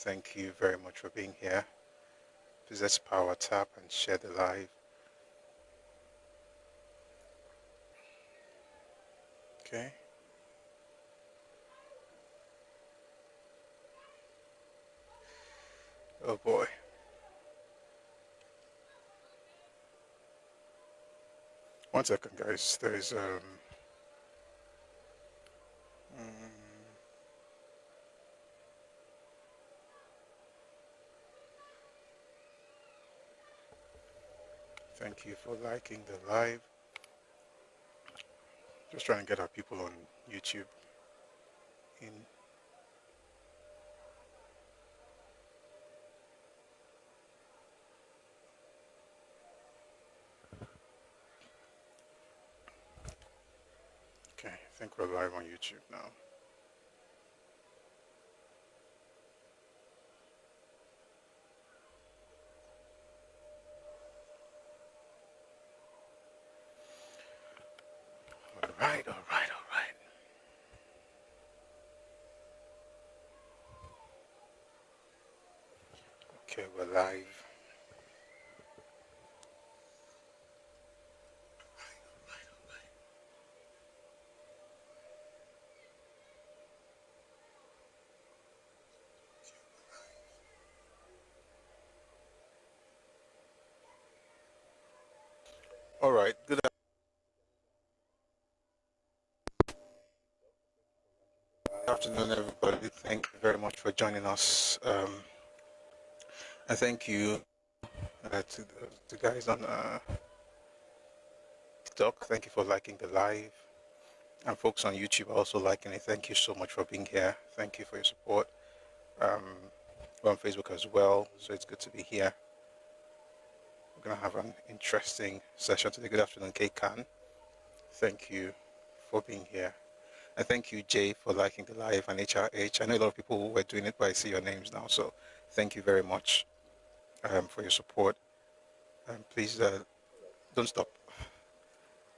Thank you very much for being here. Please let's power tap and share the live. Okay. Oh boy. One second, guys. There's thank you for liking the live. Just trying to get our people on YouTube in. Okay, I think we're live on YouTube now. All right. Okay, we're live. All right, good afternoon, everybody. Thank you very much for joining us. And thank you to the guys on TikTok. Thank you for liking the live. And folks on YouTube are also liking it. Thank you so much for being here. Thank you for your support. We're on Facebook as well, so it's good to be here. We're going to have an interesting session today. Good afternoon, K Khan. Thank you for being here. And thank you, Jay, for liking the live, and HRH. I know a lot of people were doing it, but I see your names now. So thank you very much for your support. And please don't stop.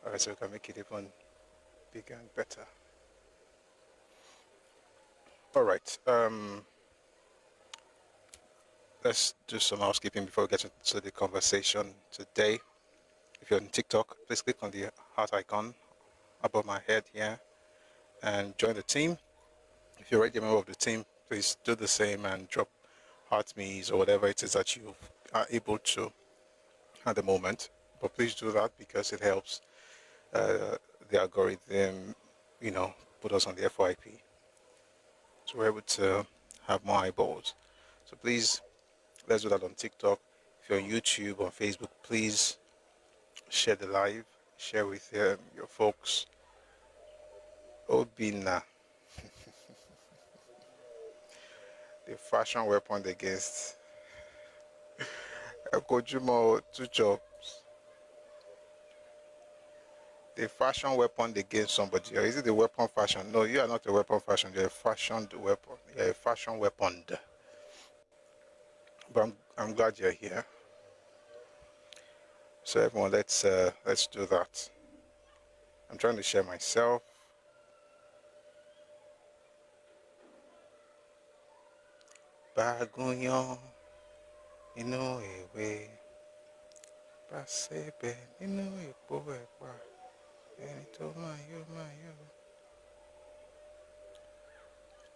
All right, so we can make it even bigger and better. All right. Let's do some housekeeping before we get into the conversation today. If you're on TikTok, please click on the heart icon above my head here and join the team. If you're already a member of the team, please do the same and drop heart me's or whatever it is that you are able to at the moment. But please do that because it helps the algorithm, put us on the FYP. So we're able to have more eyeballs. So please, let's do that on TikTok. If you're on YouTube or Facebook, please share the live, share with your folks. Obina, the fashion weapon against Kojumo 2 jobs. The fashion weapon against somebody, or is it the weapon fashion? No, you are not a weapon fashion. You're a fashioned weapon. You're a fashion weapon. But I'm glad you're here. So everyone, let's do that. I'm trying to share myself. Bagunyan inu ewe, basebe inu epo epa, eni to mayo.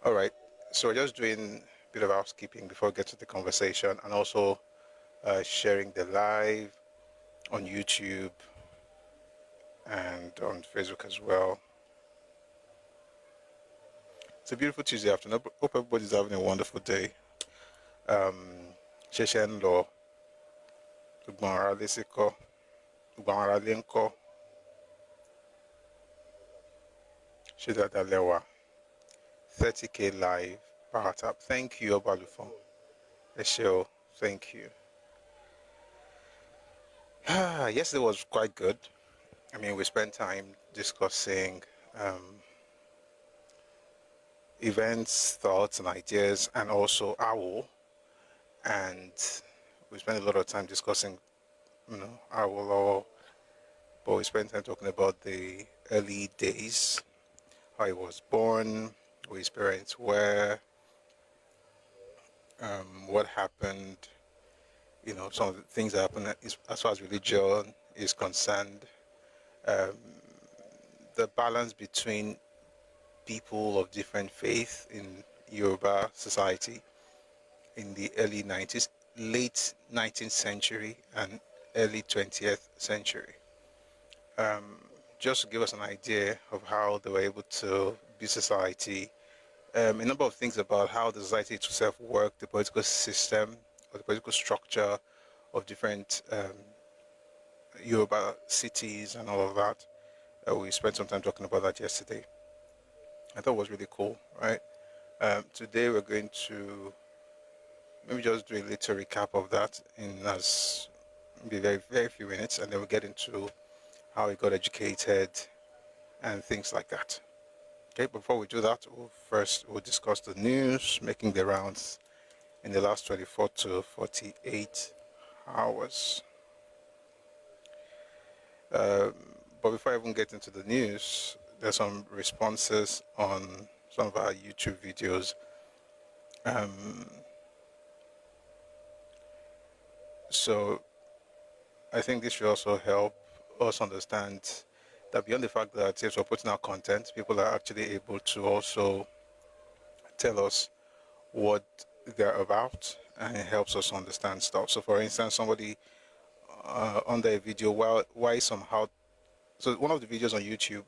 All right, so we're just doing a bit of housekeeping before we get to the conversation, and also sharing the live on YouTube and on Facebook as well. It's a beautiful Tuesday afternoon. Hope everybody's having a wonderful day. Sheshen lo, Ugbara Lesiko, Ugbara Lenko, Shida Dalewa, 30K live, power tap. Thank you, Obalufon. Esheo, thank you. Yesterday was quite good. I mean, we spent time discussing events, thoughts, and ideas, and also OWL. And we spent a lot of time discussing, OWL, but we spent time talking about the early days, how he was born, who his parents were, what happened, some of the things that happened as far as religion is concerned, um, the balance between people of different faith in Yoruba society in the early 90s, late 19th century and early 20th century. Um, just to give us an idea of how they were able to build society, a number of things about how the society itself worked, the political system or the political structure of different Yoruba cities and all of that. We spent some time talking about that yesterday. I thought it was really cool, right? Today we're going to maybe just do a little recap of that in as maybe very, very few minutes, and then we'll get into how he got educated and things like that. Okay, before we do that, we'll discuss the news making the rounds in the last 24 to 48 hours. But before I even get into the news, there's some responses on some of our YouTube videos. So I think this should also help us understand that beyond the fact that if we're putting out content, people are actually able to also tell us what they're about, and it helps us understand stuff. So for instance, somebody under a video, why somehow, so one of the videos on YouTube,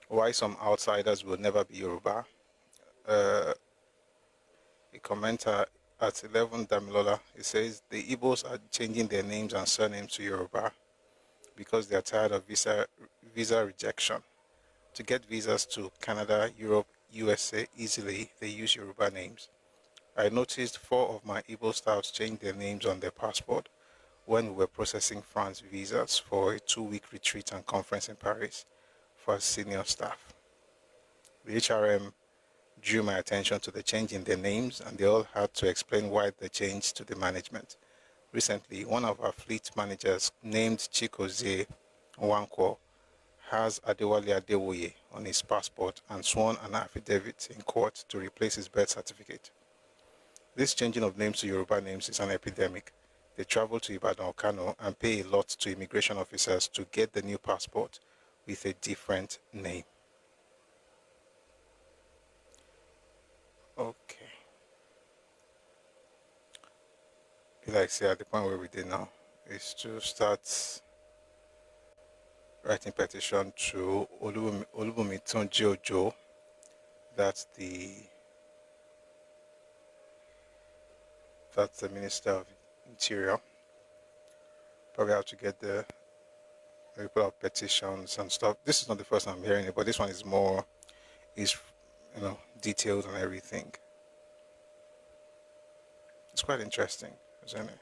why some outsiders will never be Yoruba, a commenter at 11 Damilola, it says the Ibos are changing their names and surnames to Yoruba because they are tired of visa rejection. To get visas to Canada, Europe, USA easily, they use Yoruba names. I noticed 4 of my Igbo staffs changed their names on their passport when we were processing France visas for a 2-week retreat and conference in Paris for senior staff. The HRM drew my attention to the change in their names, and they all had to explain why they changed to the management. Recently, one of our fleet managers, named Chikozie Nwankwo, has Adewale Adewoye on his passport and sworn an affidavit in court to replace his birth certificate. This changing of names to Yoruba names is an epidemic. They travel to Ibadan or Kano and pay a lot to immigration officers to get the new passport with a different name. Okay. Like I say, at the point where we did now is to start writing petition to Olubumi Ojo. That's the Minister of Interior. Probably have to get the people of petitions and stuff. This is not the first time I'm hearing it, but this one is more detailed and everything. It's quite interesting, isn't it?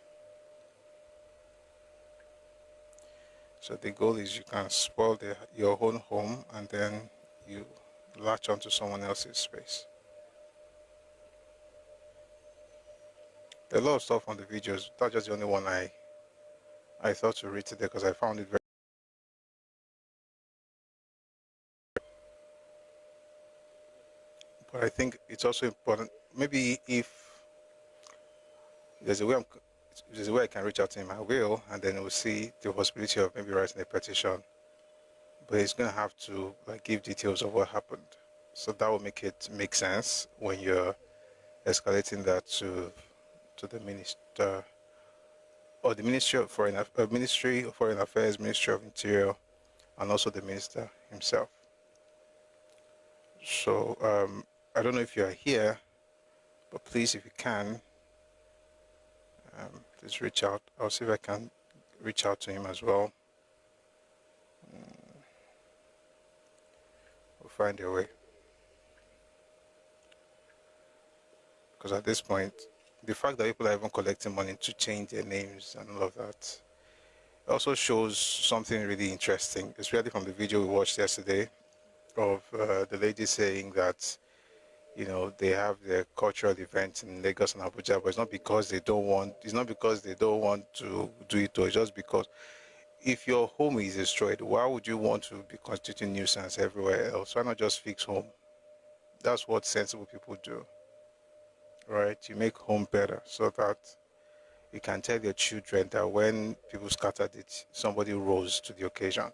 So the goal is you can spoil your own home and then you latch onto someone else's space. There are a lot of stuff on the videos. That's just the only one I thought to read today because I found it very. But I think it's also important. Maybe if there's a way I can reach out to him, I will, and then we'll see the possibility of maybe writing a petition. But he's going to have to give details of what happened. So that will make it make sense when you're escalating that to the minister or the Ministry of Foreign Affairs, Ministry of Interior, and also the minister himself. So I don't know if you are here, but please, if you can, please reach out. I'll see if I can reach out to him as well. We'll find a way. Because at this point, the fact that people are even collecting money to change their names and all of that also shows something really interesting, especially from the video we watched yesterday of the lady saying that they have their cultural events in Lagos and Abuja, but it's not because they don't want. It's not because they don't want to do it, or just because if your home is destroyed, why would you want to be constituting nuisance everywhere else? Why not just fix home? That's what sensible people do. right? You make home better so that you can tell your children that when people scattered it, somebody rose to the occasion.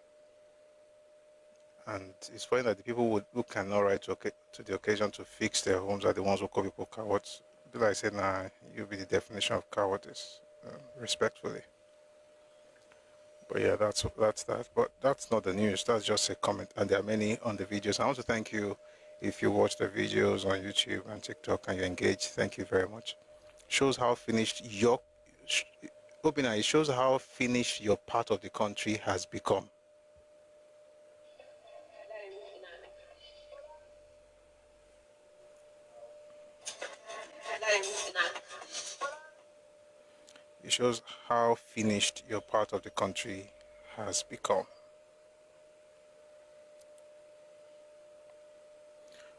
And it's funny that the people who cannot rise to the occasion to fix their homes are the ones who call people cowards. People like say, nah, you be the definition of cowardice, respectfully. But yeah, that's that. But that's not the news. That's just a comment. And there are many on the videos. I want to thank you if you watch the videos on YouTube and TikTok and you engage. Thank you very much. Shows how finished your Obina, it shows how finished your part of the country has become. It shows how finished your part of the country has become.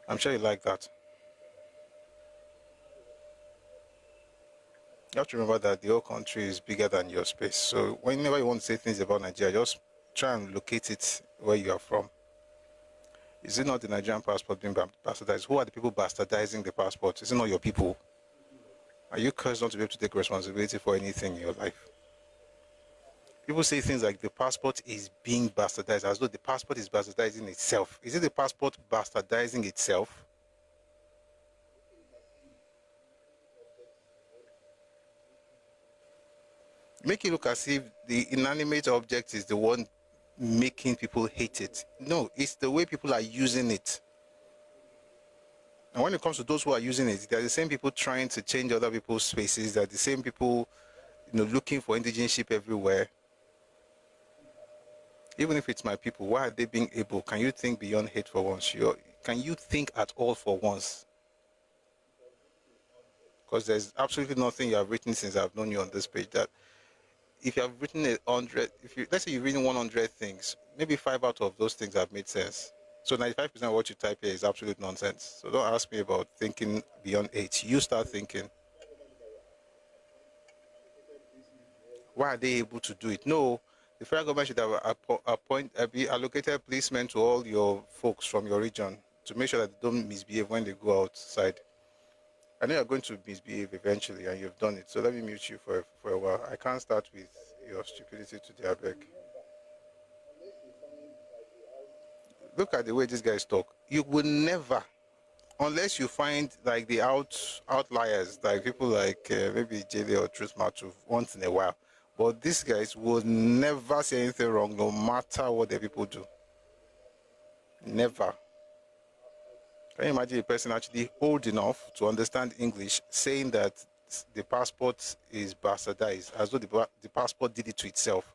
I'm sure you like that. You have to remember that the whole country is bigger than your space. So whenever you want to say things about Nigeria, just try and locate it where you are from. Is it not the Nigerian passport being bastardized? Who are the people bastardizing the passport? Is it not your people? Are you cursed not to be able to take responsibility for anything in your life? People say things like the passport is being bastardized, as though the passport is bastardizing itself. Is it the passport bastardizing itself? Make it look as if the inanimate object is the one making people hate it. No, it's the way people are using it. And when it comes to those who are using it, they're the same people trying to change other people's spaces. They're the same people, looking for indigenship everywhere. Even if it's my people, why are they being able? Can you think beyond hate for once? Can you think at all for once? Because there's absolutely nothing you have written since I've known you on this page that if you have written 100, let's say you've written 100 things, maybe 5 out of those things have made sense. So 95% of what you type here is absolute nonsense. So don't ask me about thinking beyond 8. You start thinking. Why are they able to do it? No, the federal government should have be allocated policemen to all your folks from your region to make sure that they don't misbehave when they go outside. I know you're going to misbehave eventually, and you've done it. So let me mute you for a while. I can't start with your stupidity today, I beg. Look at the way these guys talk. You will never, unless you find like the outliers, like people like maybe JD or Truth Matu once in a while. But these guys will never say anything wrong, no matter what the people do. Never. Can you imagine a person actually old enough to understand English saying that the passport is bastardized, as though the passport did it to itself?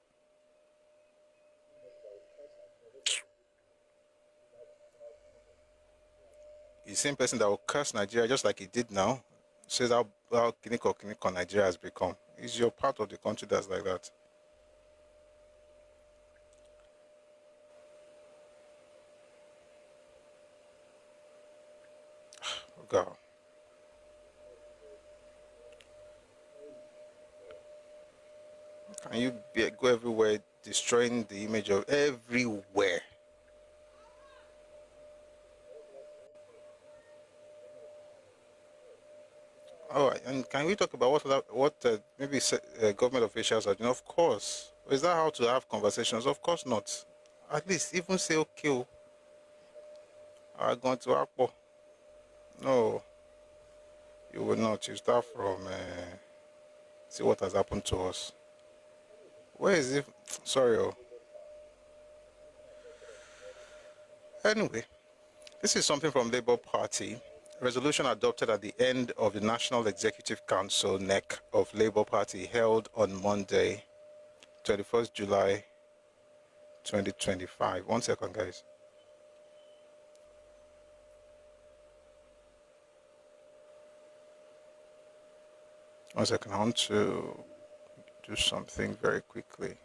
The same person that will curse Nigeria just like he did now says how kiniko Nigeria has become. Is your part of the country that's like that? Oh God. Can you go everywhere destroying the image of everywhere? All right, and can we talk about what maybe government officials are doing? Of course. Is that how to have conversations? Of course not. At least even say, okay, I'm going to Akpo. No, you will not. You start from see what has happened to us. Where is it? Sorry. Anyway, this is something from Labour Party. Resolution adopted at the end of the National Executive Council (NEC) of Labour Party held on Monday, 21st July 2025. 1 second, guys. One second, I want to do something very quickly.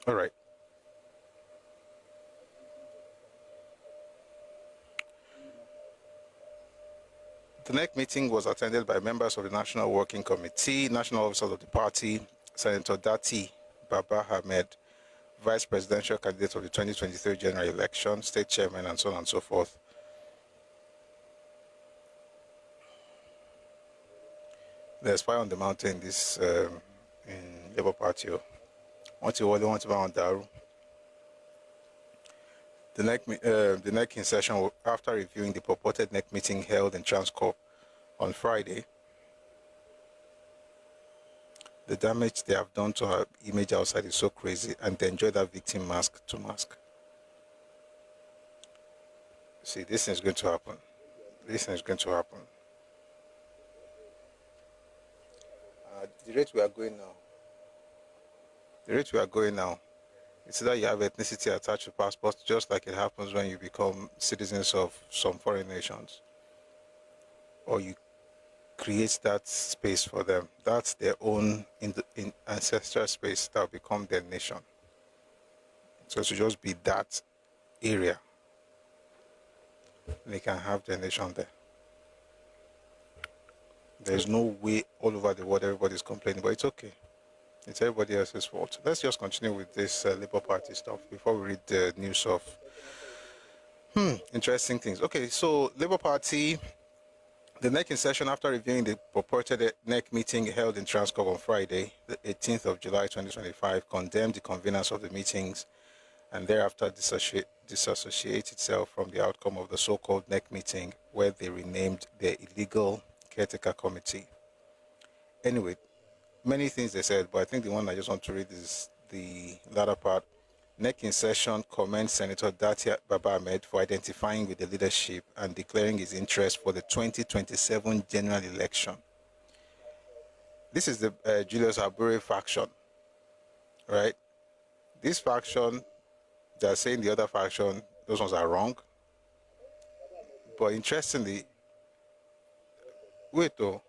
All right. The NEC meeting was attended by members of the National Working Committee, national officers of the party, Senator Dati Baba Ahmed, vice presidential candidate of the 2023 general election, state chairman, and so on and so forth. The spy on the mountain, this in Labour Party. What you want about Daru? The NEC in session after reviewing the purported NEC meeting held in Transcorp on Friday. The damage they have done to her image outside is so crazy, and they enjoy that victim mask to mask. See, this thing is going to happen. This thing is going to happen. The rate we are going now. It's that you have ethnicity attached to passports, just like it happens when you become citizens of some foreign nations, or you create that space for them. That's their own in ancestral space that will become their nation. So it should just be that area. They can have their nation there. There's no way all over the world everybody's complaining, but it's okay. It's everybody else's fault. Let's just continue with this Labour Party stuff before we read the news of interesting things. Okay, so Labour Party, the NEC in session after reviewing the purported NEC meeting held in Transcorp on Friday, the 18th of July 2025, condemned the conveners of the meetings and thereafter disassociate itself from the outcome of the so-called NEC meeting, where they renamed their illegal caretaker committee. Anyway, many things they said, but I think the one I just want to read is the latter part. NEC in session commends Senator Dati Baba Ahmed for identifying with the leadership and declaring his interest for the 2027 general election. This is the Julius Abure faction, right? This faction, they're saying the other faction, those ones are wrong. But interestingly, wait though,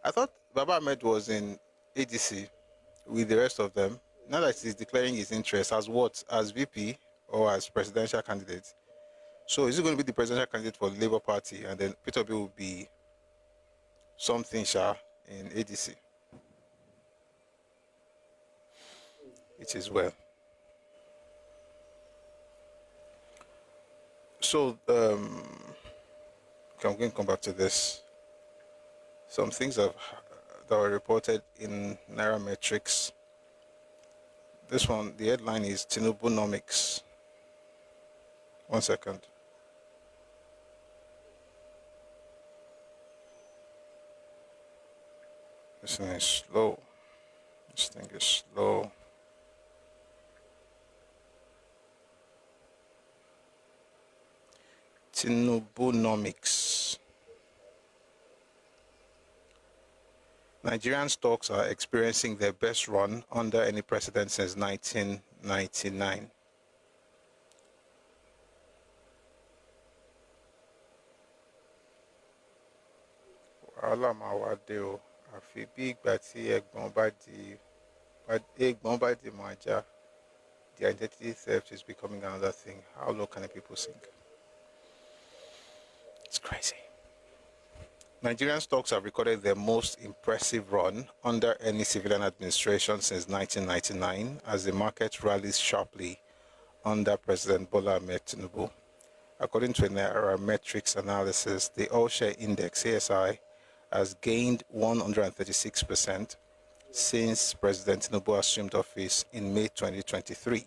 I thought Baba Ahmed was in ADC with the rest of them. Now that he's declaring his interest as what? As VP or as presidential candidate? So is he going to be the presidential candidate for the Labour Party, and then Peter B will be something in ADC? It is well. So okay, I'm going to come back to this. Some things that were reported in Nairametrics. This one, the headline is Tinubunomics. 1 second. This thing is slow. This thing is slow. Tinubunomics. Nigerian stocks are experiencing their best run under any precedent since 1999. Wàhálà máa wá dé o, àfi bí ìgbà tí ẹ̀gbọ́n bá di màjá. The identity theft is becoming another thing. How low can people sink? It's crazy. Nigerian stocks have recorded their most impressive run under any civilian administration since 1999 as the market rallies sharply under President Bola Ahmed Tinubu. According to a Nairametrics analysis, the all-share index, ASI, has gained 136% since President Tinubu assumed office in May 2023.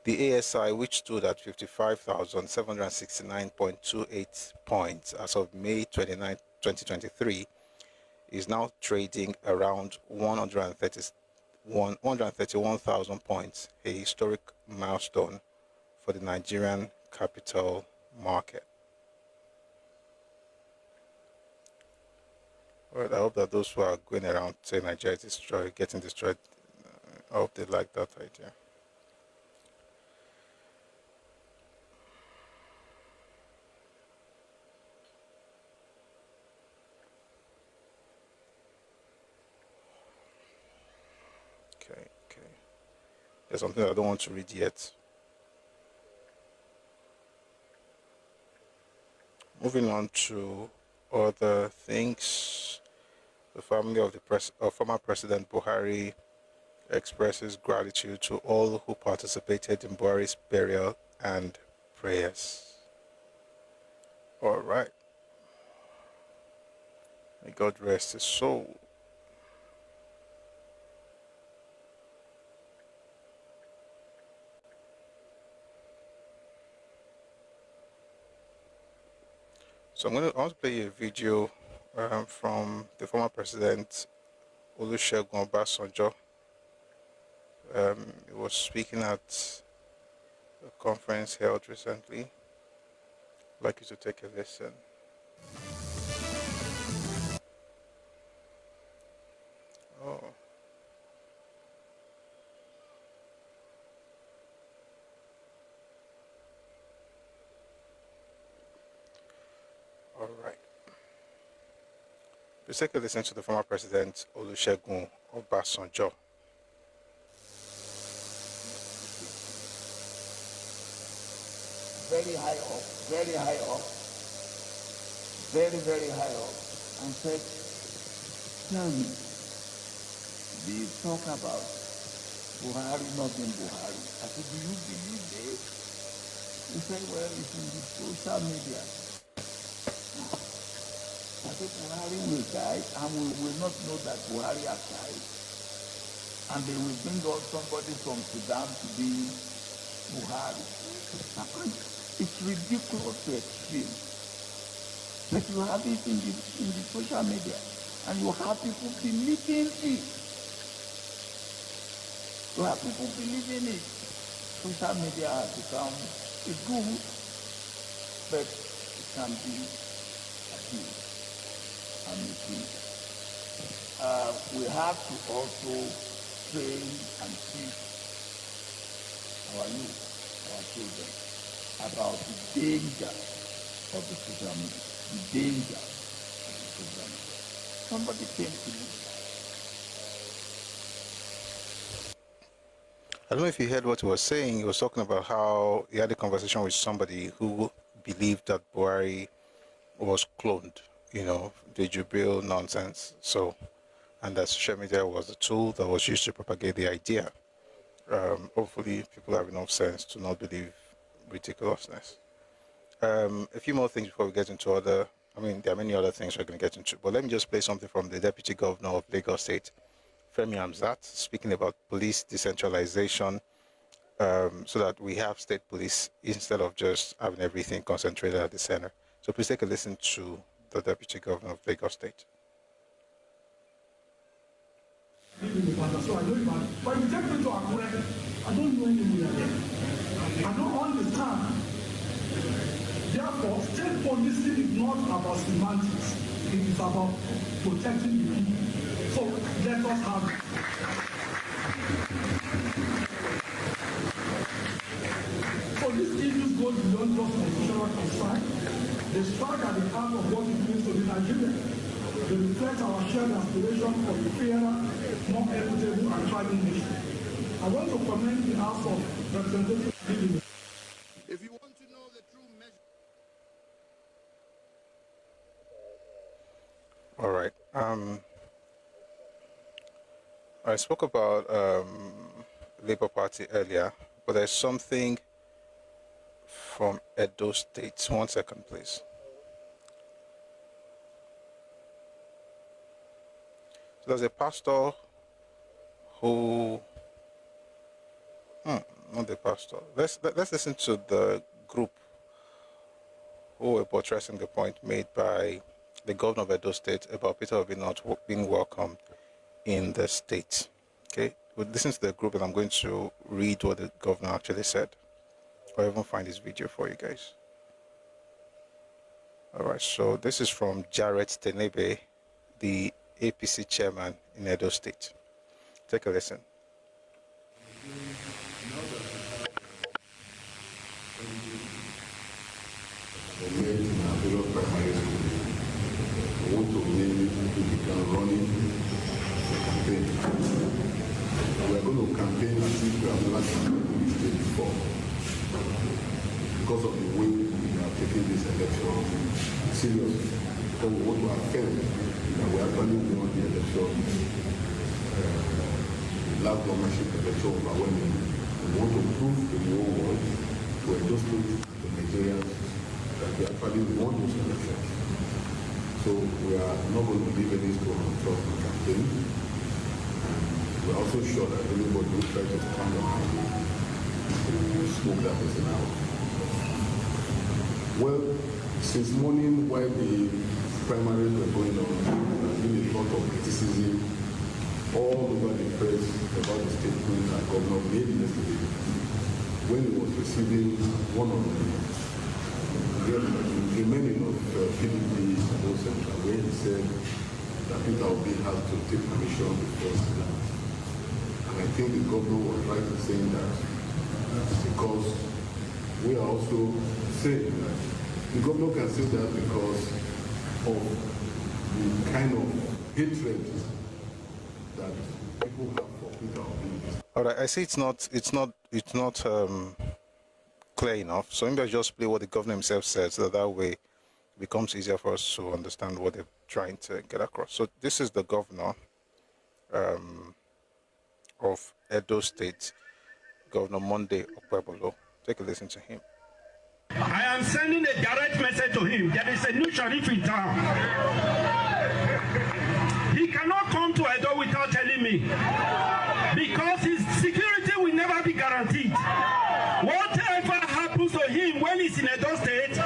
The ASI, which stood at 55,769.28 points as of May 29, 2023, is now trading around 131,000 points, a historic milestone for the Nigerian capital market. Well, I hope that those who are going around saying Nigeria is destroyed, getting destroyed, I hope they like that idea. Okay. There's something I don't want to read yet. Moving on to other things. The family of former President Buhari expresses gratitude to all who participated in Buhari's burial and prayers. All right. May God rest his soul. So I want to play a video from the former president Olusegun Obasanjo. He was speaking at a conference held recently. I'd like you to take a listen. Oh. All right. Let's take a listen to the former president Olusegun Obasanjo. Very high up, very high up, very, very high up, and said, tell me, do you talk about Buhari not being Buhari? I said, do you believe this? He said, well, it's in the social media. I said, Buhari will die, and we will not know that Buhari has died. And they will bring out somebody from Sudan to be Buhari. It's ridiculous to extreme. But you have it in the social media, and you have people believing it. You have people believing it. Social media has become a good, but it can be abused and misused. We have to also train and teach our youth, our children, about the danger of the social media, the danger of the social media. Somebody came to me. I don't know if you heard what he was saying. He was talking about how he had a conversation with somebody who believed that Buhari was cloned, the Jubril nonsense. So, and that social media was the tool that was used to propagate the idea. Hopefully people have enough sense to not believe ridiculousness. A few more things before we get into there are many other things we're going to get into, but let me just play something from the Deputy Governor of Lagos State, Femi Hamzat, speaking about police decentralization, so that we have state police instead of just having everything concentrated at the center. So please take a listen to the Deputy Governor of Lagos State. So I know about it. But if you take me to Akure, I don't know anywhere there. I don't understand. Therefore, state policing is not about semantics. It is about protecting the people. So let us have it. So these issues go beyond just constitutional concern. They strike at the heart of what it means to be Nigerian. They reflect our shared aspiration for a fairer, more equitable and thriving nation. I want to commend the House of Representatives. If you want to know the true measure. All right. I spoke about Labour Party earlier, but there's something from Edo State. 1 second, please. So there's a pastor who, not the pastor. Let's listen to the group who were buttressing the point made by the governor of Edo State about Peter Obi not being welcomed in the state. Okay, we'll listen to the group, and I'm going to read what the governor actually said, or even find this video for you guys. All right, so this is from Jarrett Tenebe, the APC chairman in Edo State. Take a listen. Want to really become running campaign. We are going to campaign as if we have never campaigned this day before, because of the way we are taking this election seriously. Because we want to affirm that we actually won the election, last governorship election overwhelmingly. We want to prove to the whole world, to Edo State, the Nigerians, that we actually won those elections. So we are not going to leave any stone unturned on the campaign. And we're also sure that everybody will try to stand on our way to smoke that person out. Well, since morning while the primaries were going on, there's been a lot of criticism all over the press about the statement that Governor made yesterday when he was receiving one of the remaining of PDP Central, where he said that Peter Obi has to take permission before that. And I think the governor was right in saying that because we are also saying that the governor can say that because of the kind of hatred that people have for Peter Obi. All right, I see it's not clear enough. So maybe I just play what the governor himself said, so that way it becomes easier for us to understand what they're trying to get across. So this is the governor of Edo State, Governor Monday Okpebolo. Take a listen to him. I am sending a direct message to him. There is a new sheriff in town. He cannot come to Edo without telling me, because his security will never be guaranteed. Whatever happens to him when he's in Edo State,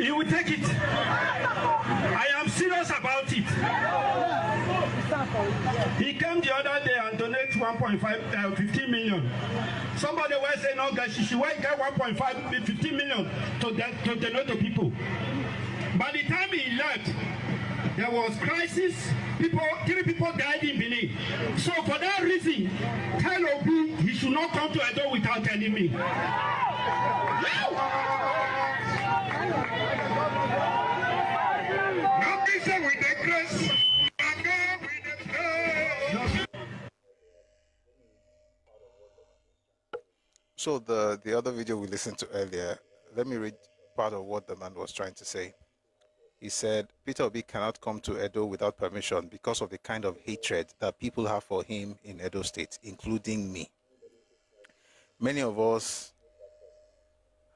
he will take it. I am serious about it. He came the other day and donated 15 million. Somebody was saying, no, guys, she should get 15 million to donate to people. By the time he left, there was crisis. 3 people died in Benin. So for that reason, tell Obi he should not come to Edo without telling me. So the other video we listened to earlier, let me read part of what the man was trying to say. He said, Peter Obi cannot come to Edo without permission because of the kind of hatred that people have for him in Edo State, including me. Many of us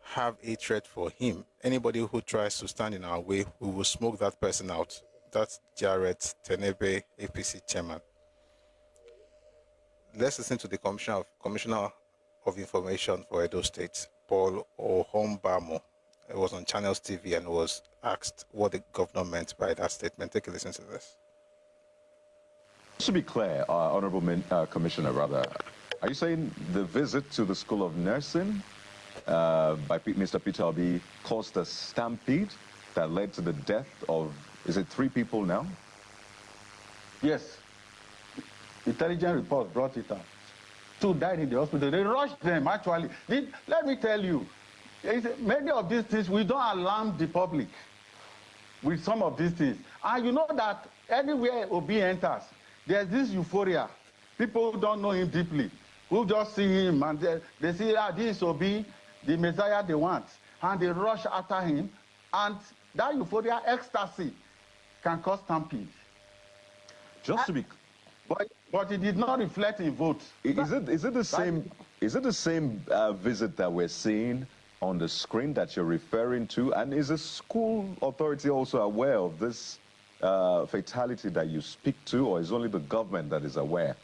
have hatred for him. Anybody who tries to stand in our way, we will smoke that person out. That's Jarrett Tenebe, APC chairman. Let's listen to the Commissioner of Information for Edo State, Paul Ohombamo. It was on Channels TV and was asked what the governor meant by that statement. Take a listen to this. To be clear, Honorable Commissioner, are you saying the visit to the School of Nursing by Mr. Peter Obi caused a stampede that led to the death of, is it 3 people now? Yes. Intelligence reports brought it out. 2 died in the hospital. They rushed them, actually. Let me tell you, many of these things, we don't alarm the public with some of these things. And you know that anywhere Obi enters, there's this euphoria. People who don't know him deeply, who just see him and they see, this is Obi, the Messiah they want. And they rush after him. And that euphoria, ecstasy, can cause stampede. Just to be... But it did not reflect in votes. Is it the same visit that we're seeing on the screen that you're referring to? And is the school authority also aware of this fatality that you speak to, or is only the government that is aware?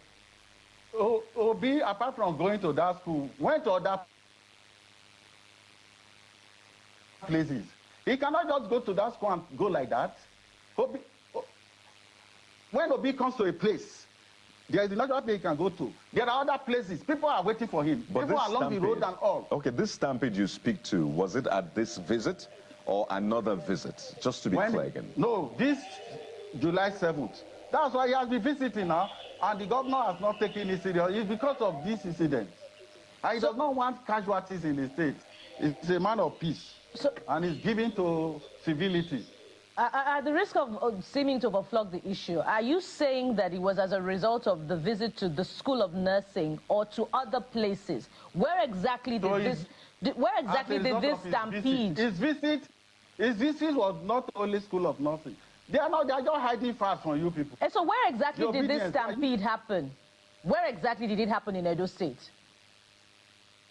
Obi, apart from going to that school, went to other places. He cannot just go to that school and go like that. When Obi comes to a place, there is another place he can go to. There are other places. People are waiting for him. But people along the road and all. Okay, this stampede you speak to, was it at this visit or another visit? Just to be clear again. No, this July 7th. That's why he has been visiting now, and the governor has not taken it serious. It's because of this incident. And he does not want casualties in the state. He's a man of peace, and he's giving to civility. At the risk of seeming to overflog the issue, are you saying that it was as a result of the visit to the School of Nursing or to other places? Where exactly did this stampede? His visit was not only School of Nursing. They are just hiding fast from you people. And so where exactly did this stampede happen? Where exactly did it happen in Edo State?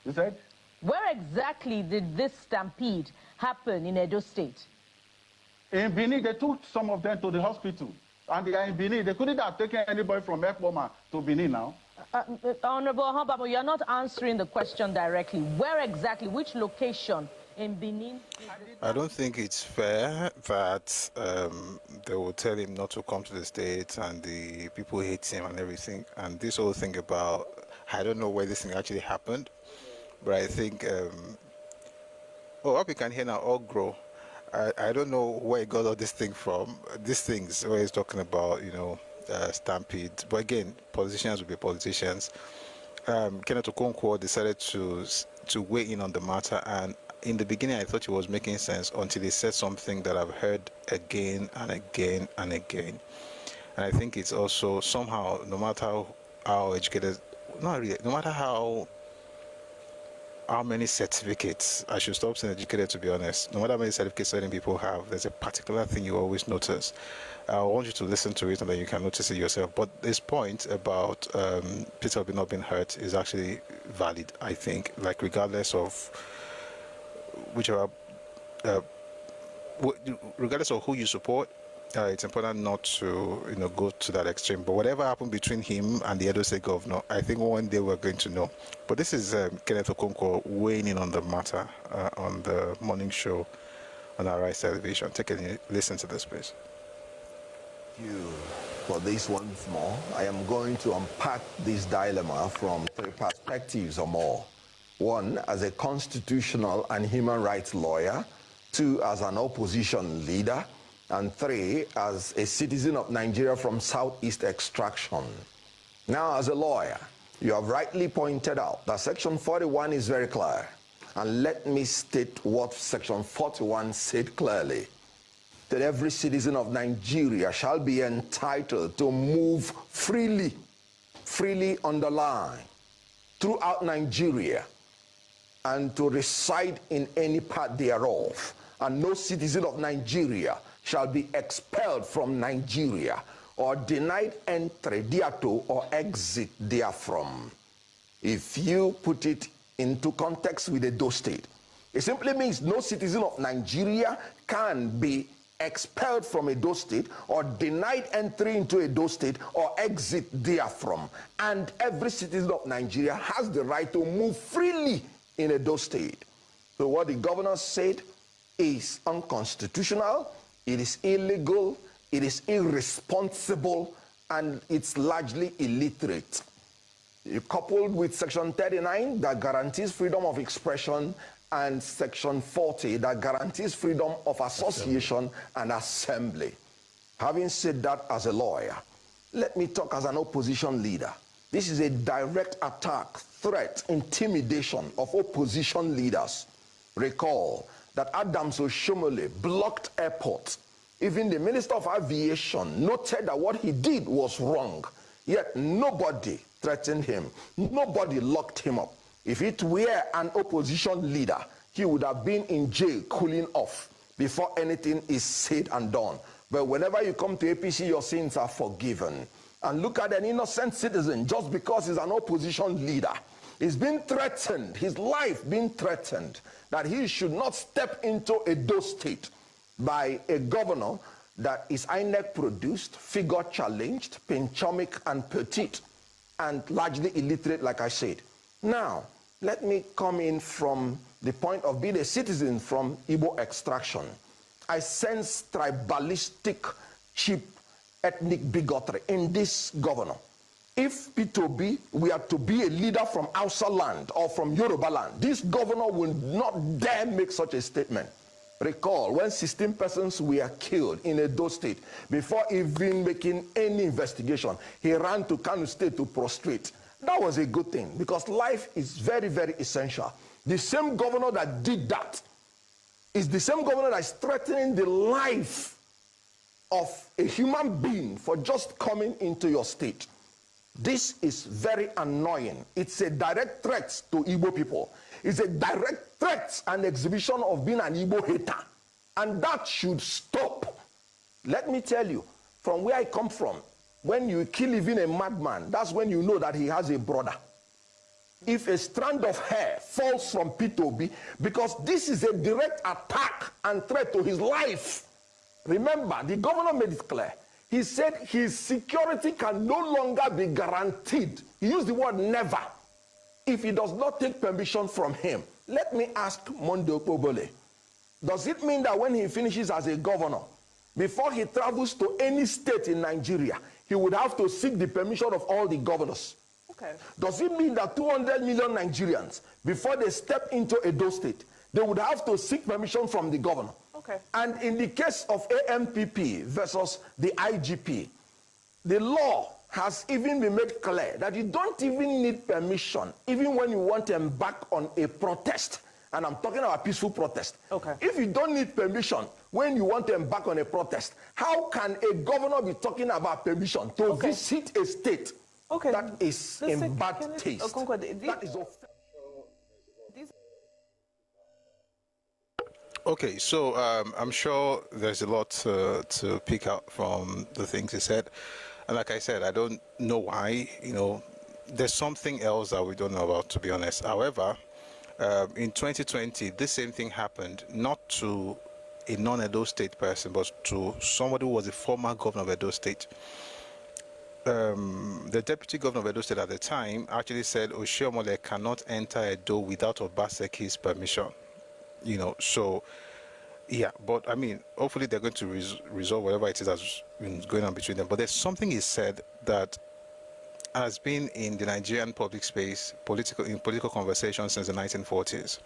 You said? Where exactly did this stampede happen in Edo State? In Benin, they took some of them to the hospital. And they are in Benin. They couldn't have taken anybody from Ekpoma to Benin now. Honorable Ahobamo, you're not answering the question directly. Where exactly, which location in Benin? I don't think it's fair that they will tell him not to come to the States and the people hate him and everything. And this whole thing about, I don't know where this thing actually happened, but I think, oh, hope you can hear now, all grow. I don't know where he got all this thing from. These things where he's talking about, you know, stampede. But again, politicians will be politicians. Kenneth Okonkwo decided to weigh in on the matter, and in the beginning I thought he was making sense until he said something that I've heard again and again and again. And I think it's also somehow, no matter how educated, not really, no matter how many certificates, I should stop saying educated to be honest, no matter how many certificates certain people have, there's a particular thing you always notice. I want you to listen to it and then you can notice it yourself. But this point about Peter Obi not being hurt is actually valid, I think, like regardless of whichever, regardless of who you support, it's important not to, you know, go to that extreme. But whatever happened between him and the Edo State governor, I think one day we're going to know. But this is Kenneth Okonkwo weighing in on the matter on the morning show on our Rise Television. Take a listen to this, please. Thank you for this once more. I am going to unpack this dilemma from 3 perspectives or more. 1, as a constitutional and human rights lawyer. 2, as an opposition leader. And 3, as a citizen of Nigeria from Southeast extraction. Now, as a lawyer, you have rightly pointed out that Section 41 is very clear. And let me state what Section 41 said clearly. That every citizen of Nigeria shall be entitled to move freely underline, throughout Nigeria, and to reside in any part thereof. And no citizen of Nigeria shall be expelled from Nigeria or denied entry thereto or exit therefrom. If you put it into context with Edo State, it simply means no citizen of Nigeria can be expelled from Edo State or denied entry into Edo State or exit therefrom. And every citizen of Nigeria has the right to move freely in Edo State. So what the governor said is unconstitutional, it is illegal, it is irresponsible, and it's largely illiterate. Coupled with Section 39 that guarantees freedom of expression and Section 40 that guarantees freedom of association and assembly. Having said that as a lawyer, let me talk as an opposition leader. This is a direct attack, threat, intimidation of opposition leaders. Recall that Adams Oshomole blocked airports. Even the Minister of Aviation noted that what he did was wrong, yet nobody threatened him. Nobody locked him up. If it were an opposition leader, he would have been in jail cooling off before anything is said and done. But whenever you come to APC, your sins are forgiven. And look at an innocent citizen, just because he's an opposition leader, he's been threatened, his life being threatened, that he should not step into Edo State by a governor that is INEC produced, figure challenged, pinchomic and petite, and largely illiterate, like I said. Now, let me come in from the point of being a citizen from Igbo extraction. I sense tribalistic, cheap, ethnic bigotry in this governor. If P2B were to be a leader from Hausa land or from Yoruba land, this governor will not dare make such a statement. Recall when 16 persons were killed in Edo State, before even making any investigation, he ran to Kano State to prostrate. That was a good thing, because life is very, very essential. The same governor that did that is the same governor that is threatening the life of a human being for just coming into your state. This is very annoying. It's a direct threat to Igbo people. It's a direct threat and exhibition of being an Igbo hater. And that should stop. Let me tell you, from where I come from, when you kill even a madman, that's when you know that he has a brother. If a strand of hair falls from P2B, because this is a direct attack and threat to his life. Remember, the governor made it clear. He said his security can no longer be guaranteed. He used the word never, if he does not take permission from him. Let me ask Monday Okpobole, does it mean that when he finishes as a governor, before he travels to any state in Nigeria, he would have to seek the permission of all the governors? Okay. Does it mean that 200 million Nigerians, before they step into Edo State, they would have to seek permission from the governor? Okay. And in the case of AMPP versus the IGP, the law has even been made clear that you don't even need permission, even when you want to embark on a protest. And I'm talking about peaceful protest. Okay. If you don't need permission when you want to embark on a protest, how can a governor be talking about permission to visit a state that is in bad taste? That is Okay, so I'm sure there's a lot to pick out from the things he said. And like I said, I don't know why, there's something else that we don't know about, to be honest. However, in 2020, this same thing happened, not to a non-Edo State person, but to somebody who was a former governor of Edo State. The deputy governor of Edo State at the time actually said Oshiomhole cannot enter Edo without Obaseki's permission. So yeah, but I mean, hopefully they're going to resolve whatever it is that's been going on between them. But there's something he said that has been in the Nigerian public space, in political conversation since the 1940s,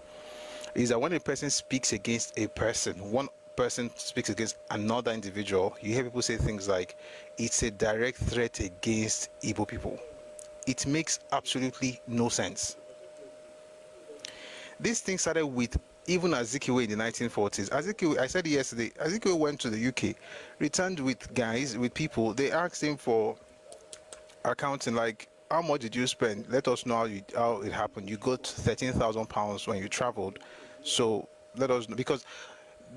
is that when a person speaks against a person, one person speaks against another individual, you hear people say things like, it's a direct threat against Igbo people. It makes absolutely no sense. This thing started with even Azikiwe in the 1940s. Azikiwe, I said yesterday, Azikiwe went to the UK, returned with people. They asked him for accounting, like, how much did you spend? Let us know how it happened. You got £13,000 when you traveled. So let us know, because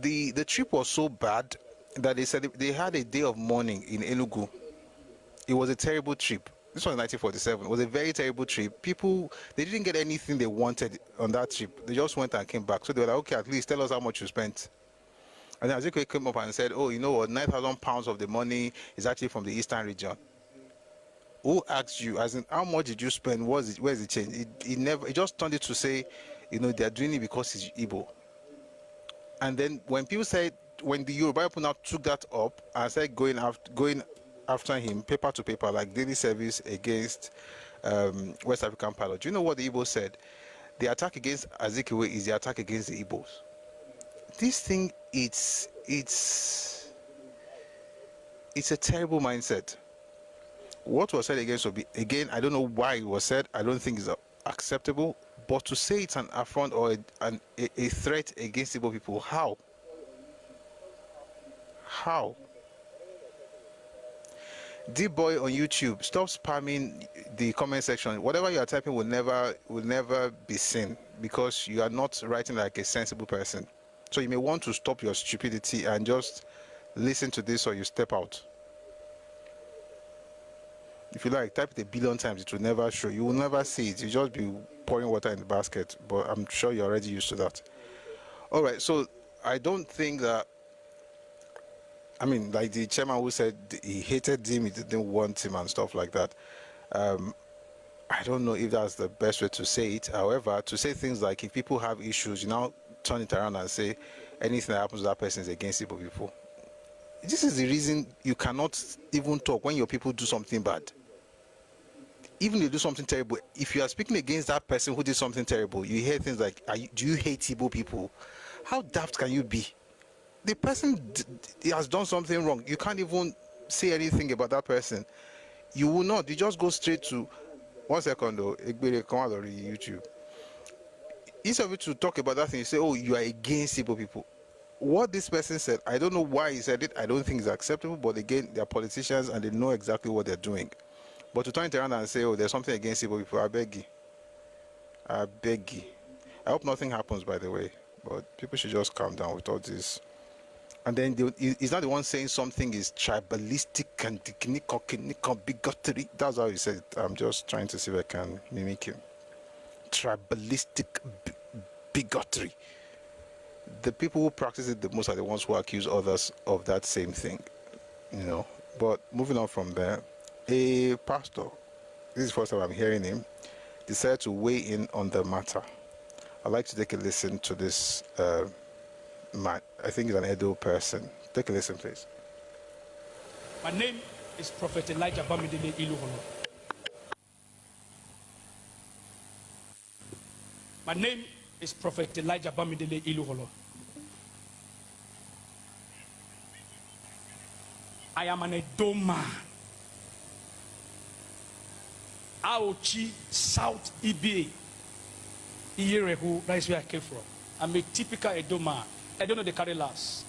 the trip was so bad that they said they had a day of mourning in Enugu. It was a terrible trip. This was 1947. It was a very terrible trip. People, they didn't get anything they wanted on that trip. They just went and came back. So they were like, okay, at least tell us how much you spent. And then Azikiwe came up and said, oh, you know what, £9,000 of the money is actually from the eastern region. Who asked you, as in, how much did you spend? Where's the change? It just turned it to say, they're doing it because it's Igbo. And then when the Yoruba people now took that up and started going after him, paper to paper, like daily service against West African pilot. Do you know what the Ibos said? The attack against Azikiwe is the attack against the Ibos. This thing, it's a terrible mindset. What was said against Obi, again, I don't know why it was said. I don't think it's acceptable. But to say it's an affront or a threat against Igbo people, how? How? Deep Boy on YouTube, stop spamming the comment section. Whatever you are typing will never be seen, because you are not writing like a sensible person. So you may want to stop your stupidity and just listen to this, or you step out. If you like, type it 1 billion times, it will never show. You will never see it. You just be pouring water in the basket. But I'm sure you're already used to that. All right, so I don't think that, I mean, like the chairman who said he hated him, he didn't want him and stuff like that. I don't know if that's the best way to say it. However, to say things like, if people have issues, you now turn it around and say anything that happens to that person is against Igbo people. This is the reason you cannot even talk when your people do something bad. Even if they do something terrible, if you are speaking against that person who did something terrible, you hear things like, do you hate Igbo people? How daft can you be? The person has done something wrong. You can't even say anything about that person. You will not. You just go straight to, 1 second though, come out of YouTube. Instead of you to talk about that thing, you say, oh, you are against Igbo people. What this person said, I don't know why he said it. I don't think it's acceptable. But again, they're politicians and they know exactly what they're doing. But to turn it around and say, oh, there's something against Igbo people, I beg you. I beg you. I hope nothing happens, by the way. But people should just calm down with all this And then he's not the one saying something is tribalistic and bigotry. That's how he said it. I'm just trying to see if I can mimic him. Tribalistic bigotry. The people who practice it the most are the ones who accuse others of that same thing, you know. But moving on from there, a pastor, this is the first time I'm hearing him, decided to weigh in on the matter. I'd like to take a listen to this man. I think he's an Edo person. Take a listen, please. My name is Prophet Elijah Bamidele Iluholo. My name is Prophet Elijah Bamidele Iluholo. I am an Edo man. Aochi, South Ibe, Iyerehu, that is where I came from. I'm a typical Edo man. I don't know the carry last.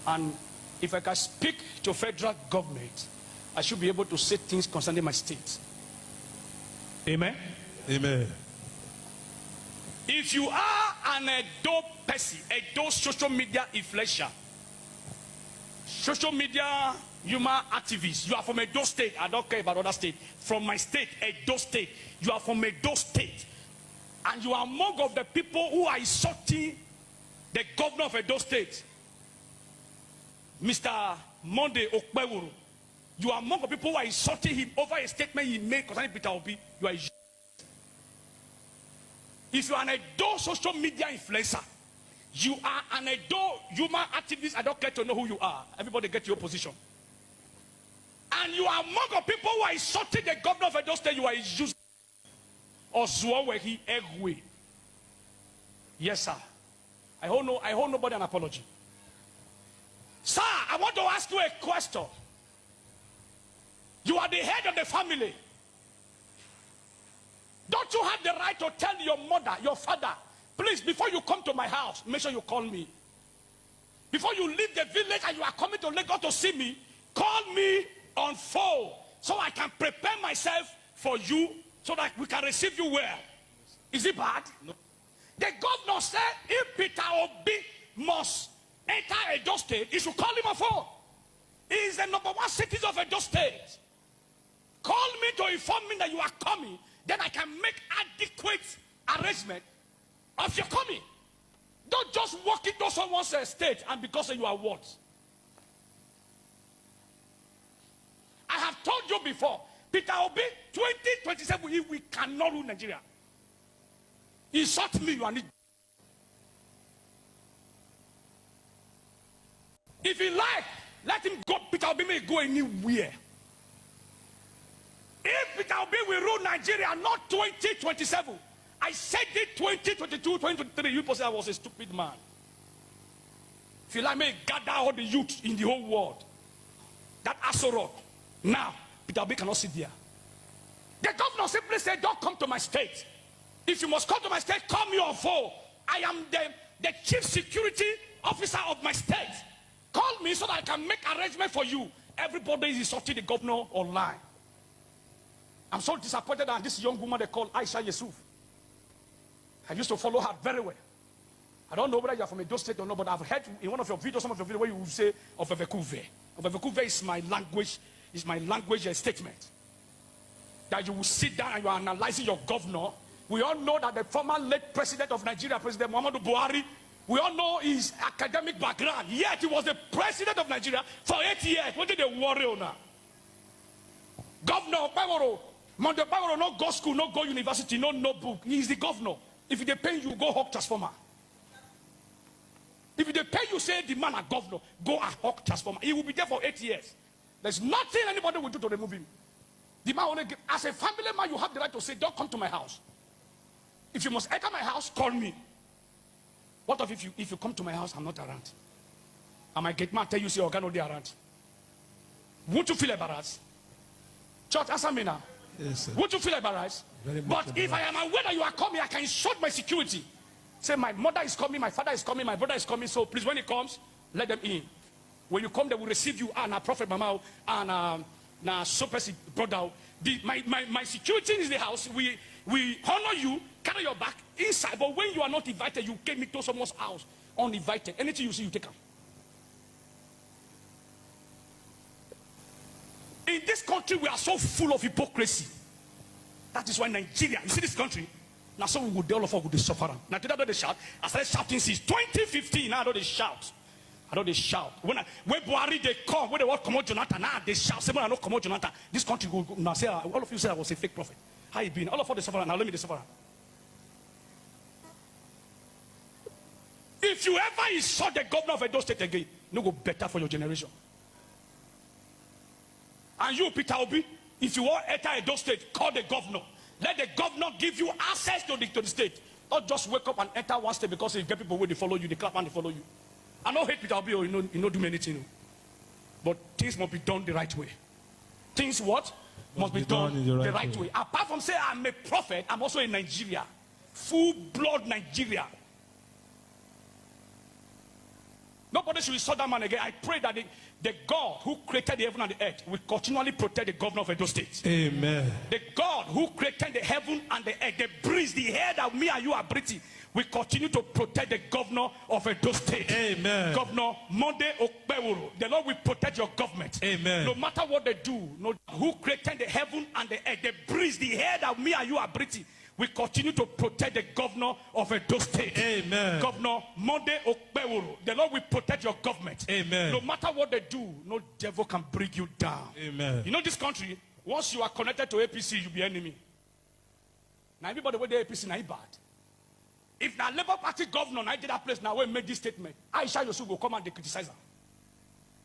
And if I can speak to federal government, I should be able to say things concerning my state. Amen? Amen. If you are an Edo person, Edo social media influencer, social media human activist, you are from Edo State, I don't care about other state, from my state, Edo State, you are from Edo State, and you are among of the people who are insulting the governor of Edo State, Mr. Monday Okpewuru. You are among the people who are insulting him over a statement he made concerning Peter Obi. You are a... If you are an Edo social media influencer, you are an Edo human activist, I don't care to know who you are. Everybody get your position. And you are among the people who are insulting the governor of Edo State, you are using or Zuawehi Egwe. Yes, sir. I hold nobody an apology. Sir, I want to ask you a question. You are the head of the family. Don't you have the right to tell your mother, your father, please, before you come to my house, make sure you call me. Before you leave the village and you are coming to Lagos to see me, call me on phone so I can prepare myself for you so that we can receive you well. Is it bad? No. The governor said if Peter Obi must enter Edo State, he should call him on phone. He is the #1 citizen of Edo State. Call me to inform me that you are coming, then I can make adequate arrangement of your coming. Don't just walk into someone's state and because you are what? I have told you before, Peter Obi, 2027, we cannot rule Nigeria. Insult me, you are need. If he like, let him go. Peter Obi may go anywhere. If Peter Obi will rule Nigeria, not 2027. I said it 2022, 2023. You say I was a stupid man. If you like me, gather all the youth in the whole world. That Asorok. Now, Peter Obi cannot sit there. The governor simply said, don't come to my state. If you must come to my state, call me on phone. I am the chief security officer of my state. Call me so that I can make arrangement for you. Everybody is insulting the governor online. I'm so disappointed that this young woman they call Aisha Yusuf. I used to follow her very well. I don't know whether you are from Edo State or not, but I've heard in one of your videos, some of your videos, where you will say of Ovevekuve. Ovevekuve is my language statement. That you will sit down and you are analyzing your governor. We all know that the former late president of Nigeria, President Muhammadu Buhari, we all know his academic background. Yet he was the president of Nigeria for 8 years. What did they worry on now? Governor Paworo, Monday Paworo, no go school, no go university, no notebook. He is the governor. If they pay you, go hawk transformer. If they pay you, say the man a governor, go a hawk transformer. He will be there for 8 years. There's nothing anybody will do to remove him. The man only, as a family man, you have the right to say, don't come to my house. If you must enter my house, call me. What if you come to my house, I'm not around? And my gate man tell you, say, you're not around. Won't you feel embarrassed? Church, answer me now. Yes, sir. Won't you feel embarrassed? But if I am aware that you are coming, I can insult my security. Say, my mother is coming, my father is coming, my brother is coming, so please, when he comes, let them in. When you come, they will receive you, and Prophet Mama, and Super brother. My security is the house. We honor you, carry your back inside, but when you are not invited, you came into someone's house. uninvited. Anything you see, you take them. In this country, we are so full of hypocrisy. That is why Nigeria, you see this country, now so we would all of us would suffer. Now today I don't they shout. I started shouting since 2015. Now I don't they shout. I don't they shout. When Buhari they come, when they want to come out Jonathan, now they shout. Say when I don't come out Jonathan, this country will now say all of you say I was a fake prophet. How you been? All of us they suffer. Now let me they suffer. If you ever insult the governor of Edo State again, no go better for your generation. And you, Peter Obi, if you want to enter Edo State, call the governor. Let the governor give you access to the state. Don't just wake up and enter one state because you get people where they follow you, they clap and they follow you. I don't hate Peter Obi, or you know do anything. But things must be done the right way. Things what? Must be done the right way. Apart from saying I'm a prophet, I'm also in Nigeria. Full-blood Nigeria. Nobody should insult that man again. I pray that the God who created the heaven and the earth will continually protect the governor of Edo State. Amen. The God who created the heaven and the earth, the breeze, the air that me and you are breathing, will continue to protect the governor of Edo State. Amen. Governor Monday Okpewuru, the Lord will protect your government. Amen. No matter what they do, who created the heaven and the earth, the breeze, the air that me and you are breathing, we continue to protect the governor of Edo State. Amen. Governor Monday Okpewuru, the Lord will protect your government. Amen. No matter what they do, no devil can bring you down. Amen. You know this country, once you are connected to APC, you'll be enemy. Now everybody with the APC, now bad. If now Labour Party governor, now did that place, now we make this statement, Aisha Yosu will come and they criticize her.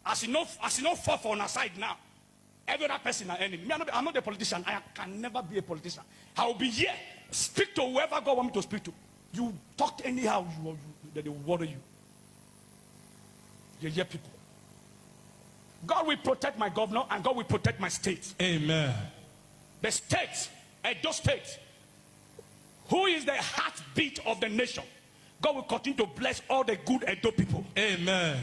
As you know fall for on her side now. Every other person an enemy. I'm not a politician. I can never be a politician. I will be here. Speak to whoever God wants me to speak to. You talk anyhow, they will worry you. You hear people. God will protect my governor and God will protect my state. Amen. The state, Edo State, who is the heartbeat of the nation, God will continue to bless all the good Edo people. Amen.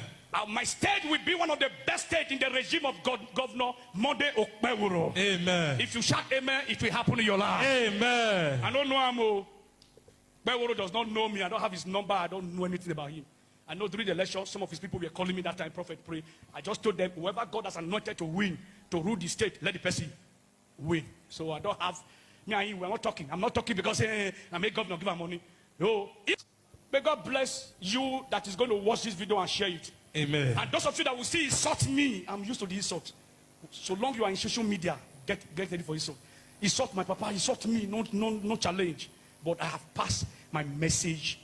My state will be one of the best states in the regime of Governor Monday Okpewuru. Amen. If you shout amen, it will happen in your life. Amen. I don't know him. Okpewuru does not know me. I don't have his number. I don't know anything about him. I know during the election, some of his people were calling me that time, Prophet Pray. I just told them, whoever God has anointed to win, to rule the state, let the person win. So I don't have, me and him, we're not talking. I'm not talking because I make governor give her money. No. May God bless you that is going to watch this video and share it. Amen. And those of you that will see insult me, I'm used to the insult. So long you are in social media, get ready for insult. Insult my papa, insult me, no challenge. But I have passed my message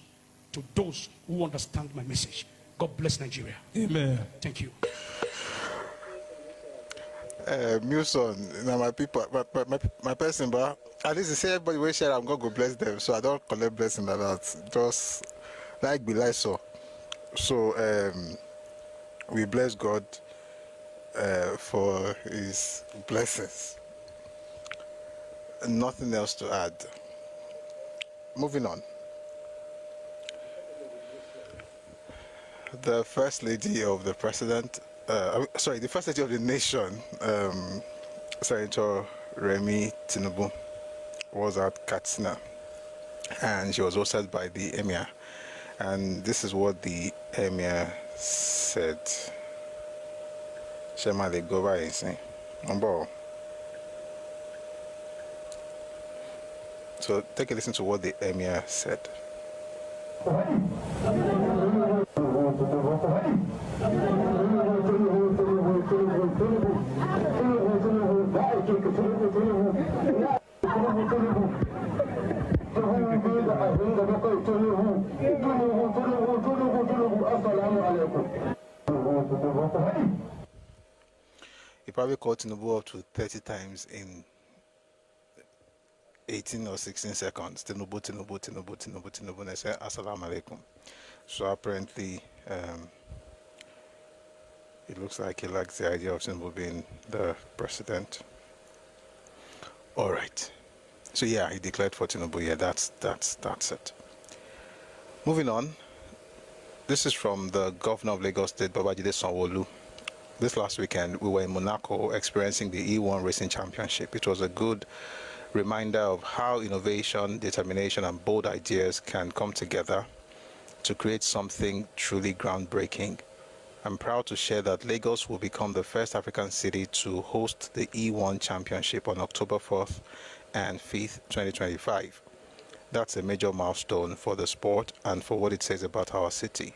to those who understand my message. God bless Nigeria. Amen. Thank you. Muson, now my people, my person, but at least you say everybody will share, I'm going to bless them. So I don't collect blessing like that. Just like be like so. So we bless God for his blessings. Nothing else to add. Moving on. The First Lady of the President, the First Lady of the Nation, Senator Remi Tinubu, was at Katsina, and she was hosted by the Emir. And this is what the Emir said. Shema le go by saying, so take a listen to what the Emir said. He probably called Tinubu up to 30 times in 18 or 16 seconds. Tinubu, and I said, Assalamu alaikum. So apparently, it looks like he likes the idea of Tinubu being the president. All right. So yeah, he declared for Tinubu. Yeah, that's it. Moving on. This is from the governor of Lagos State, Babajide Sanwo-Olu. This last weekend, we were in Monaco experiencing the E1 Racing Championship. It was a good reminder of how innovation, determination, and bold ideas can come together to create something truly groundbreaking. I'm proud to share that Lagos will become the first African city to host the E1 Championship on October 4th and 5th, 2025. That's a major milestone for the sport and for what it says about our city.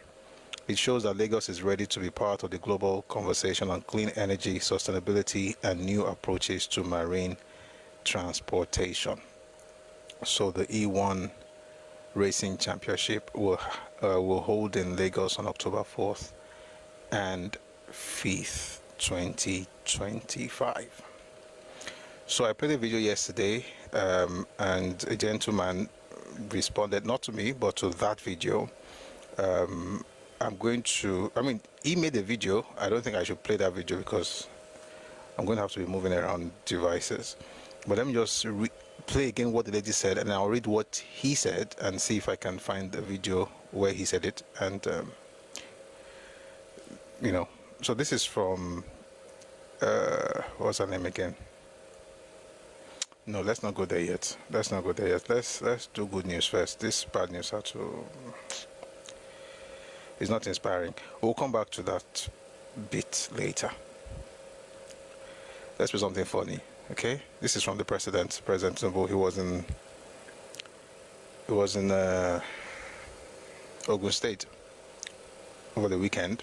It shows that Lagos is ready to be part of the global conversation on clean energy, sustainability, and new approaches to marine transportation. So the E1 Racing Championship will hold in Lagos on October 4th and 5th, 2025. So I played a video yesterday, and a gentleman responded, not to me, but to that video. He made a video. I don't think I should play that video because I'm going to have to be moving around devices. But let me just play again what the lady said, and I'll read what he said and see if I can find the video where he said it. And, so this is from, what's her name again? No, let's not go there yet. Let's do good news first. This bad news is not inspiring. We'll come back to that bit later. Let's do something funny, okay? This is from the President Buhari. He was in Ogun State over the weekend,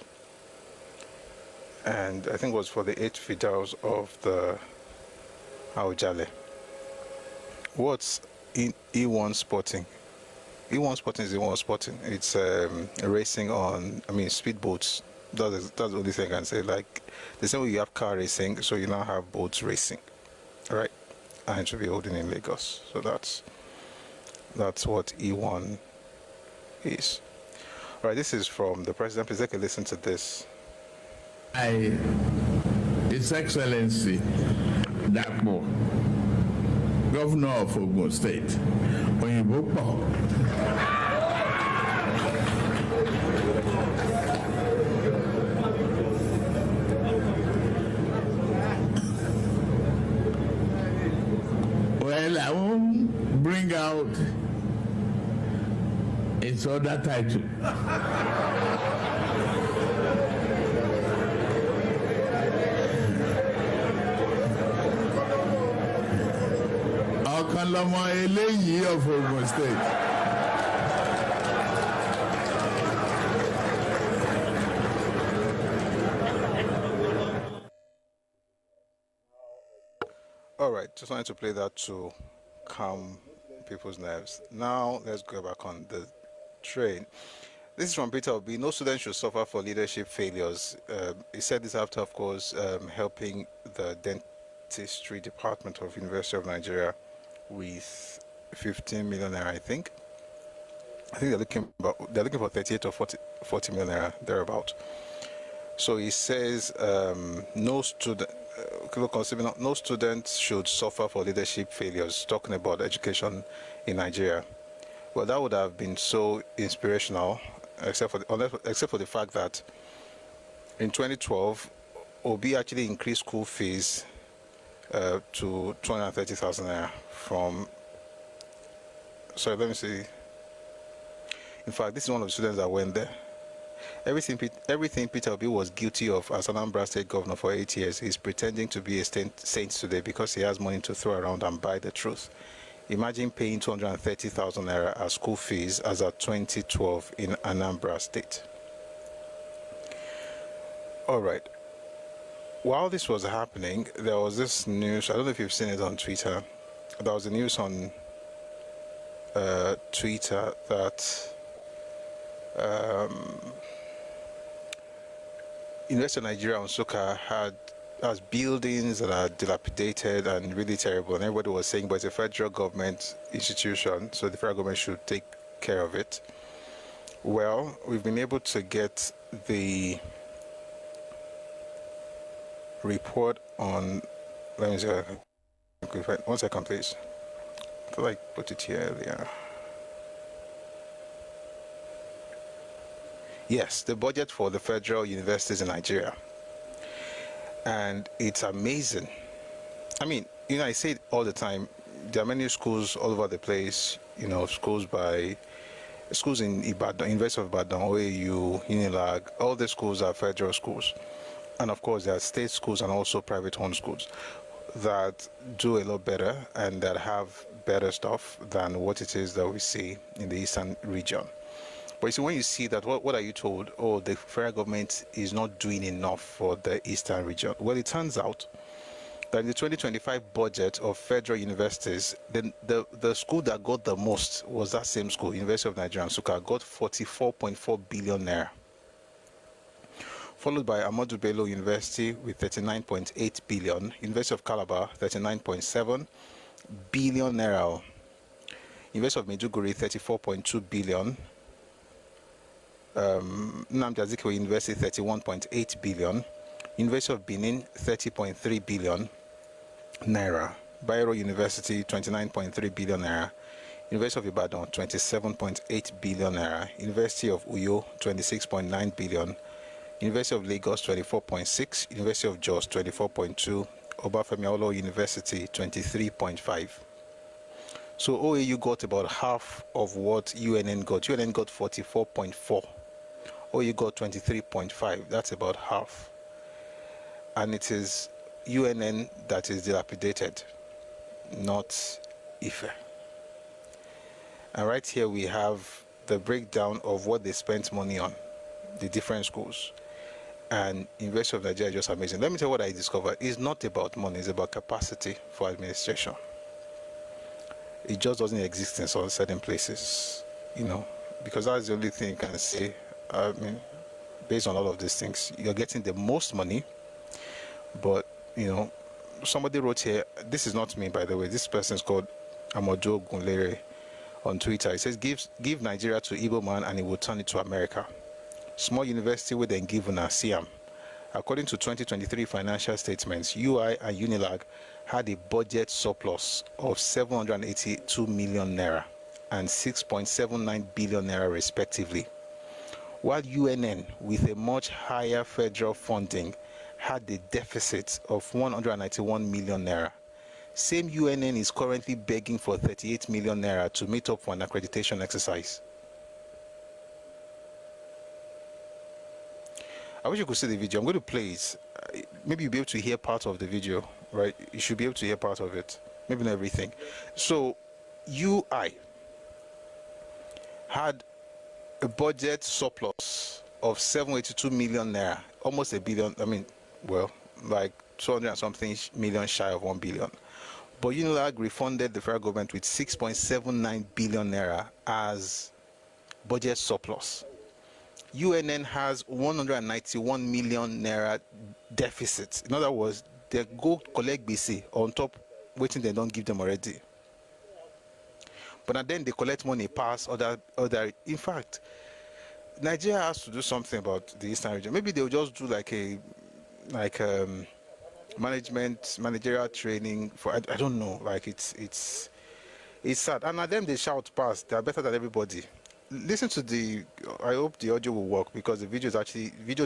and I think it was for the 8th fidels of the Aujale. What's E1 Sporting? E1 Sporting is E1 Sporting. It's racing on, speedboats. That's the only thing I can say. Like, the same way you have car racing, so you now have boats racing, right? And it should be holding in Lagos. So that's what E1 is. All right, this is from the President. Please take a listen to this. His Excellency Dakmo, Governor of Ogun State, Oyinbo pọ̀. Well, I won't bring out its other title. Ọ̀kan lọmọ eléyìí of Ogun State. All right, just wanted to play that to calm people's nerves. Now let's go back on the train. This is from Peter Obi. No student should suffer for leadership failures. He said this after, of course, helping the dentistry department of University of Nigeria with 15 million naira, I think. They're looking for 38 or 40 million naira, thereabout. So he says no student should suffer for leadership failures, talking about education in Nigeria. Well, that would have been so inspirational, except for the fact that in 2012, Obi actually increased school fees to 230,000 naira from. Sorry, let me see. In fact, this is one of the students that went there. Everything Peter Obi was guilty of as Anambra State governor for 8 years, he's pretending to be a saint today because he has money to throw around and buy the truth. Imagine paying 230,000 naira as school fees as at 2012 in Anambra State. All right. While this was happening, there was this news. I don't know if you've seen it on Twitter. There was a news on Twitter that University of Nigeria on Nsukka has buildings that are dilapidated and really terrible, and everybody was saying, but it's a federal government institution, so the federal government should take care of it. Well, we've been able to get the report on. Let me see. 1 second, please. I thought I put it here earlier. Yes, the budget for the federal universities in Nigeria. And it's amazing. I mean, I say it all the time. There are many schools all over the place, schools by schools in Ibadan, University of Ibadan, OAU, Unilag, all the schools are federal schools. And of course, there are state schools and also private-owned schools that do a lot better and that have better stuff than what it is that we see in the eastern region. But you see, when you see that, what are you told? Oh, the federal government is not doing enough for the eastern region. Well, it turns out that in the 2025 budget of federal universities, the school that got the most was that same school, University of Nigeria, Nsukka, got 44.4 billion naira. Followed by Ahmadu Bello University with 39.8 billion, University of Calabar 39.7 billion naira, University of Maiduguri 34.2 billion, Nnamdi Azikiwe University 31.8 billion, University of Benin 30.3 billion naira, Bayero University 29.3 billion naira, University of Ibadan 27.8 billion naira, University of Uyo 26.9 billion, University of Lagos 24.6, University of Jos 24.2, Obafemi Awolowo University 23.5. So OAU got about half of what UNN got. UNN got 44.4. OAU got 23.5. That's about half. And it is UNN that is dilapidated, not Ife. And right here we have the breakdown of what they spent money on, the different schools. And University of Nigeria is just amazing. Let me tell you what I discovered. It's not about money, it's about capacity for administration. It just doesn't exist in some certain places, because that's the only thing you can say. I mean, based on all of these things, you're getting the most money, but, somebody wrote here, this is not me, by the way, this person is called Amojo Gunlere on Twitter. He says, give Nigeria to Igbo man and he will turn it to America. Small university will then give una Siam. According to 2023 financial statements, UI and Unilag had a budget surplus of 782 million naira and 6.79 billion naira respectively, while UNN, with a much higher federal funding, had a deficit of 191 million naira. Same UNN is currently begging for 38 million naira to meet up for an accreditation exercise. I wish you could see the video. I'm going to play it. Maybe you'll be able to hear part of the video, right? You should be able to hear part of it. Maybe not everything. So, UI had a budget surplus of 782 million naira, almost a billion. I mean, well, like 200 and something million shy of 1 billion. But Unilag refunded the federal government with 6.79 billion naira as budget surplus. UNN has 191 million naira deficit. In other words, they go collect BC on top, waiting they don't give them already. But then they collect money past other. In fact, Nigeria has to do something about the eastern region. Maybe they'll just do like managerial training for. I don't know. Like it's sad. And at them they shout past. They are better than everybody. Listen to I hope the audio will work because the video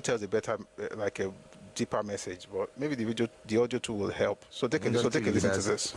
tells a better, like a deeper message. But maybe the audio too will help. So take a listen to this.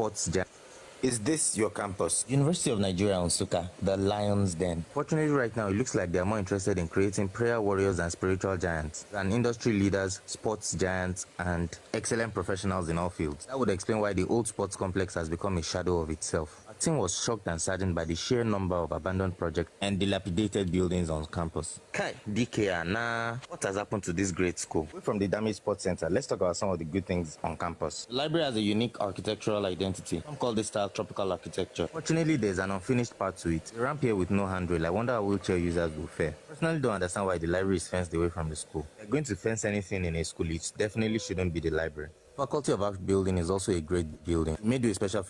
Is this your campus? University of Nigeria, Nsukka, the Lion's Den. Fortunately, right now, it looks like they are more interested in creating prayer warriors and spiritual giants than industry leaders, sports giants, and excellent professionals in all fields. That would explain why the old sports complex has become a shadow of itself. Our team was shocked and saddened by the sheer number of abandoned projects and dilapidated buildings on campus. Kai, DK, nah, what has happened to this great school? Away from the damaged sports center, let's talk about some of the good things on campus. The library has a unique architectural identity. Some call this style tropical architecture. Fortunately, there's an unfinished part to it. A ramp here with no handrail. I wonder how wheelchair users will fare. Personally, don't understand why the library is fenced away from the school. If you're going to fence anything in a school, it definitely shouldn't be the library. Faculty of Art building is also a great building. We may do a special.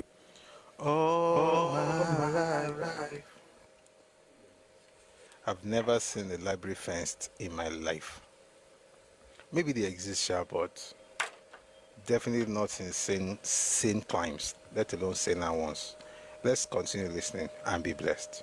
My life. I've never seen a library fenced in my life. Maybe they exist, but definitely not in sane times, let alone sane ones. Let's continue listening and be blessed.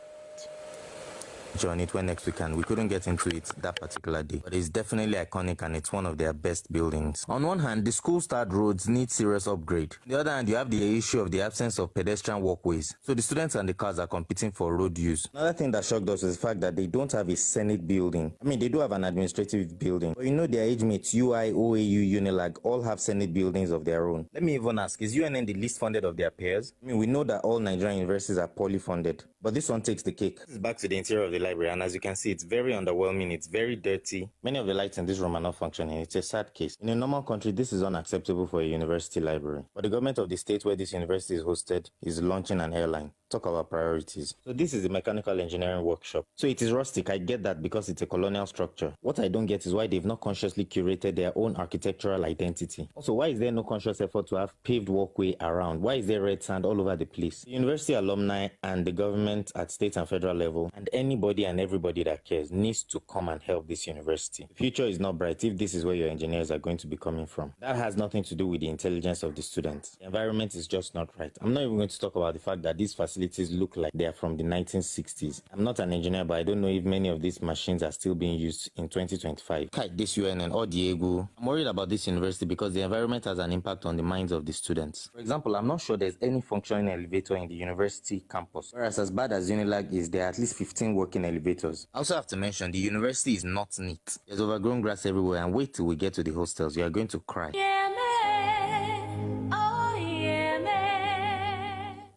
on it when next we can. We couldn't get into it that particular day, but it's definitely iconic and it's one of their best buildings. On one hand, the school-start roads need serious upgrade. On the other hand, you have the issue of the absence of pedestrian walkways, so the students and the cars are competing for road use. Another thing that shocked us is the fact that they don't have a Senate building. I mean, they do have an administrative building, but you know their age mates, UI, OAU, Unilag, all have Senate buildings of their own. Let me even ask, is UNN the least funded of their peers? I mean, we know that all Nigerian universities are poorly funded, but this one takes the cake. This is back to the interior of the library, and as you can see, it's very underwhelming, it's very dirty. Many of the lights in this room are not functioning. It's a sad case. In a normal country, this is unacceptable for a university library. But the government of the state where this university is hosted is launching an airline. Talk about priorities. So this is the mechanical engineering workshop. So it is rustic, I get that, because it's a colonial structure. What I don't get is why they've not consciously curated their own architectural identity. Also, why is there no conscious effort to have paved walkway around? Why is there red sand all over the place? The university alumni and the government at state and federal level, and anybody and everybody that cares, needs to come and help this university. The future is not bright if this is where your engineers are going to be coming from. That has nothing to do with the intelligence of the students. The environment is just not right. I'm not even going to talk about the fact that these facilities look like they are from the 1960s. I'm not an engineer, but I don't know if many of these machines are still being used in 2025. This UNN or Diego. I'm worried about this university because the environment has an impact on the minds of the students. For example, I'm not sure there's any functioning elevator in the university campus, whereas as bad as Unilag is, there are at least 15 working elevators. I also have to mention, the university is not neat. There's overgrown grass everywhere, and wait till we get to the hostels. You are going to cry.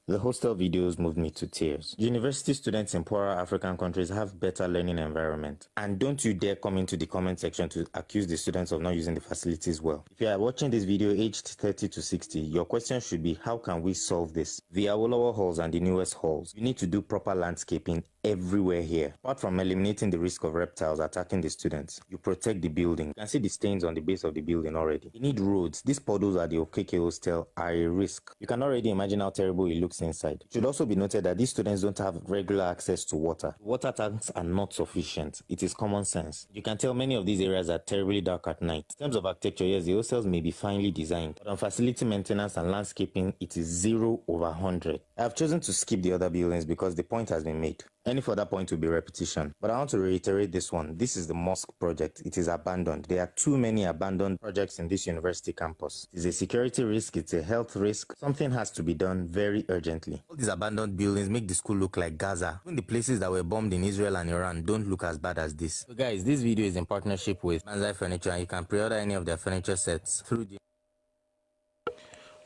The hostel videos moved me to tears. University students in poorer African countries have better learning environment. And don't you dare come into the comment section to accuse the students of not using the facilities well. If you are watching this video aged 30 to 60, your question should be, how can we solve this? The Awolowo halls and the newest halls, you need to do proper landscaping everywhere here. Apart from eliminating the risk of reptiles attacking the students, you protect the building. You can see the stains on the base of the building already. You need roads. These puddles at the Okeke hostel are a risk. You can already imagine how terrible it looks inside. It should also be noted that these students don't have regular access to water. Water tanks are not sufficient. It is common sense. You can tell many of these areas are terribly dark at night. In terms of architecture, yes, the hostels may be finely designed, but on facility maintenance and landscaping, it is 0 over 100. I have chosen to skip the other buildings because the point has been made. Any further point will be repetition, but I want to reiterate this one. This is the mosque project. It is abandoned. There are too many abandoned projects in this university campus. It's a security risk, it's a health risk. Something has to be done very urgently. All these abandoned buildings make the school look like Gaza. Even the places that were bombed in Israel and Iran don't look as bad as this. So guys, this video is in partnership with Banzai Furniture, and you can pre-order any of their furniture sets through the...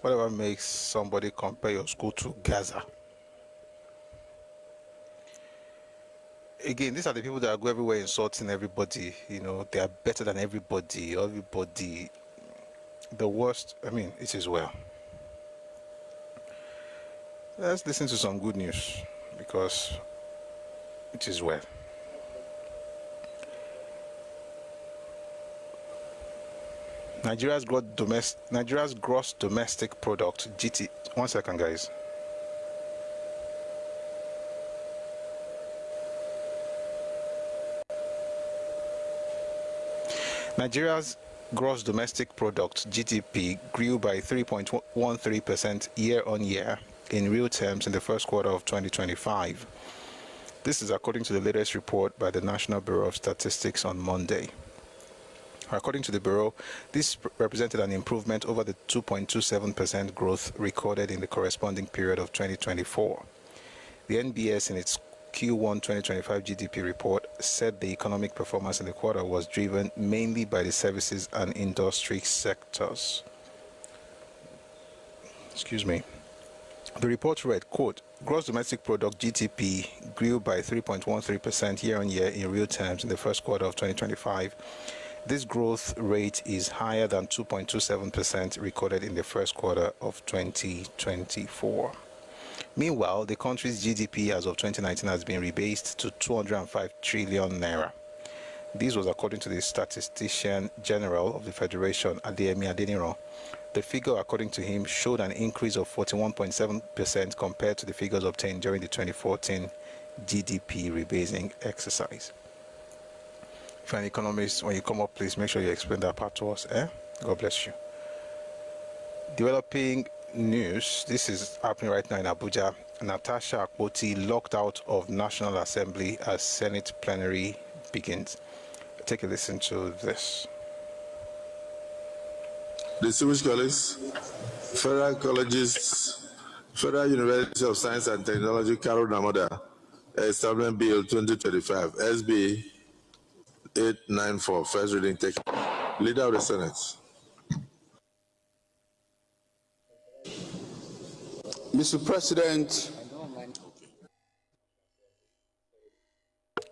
Whatever makes somebody compare your school to Gaza. Again, these are the people that go everywhere insulting everybody. You know, they are better than everybody. Everybody. The worst. I mean, it is well. Let's listen to some good news, because it is well. Nigeria's gross domestic product (GT). 1 second, guys. Nigeria's gross domestic product (GDP) grew by 3.13% year-on-year in real terms in the first quarter of 2025. This is according to the latest report by the National Bureau of Statistics on Monday. According to the Bureau, this represented an improvement over the 2.27% growth recorded in the corresponding period of 2024. The NBS, in its Q1 2025 GDP report, said the economic performance in the quarter was driven mainly by the services and industry sectors. Excuse me. The report read, quote, gross domestic product (GDP) grew by 3.13% year-on-year in real terms in the first quarter of 2025. This growth rate is higher than 2.27% recorded in the first quarter of 2024. Meanwhile, the country's GDP as of 2019 has been rebased to 205 trillion naira. This was according to the Statistician General of the Federation, Adeyemi Adeniran. The figure, according to him, showed an increase of 41.7% compared to the figures obtained during the 2014 GDP rebasing exercise. If you're an economist, when you come up, please make sure you explain that part to us. God bless you. Developing news. This is happening right now in Abuja. Natasha Akpoti locked out of National Assembly as Senate plenary begins. Take a listen to this. Distinguished colleagues, Federal Colleges, Federal University of Science and Technology, Cameroon and Mother, Establishment Bill 2025, SB 894, first reading taken. Leader of the Senate. Mr. President.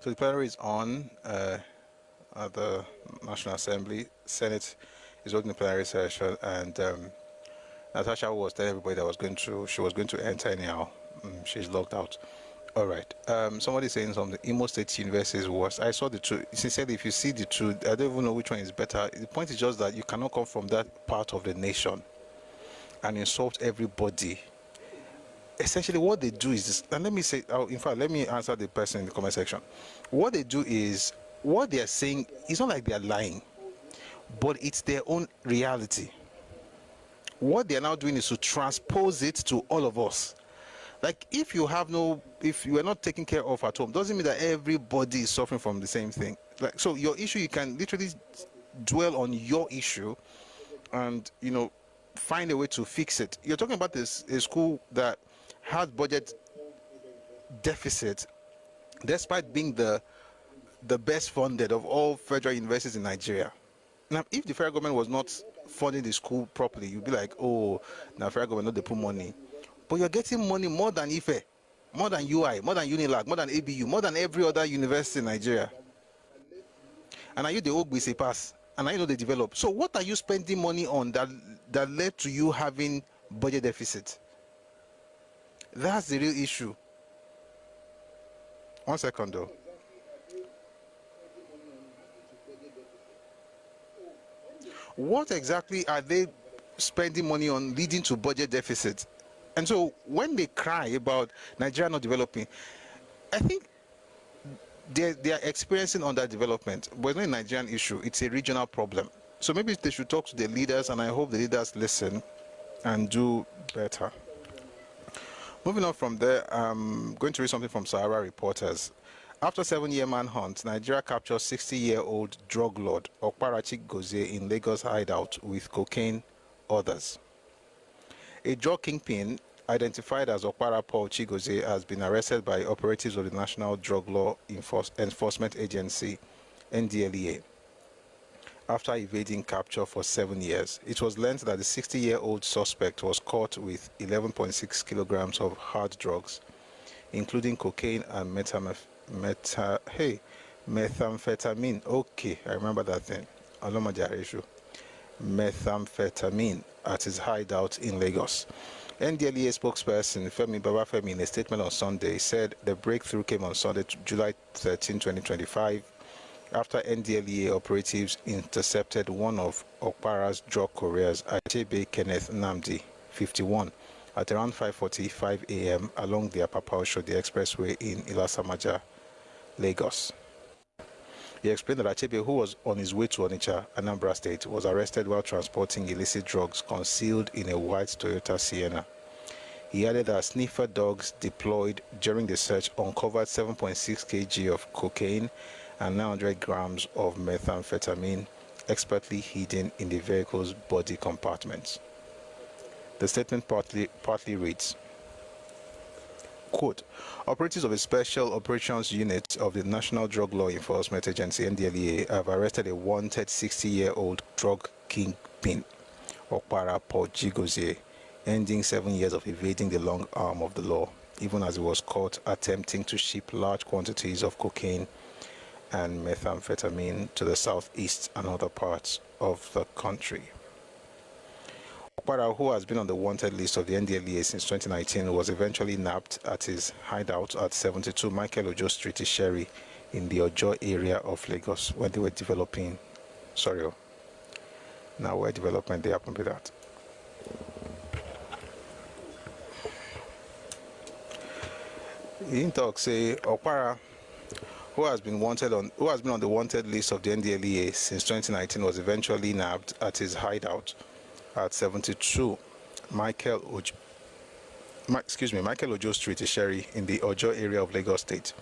So the plenary is on at the National Assembly. Senate is holding the plenary session, and Natasha was telling everybody that she was going to enter anyhow. She's locked out. All right. Somebody saying something. Imo State University is worse. I saw the two. Sincerely, if you see the two, I don't even know which one is better. The point is just that you cannot come from that part of the nation and insult everybody. Essentially, what they do is this, and let me say, in fact, let me answer the person in the comment section. What they do is, what they are saying, it's not like they are lying, but it's their own reality. What they are now doing is to transpose it to all of us. Like, if you are not taken care of at home, doesn't mean that everybody is suffering from the same thing. Like, so your issue, you can literally dwell on your issue and, find a way to fix it. You're talking about a school that has budget deficit despite being the best funded of all federal universities in Nigeria. Now, if the federal government was not funding the school properly, you'd be like, oh, now federal government not they put money. But you're getting money more than IFE, more than UI, more than UNILAG, more than ABU, more than every other university in Nigeria. And are you the Ogbisi pass? And I know they develop. So what are you spending money on that led to you having budget deficit? That's the real issue. 1 second though. What exactly are they spending money on leading to budget deficit? And so when they cry about Nigeria not developing, I think they are experiencing underdevelopment, but it's not a Nigerian issue, it's a regional problem. So maybe they should talk to the leaders, and I hope the leaders listen and do better. Moving on from there, I'm going to read something from Sahara Reporters. After 7-year manhunt, Nigeria captures 60-year-old drug lord Arochuku Gozie in Lagos hideout with cocaine others. A drug kingpin identified as Okpara Paul Chigozie has been arrested by operatives of the National Drug Law Enforcement Agency, NDLEA, after evading capture for 7 years. It was learned that the 60-year-old suspect was caught with 11.6 kilograms of hard drugs, including cocaine and methamphetamine. Okay, I remember that thing. Methamphetamine at his hideout in Lagos. NDLEA spokesperson Femi Babafemi, in a statement on Sunday, said the breakthrough came on Sunday, July 13, 2025, after NDLEA operatives intercepted one of Okpara's drug couriers, Achebe Kenneth Namdi, 51, at around 5:45 a.m. along the Apapa Oshodi Expressway in Ilasamaja, Lagos. He explained that Achebe, who was on his way to Onitsha, Anambra State, was arrested while transporting illicit drugs concealed in a white Toyota Sienna. He added that sniffer dogs deployed during the search uncovered 7.6 kg of cocaine and 900 grams of methamphetamine expertly hidden in the vehicle's body compartments. The statement partly reads, quote, operatives of a Special Operations Unit of the National Drug Law Enforcement Agency, NDLEA, have arrested a wanted 60-year-old drug kingpin, Okpara Paul Chigozie, ending 7 years of evading the long arm of the law, even as he was caught attempting to ship large quantities of cocaine and methamphetamine to the southeast and other parts of the country. Okpara, who has been on the wanted list of the NDLEA since 2019, was eventually nabbed at his hideout at 72 Michael Ojo Street, Isheri, in the Ojo area of Lagos, when they were developing. Now where development they happen with that. In talk say Okpara, who has been on the wanted list of the NDLEA since 2019, was eventually nabbed at his hideout at 72 Michael Michael Ojo Street, Isheri, in the Ojo area of Lagos State,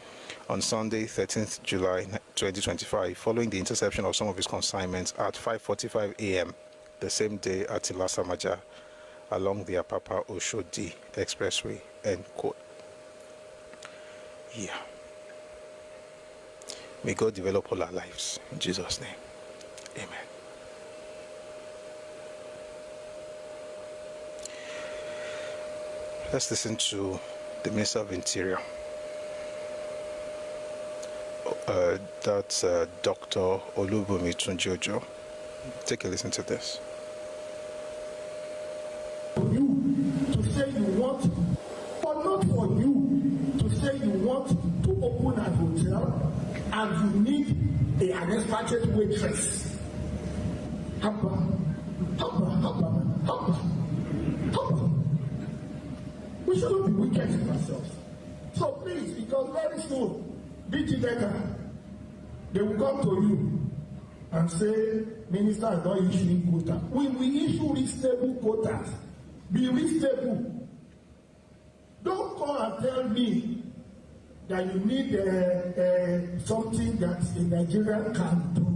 on Sunday, 13th July 2025, following the interception of some of his consignments at 5:45 a.m. the same day at Ilasamaja, along the Apapa Oshodi Expressway. End quote. Yeah. May God develop all our lives in Jesus' name. Amen. Let's listen to the Minister of Interior. That's Dr. Olubunmi Tunji-Ojo. Take a listen to this. For you to say you want, but not for you to say you want to open a hotel and you need an expatriate waitress. Haba. We shouldn't be wicked in ourselves. So please, because very soon, BG Decker, they will come to you and say, Minister is not issuing quota. We will issue reasonable quotas. Be reasonable. Don't come and tell me that you need something that a Nigerian can do.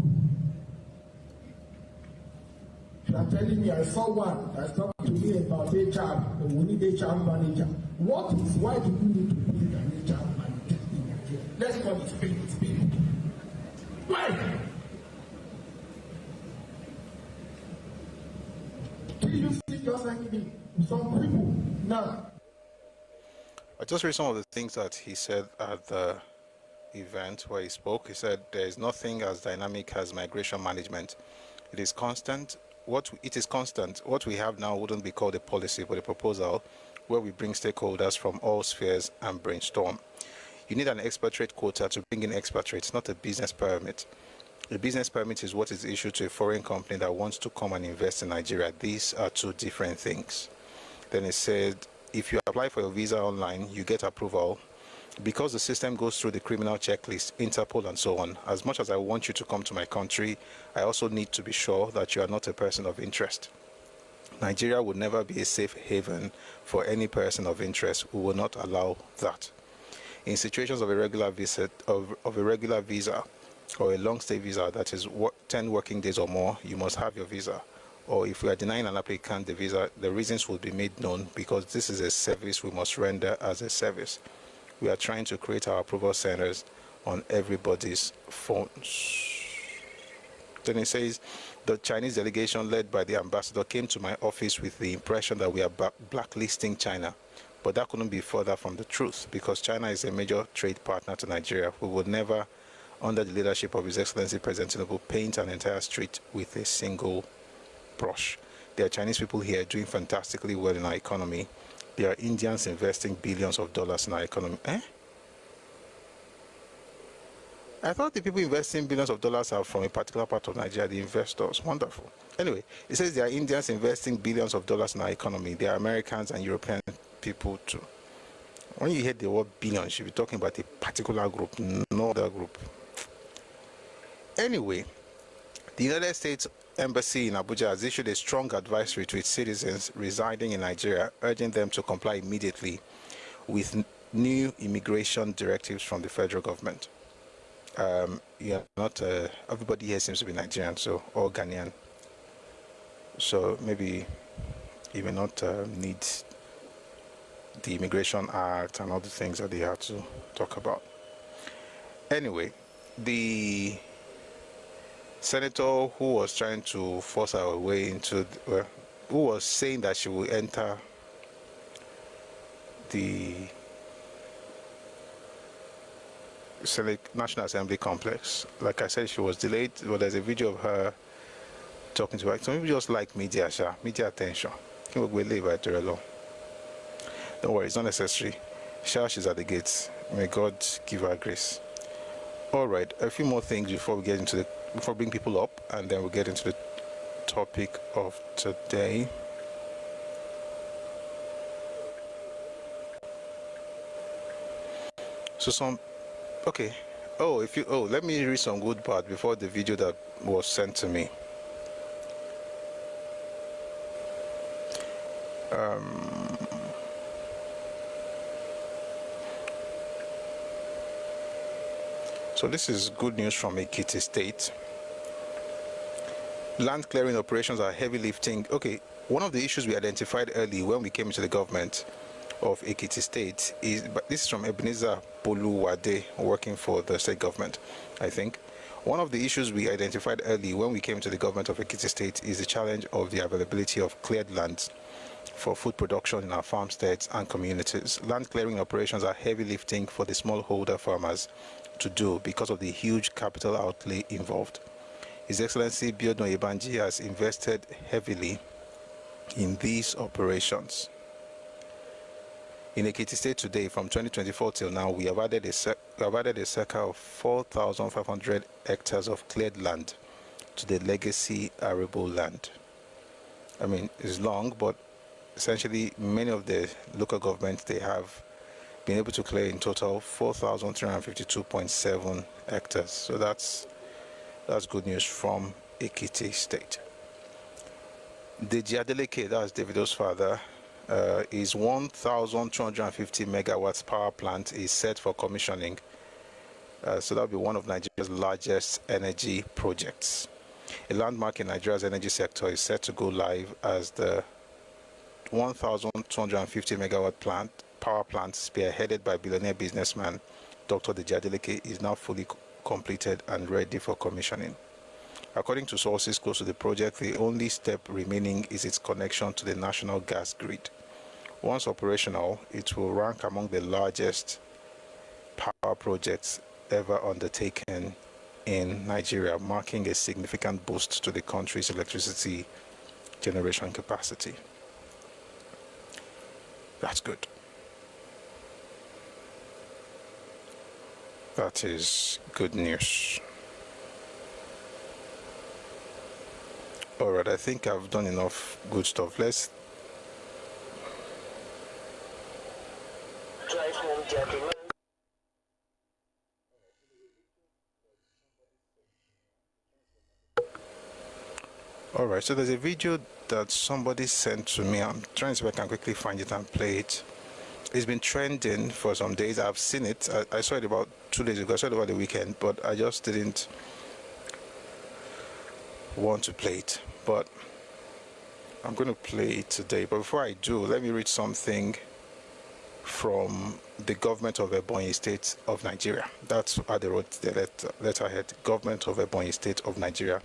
You are telling me I saw one that's talking to me about HR, and we need HR manager. Why do you need to put an HR manager in Nigeria? Let's call it spade. Why? Do you see just like me? Some people now. I just read some of the things that he said at the event where he spoke. He said there is nothing as dynamic as migration management. It is constant. What we have now wouldn't be called a policy, but a proposal where we bring stakeholders from all spheres and brainstorm. You need an expatriate quota to bring in expatriates, not a business permit. A business permit is what is issued to a foreign company that wants to come and invest in Nigeria. These are two different things. Then he said, if you apply for your visa online, you get approval. Because the system goes through the criminal checklist, Interpol and so on, as much as I want you to come to my country, I also need to be sure that you are not a person of interest. Nigeria would never be a safe haven for any person of interest. We will not allow that. In situations of a regular visit, of a regular visa or a long stay visa that is 10 working days or more, you must have your visa. Or if we are denying an applicant the visa, the reasons will be made known, because this is a service we must render as a service. We are trying to create our approval centers on everybody's phones. Then it says, the Chinese delegation led by the ambassador came to my office with the impression that we are blacklisting China. But that couldn't be further from the truth, because China is a major trade partner to Nigeria. We would never, under the leadership of His Excellency President Tinubu, paint an entire street with a single brush. There are Chinese people here doing fantastically well in our economy. There are Indians investing billions of dollars in our economy. I thought the people investing billions of dollars are from a particular part of Nigeria, the investors. Wonderful. Anyway, it says there are Indians investing billions of dollars in our economy. There are Americans and European people too. When you hear the word billion, you should be talking about a particular group, no other group. Anyway, the United States Embassy in Abuja has issued a strong advisory to its citizens residing in Nigeria, urging them to comply immediately with new immigration directives from the federal government. Not everybody here seems to be Nigerian, so or Ghanaian. So maybe you may not need the Immigration Act and all the things that they have to talk about. Anyway, the senator who was trying to force her way into, who was saying that she will enter the National Assembly complex. Like I said, she was delayed, but there's a video of her talking to her. Some people just like media attention. Don't worry, it's not necessary. She's at the gates. May God give her grace. All right, a few more things before we get into before we bring people up, and then we'll get into the topic of today. Let me read some good part before the video that was sent to me. So this is good news from Ekiti State. Land clearing operations are heavy lifting. Okay, one of the issues we identified early when we came into the government of Ekiti State is, but this is from Ebenezer Boluwade, working for the state government, I think. One of the issues we identified early when we came to the government of Ekiti State is the challenge of the availability of cleared lands for food production in our farmsteads and communities. Land clearing operations are heavy lifting for the smallholder farmers to do because of the huge capital outlay involved. His Excellency Biodun Ibanji has invested heavily in these operations. In Ekiti State today, from 2024 till now, we have added a circa of 4,500 hectares of cleared land to the legacy arable land. I mean, it's long, but essentially many of the local governments, they have been able to clear in total 4,352.7 hectares. So that's good news from Ekiti State. The Adeleke, that's Davido's father, is 1,250 megawatts power plant is set for commissioning. So that'll be one of Nigeria's largest energy projects. A landmark in Nigeria's energy sector is set to go live as the 1,250 megawatt power plant spearheaded by billionaire businessman Dr. Deji Adeleke is now fully completed and ready for commissioning. According to sources close to the project, the only step remaining is its connection to the national gas grid. Once operational, it will rank among the largest power projects ever undertaken in Nigeria, marking a significant boost to the country's electricity generation capacity. That's good. That is good news. All right, I think I've done enough good stuff. Let's drive home, gentlemen. All right, so there's a video that somebody sent to me. I'm trying to see if I can quickly find it and play it. It's been trending for some days. I've seen it. I saw it about 2 days ago. I saw it over the weekend, but I just didn't want to play it. But I'm going to play it today. But before I do, let me read something from the government of Ebonyi State of Nigeria. That's how they wrote the letterhead. Government of Ebonyi State of Nigeria.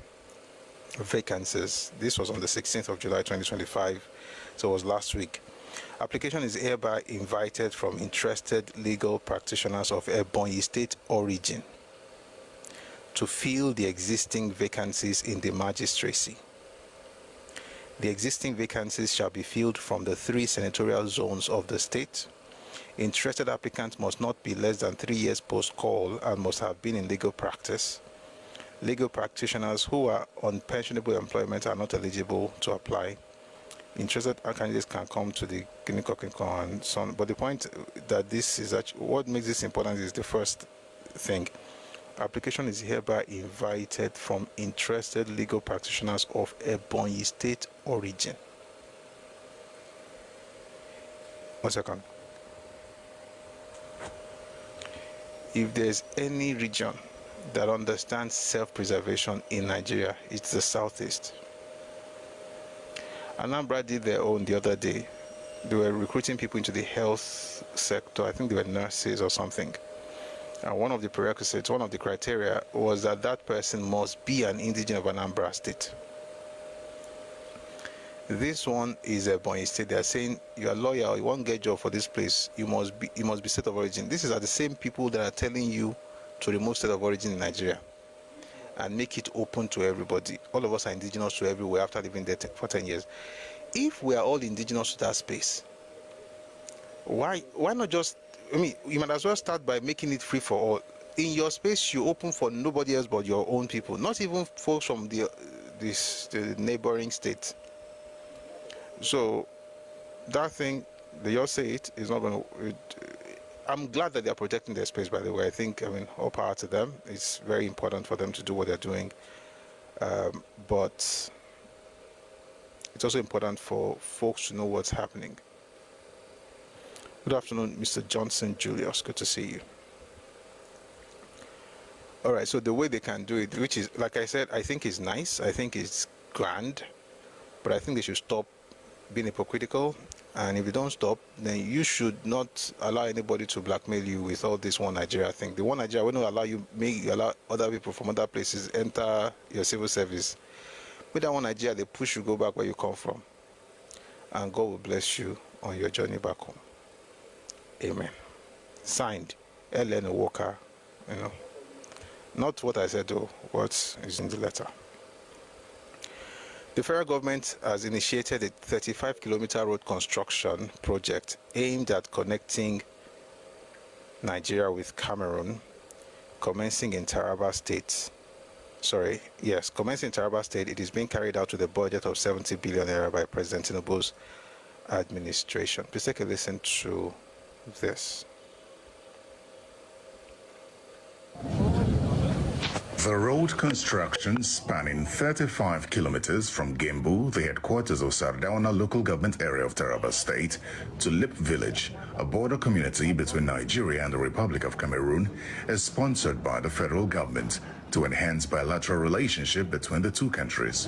Vacancies. This was on the 16th of July 2025, so it was last week. Application is hereby invited from interested legal practitioners of Ebonyi State origin to fill the existing vacancies in the magistracy. The existing vacancies shall be filled from the 3 senatorial zones of the state. Interested applicants must not be less than 3 years post-call and must have been in legal practice. Legal practitioners who are on pensionable employment are not eligible to apply. Interested candidates can come to the Guinea-Coquin and so on. But the point that this is actually, what makes this important is the first thing. Application is hereby invited from interested legal practitioners of Ebonyi State origin. 1 second. If there's any region that understands self-preservation in Nigeria, it's the Southeast. Anambra did their own the other day. They were recruiting people into the health sector. I think they were nurses or something. And one of the prerequisites, one of the criteria was that that person must be an indigenous of Anambra State. This one is Ebonyi State. They are saying you're a lawyer, you won't get a job for this place. You must be state of origin. This is the same people that are telling you to remove state of origin in Nigeria and make it open to everybody. All of us are indigenous to everywhere after living there for 10 years. If we are all indigenous to that space, why not just, I mean, you might as well start by making it free for all. In your space, you open for nobody else but your own people, not even folks from the neighboring state. So that thing, they all say it is not going to. I'm glad that they are protecting their space, by the way. I mean, all power to them. It's very important for them to do what they're doing. But it's also important for folks to know what's happening. Good afternoon, Mr. Johnson Julius. Good to see you. All right, so the way they can do it, which is, like I said, I think is nice, I think it's grand, but I think they should stop being hypocritical. And if you don't stop, then you should not allow anybody to blackmail you with all this One Nigeria thing. The One Nigeria will not allow you, allow other people from other places enter your civil service. With that One Nigeria, they push you go back where you come from. And God will bless you on your journey back home. Amen. Signed, Ellen Walker, you know. Not what I said though, what is in the letter. The federal government has initiated a 35-kilometer road construction project aimed at connecting Nigeria with Cameroon, commencing in Taraba State. Commencing in Taraba State. It is being carried out with a budget of 70 billion naira by President Tinubu's administration. Please take a listen to this. The road construction spanning 35 kilometers from Gembu, the headquarters of Sardauna local government area of Taraba State, to Lip Village, a border community between Nigeria and the Republic of Cameroon, is sponsored by the federal government to enhance bilateral relationship between the two countries.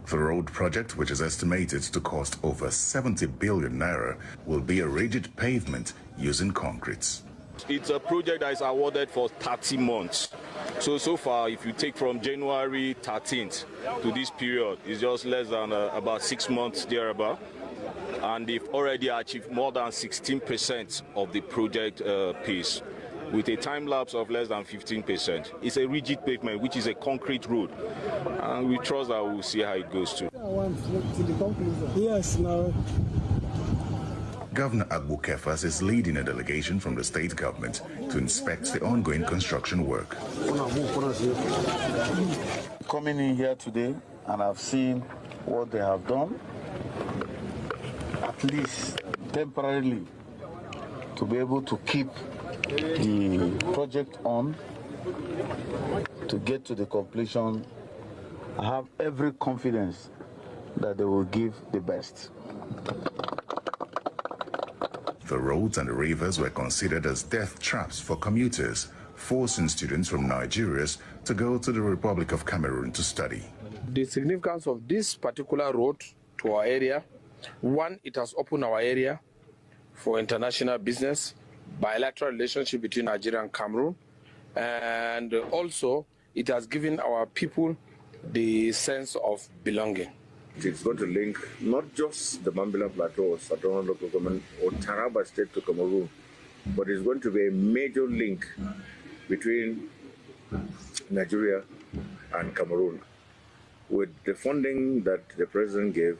The road project, which is estimated to cost over 70 billion naira, will be a rigid pavement using concrete. It's a project that is awarded for 30 months. So far, if you take from January 13th to this period, it's just less than about 6 months thereabout. And they've already achieved more than 16% of the project piece, with a time lapse of less than 15%. It's a rigid pavement, which is a concrete road. And we trust that we'll see how it goes too. Yes, now. Governor Agbo Kefas is leading a delegation from the state government to inspect the ongoing construction work. Coming in here today, and I've seen what they have done, at least temporarily, to be able to keep the project on, to get to the completion. I have every confidence that they will give the best. The roads and the rivers were considered as death traps for commuters, forcing students from Nigeria to go to the Republic of Cameroon to study. The significance of this particular road to our area, one, it has opened our area for international business, bilateral relationship between Nigeria and Cameroon, and also it has given our people the sense of belonging. It's going to link not just the Mambila Plateau or Sardauna local government or Taraba State to Cameroon, but it's going to be a major link between Nigeria and Cameroon. With the funding that the president gave,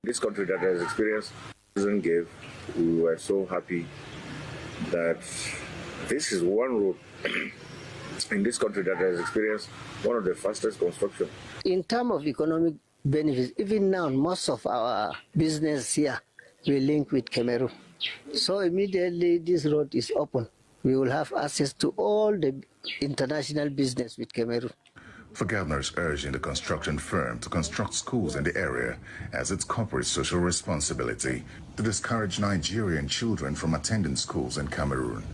this country that has experienced, the president gave, we were so happy that this is one road in this country that has experienced one of the fastest construction. In terms of economic benefits, even now, most of our business here will link with Cameroon. So immediately this road is open, we will have access to all the international business with Cameroon. The governor is urging the construction firm to construct schools in the area as its corporate social responsibility to discourage Nigerian children from attending schools in Cameroon.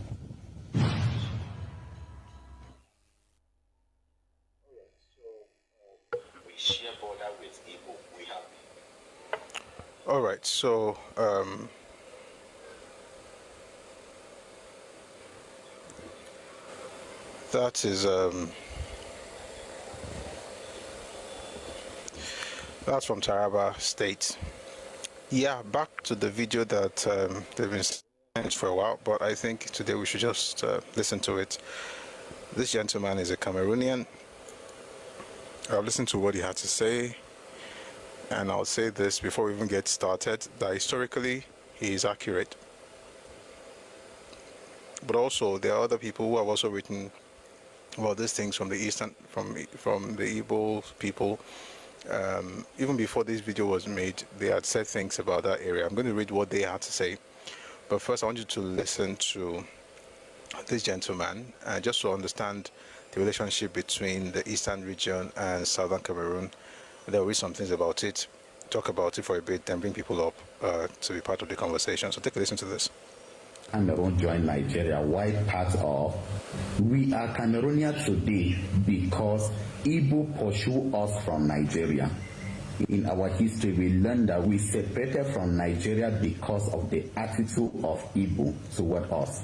All right, so that is that's from Taraba State. Yeah, back to the video that they've been saying for a while, but I think today we should just listen to it. This gentleman is a Cameroonian. I've listened to what he had to say. And I'll say this before we even get started, that historically he is accurate. But also there are other people who have also written about these things from the eastern, from the Igbo people. Even before this video was made, they had said things about that area. I'm going to read what they had to say. But first I want you to listen to this gentleman, just to understand the relationship between the eastern region and southern Cameroon. There will be some things about it, talk about it for a bit, then bring people up to be part of the conversation. So take a listen to this. Cameroon joined Nigeria. Why part of? We are Cameroonians today because Ibo pursue us from Nigeria. In our history, we learned that we separated from Nigeria because of the attitude of Ibo toward us.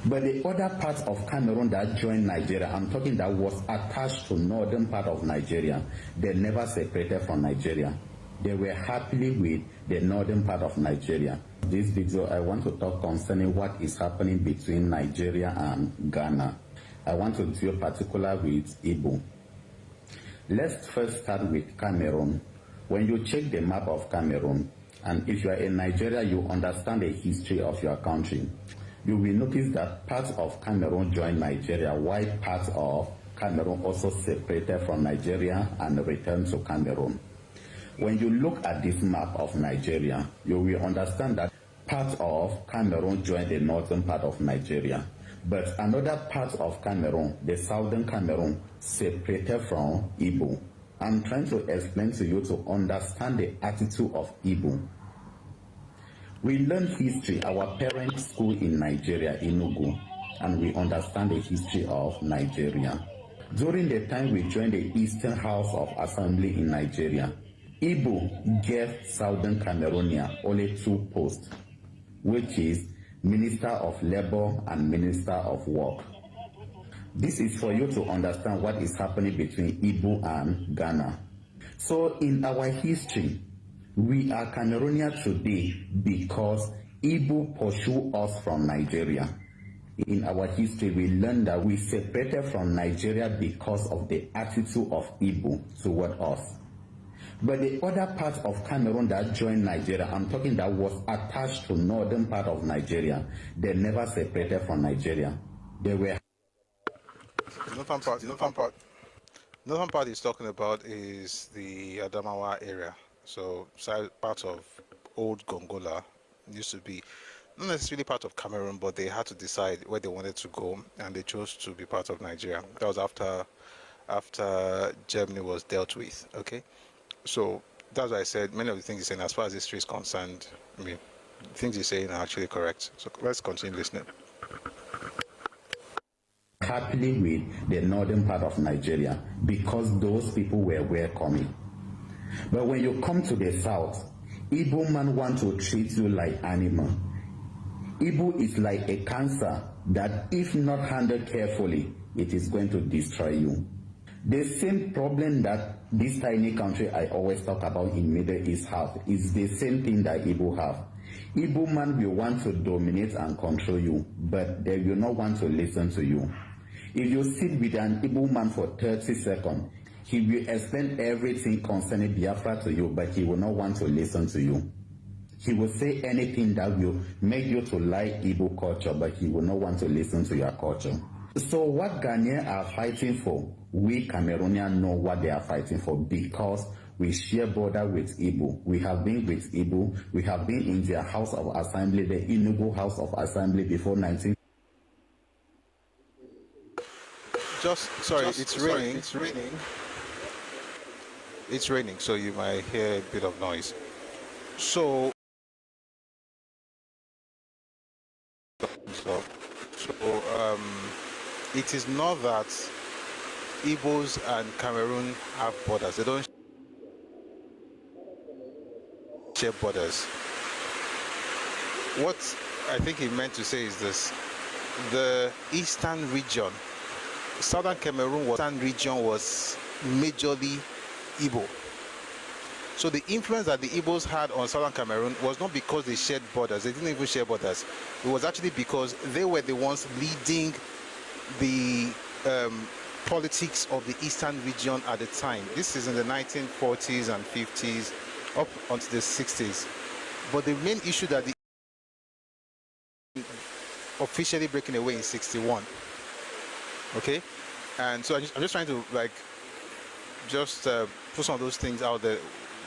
But the other part of Cameroon that joined Nigeria, I'm talking that was attached to northern part of Nigeria, they never separated from Nigeria. They were happily with the northern part of Nigeria. This video, I want to talk concerning what is happening between Nigeria and Ghana. I want to deal particularly with Ibo. Let's first start with Cameroon. When you check the map of Cameroon, and if you are in Nigeria, you understand the history of your country, you will notice that parts of Cameroon joined Nigeria, while parts of Cameroon also separated from Nigeria and returned to Cameroon. When you look at this map of Nigeria, you will understand that part of Cameroon joined the northern part of Nigeria, but another part of Cameroon, the southern Cameroon, separated from Ibo. I'm trying to explain to you to understand the attitude of Ibo. We learn history, our parent school in Nigeria, Enugu, and we understand the history of Nigeria. During the time we joined the Eastern House of Assembly in Nigeria, Ibo gave Southern Cameroonians only 2 posts, which is Minister of Labor and Minister of Work. This is for you to understand what is happening between Ibo and Ghana. So in our history, we are Cameroonians today because Ibo pursue us from Nigeria. In our history, we learned that we separated from Nigeria because of the attitude of Ibo toward us. But the other part of Cameroon that joined Nigeria, I'm talking that was attached to northern part of Nigeria, they never separated from Nigeria. They were... The northern part he's talking about is the Adamawa area. So part of old Gongola used to be not necessarily part of Cameroon, but they had to decide where they wanted to go, and they chose to be part of Nigeria. That was after Germany was dealt with. Okay, so that's why I said many of the things he's saying, as far as history is concerned, I mean, the things he's saying are actually correct. So let's continue listening. Happily with the northern part of Nigeria because those people were welcoming. But when you come to the south, Igbo man want to treat you like animal. Igbo is like a cancer that if not handled carefully, it is going to destroy you. The same problem that this tiny country I always talk about in Middle East have is the same thing that Igbo have. Igbo man will want to dominate and control you, but they will not want to listen to you. If you sit with an Igbo man for 30 seconds, he will explain everything concerning Bafra to you, but he will not want to listen to you. He will say anything that will make you to like Igbo culture, but he will not want to listen to your culture. So what Ghanaians are fighting for, we Cameroonians know what they are fighting for because we share border with Igbo. We have been with Igbo. We have been in their House of Assembly, the Enugu House of Assembly before 19... It's raining. It's raining, so you might hear a bit of noise. So it is not that Igbos and Cameroon have borders. They don't share borders. What I think he meant to say is this: the eastern region, southern Cameroon, was majorly Igbo. So the influence that the Igbos had on southern Cameroon was not because they shared borders. They didn't even share borders. It was actually because they were the ones leading the politics of the eastern region at the time. This is in the 1940s and 50s up onto the 60s. But the main issue that the officially breaking away in 61. Okay? And so I'm just trying to put some of those things out there,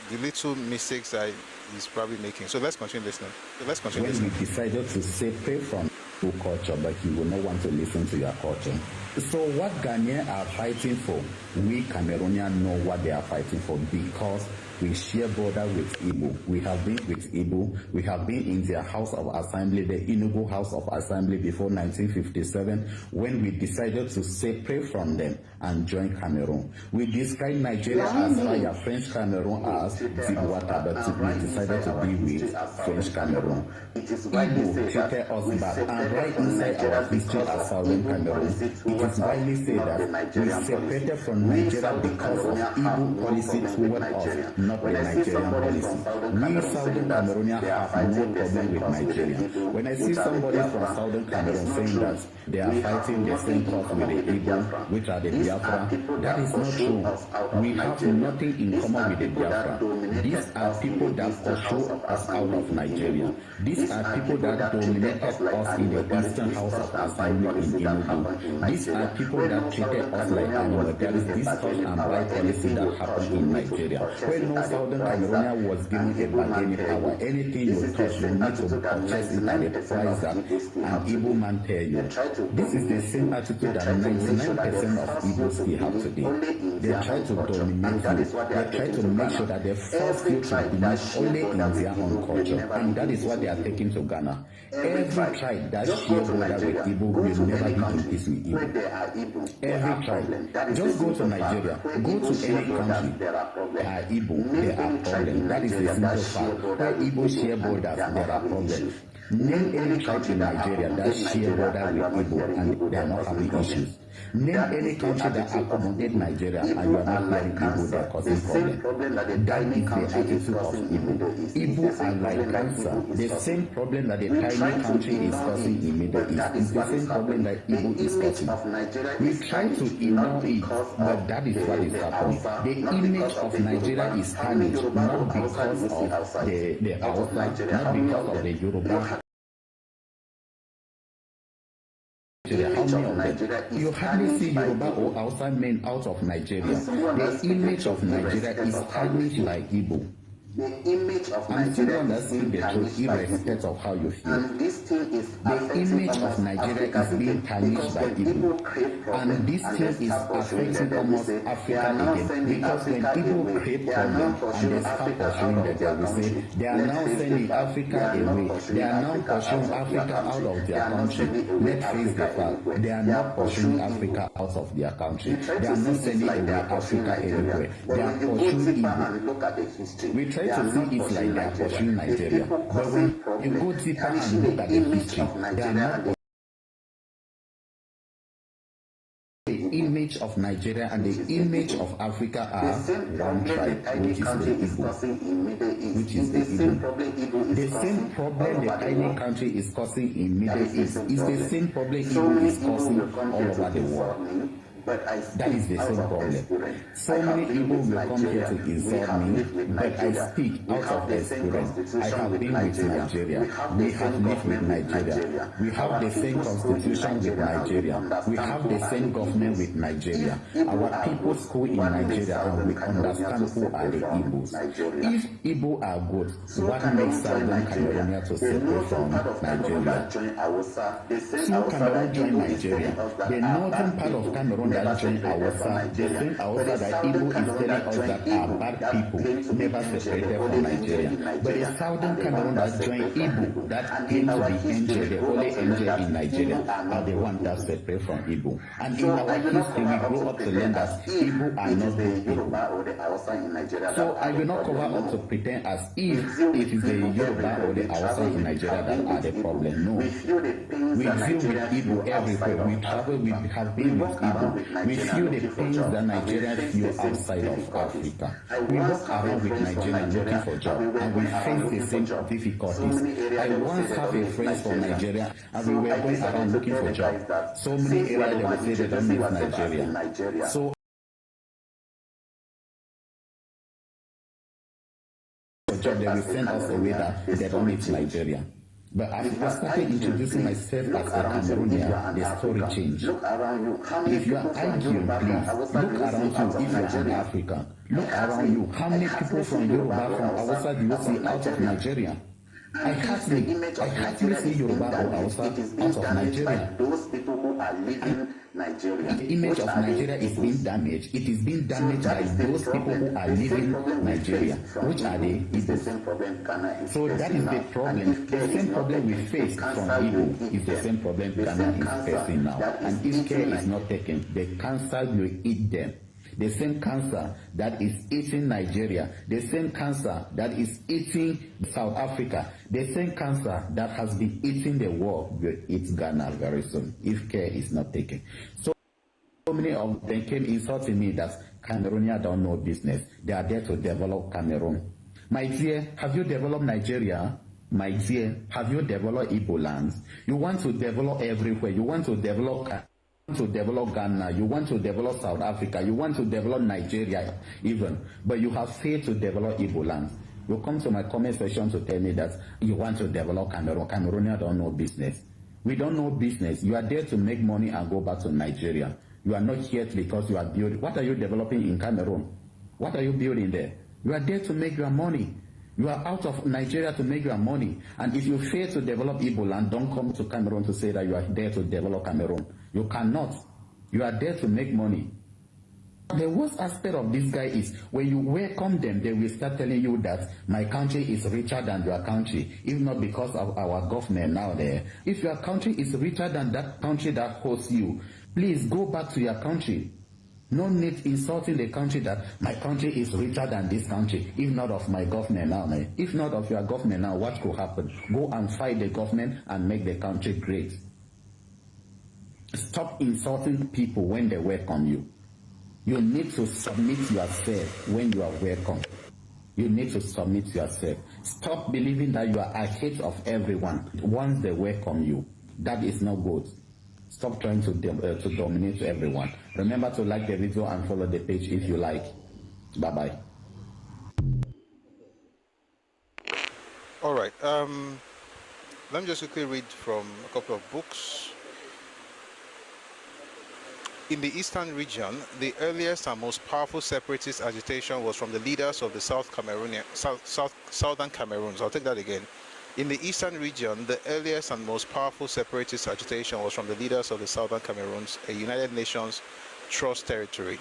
the little mistakes that he's probably making. So let's continue listening. When we decided to separate from your culture, but you will not want to listen to your culture. So what Ghanaians are fighting for, we Cameroonians know what they are fighting for because We share border with Ibo. We have been with Ibo. We have been in their House of Assembly, the Enugu House of Assembly, before 1957, when we decided to separate from them and join Cameroon. We describe Nigeria as via French Cameroon as Ziguata, but we decided to be with French Cameroon. Ibo treated us bad, and right inside our history as Southern Cameroon, it is widely said that we separated from Nigeria because of Ibo policy toward us, not the Nigerian policy. We Southern Cameroonians have no problem with Nigeria. When I see somebody from Southern Cameroon saying that they are fighting the same cause with the Ibo, which are the Biafra, that is not true. We have nothing in common with the Biafra. These are people that pursue us out of Nigeria. These are people that dominated us in the Eastern House of Assembly in Enugu. These are people that treated us like animals. There is this touch and buy policy that happened in Nigeria, where no Southern Cameroonian was given a bargaining power. Anything you touch, you need to purchase it at the price that an Igbo man tell you. This is the same attitude that 99% of Igbos still have today. They try to dominate you. They try to make sure that they force you to believe only in their own culture. And that is what they are taking to Ghana. Every tribe that share border with Igbo will never be in peace with Igbo. Every tribe. Just go to Nigeria. Go to any country. There are Igbo. There are problems. That is the simple fact. Where Igbo share borders, there are problems. Name any tribe in Nigeria that share border with Igbo and they are not having issues. Name any country that accommodate Nigeria and you are not hearing Igbo, they are causing problems. That is the attitude of Igbo. Igbo are like cancer. The same problem that the tiny country is causing in Middle East is the same problem that Igbo is causing. We try to ignore it, but that is what is happening. The image of Nigeria is tarnished, not because of the Hausa, not because of the Yoruba. How many of them? You hardly see Yoruba or outside men out of Nigeria. The image of Nigeria is tarnished by Igbo. I'm still going to speak the truth irrespective of how you feel. The image of Nigeria is being tarnished by Igbo. And this thing is affecting almost Africa again. Because when Igbo create problems and they start pursuing them, they will say, they are now sending Africa away. They are now pursuing Africa out of their country. Let's face the fact. They are not pursuing Africa out of their country. They are not sending away Africa anywhere. They are pursuing Igbo. We try to see it like they are pursuing Nigeria. But when you go deeper and look at the history, they are not. The image of Nigeria and the image of Africa are one tribe, which is the Igbo. Which is the Igbo. The same problem the tiny country is causing in Middle East is the same problem Igbo is causing all over the world. That is the same problem. So many people will come here to insult me, but I speak out of experience. I have been with Nigeria. We have lived with Nigeria. We have the same constitution with Nigeria. We have the same government with Nigeria. Our people school in Nigeria and we understand who are the Igbos. If Igbo are good, what makes Southern Cameroon to separate from Nigeria? So Cameroon join Nigeria. The northern part of Cameroon that join Hausa, the same Hausa that Igbo is telling us that are bad people, never separated from Nigeria. But the southern Cameroon that join Igbo, that came to be angel, the only angel in Nigeria, are the ones that separate from Igbo. And in our history, we grow up to learn that Igbo are not good people. So I will not cover up to pretend as if it is the Yoruba or the Hausa in Nigeria that are the problem. No. We deal with Igbo everywhere. We travel, we have been with Igbo. We feel the pains that Nigerians feel outside of Africa. We walk around with Nigerians looking for jobs, and we face the same difficulties. I once have a friend from Nigeria, and we were going around looking for jobs. So many areas they would say they don't need Nigeria. So job, they will send us away that they don't need Nigeria. But as I started introducing myself as a Cameroonian, the story changed. If you are arguing, please, look around you if you are an African. Look around you. How many people from Yoruba, from Hausa do you see out of Nigeria? I hardly see Yoruba or Hausa out of Nigeria. Those people who are leaving Nigeria. The image of Nigeria is being damaged. It is being damaged by those people who are leaving Nigeria. Which are the Ibos? So that is the problem. The same problem we faced from Ibo is the same problem Ghana is facing now. And if care is not taken, the cancer will eat them. The same cancer that is eating Nigeria, the same cancer that is eating South Africa, the same cancer that has been eating the world will eat Ghana very soon if care is not taken. So many of them came insulting me that Cameroonians don't know business. They are there to develop Cameroon. My dear, have you developed Nigeria? My dear, have you developed Igbo lands? You want to develop everywhere. You want to develop Ghana, you want to develop South Africa, you want to develop Nigeria even, but you have failed to develop Igbo lands. You come to my comment section to tell me that you want to develop Cameroon. Cameroonians don't know business. We don't know business. You are there to make money and go back to Nigeria. You are not here because you are building. What are you developing in Cameroon? What are you building there? You are there to make your money. You are out of Nigeria to make your money. And if you fail to develop Igbo land, don't come to Cameroon to say that you are there to develop Cameroon. You cannot. You are there to make money. The worst aspect of this guy is when you welcome them, they will start telling you that my country is richer than your country, if not because of our government now there. If your country is richer than that country that hosts you, please go back to your country. No need insulting the country that my country is richer than this country, if not of my government now. If not of your government now, what could happen? Go and fight the government and make the country great. Stop insulting people when they welcome you. You need to submit yourself when you are welcome. You need to submit yourself. Stop believing that you are ahead of everyone once they welcome you. That is not good. Stop trying to dominate everyone. Remember to like the video and follow the page if you like. Bye-bye. All right. Let me just quickly read from a couple of books. In the eastern region, the earliest and most powerful separatist agitation was from the leaders of the Southern Cameroons. I'll take that again. In the eastern region, the earliest and most powerful separatist agitation was from the leaders of the Southern Cameroons, a United Nations Trust territory.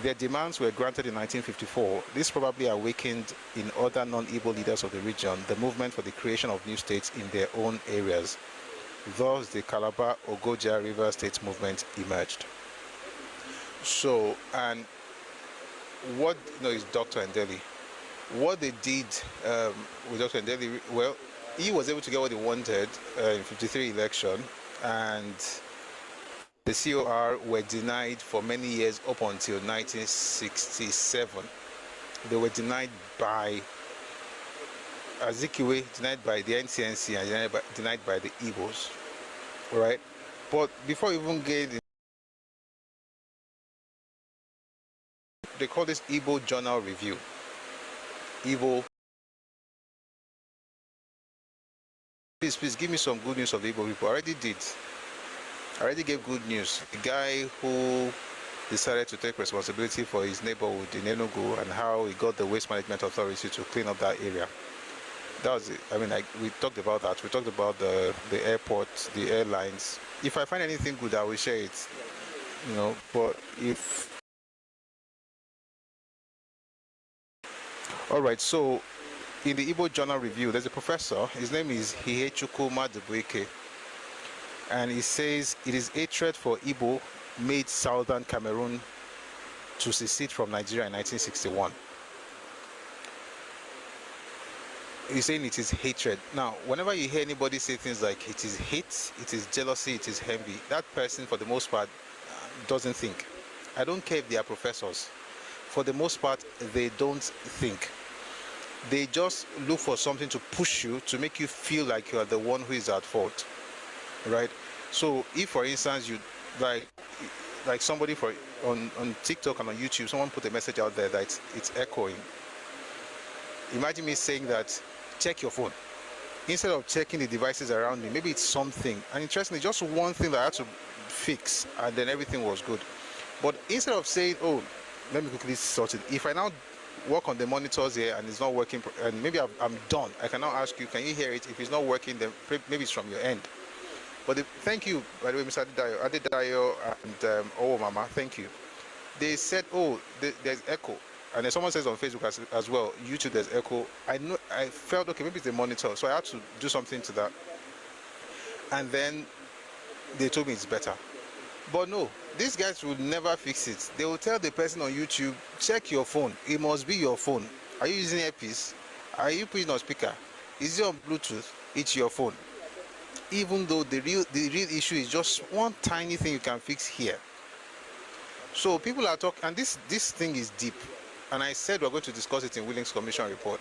Their demands were granted in 1954. This probably awakened in other non-Igbo leaders of the region the movement for the creation of new states in their own areas. Thus, the Calabar-Ogoja River State movement emerged. So, and what is Dr. Ndeli? What they did with Dr. Ndeli, well, he was able to get what he wanted in 53 election, and the COR were denied for many years up until 1967. They were denied by Azikiwe, denied by the NCNC, and denied by the Ibos. All right, but before we even get they call this Igbo Journal Review. Igbo. Please give me some good news of the Igbo people. I already did. I already gave good news. The guy who decided to take responsibility for his neighborhood in Enugu and how he got the Waste Management Authority to clean up that area. That was it. I mean, we talked about that. We talked about the airport, the airlines. If I find anything good, I will share it. But if... All right, so in the Igbo Journal Review, there's a professor. His name is Arochuku, and he says it is hatred for Igbo made Southern Cameroon to secede from Nigeria in 1961. He's saying it is hatred. Now, whenever you hear anybody say things like it is hate, it is jealousy, it is envy, that person, for the most part, doesn't think. I don't care if they are professors. For the most part, they don't think. They just look for something to push you, to make you feel like you are the one who is at fault, right? So if, for instance, you like somebody on TikTok and on YouTube, someone put a message out there that it's echoing. Imagine me saying that, check your phone. Instead of checking the devices around me, maybe it's something. And interestingly, just one thing that I had to fix, and then everything was good. But instead of saying, oh, let me quickly sort it. If I now work on the monitors here and it's not working, and maybe I'm done. I can now ask you, can you hear it? If it's not working, then maybe it's from your end. But thank you, by the way, Mr. Adedayo and oh, Mama, thank you. They said, oh, there's echo. And then someone says on Facebook as well, YouTube, there's echo. I felt, okay, maybe it's the monitor. So I had to do something to that. And then they told me it's better. But no, these guys will never fix it. They will tell the person on YouTube, check your phone. It must be your phone. Are you using earpiece? Are you putting on speaker? Is it on Bluetooth? It's your phone. Even though the real issue is just one tiny thing you can fix here. So people are talking, and this thing is deep. And I said we're going to discuss it in Willings Commission report,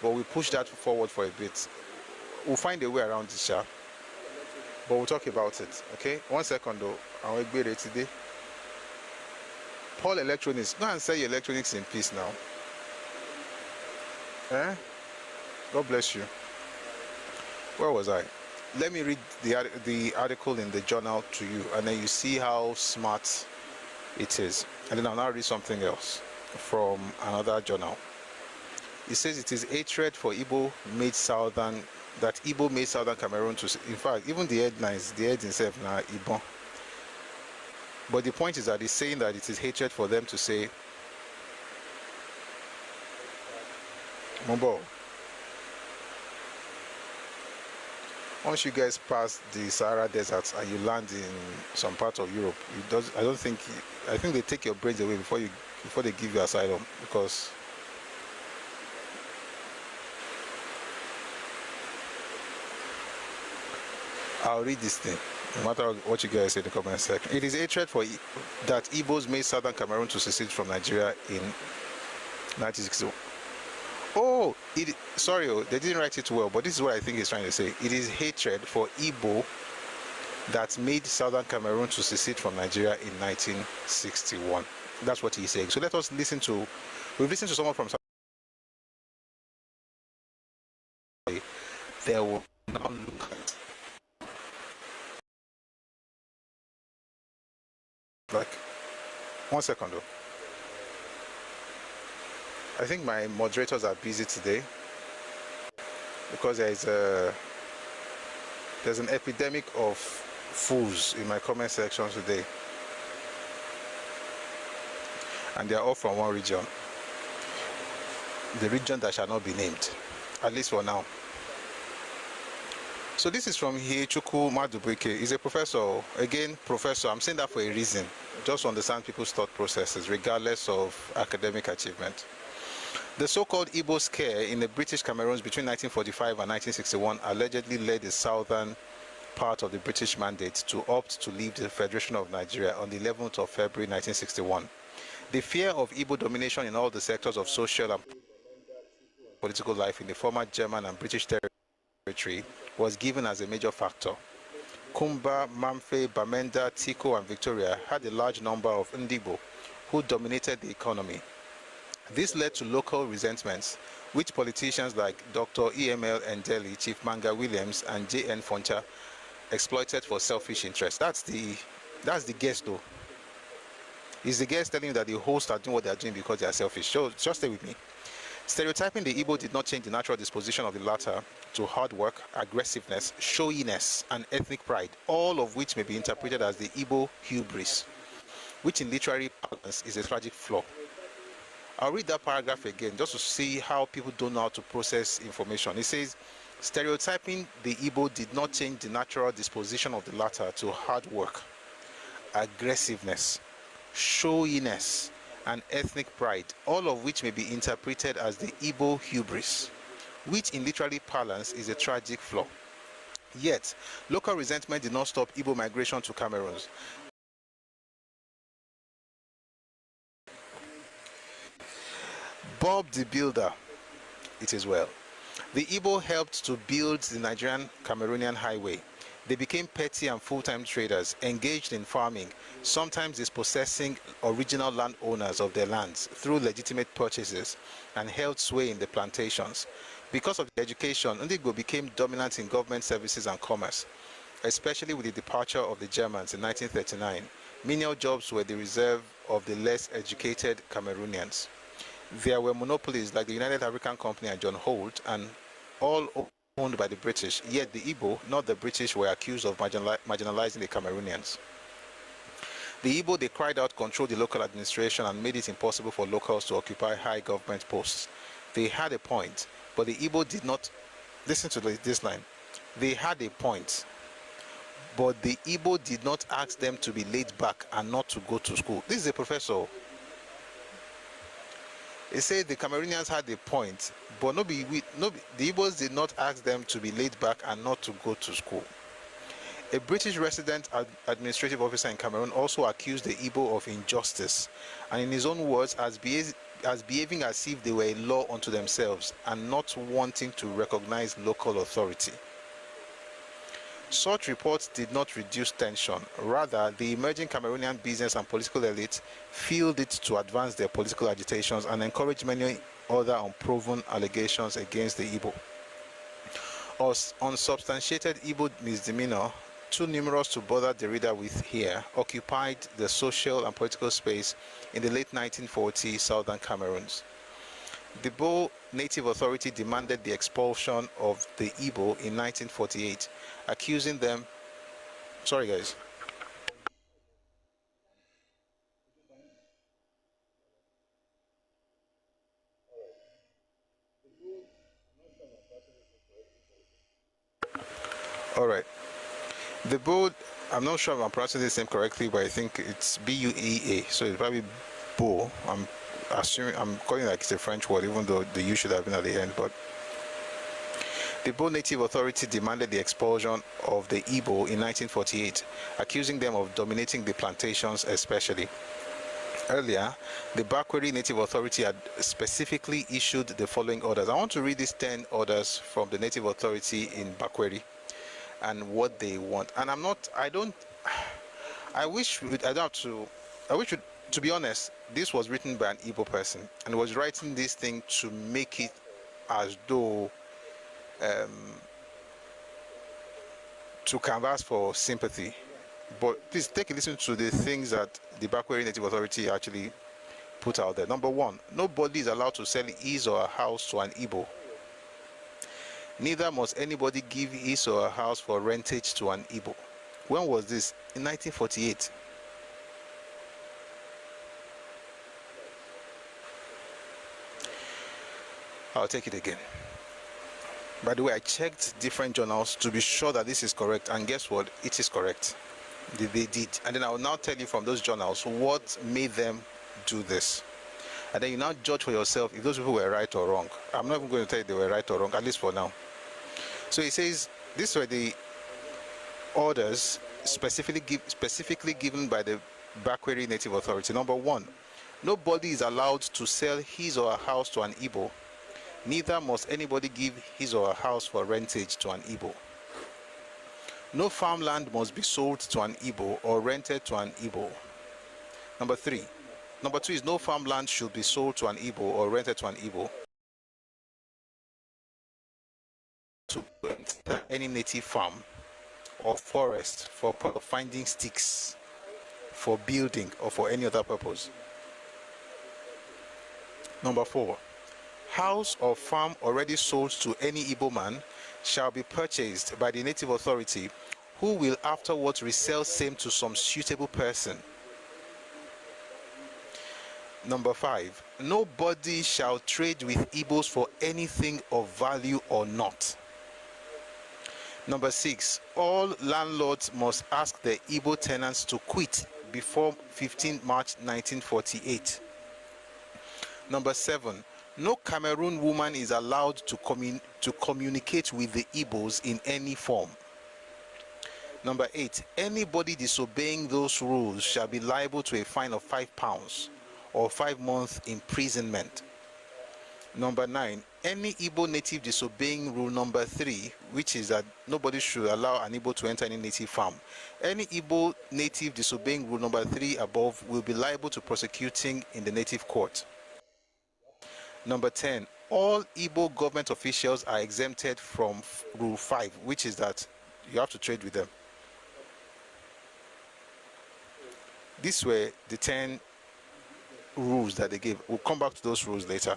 but we push that forward for a bit. We'll find a way around this, sir. But we'll talk about it, okay? 1 second though. I will be ready today. Paul Electronics, go and sell your electronics in peace now. Eh? God bless you. Where was I? Let me read the article in the journal to you, and then you see how smart it is. And then I'll now read something else from another journal. It says it is hatred for Ibo made southern Cameroon to, in fact, even the headlines, the heads itself now Ibo. But the point is that it's saying that it is hatred for them to say Mombo. Once you guys pass the Sahara Desert and you land in some part of Europe, I think they take your brains away before they give you asylum, because I'll read this thing, no matter what you guys say in the comment section. It is hatred for that Ibos made southern Cameroon to secede from Nigeria in 1961. Oh, sorry, they didn't write it well, but this is what I think he's trying to say. It is hatred for Ibo that made southern Cameroon to secede from Nigeria in 1961. That's what he's saying. So let us listen to, we've listened to someone from they will now look at, like, 1 second though. I think my moderators are busy today because there's an epidemic of fools in my comment section today, and they are all from one region, the region that shall not be named, at least for now. So this is from Arochuku Madubike. He's a professor. Again, professor. I'm saying that for a reason, just to understand people's thought processes, regardless of academic achievement. The so-called Ibo scare in the British Cameroons between 1945 and 1961 allegedly led the southern part of the British mandate to opt to leave the Federation of Nigeria on the 11th of February 1961. The fear of Ibo domination in all the sectors of social and political life in the former German and British territory was given as a major factor. Kumba, Mamfe, Bamenda, Tiko, and Victoria had a large number of Ndibo who dominated the economy. This led to local resentments, which politicians like Dr. E.M.L. Ndeli, Chief Manga Williams, and J.N. Foncha exploited for selfish interests. That's the guess, though. It's the guess telling you that the hosts are doing what they are doing because they are selfish. So just stay with me. Stereotyping the Igbo did not change the natural disposition of the latter to hard work, aggressiveness, showiness, and ethnic pride, all of which may be interpreted as the Igbo hubris, which in literary parlance is a tragic flaw. I'll read that paragraph again just to see how people don't know how to process information. It says, stereotyping the Igbo did not change the natural disposition of the latter to hard work, aggressiveness, showiness, and ethnic pride, all of which may be interpreted as the Igbo hubris, which in literary parlance is a tragic flaw. Yet, local resentment did not stop Igbo migration to Cameroons. Bob the Builder, it is well. The Igbo helped to build the Nigerian-Cameroonian highway. They became petty and full-time traders, engaged in farming, sometimes dispossessing original landowners of their lands through legitimate purchases, and held sway in the plantations. Because of the education, Igbo became dominant in government services and commerce, especially with the departure of the Germans in 1939. Menial jobs were the reserve of the less educated Cameroonians. There were monopolies like the United African Company and John Holt, and all owned by the British, yet the Ibo, not the British, were accused of marginalizing the Cameroonians. The Ibo, they cried out, controlled the local administration and made it impossible for locals to occupy high government posts. They had a point, but the Ibo did not, listen to this line, they had a point, but the Ibo did not ask them to be laid back and not to go to school. This is a professor. He said the Cameroonians had a point, but the Ibos did not ask them to be laid back and not to go to school. A British resident administrative officer in Cameroon also accused the Ibo of injustice, and in his own words, as behaving as if they were a law unto themselves and not wanting to recognize local authority. Such reports did not reduce tension. Rather, the emerging Cameroonian business and political elite fueled it to advance their political agitations and encourage many other unproven allegations against the Ibo. Unsubstantiated Ibo misdemeanor, too numerous to bother the reader with here, occupied the social and political space in the late 1940s southern Cameroons. The Bo Native Authority demanded the expulsion of the Ibo in 1948, accusing them... Sorry, guys. All right. The Bo, I'm not sure if I'm pronouncing this name correctly, but I think it's B-U-E-A, so it's probably Bo. I'm calling it like it's a French word, even though the U should have been at the end. But the Bo Native Authority demanded the expulsion of the Ibo in 1948, accusing them of dominating the plantations especially. Earlier, the Bakweri Native Authority had specifically issued the following orders. I want to read these 10 orders from the Native Authority in Bakweri and what they want. And to be honest, this was written by an Igbo person and was writing this thing to make it as though to canvass for sympathy. But please take a listen to the things that the Bakweri Native Authority actually put out there. Number one, nobody is allowed to sell his or her house to an Igbo. Neither must anybody give his or her house for rentage to an Igbo. When was this? In 1948. I'll take it again. By the way, I checked different journals to be sure that this is correct, and guess what? It is correct. They did. And then I will now tell you from those journals what made them do this. And then you now judge for yourself if those people were right or wrong. I'm not even going to tell you they were right or wrong, at least for now. So it says, these were the orders specifically given by the Bakweri Native Authority. Number one, nobody is allowed to sell his or her house to an Igbo. Neither must anybody give his or her house for rentage to an Igbo. No farmland must be sold to an Igbo or rented to an Igbo. Number two is no farmland should be sold to an Igbo or rented to an Igbo. To enter any native farm or forest for finding sticks, for building, or for any other purpose. Number four, house or farm already sold to any Igbo man shall be purchased by the native authority, who will afterwards resell same to some suitable person. Number five, nobody shall trade with Igbos for anything of value or not. Number six, all landlords must ask their Igbo tenants to quit before 15 March 1948. Number seven, no Cameroon woman is allowed to communicate with the Igbos in any form. Number eight, anybody disobeying those rules shall be liable to a fine of £5 or 5 months imprisonment. Number nine, any Igbo native disobeying rule number 3, which is that nobody should allow an Igbo to enter any native farm. Any Igbo native disobeying rule number 3 above will be liable to prosecuting in the native court. Number 10, all Igbo government officials are exempted from rule 5, which is that you have to trade with them. These were the 10 rules that they gave. We'll come back to those rules later.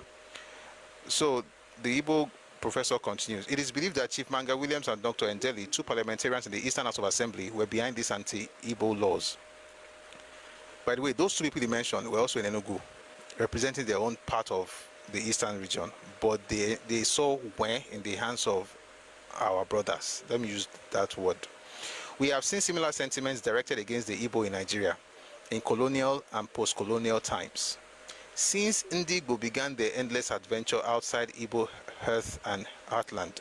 So the Igbo professor continues. It is believed that Chief Manga Williams and Dr. Ndeli, two parliamentarians in the Eastern House of Assembly, were behind these anti-Ibo laws. By the way, those two people he mentioned were also in Enugu, representing their own part of the Eastern region, but they saw when in the hands of our brothers. Let me use that word. We have seen similar sentiments directed against the Igbo in Nigeria in colonial and post-colonial times. Since Igbo began their endless adventure outside Igbo hearth and heartland,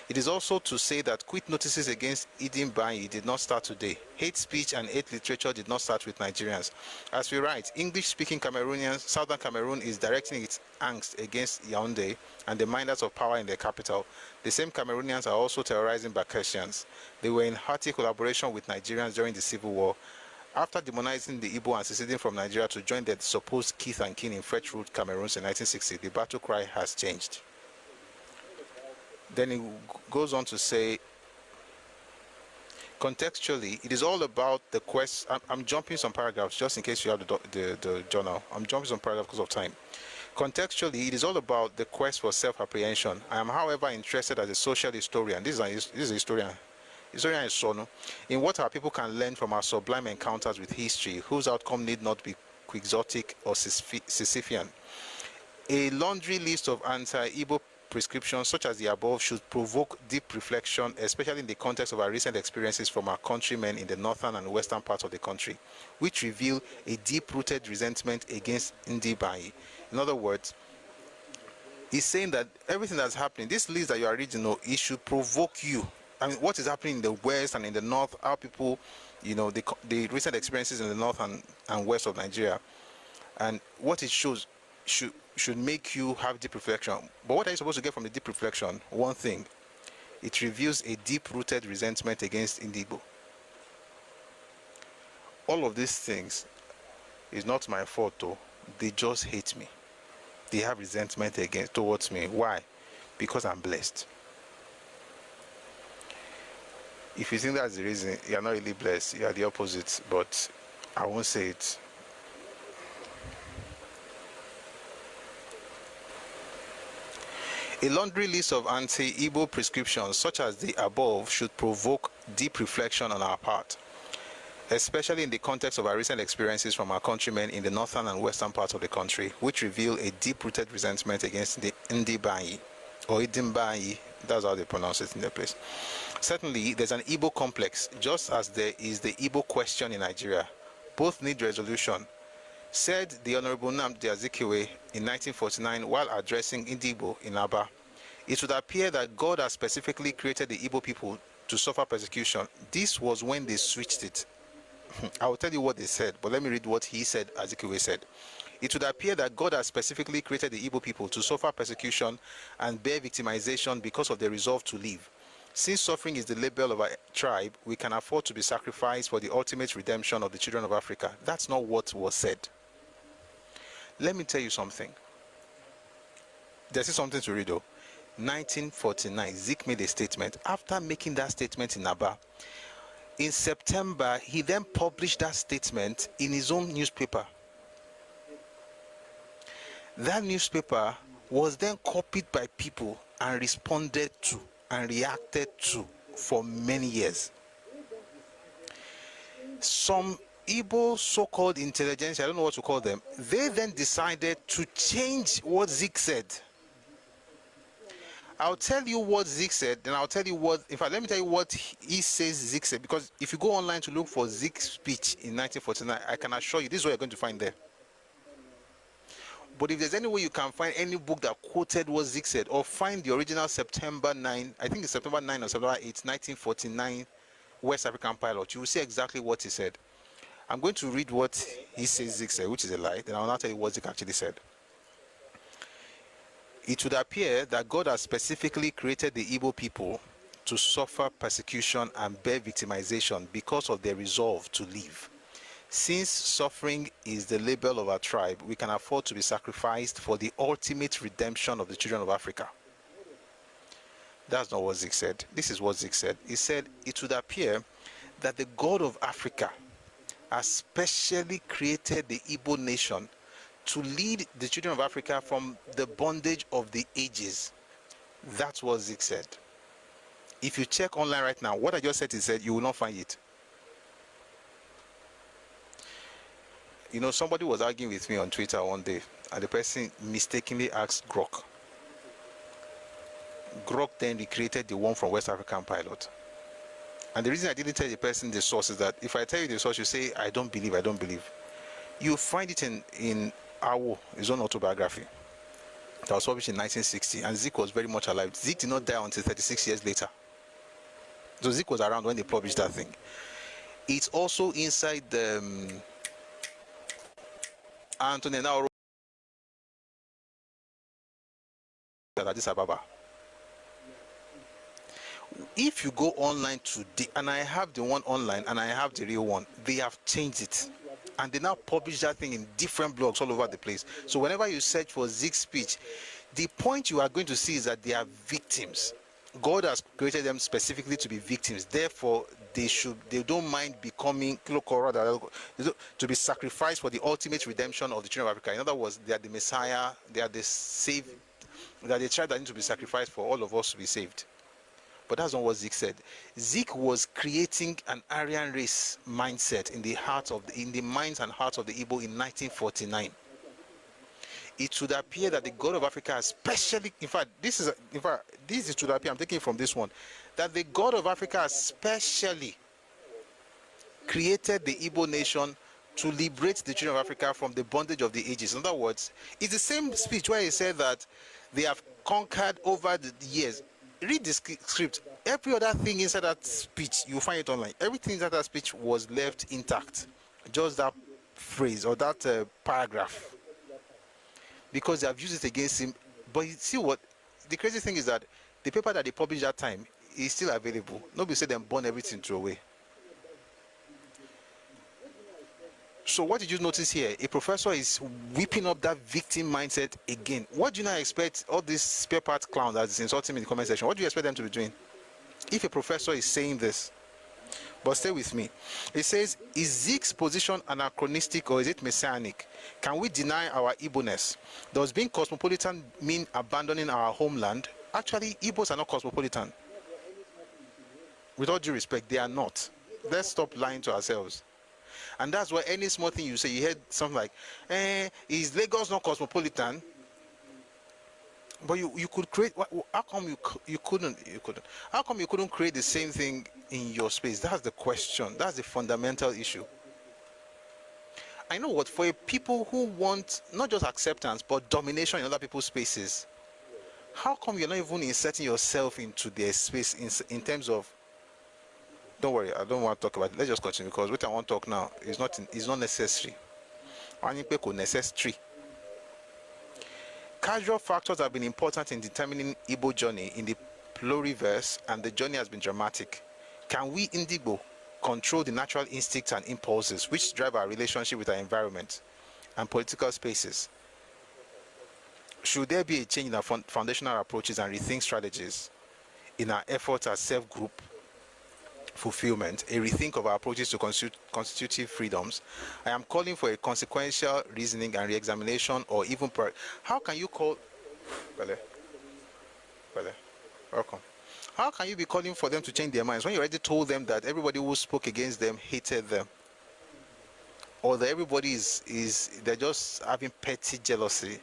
it is also to say that quit notices against Idimbayi did not start today. Hate speech and hate literature did not start with Nigerians. As we write, English-speaking Cameroonians, Southern Cameroon is directing its angst against Yaoundé and the minders of power in their capital. The same Cameroonians are also terrorizing Bakashians. They were in hearty collaboration with Nigerians during the Civil War. After demonizing the Igbo and seceding from Nigeria to join their supposed kith and kin in French-ruled Cameroons in 1960, the battle cry has changed. Then he goes on to say, contextually, it is all about the quest. I'm jumping some paragraphs just in case you have the journal. I'm jumping some paragraphs because of time. Contextually, it is all about the quest for self-apprehension. I am, however, interested as a social historian. This is a historian. Historian is Sono. In what our people can learn from our sublime encounters with history, whose outcome need not be quixotic or Sisyphean. A laundry list of anti-Ibo prescriptions such as the above should provoke deep reflection, especially in the context of our recent experiences from our countrymen in the northern and western parts of the country, which reveal a deep-rooted resentment against Ndibayi. In other words, he's saying that everything that's happening, this list that you are reading, it should provoke you. I mean, what is happening in the west and in the north, how people, the recent experiences in the north and west of Nigeria, and what it shows should make you have deep reflection. But what are you supposed to get from the deep reflection? One thing, it reveals a deep-rooted resentment against Igbo. All of these things is not my fault, though. They just hate me. They have resentment towards me. Why? Because I'm blessed. If you think that's the reason, you're not really blessed. You're the opposite, but I won't say it. A laundry list of anti-Ibo prescriptions such as the above should provoke deep reflection on our part, especially in the context of our recent experiences from our countrymen in the northern and western parts of the country, which reveal a deep-rooted resentment against the Ndibayi, or Idimbayi, that's how they pronounce it in their place. Certainly, there's an Igbo complex, just as there is the Igbo question in Nigeria. Both need resolution, said the Honorable Nnamdi Azikiwe in 1949 while addressing Igbo in Aba. It would appear that God has specifically created the Igbo people to suffer persecution. This was when they switched it. I will tell you what they said, but let me read what he said, Azikiwe said. It would appear that God has specifically created the Igbo people to suffer persecution and bear victimization because of their resolve to live. Since suffering is the label of our tribe, we can afford to be sacrificed for the ultimate redemption of the children of Africa. That's not what was said. Let me tell you something. There's something to read though. 1949, Zik made a statement. After making that statement in Aba, in September, he then published that statement in his own newspaper. That newspaper was then copied by people and responded to and reacted to for many years. Some Igbo so-called intelligentsia, I don't know what to call them, they then decided to change what Zik said. I'll tell you what Zik said, then I'll tell you what, in fact, let me tell you what he says Zik said, because if you go online to look for Zik's speech in 1949, I can assure you this is what you're going to find there. But if there's any way you can find any book that quoted what Zik said, or find the original September 9, I think it's September 9 or September 8, 1949 West African pilot, you will see exactly what he said. I'm going to read what he says Zik said, which is a lie, then I'll now tell you what Zik actually said. It would appear that God has specifically created the Igbo people to suffer persecution and bear victimization because of their resolve to live. Since suffering is the label of our tribe, we can afford to be sacrificed for the ultimate redemption of the children of Africa. That's not what Zik said. This is what Zik said. He said, it would appear that the God of Africa has specially created the Igbo nation to lead the children of Africa from the bondage of the ages. That's what Zik said. If you check online right now, what I just said, he said, you will not find it. You know, somebody was arguing with me on Twitter one day, and the person mistakenly asked Grok. Grok then recreated the one from West African Pilot. And the reason I didn't tell the person the source is that if I tell you the source, you say, I don't believe. You find it in Awo, his own autobiography. That was published in 1960, and Zik was very much alive. Zik did not die until 36 years later. So Zik was around when they published that thing. It's also inside the Anthony now Addis Ababa. If you go online today, and I have the one online and I have the real one, they have changed it. And they now publish that thing in different blogs all over the place. So whenever you search for Zig's speech, the point you are going to see is that they are victims. God has created them specifically to be victims. Therefore, they don't mind becoming to be sacrificed for the ultimate redemption of the children of Africa. In other words, they are the Messiah, they are the saved, they are the child that need to be sacrificed for all of us to be saved. But that's not what Zik said. Zik was creating an Aryan race mindset in the minds and hearts of the Igbo in 1949. It should appear that the God of Africa, especially, this should appear, I'm taking it from this one, that the God of Africa especially created the Igbo nation to liberate the children of Africa from the bondage of the ages. In other words, it's the same speech where he said that they have conquered over the years. Read the script. Every other thing inside that speech, you find it online. Everything inside that speech was left intact. Just that phrase or that paragraph. Because they have used it against him. But you see what? The crazy thing is that the paper that they published that time is still available. Nobody said them burn everything through away. So what did you notice here? A professor is whipping up that victim mindset again. What do you now expect all these spare parts clowns that's insulting me in the comment section? What do you expect them to be doing? If a professor is saying this, but stay with me. It says, is Zig's position anachronistic or is it messianic? Can we deny our Igbo-ness? Does being cosmopolitan mean abandoning our homeland? Actually, Igbos are not cosmopolitan. With all due respect, they are not. Let's stop lying to ourselves. And that's why any small thing you say, you heard something like, is Lagos not cosmopolitan? But you could create, how come you couldn't? How come you couldn't create the same thing in your space? That's the question. That's the fundamental issue. I know what, for people who want not just acceptance, but domination in other people's spaces, how come you're not even inserting yourself into their space in terms of, don't worry, I don't want to talk about it. Let's just continue, because what I want to talk now is not necessary. Necessary. Casual factors have been important in determining Igbo journey in the pluriverse, and the journey has been dramatic. Can we, Indigo, control the natural instincts and impulses which drive our relationship with our environment and political spaces? Should there be a change in our foundational approaches and rethink strategies in our efforts as self-group fulfillment, a rethink of our approaches to constitutive freedoms? I am calling for a consequential reasoning and re-examination, or even how can you call welcome. How can you be calling for them to change their minds when you already told them that everybody who spoke against them hated them, or that everybody they're just having petty jealousy?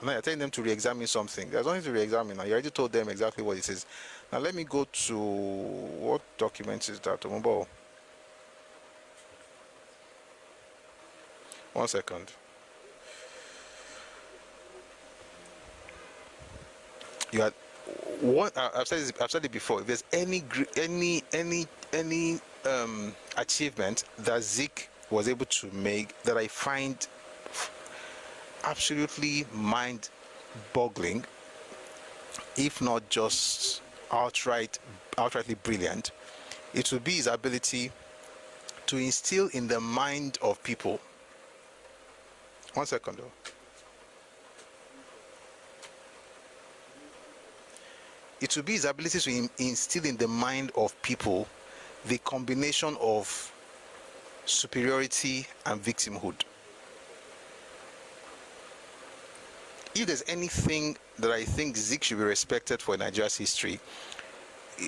Now you're telling them to re-examine something. There's nothing to re-examine now. You already told them exactly what it is. Now let me go to, what document is that? 1 second. You had what I've said it before. If there's any achievement that Zik was able to make that I find absolutely mind-boggling, if not just outrightly brilliant, it would be his ability to instill in the mind of people. 1 second though. It would be his ability to instill in the mind of people the combination of superiority and victimhood. if there's anything that I think Zik should be respected for in Nigeria's history,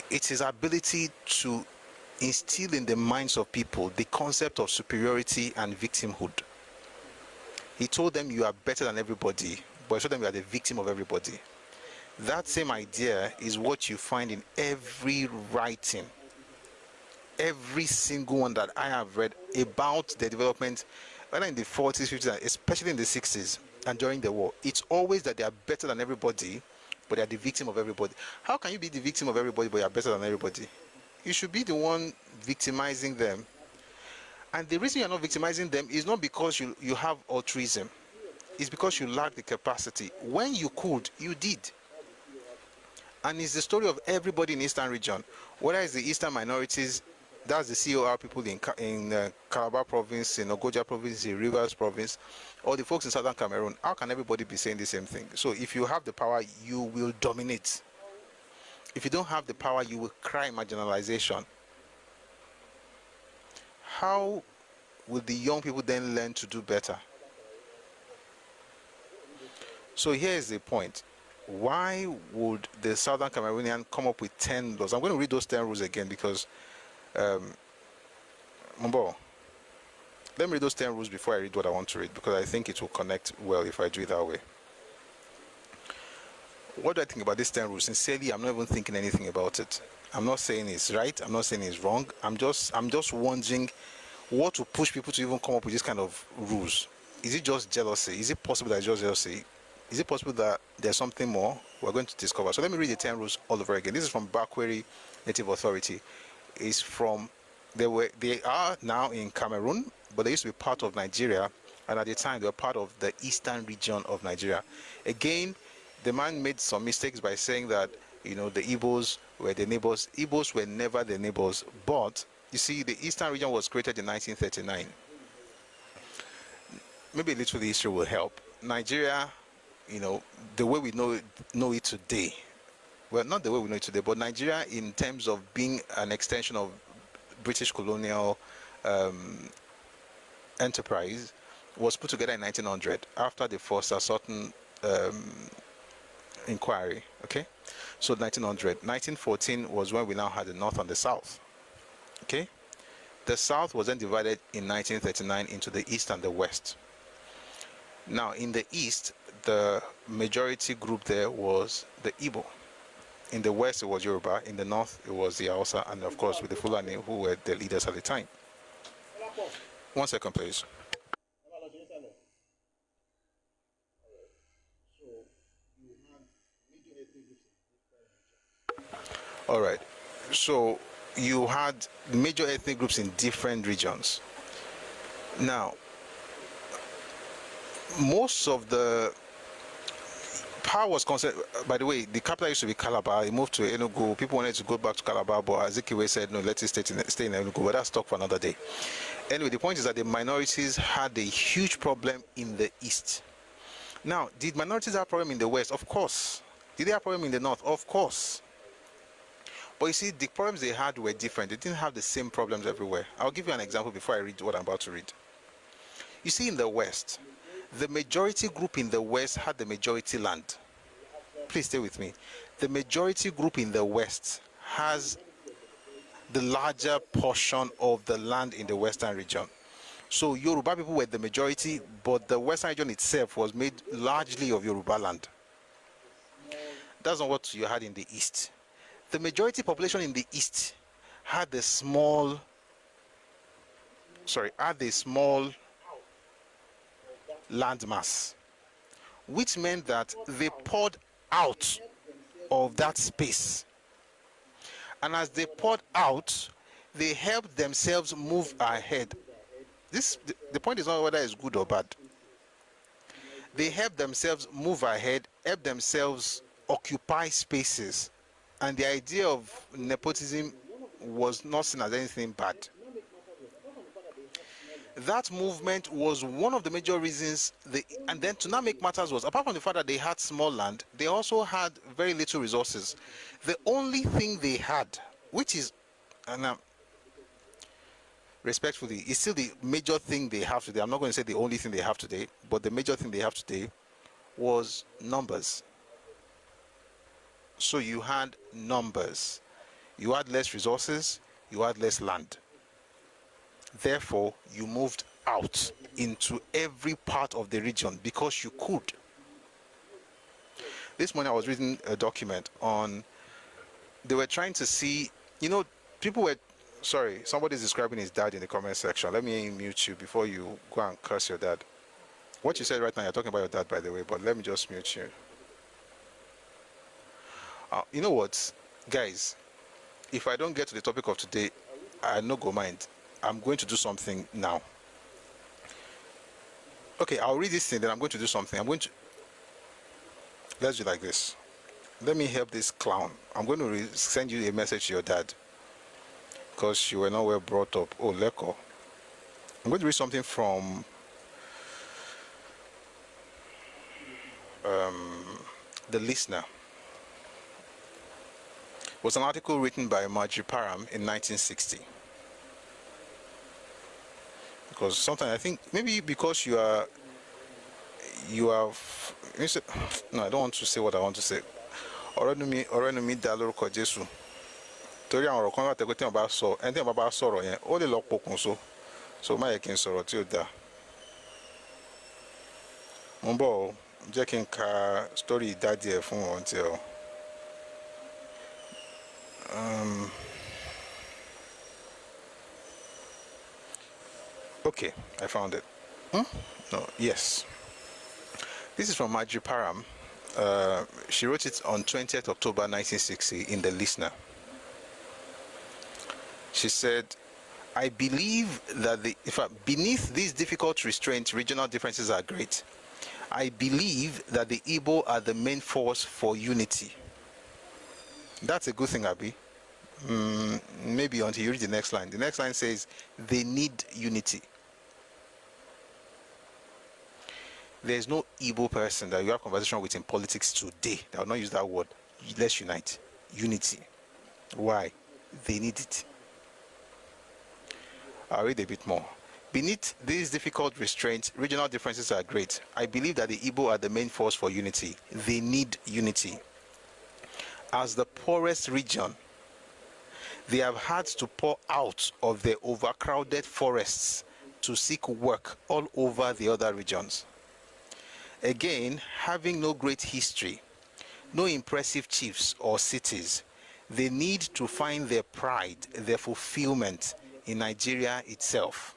it's his ability to instill in the minds of people the concept of superiority and victimhood. He told them you are better than everybody, but he told them you are the victim of everybody. That same idea is what you find in every writing, every single one that I have read about the development, whether in the 40s, 50s, especially in the 60s and during the war. It's always that they are better than everybody, but they are the victim of everybody. How can you be the victim of everybody, but you are better than everybody? You should be the one victimizing them. And the reason you're not victimizing them is not because you have altruism. It's because you lack the capacity. When you could, you did. And it's the story of everybody in the Eastern region, whether it's the Eastern minorities, that's the COR people in Calabar province, in Ogoja province, in Rivers province, or the folks in Southern Cameroon. How can everybody be saying the same thing? So if you have the power, you will dominate. If you don't have the power, you will cry marginalization. How will the young people then learn to do better? So here is the point. Why would the Southern Cameroonian come up with 10 laws? I'm going to read those 10 rules again because, Mumbo, let me read those 10 rules before I read what I want to read, because I think it will connect well if I do it that way. What do I think about these 10 rules? Sincerely, I'm not even thinking anything about it. I'm not saying it's right. I'm not saying it's wrong. I'm just wondering what will push people to even come up with this kind of rules. Is it just jealousy? Is it possible that it's just jealousy? Is it possible that there's something more? We're going to discover. So let me read the 10 rules all over again. This is from Bakweri Native Authority. It's from, they are now in Cameroon, but they used to be part of Nigeria, and at the time they were part of the eastern region of Nigeria. Again, the man made some mistakes by saying that, you know, the Ibos were the neighbors. Ibos were never the neighbors, but you see, the eastern region was created in 1939. Maybe a little of the history will help. Nigeria, you know, the way we know it today, well, not the way we know it today, but Nigeria in terms of being an extension of British colonial enterprise was put together in 1900 after the Foster Sutton inquiry. Okay, so 1900. 1914 was when we now had the North and the South. Okay, the South was then divided in 1939 into the East and the West. Now, in the East, the majority group there was the Ibo. In the West, it was Yoruba. In the North, it was the Hausa, and of course, with the Fulani, who were the leaders at the time. 1 second, please. All right. So you had major ethnic groups in different regions. Now, most of the power was concentrated. By the way, the capital used to be Calabar. It moved to Enugu. People wanted to go back to Calabar, but Azikiwe said, no, let it stay in Enugu. But that's talk for another day. Anyway, the point is that the minorities had a huge problem in the East. Now, did minorities have a problem in the West? Of course. Did they have a problem in the North? Of course. But you see, the problems they had were different. They didn't have the same problems everywhere. I'll give you an example before I read what I'm about to read. You see, in the West, the majority group in the West had the majority land. Please stay with me. The majority group in the West has the larger portion of the land in the Western region. So Yoruba people were the majority, but the Western region itself was made largely of Yoruba land. That's not what you had in the East. The majority population in the East had a small landmass, which meant that they poured out of that space. And as they poured out, they helped themselves move ahead. The point is not whether it's good or bad. They helped themselves move ahead, helped themselves occupy spaces. And the idea of nepotism was not seen as anything bad. That movement was one of the major reasons, and then to not make matters worse, apart from the fact that they had small land, they also had very little resources. The only thing they had, which is, and respectfully, is still the major thing they have today. I'm not going to say the only thing they have today, but the major thing they have today was numbers. So you had numbers. You had less resources, you had less land. Therefore, you moved out into every part of the region because you could. This morning I was reading a document on, they were trying to see, people were, sorry, somebody's describing his dad in the comment section. Let me mute you before you go and curse your dad. What you said right now, you're talking about your dad, by the way, but let me just mute you. You know what, guys, if I don't get to the topic of today, I no go mind. I'm going to do something now. Okay, I'll read this thing, then I'm going to do something. Let's do like this. Let me help this clown. I'm going to send you a message to your dad because you were not well brought up. Oh, Leko. I'm going to read something from The Listener. It was an article written by Marjorie Parham in 1960. Because sometimes I think maybe because you are no, I don't want to say what I want to say. Ọ̀rẹ́ mi dá lórúkọ Jésù. Torí àwọn ọ̀rọ̀ kan láti ẹgbẹ́ tí wọ́n bá sọ, ẹni tí wọ́n bá sọ̀rọ̀ yẹn, ó lè lọ pokùnso. So má yẹ kí n sọ̀rọ̀ tí ó dá. Mo ń bọ̀ o, jẹ́ kí n ka story daddy ẹ̀ fún wọn tí ọ. Okay, I found it. No, yes. This is from Marjorie Parham. She wrote it on 20th October 1960 in The Listener. She said, I believe that beneath these difficult restraints, regional differences are great. I believe that the Igbo are the main force for unity. That's a good thing, Abi. Maybe until you read the next line. The next line says, they need unity. There's no Igbo person that you have conversation with in politics today that will not use that word. Let's unite. Unity. Why? They need it. I'll read a bit more. Beneath these difficult restraints, regional differences are great. I believe that the Igbo are the main force for unity. They need unity. As the poorest region, they have had to pour out of their overcrowded forests to seek work all over the other regions. Again, having no great history, no impressive chiefs or cities, they need to find their pride, their fulfillment in Nigeria itself.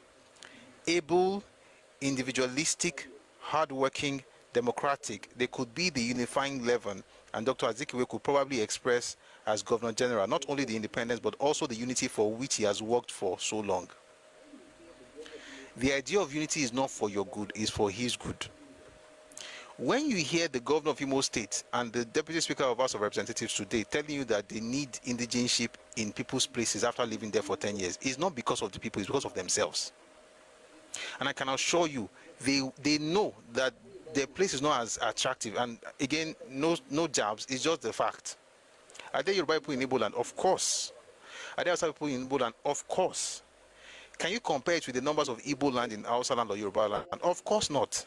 Able, individualistic, hardworking, democratic, they could be the unifying leaven, and Dr. Azikiwe could probably express as Governor General not only the independence but also the unity for which he has worked for so long. The idea of unity is not for your good, it's for his good. When you hear the governor of Imo State and the deputy speaker of House of Representatives today telling you that they need indigenship in people's places after living there for 10 years, it's not because of the people, it's because of themselves. And I can assure you, they know that their place is not as attractive. And again, no jabs, it's just the fact. Are there Yoruba people in Igbo land? Of course. Are there Hausa people in Igbo land? Of course. Can you compare it with the numbers of Igbo land in Hausa land or Yoruba land? Of course not.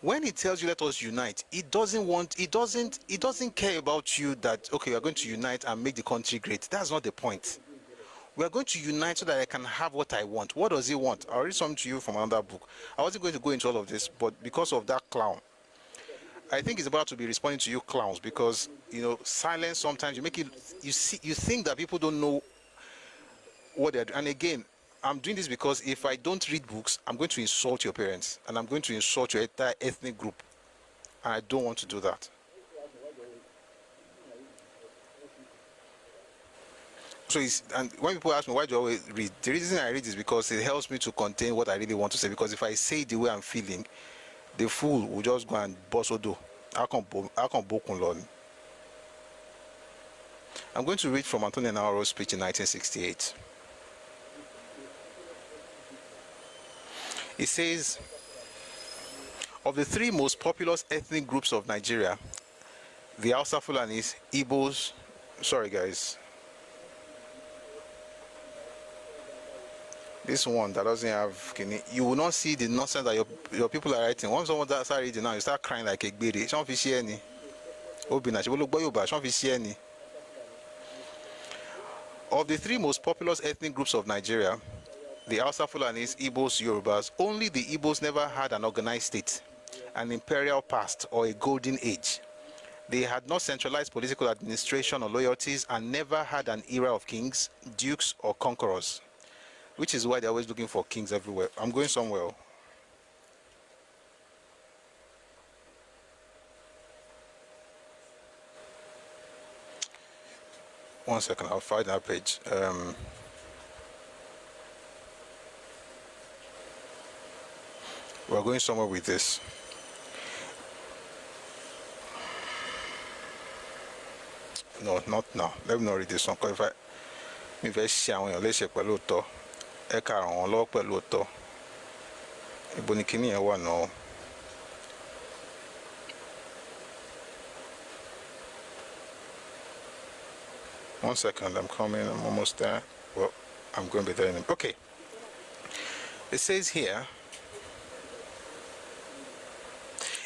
When it tells you let us unite, it doesn't care about you that, okay, we are going to unite and make the country great. That's not the point. We are going to unite so that I can have what I want. What does he want? I'll read something to you from another book. I wasn't going to go into all of this, but because of that clown, I think it's about to be responding to you clowns because, silence sometimes, you think that people don't know what they're doing. And again, I'm doing this because if I don't read books, I'm going to insult your parents and I'm going to insult your entire ethnic group. And I don't want to do that. So and when people ask me why do I always read, the reason I read is because it helps me to contain what I really want to say. Because if I say it the way I'm feeling, the fool will just go and boss odo. I'm going to read from Antonio Nauro's speech in 1968. It says, of the three most populous ethnic groups of Nigeria, the Hausa Fulanis, Ibos, sorry guys, This one that doesn't have Kini, you will not see the nonsense that your people are writing. Once someone start reading now, you start crying like a baby. Some fish any. Obina, she will look boy over. Some fish any. Of the three most populous ethnic groups of Nigeria, the Hausa Fulanis, Ibos, Yorubas, only the Ibos never had an organized state, an imperial past, or a golden age. They had not centralized political administration or loyalties and never had an era of kings, dukes, or conquerors. Which is why they're always looking for kings everywhere. I'm going somewhere. One second, I'll find that page. We're going somewhere with this. No, not now. Let me not read this one. Because if I share on your list, Ẹkáàbọ lọ́wọ́ pẹ̀lú ọ̀tọ̀. Ibo ni kíní yẹn wà náà. One second, I'm coming, I'm almost there. Well, I'm going to be there in a minute. Okay. It says here,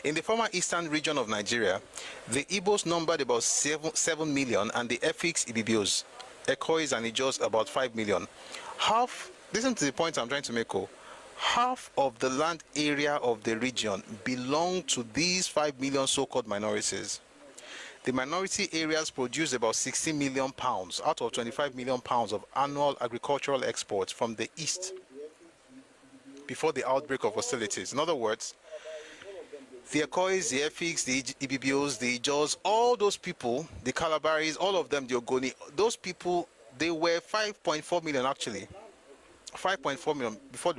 in the former eastern region of Nigeria, the Ibos numbered about 7 million and the Efiks, Ibibos, Ekois and Ijos about 5 million. Listen to the point I'm trying to make. Half of the land area of the region belonged to these 5 million so-called minorities. The minority areas produce about 16 million pounds out of 25 million pounds of annual agricultural exports from the east before the outbreak of hostilities. In other words, the Ekois, the Efiks, the Ibibos, the Ijos, all those people, the Calabaris, all of them, the Ogoni, those people, they were 5.4 million actually. 5.4 million before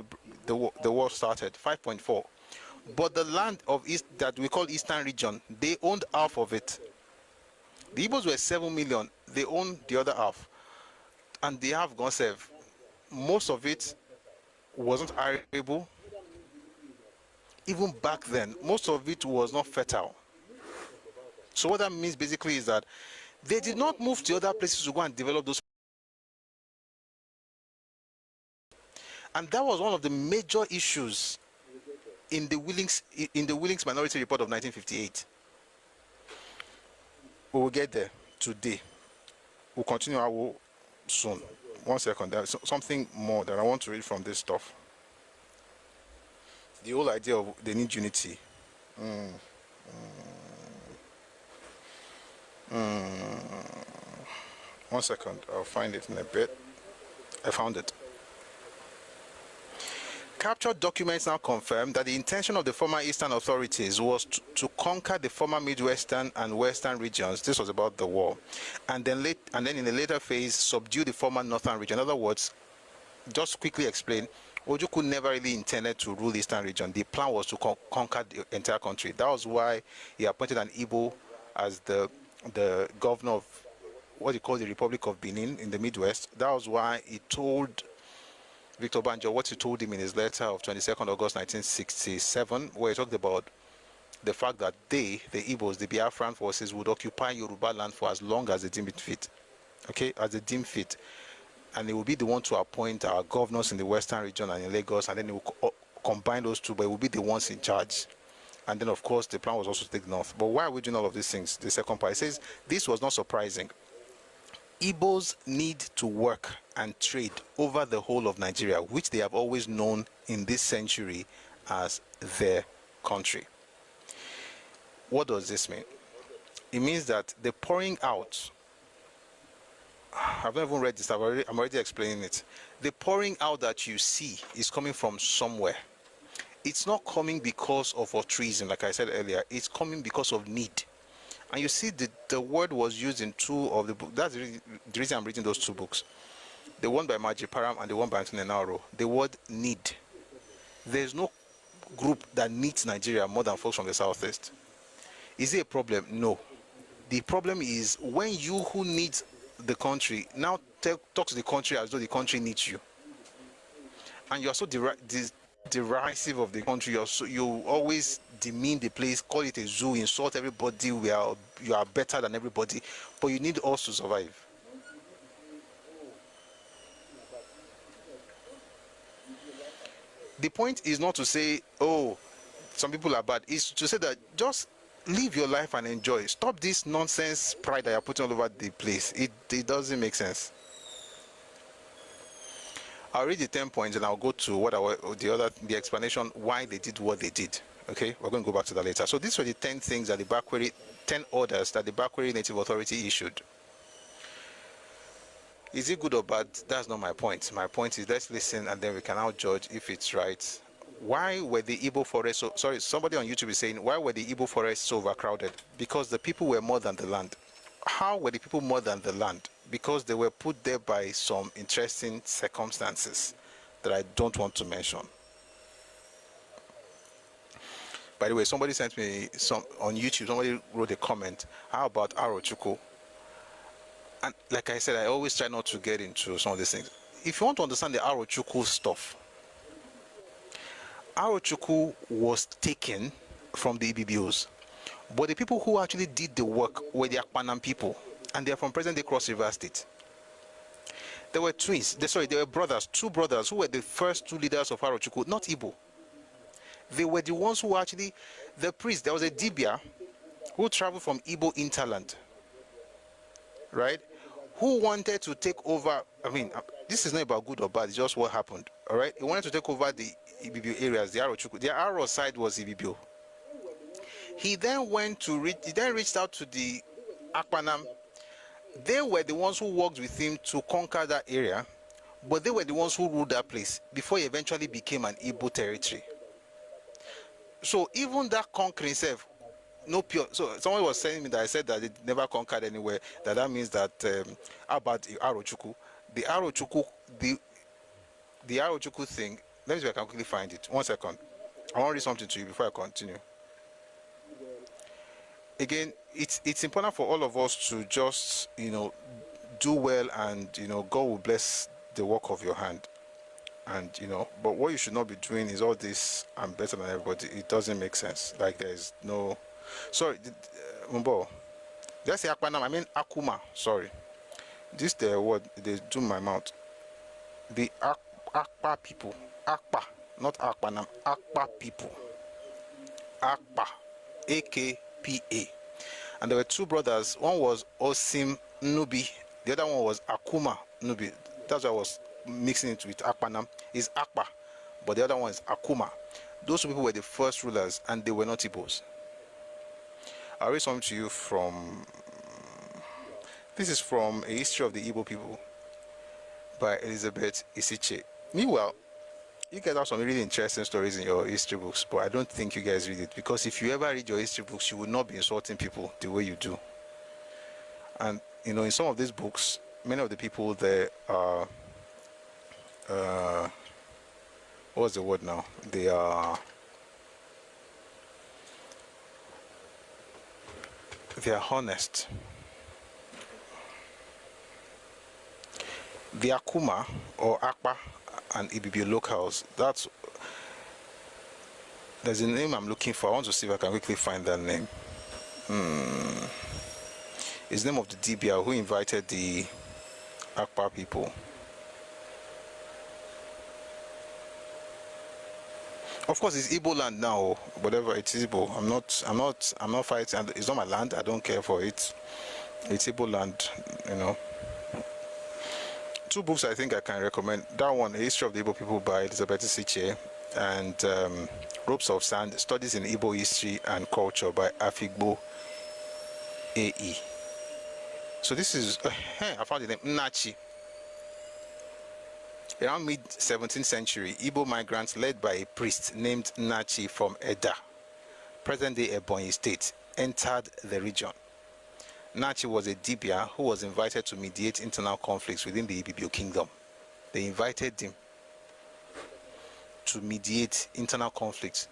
the war started, 5.4. But the land of East that we call Eastern region, they owned half of it. The Ibos were 7 million, they owned the other half. And they have gone serve. Most of it wasn't arable. Even back then, most of it was not fertile. So what that means basically is that they did not move to other places to go and develop those. And that was one of the major issues in the Willings Minority Report of 1958. We will get there today. We'll continue our soon. One second, there's something more that I want to read from this stuff. The whole idea of they need unity. One second, I'll find it in a bit. I found it. Captured documents now confirm that the intention of the former Eastern authorities was to conquer the former Midwestern and Western regions. This was about the war, and then in a later phase subdue the former Northern region. In other words, just quickly explain, Ojukwu never really intended to rule the Eastern region. The plan was to conquer the entire country. That was why he appointed an Igbo as the governor of what he called the Republic of Benin in the Midwest. That was why he told Victor Banjo what he told him in his letter of 22nd August 1967, where he talked about the fact that they, the Ibos, the Biafran forces, would occupy Yoruba land for as long as they deem it fit. Okay, as they deem fit. And they will be the one to appoint our governors in the Western region and in Lagos, and then they will combine those two, but it will be the ones in charge. And then, of course, the plan was also to take north. But why are we doing all of these things? The second part, it says, this was not surprising. Ibos need to work and trade over the whole of Nigeria, which they have always known in this century as their country. What does this mean? It means that the pouring out, I've not even read this, I'm already explaining it. The pouring out that you see is coming from somewhere. It's not coming because of altruism, like I said earlier. It's coming because of need. And you see the word was used in two of the books. That's the reason I'm reading those two books. The one by Maji Param and the one by Anthony Naro. The word need. There's no group that needs Nigeria more than folks from the Southeast. Is it a problem? No. The problem is when you who needs the country now talk to the country as though the country needs you. And you're so derisive of the country, you always demean the place, call it a zoo, insult everybody, you are better than everybody, but you need us to survive. the point is not to say, oh, some people are bad. It's to say that just live your life and enjoy. Stop this nonsense pride that you're putting all over the place. It doesn't make sense. I'll read the 10 points and I'll go to the explanation why they did what they did. Okay, we're going to go back to that later. So these were the 10 things that 10 orders that the Bakweri Native Authority issued. Is it good or bad? That's not my point. My point is, let's listen and then we can now judge if it's right. Why were the Igbo forests somebody on YouTube is saying, why were the Igbo forests so overcrowded? Because the people were more than the land. How were the people more than the land? Because they were put there by some interesting circumstances that I don't want to mention. By the way, somebody sent me on YouTube, somebody wrote a comment, how about Arochuku? And like I said, I always try not to get into some of these things. If you want to understand the Arochuku stuff, Arochuku was taken from the Ibibos, but the people who actually did the work were the Akpanam people, and they are from present-day Cross River State. They were twins. They were brothers, two brothers who were the first two leaders of Arochuku, not Igbo. They were the ones who actually, the priest, there was a Dibia who traveled from Igbo interland, right? Who wanted to take over, I mean, this is not about good or bad, it's just what happened, all right? He wanted to take over the Ibibio areas, the Arochuku. The Aro side was Ibibio. He then reached out to the Akpanam. They were the ones who worked with him to conquer that area, but they were the ones who ruled that place before it eventually became an Igbo territory. So even that conquering itself, no pure. So someone was saying me that I said that it never conquered anywhere. That means that about Arochuku, the Arochuku thing. Let me see if I can quickly find it. 1 second. I want to read something to you before I continue. Again, it's important for all of us to just do well, and God will bless the work of your hand. And but what you should not be doing is all this, I'm better than everybody. It doesn't make sense. Like there's no. Sorry, Mumbo. Just say Akpanam. I mean Akuma. Sorry. This the word they do my mouth. The Akpa people. Akpa, not Akpanam. Akpa people. Akpa. A-K-P-A. And there were two brothers. One was Osim Nubi. The other one was Akuma Nubi. That's why I was mixing it with Akpanam. Is Akpa, but the other one is Akuma. Those two people were the first rulers, and they were not Ibos. I'll read something to you from. This is from A History of the Igbo People by Elizabeth Isiche. Meanwhile, you guys have some really interesting stories in your history books, but I don't think you guys read it, because if you ever read your history books, you will not be insulting people the way you do. And in some of these books, many of the people there are what's the word now? They are honest. The Akuma or Akpa and Ibibio locals, there's a name I'm looking for. I want to see if I can quickly find that name. It's the name of the Dibia who invited the Akpa people. Of course, it's Igbo land now. Whatever, it's Igbo. I'm not fighting. It's not my land. I don't care for it. It's Igbo land, Two books I think I can recommend. That one, A History of the Igbo People by Elizabeth Isiche, and Ropes of Sand, Studies in Igbo History and Culture by Afigbo A.E. So this is, I found the name, Nachi. Around mid-17th century, Igbo migrants led by a priest named Nachi from Eda, present-day Ebonyi State, entered the region. Nachi was a Dibia who was invited to mediate internal conflicts within the Ibibio kingdom. They invited him to mediate internal conflicts.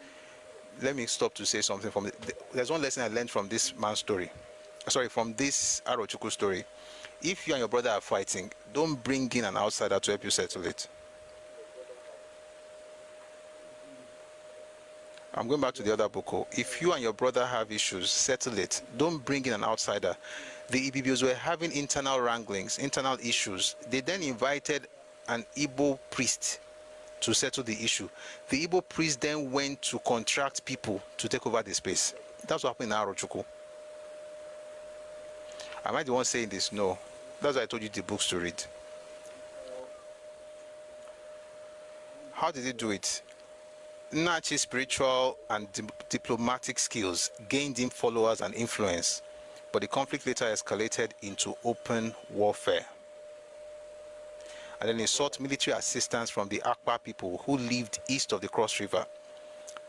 Let me stop to say something from there's one lesson I learned from this man's story. Sorry, from this Arochuku story. If you and your brother are fighting, don't bring in an outsider to help you settle it. I'm going back to the other book. If you and your brother have issues, settle it. Don't bring in an outsider. The Ibibios were having internal wranglings, internal issues. They then invited an Igbo priest to settle the issue. The Igbo priests then went to contract people to take over the space. That's what happened in Arochuku. Am I the one saying this? No. That's why I told you the books to read. How did he do it? Nachi's spiritual and diplomatic skills gained him followers and influence, but the conflict later escalated into open warfare. And then he sought military assistance from the Akpa people who lived east of the Cross River.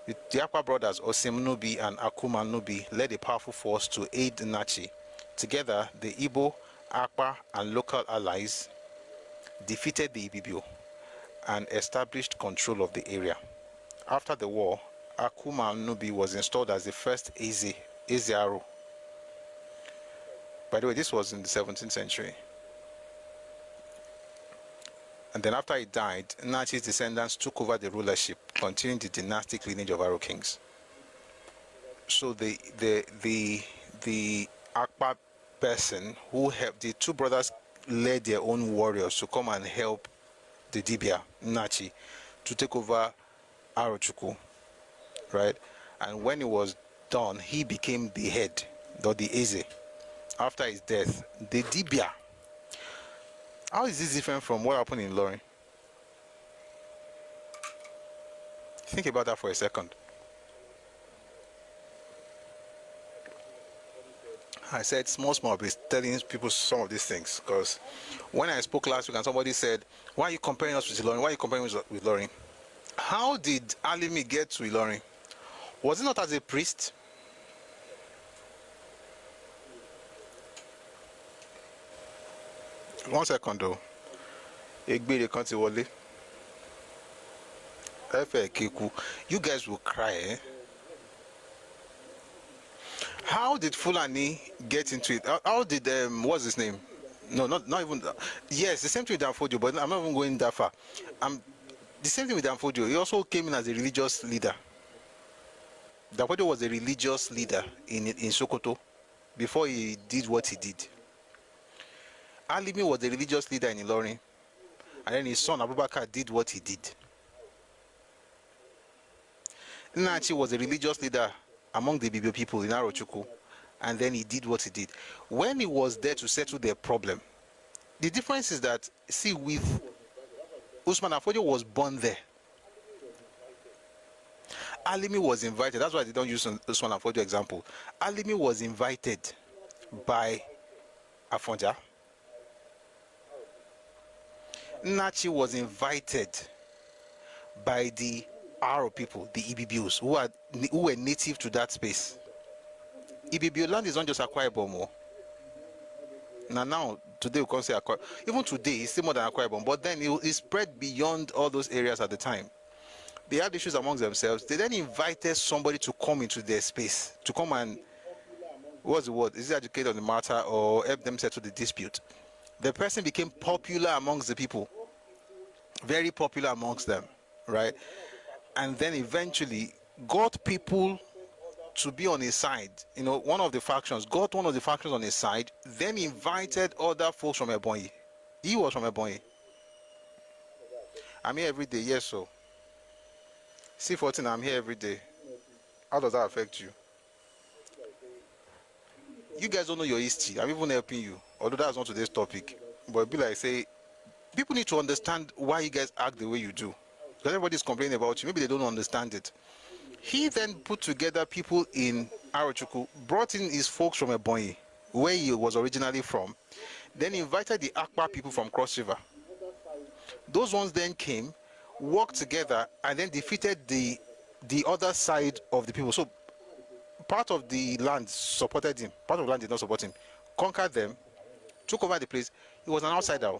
The Akpa brothers, Osim Nubi and Akuma Nubi, led a powerful force to aid Nachi. Together, the Igbo, Akpa, and local allies defeated the Ibibio and established control of the area. After the war, Akuma Nubi was installed as the first Ezearo. By the way, this was in the 17th century. And then after he died, Nachi's descendants took over the rulership, continuing the dynastic lineage of Aro kings. So the Akpa person who helped, the two brothers led their own warriors to come and help the Dibia, Nachi, to take over Arochuku, right? And when it was done, he became the head, or the Eze. After his death, the Dibia. How is this different from what happened in Ilorin? Think about that for a second. I said small, but telling people some of these things, because when I spoke last week and somebody said, why are you comparing us with Ilorin? Why are you comparing us with Ilorin? How did Alimi get to Ilorin? Was it not as a priest? One second though. Egbere kanti wole. Efe kiku. You guys will cry, eh? How did Fulani get into it? How did what's his name? No, not even. Yes, the same thing with Danfodio, but I'm not even going that far. The same thing with Danfodio. He also came in as a religious leader. Danfodio was a religious leader in Sokoto before he did what he did. Alimi was a religious leader in Ilorin, and then his son Abubakar did what he did. Nachi was a religious leader among the Bibio people in Arochuku, and then he did what he did. When he was there to settle their problem, the difference is that, see, with Usman Afodio was born there. Alimi was invited. That's why they don't use Usman Afodio example. Alimi was invited by Afonja. Nachi was invited by the Aro people, the Ibibios, who were native to that space. Ibibio land is not just Akwa Ibom. Now, today we can't say Akwa. Even today, it's still more than Akwa Ibom, but then it spread beyond all those areas at the time. They had issues amongst themselves. They then invited somebody to come into their space, to come and, what's the word? Is it educate on the matter or help them settle the dispute? The person became popular amongst the people, very popular amongst them, right? And then eventually got people to be on his side. You know, one of the factions on his side, then invited other folks from Ebonyi. He was from Ebonyi. I'm here every day, yes, so. C14, I'm here every day. How does that affect you? You guys don't know your history. I'm even helping you, although that's not today's topic. But it'd be like, say, people need to understand why you guys act the way you do. Because everybody's complaining about you. Maybe they don't understand it. He then put together people in Arochuku, brought in his folks from Ebonyi, where he was originally from, then invited the Akpa people from Cross River. Those ones then came, worked together, and then defeated the other side of the people. So part of the land supported him, part of the land did not support him, conquered them, took over the place. He was an outsider.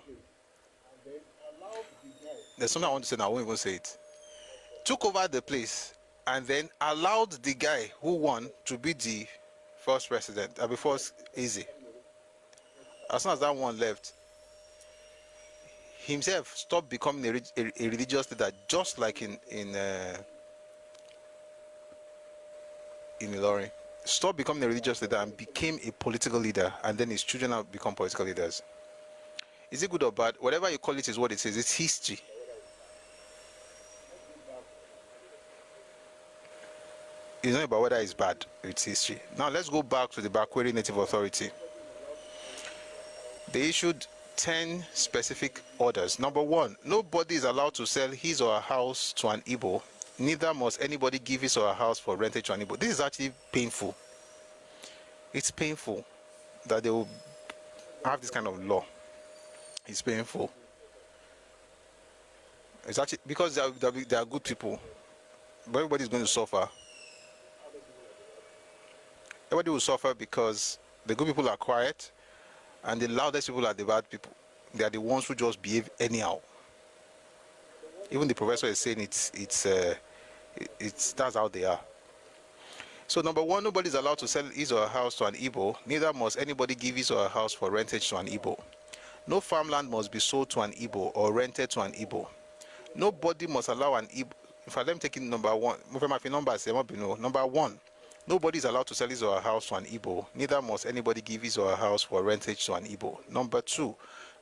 There's something I want to say now, I won't even say it. Took over the place and then allowed the guy who won to be the first president, before Easy. As soon as that one left, himself stopped becoming a religious leader, just like in Ilorin. Stopped becoming a religious leader and became a political leader, and then his children have become political leaders. Is it good or bad? Whatever you call it is what it is. It's history. it's not about whether it's bad, it's history. Now let's go back to the Bakweri Native Authority. They issued 10 specific orders. Number 1, nobody is allowed to sell his or her house to an Ibo. Neither must anybody give his or her house for rentage to an Ibo. This is actually painful. It's painful that they will have this kind of law. It's painful. It's actually because they are good people, but everybody's going to suffer. Everybody will suffer because the good people are quiet and the loudest people are the bad people. They are the ones who just behave anyhow. Even the professor is saying that's how they are. So number 1, nobody is allowed to sell his or her house to an Ibo. Neither must anybody give his or her house for rentage to an Ibo. No farmland must be sold to an Ibo or rented to an Ibo. Nobody must allow an Ibo. In fact, let me take in number 1. Number 1, nobody is allowed to sell his or her house to an Ibo. Neither must anybody give his or her house for rentage to an Ibo. Number 2,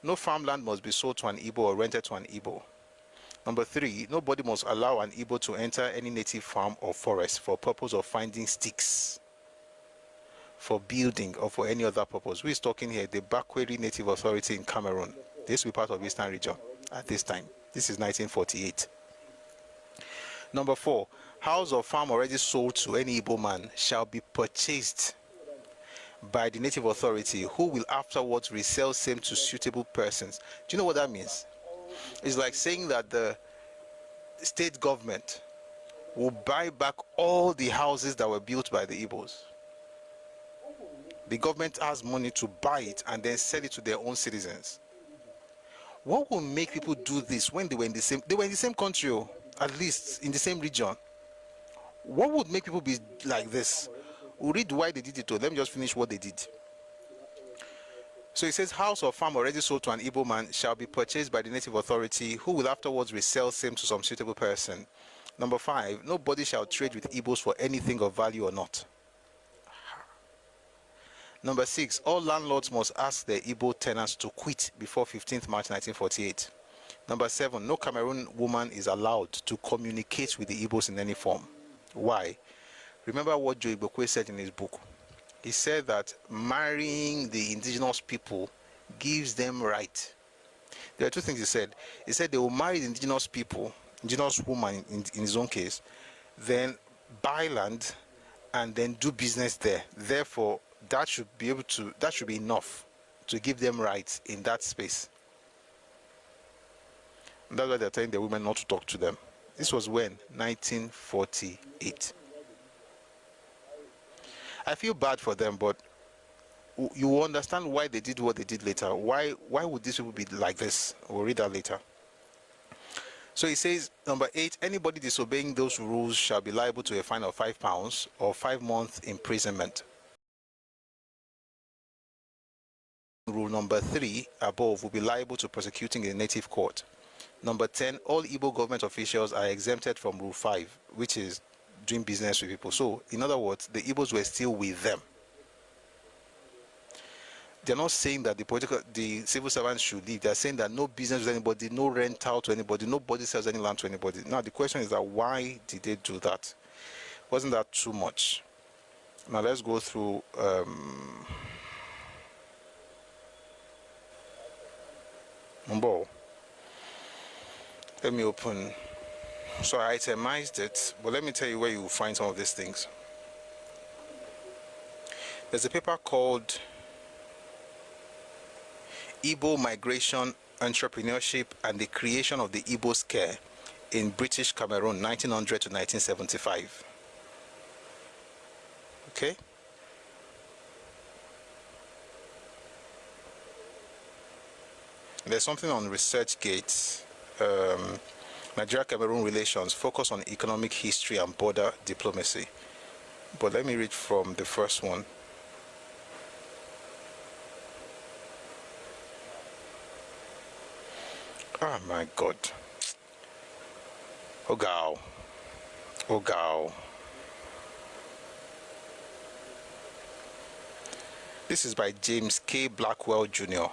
no farmland must be sold to an Ibo or rented to an Ibo. Number 3, nobody must allow an Ibo to enter any native farm or forest for purpose of finding sticks, for building, or for any other purpose. Who is talking here? The Bakweri Native Authority in Cameroon. This will be part of Eastern region at this time. This is 1948. Number 4, house or farm already sold to any Igbo man shall be purchased by the native authority, who will afterwards resell same to suitable persons. Do you know what that means? It's like saying that the state government will buy back all the houses that were built by the Ibos. The government has money to buy it and then sell it to their own citizens. What will make people do this when they were in the same country, at least in the same region? What would make people be like this? We'll read why they did it. Let me just finish what they did. So it says, house or farm already sold to an Igbo man shall be purchased by the native authority, who will afterwards resell same to some suitable person. Number 5, nobody shall trade with Igbos for anything of value or not. Number 6, all landlords must ask their Igbo tenants to quit before 15th March 1948. Number 7, no Cameroon woman is allowed to communicate with the Igbos in any form. Why? Remember what Joe Ibokwe said in his book. He said that marrying the indigenous people gives them right. There are 2 things he said. He said they will marry the indigenous people, indigenous woman in his own case, then buy land and then do business there. Therefore, that should be enough to give them rights in that space. And that's why they're telling the women not to talk to them. This was when? 1948. I feel bad for them, but you will understand why they did what they did later. Why would these people be like this? We'll read that later. So it says, number 8, anybody disobeying those rules shall be liable to a fine of £5 or 5 months imprisonment. Rule number 3 above will be liable to prosecuting in a native court. Number 10, all Igbo government officials are exempted from Rule 5, which is doing business with people. So, in other words, the Igbos were still with them. They're not saying that the civil servants should leave. They're saying that no business with anybody, no rental to anybody, nobody sells any land to anybody. Now, the question is that why did they do that? Wasn't that too much? Now, let's go through... Let me open... So I itemized it, but let me tell you where you will find some of these things. There's a paper called Igbo Migration, Entrepreneurship and the Creation of the Igbo Scare in British Cameroon, 1900 to 1975. Okay? There's something on ResearchGate. Nigeria-Cameroon relations focus on economic history and border diplomacy. But let me read from the first one. Oh my God. Ogao. This is by James K. Blackwell Jr.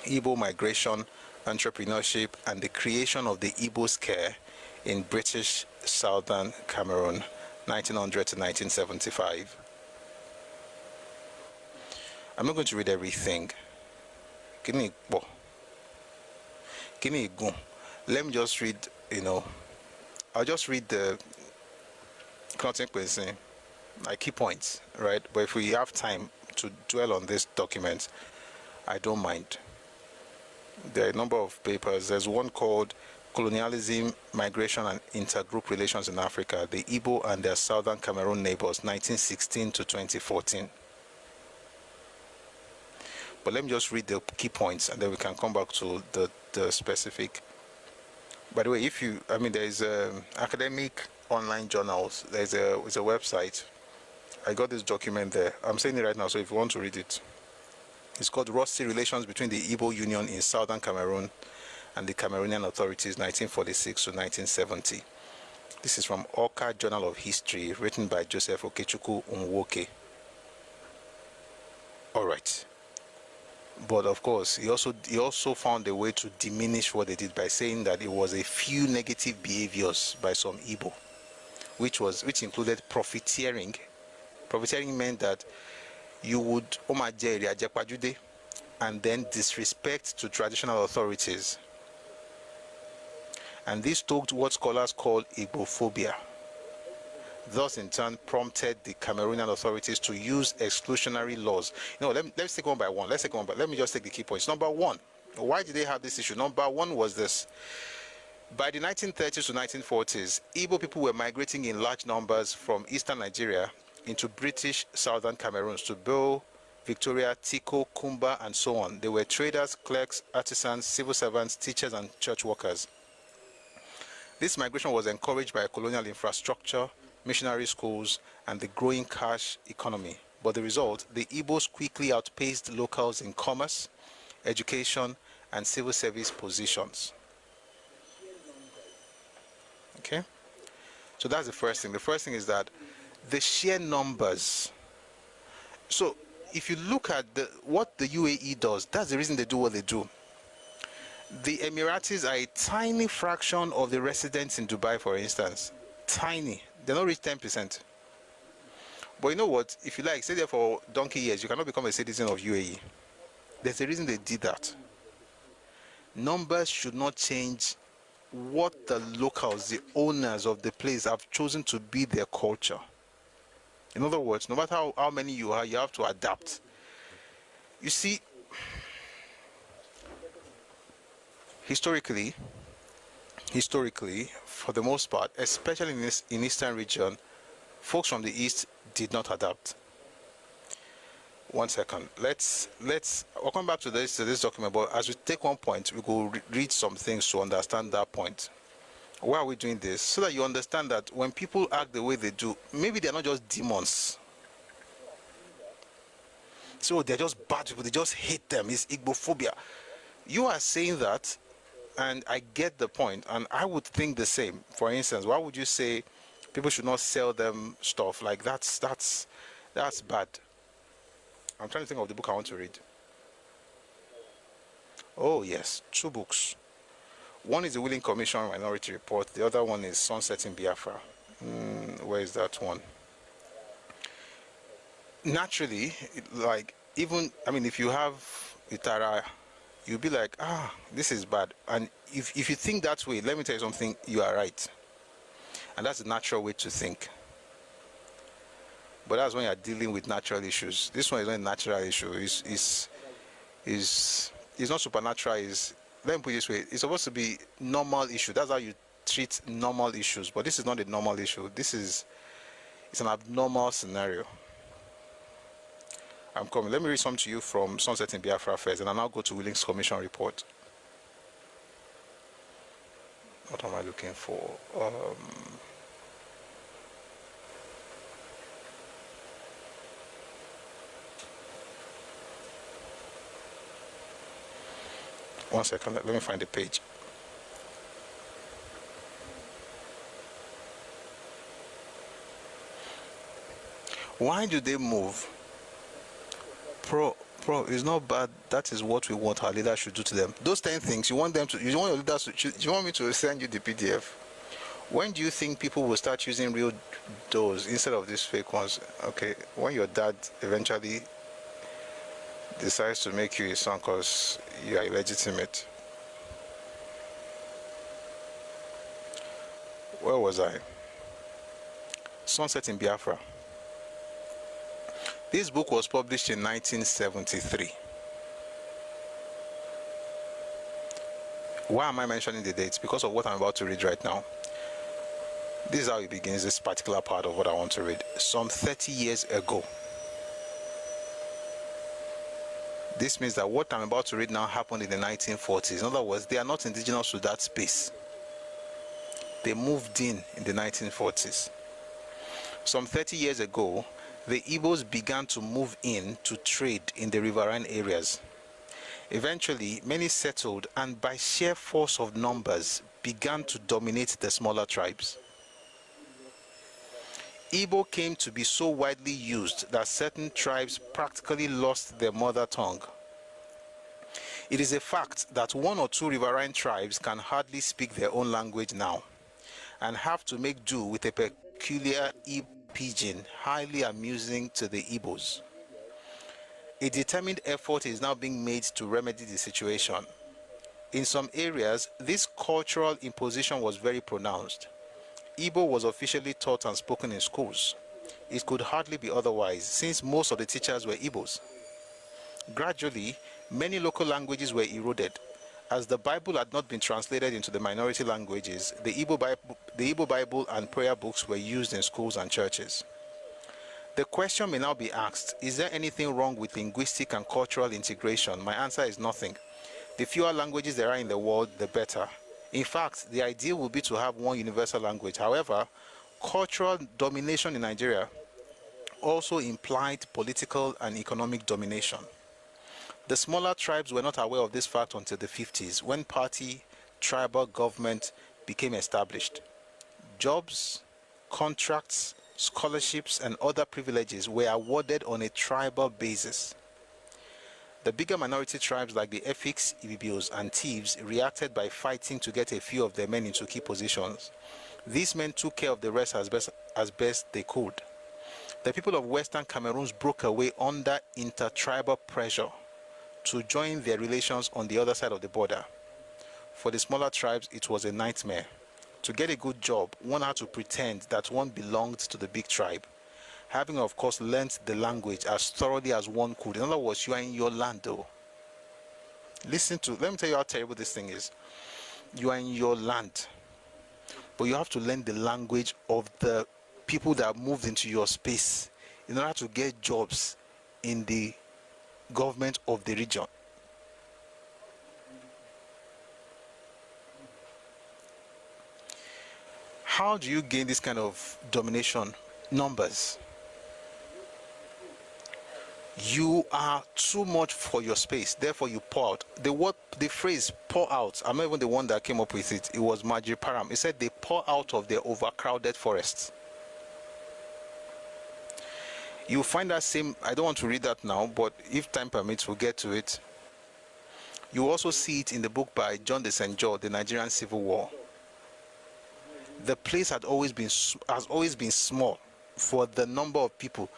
Igbo Migration, Entrepreneurship and the Creation of the Igbo Scare in British Southern Cameroon, 1900 to 1975. I'm not going to read everything. Give me a go. Let me just read, I'll just read the consequences, like key points, right? But if we have time to dwell on this document, I don't mind. There are a number of papers. There's one called Colonialism, Migration and Intergroup Relations in Africa, the Ibo and their Southern Cameroon Neighbors, 1916 to 2014. But let me just read the key points and then we can come back to the specific. By the way, there's academic online journals. It's a website. I got this document there. I'm saying it right now, so if you want to read it. It's called Rusty Relations Between the Ibo Union in Southern Cameroon and the Cameroonian Authorities, 1946 to 1970. This is from Orca Journal of History, written by Joseph Okechukwu Nwoke. All right. But of course, he also found a way to diminish what they did by saying that it was a few negative behaviors by some Igbo, which included profiteering. Profiteering meant that you would and then disrespect to traditional authorities. And this stoked what scholars call Igbophobia. Thus, in turn, prompted the Cameroonian authorities to use exclusionary laws. Let's take one by one. Let me just take the key points. Number one, why did they have this issue? Number one was this. By the 1930s to 1940s, Igbo people were migrating in large numbers from eastern Nigeria into British southern Cameroons to Bill, Victoria, Tiko, Kumba, and so on. They were traders, clerks, artisans, civil servants, teachers, and church workers. This migration was encouraged by colonial infrastructure, missionary schools, and the growing cash economy. But the result, the Ibos quickly outpaced locals in commerce, education, and civil service positions. Okay? So that's the first thing. The first thing is that the sheer numbers. So if you look at what the UAE does, that's the reason they do what they do. The Emiratis are a tiny fraction of the residents in Dubai, for instance. Tiny. They don't reach 10%. But you know what? If you stay there for donkey years, you cannot become a citizen of UAE. There's a reason they did that. Numbers should not change what the locals, the owners of the place, have chosen to be their culture. In other words, no matter how many you are, you have to adapt. You see, historically, for the most part, especially in Eastern region, folks from the East did not adapt. One second. I'll come back to this document, but as we take one point, we go read some things to understand that point. Why are we doing this? So that you understand that when people act the way they do, maybe they're not just demons. So they're just bad people, they just hate them. It's Igbophobia. You are saying that, and I get the point, and I would think the same. For instance, why would you say people should not sell them stuff? Like that's bad. I'm trying to think of the book I want to read. Oh yes, two books. One is the Willing Commission Minority Report. The other one is Sunset in Biafra. Where is that one? Naturally, if you have Itara, you'll be like, this is bad. And if you think that way, let me tell you something, you are right. And that's the natural way to think. But that's when you're dealing with natural issues. This one is not a natural issue. It's not supernatural. Let me put it this way. It's supposed to be normal issue. That's how you treat normal issues. But this is not a normal issue. It's an abnormal scenario. I'm coming. Let me read something to you from Sunset in Biafra first, and I'll now go to Willing's Commission report. What am I looking for? One second, let me find the page. Why do they move? Pro, it's not bad. That is what we want our leaders should do to them. Those 10 things, you want your leaders to, you want me to send you the PDF? When do you think people will start using real doors instead of these fake ones? Okay, when your dad eventually decides to make you his son because you are illegitimate. Where was I? Sunset in Biafra. This book was published in 1973. Why am I mentioning the dates? Because of what I'm about to read right now. This is how it begins, this particular part of what I want to read. Some 30 years ago. This means that what I'm about to read now happened in the 1940s. In other words, they are not indigenous to that space. They moved in the 1940s. Some 30 years ago, the Ibos began to move in to trade in the riverine areas. Eventually, many settled and by sheer force of numbers began to dominate the smaller tribes. Igbo came to be so widely used that certain tribes practically lost their mother tongue. It is a fact that one or two riverine tribes can hardly speak their own language now and have to make do with a peculiar pidgin highly amusing to the Ibos. A determined effort is now being made to remedy the situation. In some areas, this cultural imposition was very pronounced. Igbo was officially taught and spoken in schools. It could hardly be otherwise, since most of the teachers were Igbos. Gradually, many local languages were eroded. As the Bible had not been translated into the minority languages, the Igbo Bible and prayer books were used in schools and churches. The question may now be asked, is there anything wrong with linguistic and cultural integration? My answer is nothing. The fewer languages there are in the world, the better. In fact, the ideal would be to have one universal language. However, cultural domination in Nigeria also implied political and economic domination. The smaller tribes were not aware of this fact until the 50s, when party-tribal government became established. Jobs, contracts, scholarships, and other privileges were awarded on a tribal basis. The bigger minority tribes like the Efiks, Ibos, and Thieves reacted by fighting to get a few of their men into key positions. These men took care of the rest as best they could. The people of Western Cameroons broke away under intertribal pressure to join their relations on the other side of the border. For the smaller tribes, it was a nightmare. To get a good job, one had to pretend that one belonged to the big tribe, having of course learnt the language as thoroughly as one could. In other words, you are in your land though. Let me tell you how terrible this thing is. You are in your land, but you have to learn the language of the people that moved into your space in order to get jobs in the government of the region. How do you gain this kind of domination? Numbers. You are too much for your space, therefore you pour out. The phrase pour out, I'm not even the one that came up with it. It was Marjorie Parham. It said they pour out of their overcrowded forests. You find that same, I don't want to read that now, but if time permits, we'll get to it. You also see it in the book by John de St. John, The Nigerian Civil War. The place has always been small for the number of people,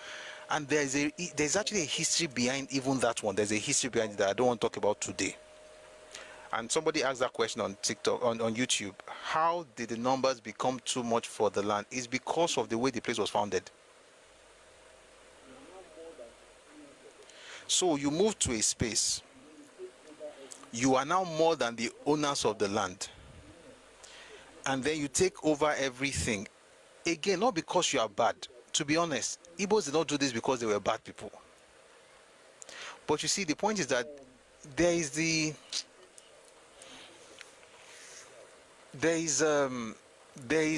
and there's actually a history behind even that one. There's a history behind it that I don't want to talk about today. And somebody asked that question on TikTok, on YouTube. How did the numbers become too much for the land? It's because of the way the place was founded. So you move to a space. You are now more than the owners of the land. And then you take over everything. Again, not because you are bad. To be honest, Igbos did not do this because they were bad people. But you see, the point is that there is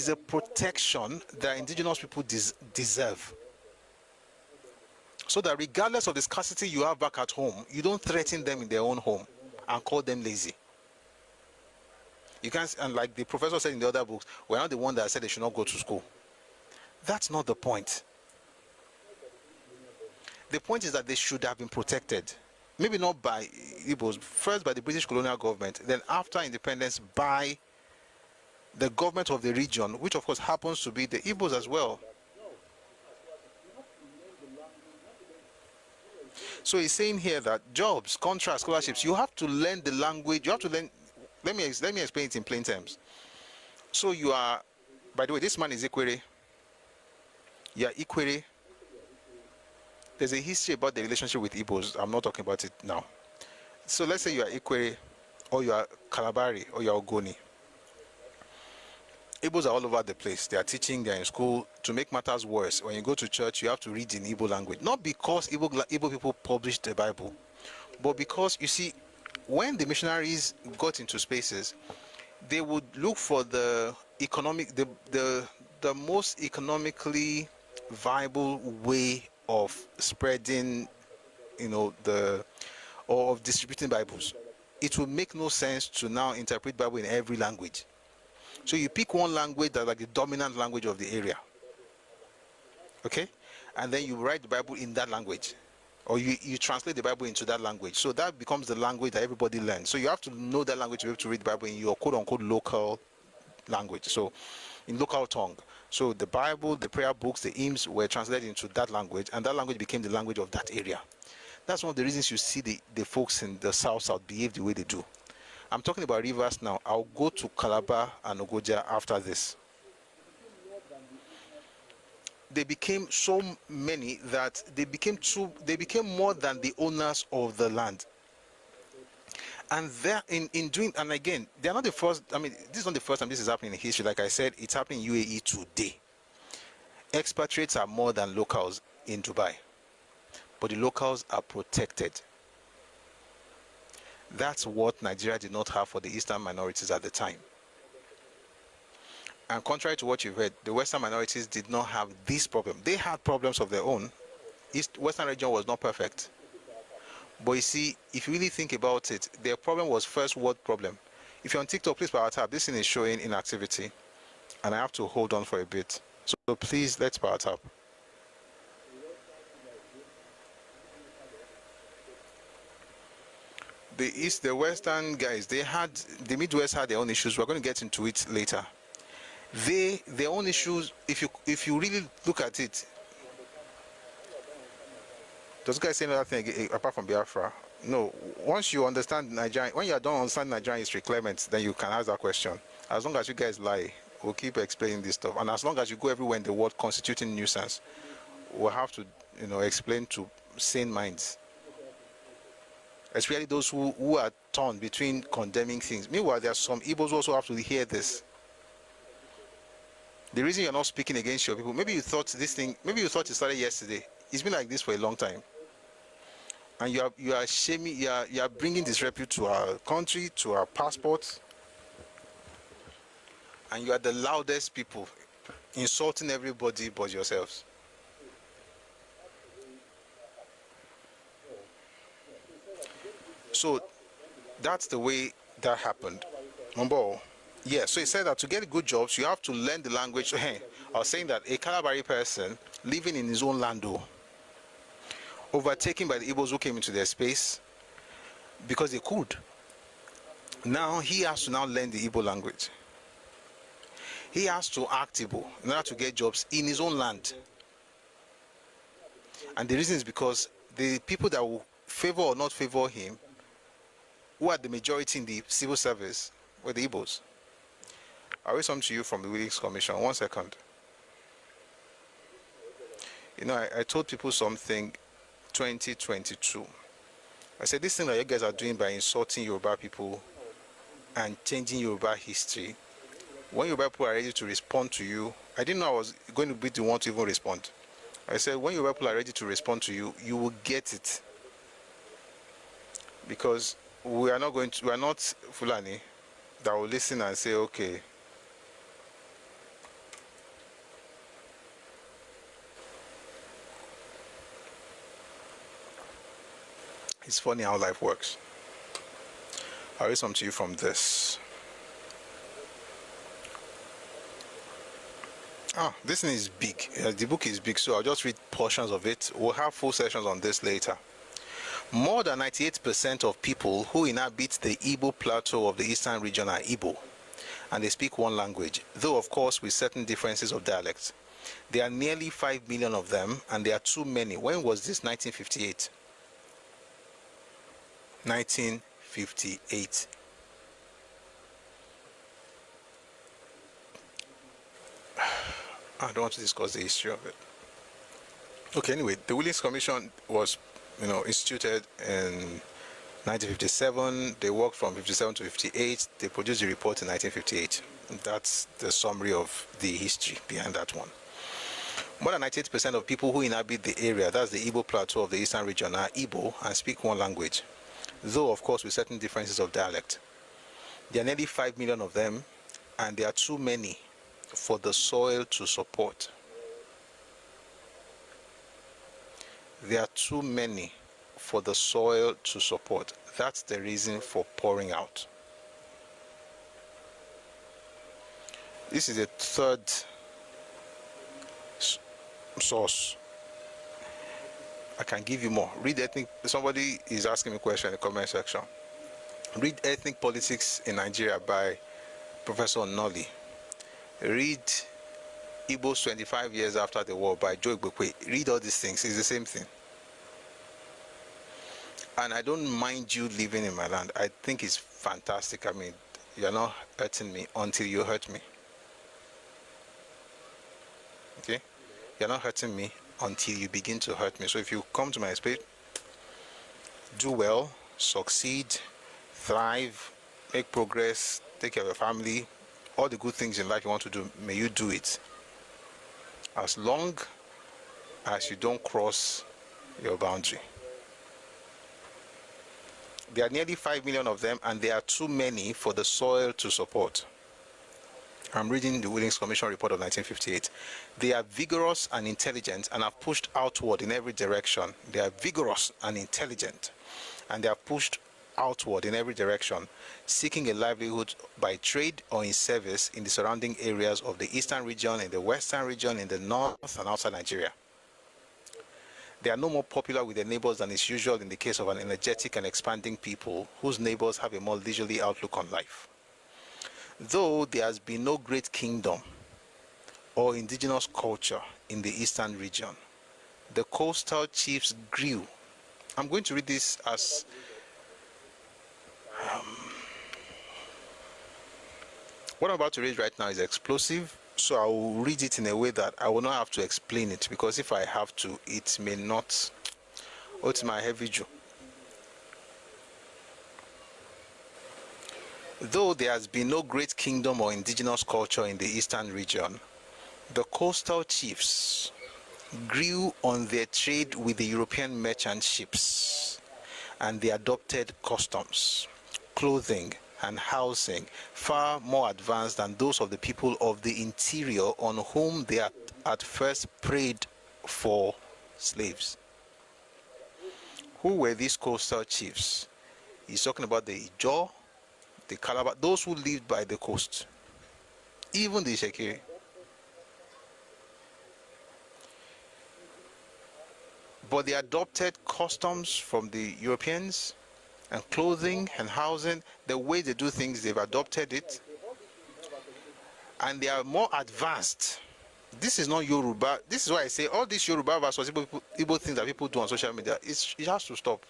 a protection that indigenous people deserve. So that regardless of the scarcity you have back at home, you don't threaten them in their own home and call them lazy. You can't, and like the professor said in the other books, we're not the one that said they should not go to school. That's not the point. The point is that they should have been protected. Maybe not by Igbos, first by the British colonial government, then after independence by the government of the region, which of course happens to be the Ibos as well. So he's saying here that jobs, contracts, scholarships, you have to learn the language. You have to learn. Let me explain it in plain terms. So you are, by the way, this man is Ikwere. You are Ikwere. There's a history about the relationship with Ibos. I'm not talking about it now. So let's say you are Ikwere, or you are Kalabari, or you are Ogoni. Ibos are all over the place. They are teaching, they are in school. To make matters worse, when you go to church, you have to read in Igbo language. Not because Igbo people published the Bible, but because, you see, when the missionaries got into spaces, they would look for the most economically viable way of spreading, or of distributing Bibles. It will make no sense to now interpret Bible in every language. So you pick one language that's like the dominant language of the area, okay, and then you write the Bible in that language, or you translate the Bible into that language. So that becomes the language that everybody learns. So you have to know that language to be able to read the Bible in your quote-unquote local language, so in local tongue. So the Bible, the prayer books, the hymns were translated into that language, and that language became the language of that area. That's one of the reasons you see the folks in the south behave the way they do. I'm talking about rivers now. I'll go to Calabar and Ogoja after this. They became so many that they became more than the owners of the land. And they're in doing, and again, they're not the first. I mean, this is not the first time this is happening in history. Like I said, it's happening in UAE today. Expatriates are more than locals in Dubai, but the locals are protected. That's what Nigeria did not have for the Eastern minorities at the time. And contrary to what you've heard, the Western minorities did not have this problem. They had problems of their own. Western region was not perfect. But you see, if you really think about it, their problem was first world problem. If you're on TikTok, please power tap. This thing is showing inactivity, and I have to hold on for a bit. So please, let's power tap. The Western guys, the Midwest had their own issues. We're going to get into it later. Their own issues, if you really look at it, does guys say another thing apart from Biafra? No. Once you understand Nigeria, when you don't understand Nigerian history, Clement, then you can ask that question. As long as you guys lie, we'll keep explaining this stuff. And as long as you go everywhere in the world constituting nuisance, we'll have to, explain to sane minds. Especially those who are torn between condemning things. Meanwhile, there are some Ibos who also have to hear this. The reason you're not speaking against your people, maybe you thought it started yesterday. It's been like this for a long time. And you are shaming, you are bringing disrepute to our country, to our passports. And you are the loudest people, insulting everybody but yourselves. So that's the way that happened. Number, yeah, so he said that to get good jobs, you have to learn the language. Hey, I was saying that a Kalabari person living in his own land, overtaken by the Ibos who came into their space because they could. Now he has to learn the Igbo language. He has to act Igbo in order to get jobs in his own land. And the reason is because the people that will favor or not favor him, who are the majority in the civil service, were the Ibos. I'll read something to you from the Willis Commission. 1 second. I told people something 2022. I said, this thing that you guys are doing by insulting Yoruba people and changing Yoruba history, when Yoruba people are ready to respond to you, I didn't know I was going to be the one to even respond. I said, when Yoruba people are ready to respond to you, you will get it. Because we are not Fulani that will listen and say, okay, it's funny how life works. I'll read something to you from this. This thing is big. The book is big, so I'll just read portions of it. We'll have full sessions on this later. More than 98% of people who inhabit the Igbo plateau of the eastern region are Igbo, and they speak one language, though of course with certain differences of dialects. There are nearly 5 million of them, and there are too many. When was this? 1958. 1958. I don't want to discuss the history of it. Okay, anyway, the Williams Commission was, instituted in 1957. They worked from 57 to 58. They produced a report in 1958. That's the summary of the history behind that one. More than 98% of people who inhabit the area, that's the Ibo plateau of the eastern region, are Ibo and speak one language, though of course with certain differences of dialect. There are nearly 5 million of them, and there are too many for the soil to support. There are too many for the soil to support. That's the reason for pouring out. This is the third source. I can give you more. Read ethnic. Somebody is asking me a question in the comment section. Read Ethnic Politics in Nigeria by Professor Nolly. Read Ibos 25 years after the war by Joe Igbokwe. Read all these things. It's the same thing. And I don't mind you living in my land. I think it's fantastic. I mean, you're not hurting me until you hurt me. Okay? You're not hurting me until you begin to hurt me. So if you come to my space, do well, succeed, thrive, make progress, take care of your family, all the good things in life you want to do, may you do it. As long as you don't cross your boundary. There are nearly 5 million of them, and there are too many for the soil to support. I'm reading the Williams Commission report of 1958. They are vigorous and intelligent and have pushed outward in every direction. They are vigorous and intelligent, and they are pushed outward in every direction, seeking a livelihood by trade or in service in the surrounding areas of the eastern region, in the western region, in the north and outside Nigeria. They are no more popular with their neighbors than is usual in the case of an energetic and expanding people whose neighbors have a more leisurely outlook on life. Though there has been no great kingdom or indigenous culture in the eastern region, the coastal chiefs grew. I'm going to read this as what I'm about to read right now is explosive, so I will read it in a way that I will not have to explain it, because if I have to, it may not. Oh, it's my heavy Jew. Though there has been no great kingdom or indigenous culture in the eastern region, the coastal chiefs grew on their trade with the European merchant ships, and they adopted customs, clothing, and housing far more advanced than those of the people of the interior, on whom they at first preyed for slaves. Who were these coastal chiefs? He's talking about the Ijo, the Calabar, those who lived by the coast, even the Shekiri. But they adopted customs from the Europeans, and clothing and housing, the way they do things, they've adopted it, and they are more advanced. This is not Yoruba. This is why I say all these Yoruba versus Igbo things that people do on social media, it has to stop.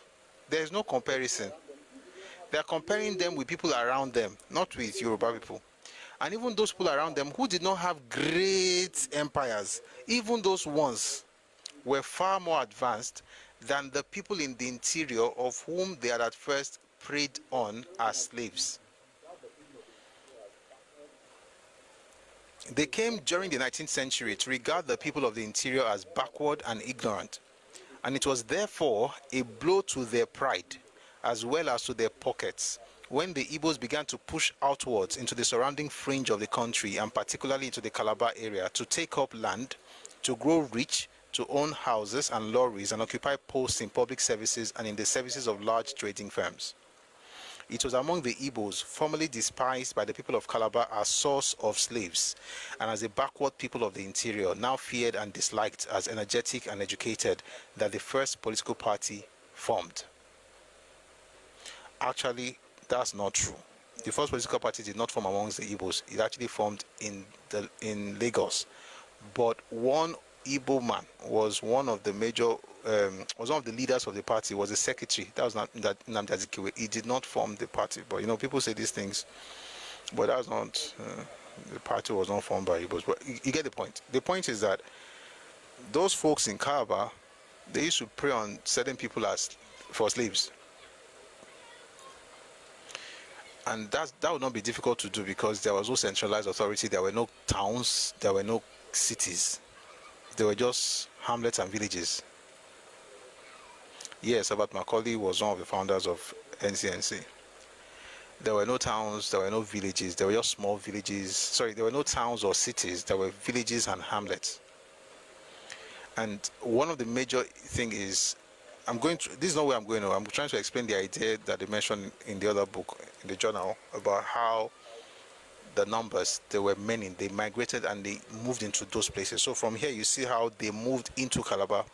There is no comparison. They are comparing them with people around them, not with Yoruba people. And even those people around them who did not have great empires, even those ones were far more advanced than the people in the interior, of whom they had at first preyed on as slaves. They came during the 19th century to regard the people of the interior as backward and ignorant, and it was therefore a blow to their pride as well as to their pockets when the Ibos began to push outwards into the surrounding fringe of the country, and particularly into the Calabar area, to take up land, to grow rich, to own houses and lorries, and occupy posts in public services and in the services of large trading firms. It was among the Ibos, formerly despised by the people of Calabar as source of slaves, and as a backward people of the interior, now feared and disliked as energetic and educated, that the first political party formed. Actually, that's not true. The first political party did not form amongst the Ibos. It actually formed in Lagos. But one Igbo man was one of the major, was one of the leaders of the party, was the secretary. That was Nnamdi Azikiwe. He did not form the party. But, you know, people say these things. But that was not, the party was not formed by Ibos. But you get the point. The point is that those folks in Kaaba, they used to prey on certain people as for slaves. And that would not be difficult to do because there was no centralized authority. There were no towns. There were no cities. There were just hamlets and villages. Yes, Abat Macaulay was one of the founders of NCNC. There were no towns. There were no villages. There were just small villages. Sorry, there were no towns or cities. There were villages and hamlets. And one of the major things is, this is not where I'm going. I'm trying to explain the idea that they mentioned in the other book, in the journal, about how the numbers, there were many, they migrated and they moved into those places. So from here, you see how they moved into Calabar.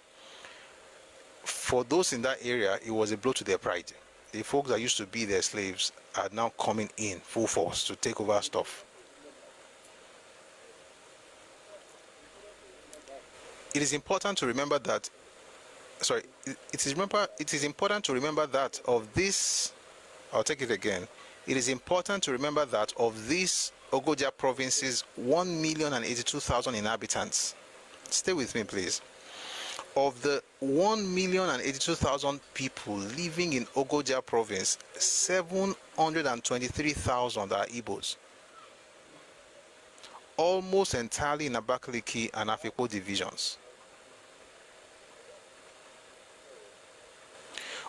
For those in that area, it was a blow to their pride. The folks that used to be their slaves are now coming in full force to take over stuff. It is important to remember that, it is important to remember that of this, I'll take it again. It is important to remember that of these Ogoja provinces, 1,082,000 inhabitants. Stay with me, please. Of the 1,082,000 people living in Ogoja province, 723,000 are Ibos. Almost entirely in Abakaliki and Afikpo divisions.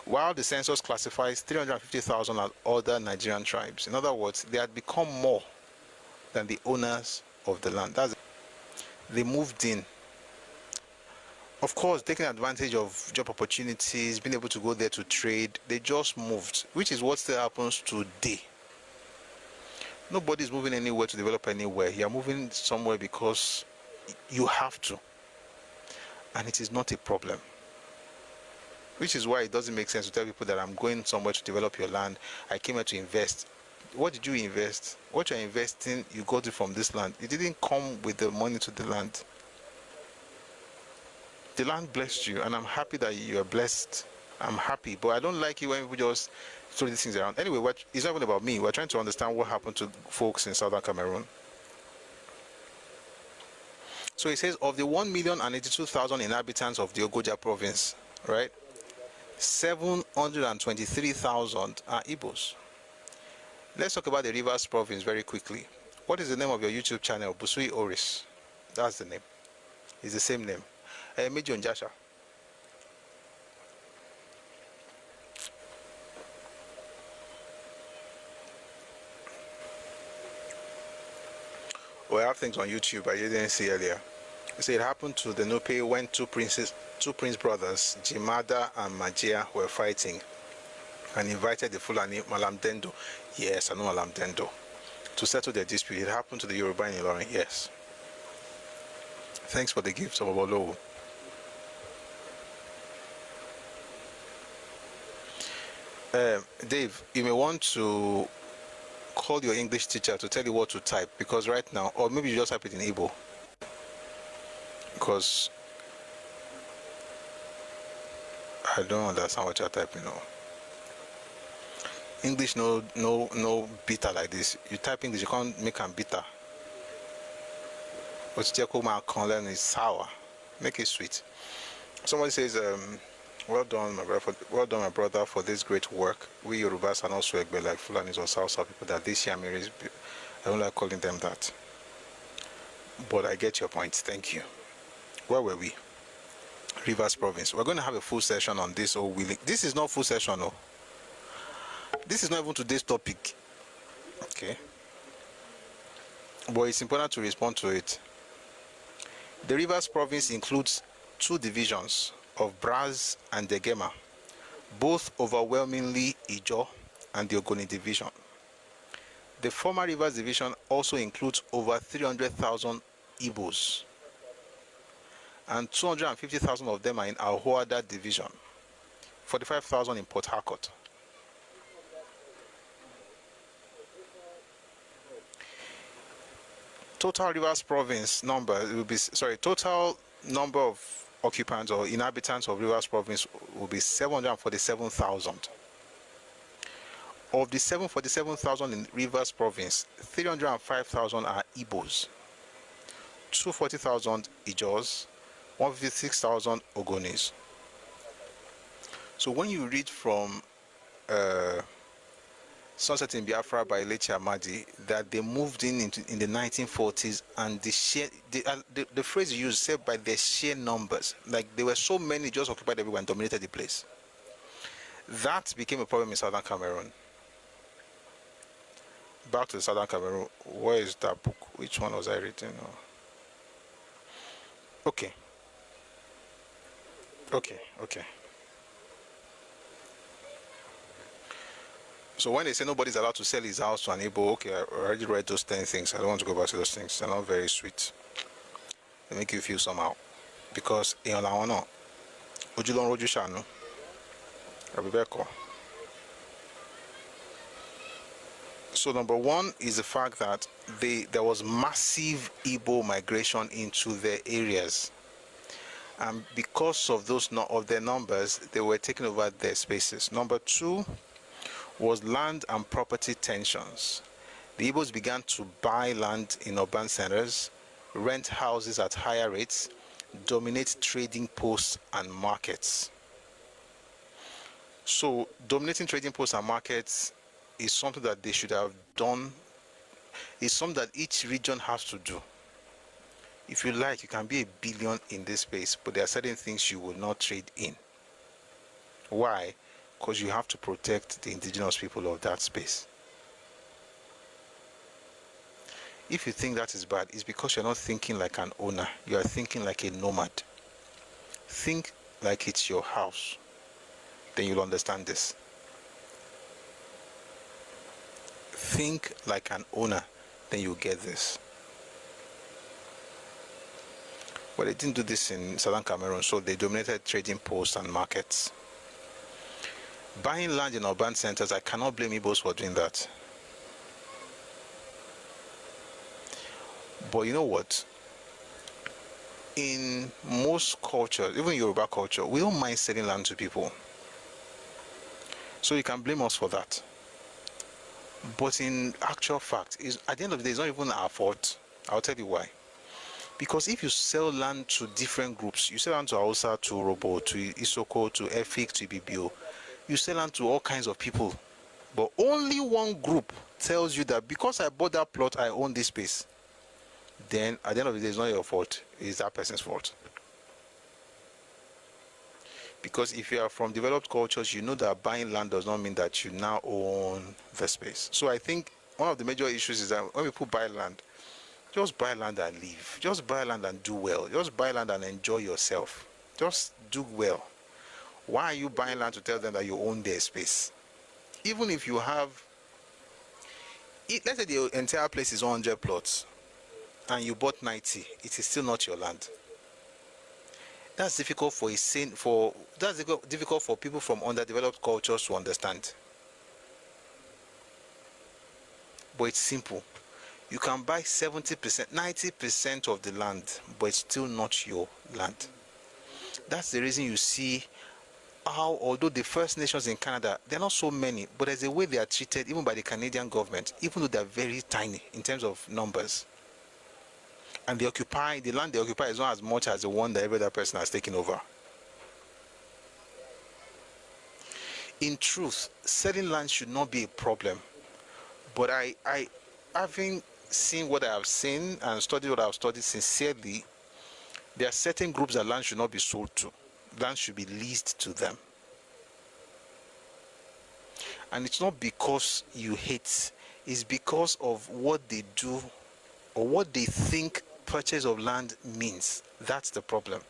While the census classifies 350,000 as other Nigerian tribes. In other words, they had become more than the owners of the land. They moved in. Of course, taking advantage of job opportunities, being able to go there to trade, they just moved, which is what still happens today. Nobody's moving anywhere to develop anywhere. You're moving somewhere because you have to. And it is not a problem. Which is why it doesn't make sense to tell people that I'm going somewhere to develop your land. I came here to invest. What did you invest? What you're investing, you got it from this land. It didn't come with the money to the land. The land blessed you, and I'm happy that you are blessed. I'm happy, but I don't like it when people just throw these things around. Anyway, it's not even about me. We're trying to understand what happened to folks in southern Cameroon. So it says, of the 1,082,000 inhabitants of the Ogoja province, right, 723,000 are Ibos. Let's talk about the Rivers province very quickly. What is the name of your YouTube channel? Busui Oris. That's the name. It's the same name. Mejo Njasha. We have things on YouTube I didn't see earlier. So it happened to the Nupe when two prince brothers, Jimada and Majia, were fighting and invited the Fulani Malam Dendo. Yes, I know Malam Dendo. To settle their dispute. It happened to the Yoruba in Ilorin. Yes. Thanks for the gift of Obolowo. Dave, you may want to call your English teacher to tell you what to type, because right now, or maybe you just type it in Igbo, because I don't understand what you're typing now. English no bitter like this. You type English, you can't make them bitter. What you can learn is sour. Make it sweet. Somebody says, well done, my brother, for this great work. We Yorubas are not Swegbe like Fulanis or South people that this Yamiris. I don't like calling them that. But I get your point. Thank you. Where were we? Rivers Province. We're going to have a full session on this. This is not full session, no. This is not even today's topic. Okay. But it's important to respond to it. The Rivers Province includes two divisions of Braz and Degema, both overwhelmingly Ijo and the Ogoni division. The former Rivers division also includes over 300,000 Ibos, and 250,000 of them are in Ahoada division, 45,000 in Port Harcourt. total Rivers Province number, it will be, sorry, total number of occupants or inhabitants of Rivers Province will be 747,000. Of the 747,000 in Rivers Province, 305,000 are Ibos, 240,000 Ijos, 156,000 Ogonis. So when you read from Sunset in Biafra by Lechi Amadi that they moved in the 1940s, and the phrase you used said by their sheer numbers, like there were so many just occupied everywhere and dominated the place. That became a problem in southern Cameroon. Back to the southern Cameroon, where is that book? Which one was I reading? Okay. So when they say nobody's allowed to sell his house to an Igbo, okay, I already read those 10 things. I don't want to go back to those things. They're not very sweet. They make you feel somehow. Because so number one is the fact that there was massive Igbo migration into their areas. And because of their numbers, they were taking over their spaces. Number two was land and property tensions. The Ibos began to buy land in urban centers, rent houses at higher rates, dominate trading posts and markets. So dominating trading posts and markets is something that they should have done. It's something that each region has to do. If you like, you can be a billion in this space, but there are certain things you will not trade in. Why? Because you have to protect the indigenous people of that space. If you think that is bad, it's because you're not thinking like an owner. You are thinking like a nomad. Think like it's your house. Then you'll understand this. Think like an owner. Then you'll get this. But they didn't do this in southern Cameroon, so they dominated trading posts and markets. Buying land in urban centers, I cannot blame Ibos for doing that. But you know what? In most cultures, even Yoruba culture, we don't mind selling land to people. So you can blame us for that. But in actual fact, at the end of the day, it's not even our fault. I'll tell you why. Because if you sell land to different groups, you sell land to Hausa, to Orobo, to Isoko, to Efik, to Ibibio, you sell land to all kinds of people. But only one group tells you that because I bought that plot, I own this space. Then at the end of the day, it's not your fault. It's that person's fault. Because if you are from developed cultures, you know that buying land does not mean that you now own the space. So I think one of the major issues is that when people buy land, just buy land and live. Just buy land and do well. Just buy land and enjoy yourself. Just do well. Why are you buying land to tell them that you own their space? Even if you have, let's say the entire place is 100 plots and you bought 90, it is still not your land. That's difficult for difficult for people from underdeveloped cultures to understand. But it's simple. You can buy 70%, 90% of the land, but it's still not your land. That's the reason you see how, although the First Nations in Canada, they're not so many, but there's a way they are treated even by the Canadian government, even though they're very tiny in terms of numbers. And the land they occupy is not as much as the one that every other person has taken over. In truth, selling land should not be a problem. But having seen what I have seen and studied what I have studied sincerely, there are certain groups that land should not be sold to. Land should be leased to them. And it's not because you hate, it's because of what they do or what they think purchase of land means. That's the problem.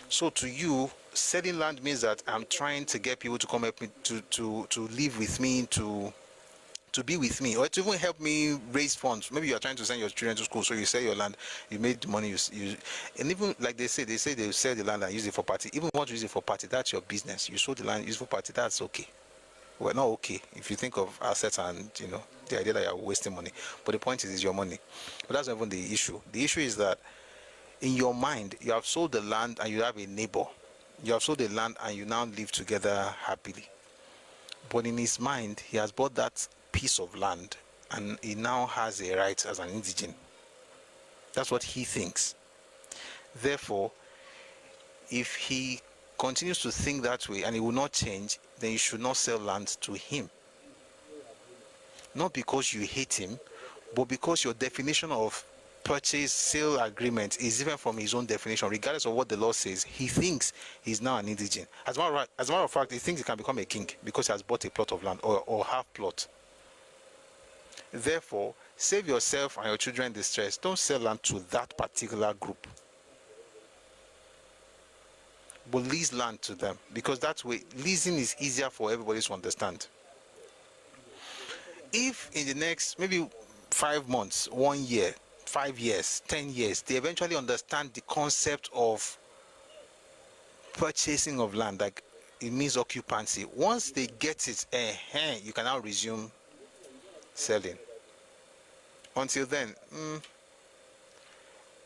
So to you, selling land means that I'm trying to get people to come help me to live with me, to be with me, or to even help me raise funds. Maybe you are trying to send your children to school, so you sell your land, you made the money, and even like they say they sell the land and use it for party. Even if you want to use it for party, that's your business. You sold the land, use it for party, that's okay. Well, not okay if you think of assets and the idea that you're wasting money. But the point is, it's your money. But that's not even the issue. The issue is that in your mind, you have sold the land and you have a neighbor. You have sold the land and you now live together happily. But in his mind, he has bought that piece of land and he now has a right as an indigene. That's what he thinks. Therefore, if he continues to think that way and he will not change, then you should not sell land to him. Not because you hate him, but because your definition of purchase sale agreement is different from his own definition. Regardless of what the law says, he thinks he's now an indigene. As a matter of fact, he thinks he can become a king because he has bought a plot of land or half plot. Therefore, save yourself and your children distress. Don't sell land to that particular group, but lease land to them, because that way leasing is easier for everybody to understand. If in the next maybe 5 months, 1 year, 5 years, 10 years, they eventually understand the concept of purchasing of land, like it means occupancy. Once they get it, you can now resume selling. Until then,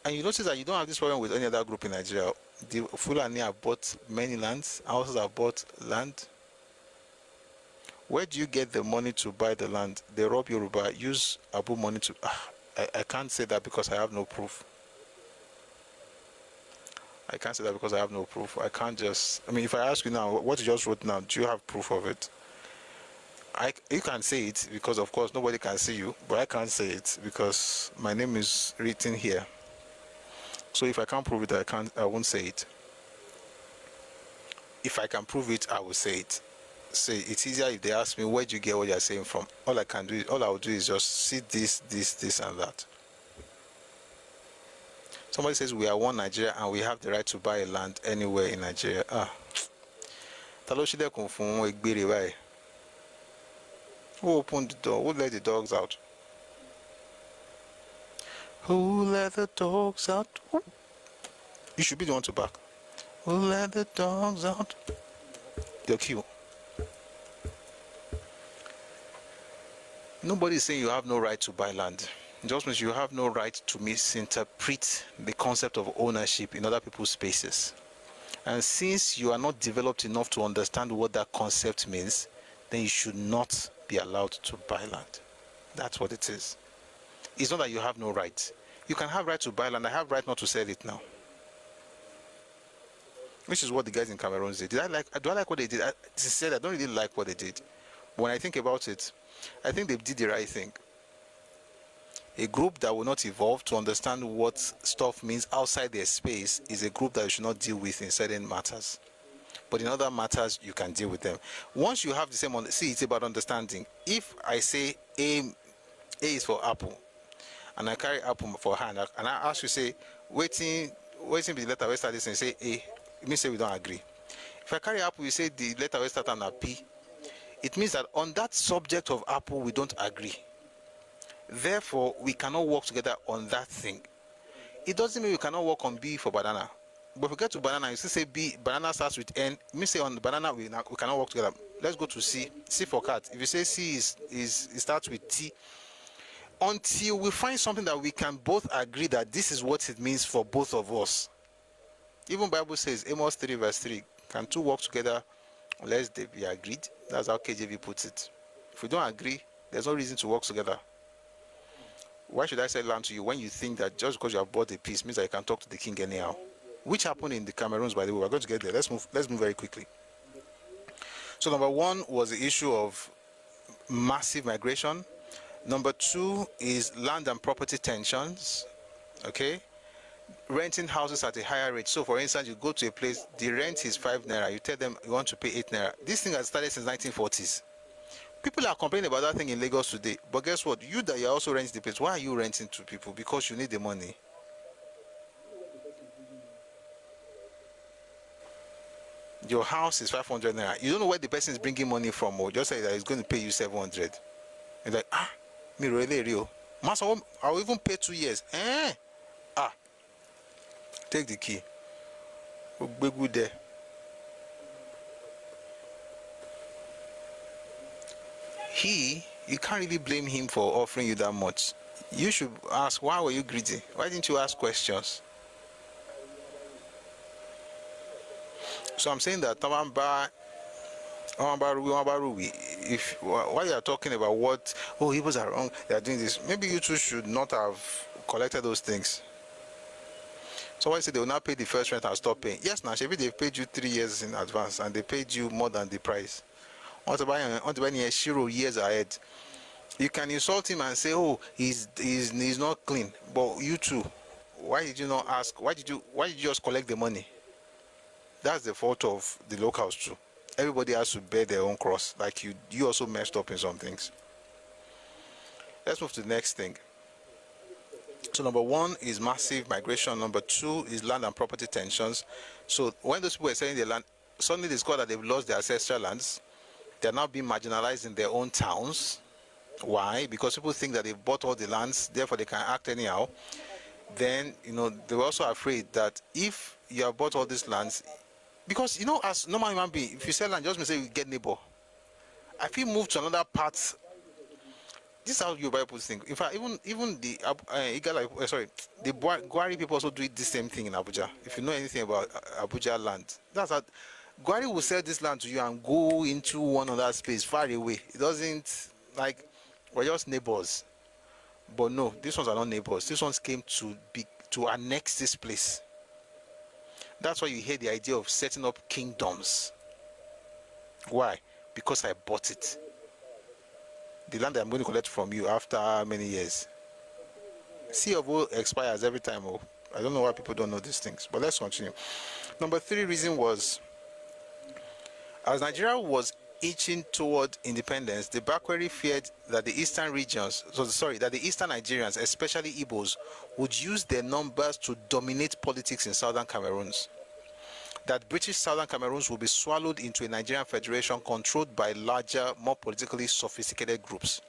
and you notice that you don't have this problem with any other group in Nigeria. The Fulani have bought many lands, houses have bought land. Where do you get the money to buy the land? They rob Yoruba, use Abu money to... I can't say that because I have no proof. I can't say that because I have no proof. I can't just... I mean, if I ask you now, what you just wrote now, do you have proof of it? You can say it because, of course, nobody can see you, but I can't say it because my name is written here. So if I can't prove it, I won't say it. If I can prove it, I will say it. Say it's easier if they ask me, where do you get what you're saying from? All I will do is just see this and that. Somebody says we are one Nigeria and we have the right to buy a land anywhere in Nigeria. Who opened the door? Who let the dogs out? Who let the dogs out? You should be the one to back. Who let the dogs out? The queue. Nobody is saying you have no right to buy land. It just means you have no right to misinterpret the concept of ownership in other people's spaces. And since you are not developed enough to understand what that concept means, then you should not be allowed to buy land. That's what it is. It's not that you have no right. You can have right to buy land. I have right not to sell it now. Which is what the guys in Cameroon did. Do I like what they did? Sincerely, I don't really like what they did. When I think about it, I think they did the right thing. A group that will not evolve to understand what stuff means outside their space is a group that you should not deal with in certain matters. But in other matters, you can deal with them. Once you have the same, see, it's about understanding. If I say A is for apple, and I carry apple for hand, and I ask you, say, waiting be the letter we start this and say A, it means say we don't agree. If I carry apple, you say the letter we start on a P, it means that on that subject of apple, we don't agree. Therefore, we cannot work together on that thing. It doesn't mean we cannot work on B for banana. But if we get to banana, you still say B, banana starts with N. It means say on the banana, we cannot work together. Let's go to C. C for cat. If you say C it starts with T. Until we find something that we can both agree that this is what it means for both of us. Even Bible says, Amos 3 verse 3, can two work together unless they be agreed? That's how KJV puts it. If we don't agree, there's no reason to work together. Why should I sell land to you when you think that just because you have bought a piece means that you can talk to the king anyhow? Which happened in the Cameroons, by the way. We're going to get there. Let's move very quickly. So number one was the issue of massive migration. Number two is land and property tensions. Okay, renting houses at a higher rate. So for instance, you go to a place, the rent is 5 naira. You tell them you want to pay 8 naira. This thing has started since 1940s. People are complaining about that thing in Lagos today. But guess what? You that you're also renting the place, why are you renting to people? Because you need the money. Your house is 500 naira. You don't know where the person is bringing money from, or just say that he's going to pay you 700. You're like, me really real. Master, I'll even pay 2 years. Take the key. Be good there. you can't really blame him for offering you that much. You should ask, why were you greedy? Why didn't you ask questions? So I'm saying that if while you are talking about what, oh, Igbos are wrong, they are doing this, maybe you two should not have collected those things. So I say they will not pay the first rent and stop paying. Yes, now maybe they paid you 3 years in advance and they paid you more than the price. Want to buy a shiro years ahead. You can insult him and say, oh, he's not clean. But you too, why did you not ask? Why did you just collect the money? That's the fault of the locals too. Everybody has to bear their own cross. Like you also messed up in some things. Let's move to the next thing. So number one is massive migration. Number two is land and property tensions. So when those people were selling their land, suddenly they discovered that they've lost their ancestral lands. They're now being marginalized in their own towns. Why? Because people think that they've bought all the lands, therefore they can act anyhow. Then, they were also afraid that if you have bought all these lands, because, as normal human being, if you sell land, just say you get neighbor. If you move to another part, this is how Yoruba people think. In fact, even the the Gwari people also do the same thing in Abuja. If you know anything about Abuja land, that's how Gwari will sell this land to you and go into one other space far away. It doesn't, like, we're just neighbors. But no, these ones are not neighbors. These ones came to annex this place. That's why you hear the idea of setting up kingdoms. Why? Because I bought it. The land that I'm going to collect from you after many years. C of O expires every time. Oh, I don't know why people don't know these things. But let's continue. Number 3 reason was, as Nigeria was inching toward independence, the Bakweri feared that the eastern Nigerians, especially Ibos, would use their numbers to dominate politics in southern Cameroons. That British southern Cameroons would be swallowed into a Nigerian federation controlled by larger, more politically sophisticated groups.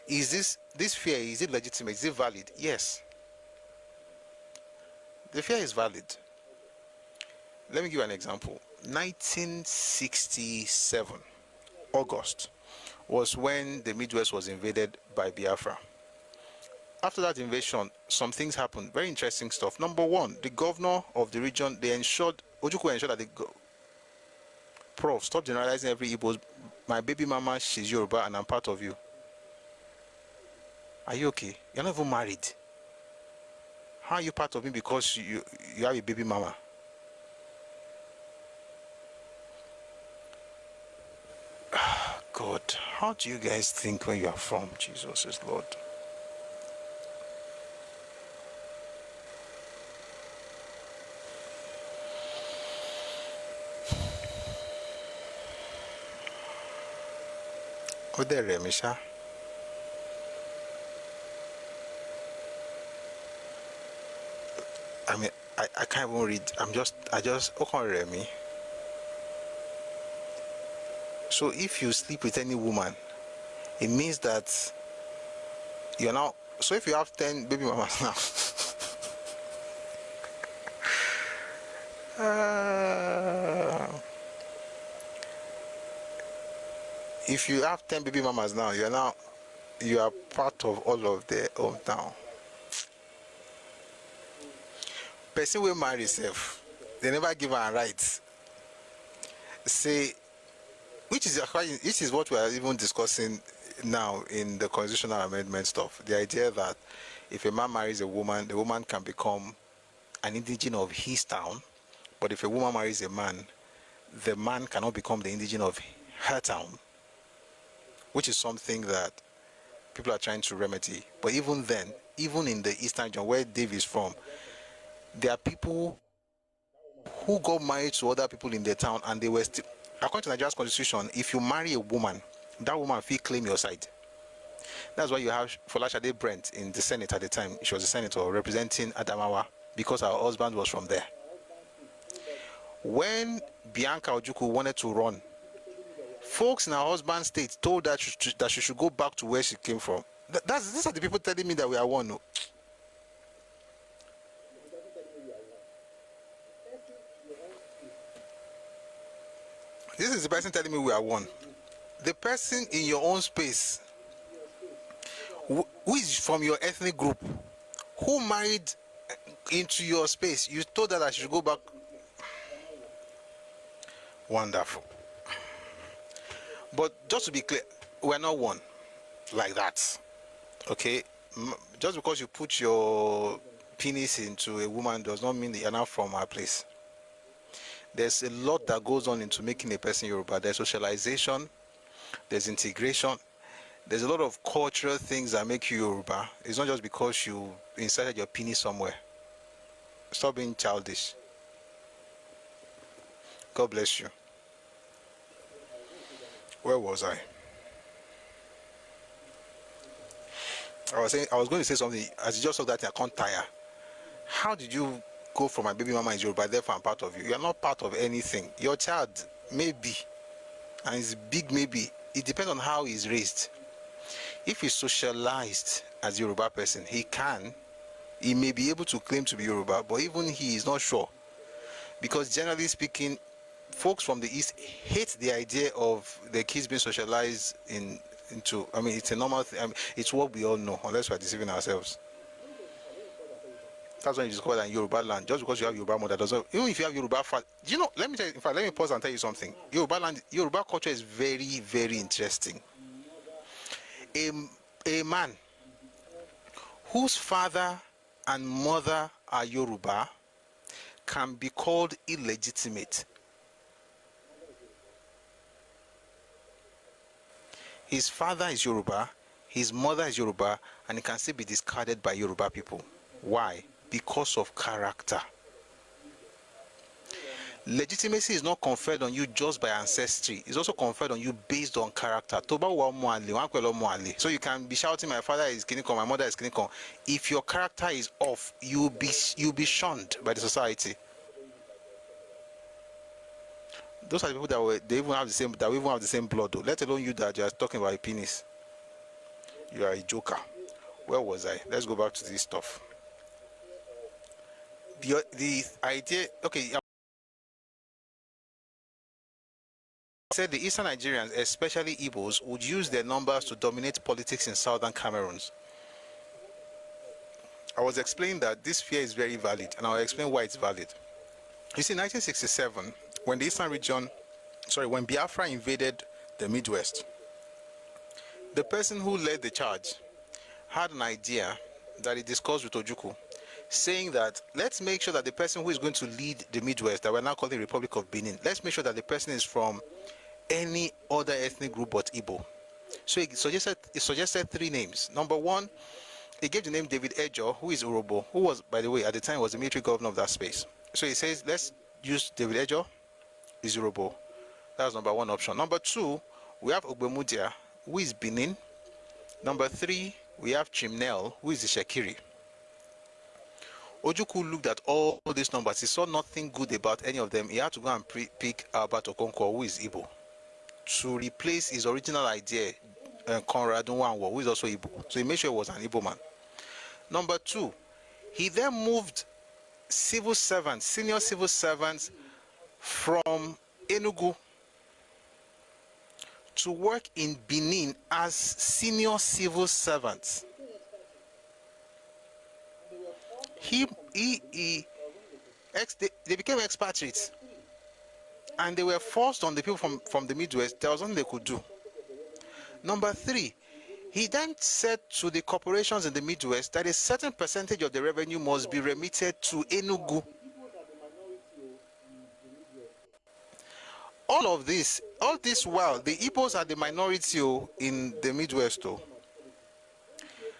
Is this fear, is it legitimate? Is it valid? Yes. The fear is valid. Let me give you an example. 1967, August, was when the Midwest was invaded by Bafra. After that invasion, some things happened. Very interesting stuff. Number one, the governor of the region, Arochuku ensured that Prof, stop generalizing every Igbo. My baby mama, she's Yoruba and I'm part of you. Are you okay? You're not even married. How are you part of me because you have a baby mama? God, how do you guys think when you are from? Jesus is Lord. Misha. I mean, I can't even read. I just okay, me. So if you sleep with any woman, it means that you're now. So if you have 10 baby mamas now, if you have 10 baby mamas now, you are part of all of their hometown. Person will marry herself, they never give her rights. Say, which is what we are even discussing now in the constitutional amendment stuff. The idea that if a man marries a woman, the woman can become an indigenous of his town, but if a woman marries a man, the man cannot become the indigenous of her town, which is something that people are trying to remedy. But even then, even in the eastern region where Dave is from, there are people who got married to other people in their town and they were still, according to Nigeria's constitution, if you marry a woman, that woman will claim your side. That's why you have Folashade Brent in the Senate at the time. She was a senator representing Adamawa because her husband was from there. When Bianca Ojuku wanted to run, folks in her husband's state told her that she should go back to where she came from. These are the people telling me that we are one. No? This is the person telling me we are one. The person in your own space who is from your ethnic group, who married into your space. You told her that she should go back. Wonderful. But just to be clear, we're not one like that. Okay? Just because you put your penis into a woman does not mean that you're not from our place. There's a lot that goes on into making a person Yoruba. There's socialization, there's integration, there's a lot of cultural things that make you Yoruba. It's not just because you inserted your penis somewhere. Stop being childish. God bless you. Where was I? I was going to say something. As you just saw that, I can't tire. How did you go from my baby mama is Yoruba, therefore I'm part of you? You are not part of anything. Your child may be, and it's big maybe. It depends on how he's raised. If he's socialized as a Yoruba person, he may be able to claim to be Yoruba, but even he is not sure. Because generally speaking, folks from the East hate the idea of their kids being socialized into, I mean, it's a normal thing. I mean, it's what we all know, unless we're deceiving ourselves. That's when you discover that in Yoruba land, just because you have Yoruba mother doesn't, even if you have Yoruba father, you know, let me tell you, in fact, let me pause and tell you something. Yoruba land, Yoruba culture is very, very interesting. A man whose father and mother are Yoruba can be called illegitimate. His father is Yoruba, his mother is Yoruba, and he can still be discarded by Yoruba people. Why? Because of character. Legitimacy is not conferred on you just by ancestry. It's also conferred on you based on character. So you can be shouting, my father is Kiniko, my mother is Kiniko. If your character is off, you'll be shunned by the society. Those are the people that they even have the same blood, though. Let alone you that you are talking about a penis. You are a joker. Where was I? Let's go back to this stuff. The idea, okay. Said the Eastern Nigerians, especially Ibos, would use their numbers to dominate politics in southern Cameroons. I was explaining that this fear is very valid, and I'll explain why it's valid. You see, in 1967, when the Eastern region, when Biafra invaded the Midwest, the person who led the charge had an idea that he discussed with Arochuku, saying that let's make sure that the person who is going to lead the Midwest, that we're now calling the Republic of Benin, let's make sure that the person is from any other ethnic group but Ibo. So he suggested three names. Number one, he gave the name David Ejo, who is Urobo, who was, by the way, at the time was the military governor of that space. So he says, let's use David Ejo, is Urobo. That's number one option. Number two, we have Ogbemudia, who is Benin. Number three, we have Chimnel, who is the Shekiri. Arochuku looked at all these numbers. He saw nothing good about any of them. He had to go and pick Albert Okonkwo, who is Igbo, to replace his original idea, Conrad Nwanwo, who is also Igbo. So he made sure it was an Igbo man. Number two, he then moved civil servants, senior civil servants from Enugu to work in Benin as senior civil servants. They became expatriates, and they were forced on the people from the Midwest. There was nothing they could do. Number three, he then said to the corporations in the Midwest that a certain percentage of the revenue must be remitted to Enugu. All this while, the Ibos are the minority in the Midwest.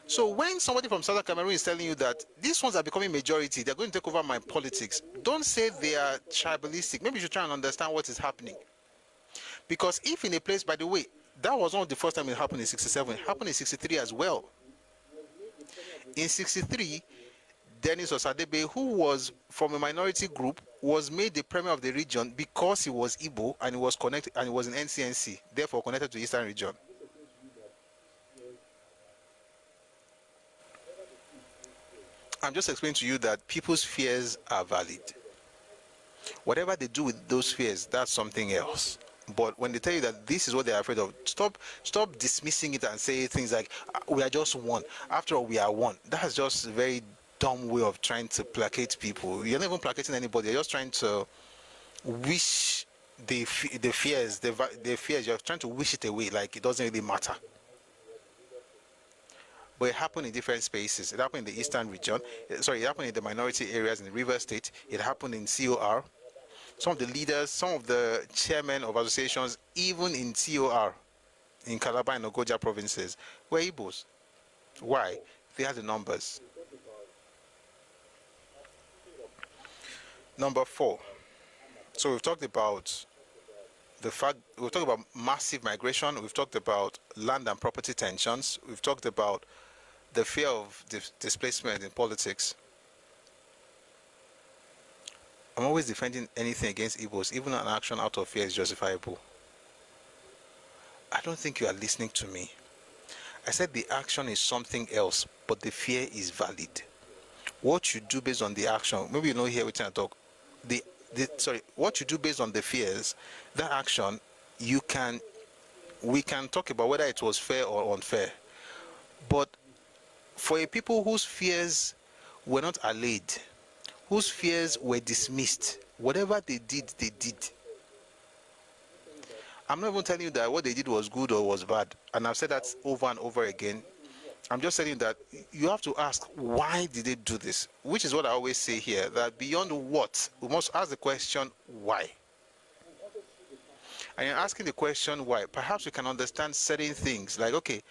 So when somebody from Southern Cameroon is telling you that these ones are becoming majority, they're going to take over my politics, don't say they are tribalistic. Maybe you should try and understand what is happening. Because if in a place, by the way, that was not the first time it happened in 67, it happened in 63 as well. In 63, Dennis Osadebe, who was from a minority group, was made the premier of the region because he was Igbo and he was connected and he was in NCNC, therefore connected to the Eastern region. I'm just explaining to you that people's fears are valid. Whatever they do with those fears, that's something else. But when they tell you that this is what they're afraid of, stop dismissing it and say things like, we are just one. After all, we are one. That's just a very dumb way of trying to placate people. You're not even placating anybody. You're just trying to wish the fears. You're trying to wish it away, like it doesn't really matter. But it happened in different spaces. It happened in the eastern region. Sorry, it happened in the minority areas in the River State. It happened in COR. Some of the leaders, some of the chairmen of associations, even in COR, in Calabar and Ogoja provinces, were Ibos. Why? They had the numbers. Number 4. So we've talked about the fact, we've talked about massive migration, we've talked about land and property tensions, we've talked about the fear of displacement in politics. I'm always defending anything against Ibos, even an action out of fear is justifiable. I don't think you are listening to me. I said the action is something else, but the fear is valid. What you do based on the action, maybe you know here we can talk. What you do based on the fears, that action, we can talk about whether it was fair or unfair. But for a people whose fears were not allayed, whose fears were dismissed, whatever they did, they did. I'm not even telling you that what they did was good or was bad, and I've said that over and over again. I'm just telling you that you have to ask, why did they do this? Which is what I always say here, that beyond what, we must ask the question, why? And you're asking the question, why? Perhaps we can understand certain things, like, okay,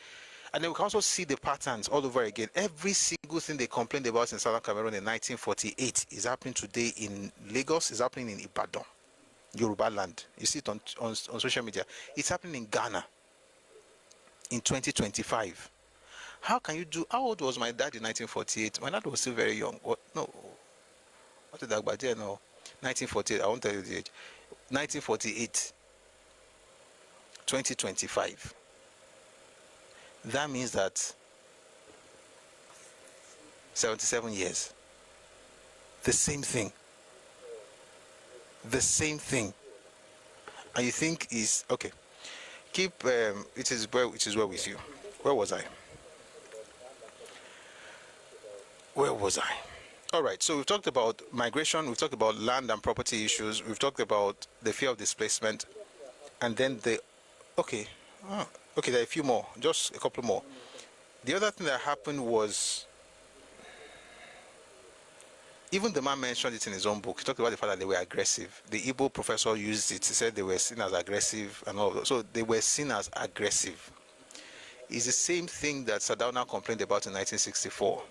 and then we can also see the patterns all over again. Every single thing they complained about in Southern Cameroon in 1948 is happening today in Lagos, is happening in Ibadan, Yoruba land. You see it on social media. It's happening in Ghana in 2025. How can you do? How old was my dad in 1948? My dad was still very young. What did that? But yeah, no, 1948. I won't tell you the age. 1948. 2025. That means that 77 years. The same thing. The same thing. And you think is okay. Keep it is well with you. Where was I? Where was I? All right, so we've talked about migration, we've talked about land and property issues, we've talked about the fear of displacement, and then there are a few more, just a couple more. The other thing that happened was, even the man mentioned it in his own book. He talked about the fact that they were aggressive. The Igbo professor used it. He said they were seen as aggressive and all of that. So they were seen as aggressive. It's the same thing that Sardauna complained about in 1964.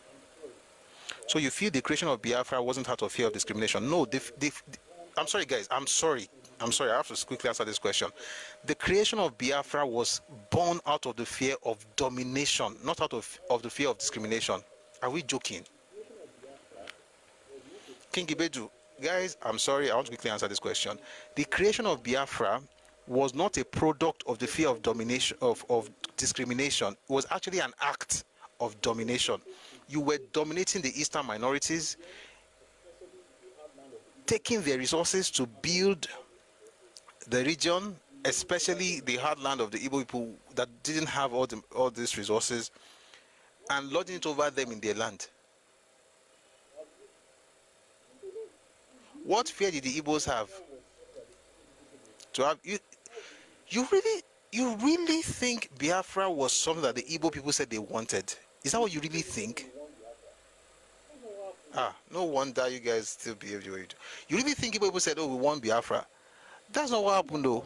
So you feel the creation of Biafra wasn't out of fear of discrimination? No, I'm sorry, guys. I'm sorry. I have to quickly answer this question. The creation of Biafra was born out of the fear of domination, not out of the fear of discrimination. Are we joking? King Ibedu, guys, I'm sorry. I want to quickly answer this question. The creation of Biafra was not a product of the fear of domination, of discrimination. It was actually an act of domination. You were dominating the eastern minorities, taking their resources to build the region, especially the hard land of the Igbo people that didn't have all these resources, and lording it over them in their land. What fear did the Igbos have? To have you really think Biafra was something that the Igbo people said they wanted? Is that what you really think? No wonder you guys still behave the way you do. You really think people said, oh, we want Biafra? That's not what happened, though.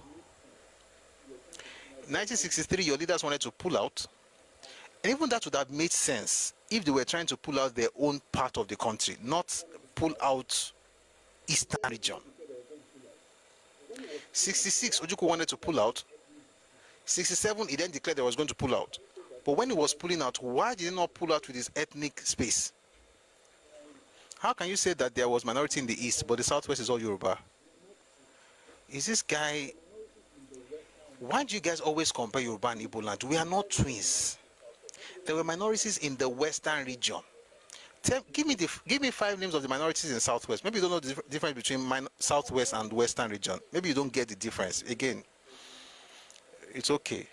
1963, your leaders wanted to pull out. And even that would have made sense if they were trying to pull out their own part of the country, not pull out eastern region. 66, Ojuku wanted to pull out. 67, he then declared he was going to pull out. But when he was pulling out, why did he not pull out with his ethnic space? How can you say that there was minority in the east, but the southwest is all Yoruba? Is this guy... Why do you guys always compare Yoruba and Igbo land? We are not twins. There were minorities in the western region. Give me 5 names of the minorities in southwest. Maybe you don't know the difference between southwest and western region. Maybe you don't get the difference. Again, it's okay.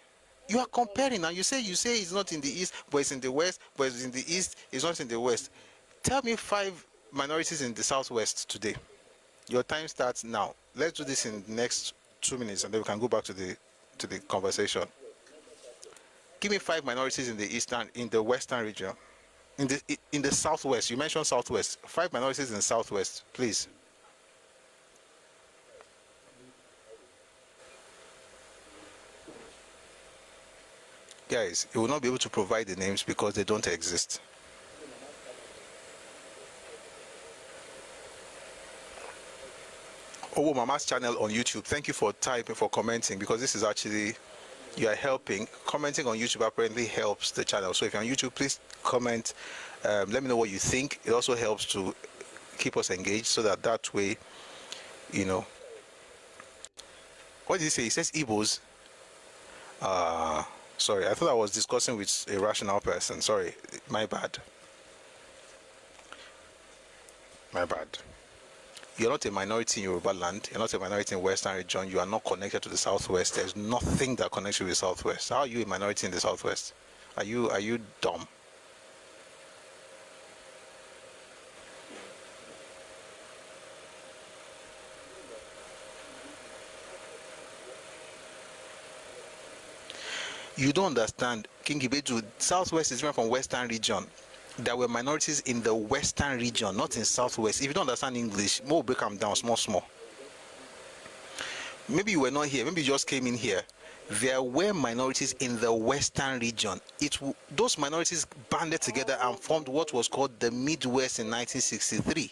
You are comparing now. You say it's not in the east, but it's in the west, but it's in the east, it's not in the west. Tell me 5 minorities in the southwest today. Your time starts now. Let's do this in the next 2 minutes, and then we can go back to the conversation. Give me 5 minorities in the western region, in the southwest. You mentioned southwest. 5 minorities in the southwest, please. Guys, you will not be able to provide the names because they don't exist. Oh, Mama's channel on YouTube. Thank you for commenting, because this is actually, you are helping. Commenting on YouTube apparently helps the channel. So if you're on YouTube, please comment. Let me know what you think. It also helps to keep us engaged, so that way, you know. What did he say? He says Ibos. Sorry, I thought I was discussing with a rational person. Sorry, my bad. My bad. You're not a minority in Yoruba land. You're not a minority in Western region. You are not connected to the Southwest. There's nothing that connects you with the Southwest. How are you a minority in the Southwest? Are you dumb? You don't understand. King Ibedu, Southwest is different from Western region. There were minorities in the Western region, not in Southwest. If you don't understand English, more break them down small. Maybe you were not here. Maybe you just came in here. There were minorities in the Western region. Those minorities banded together and formed what was called the Midwest in 1963.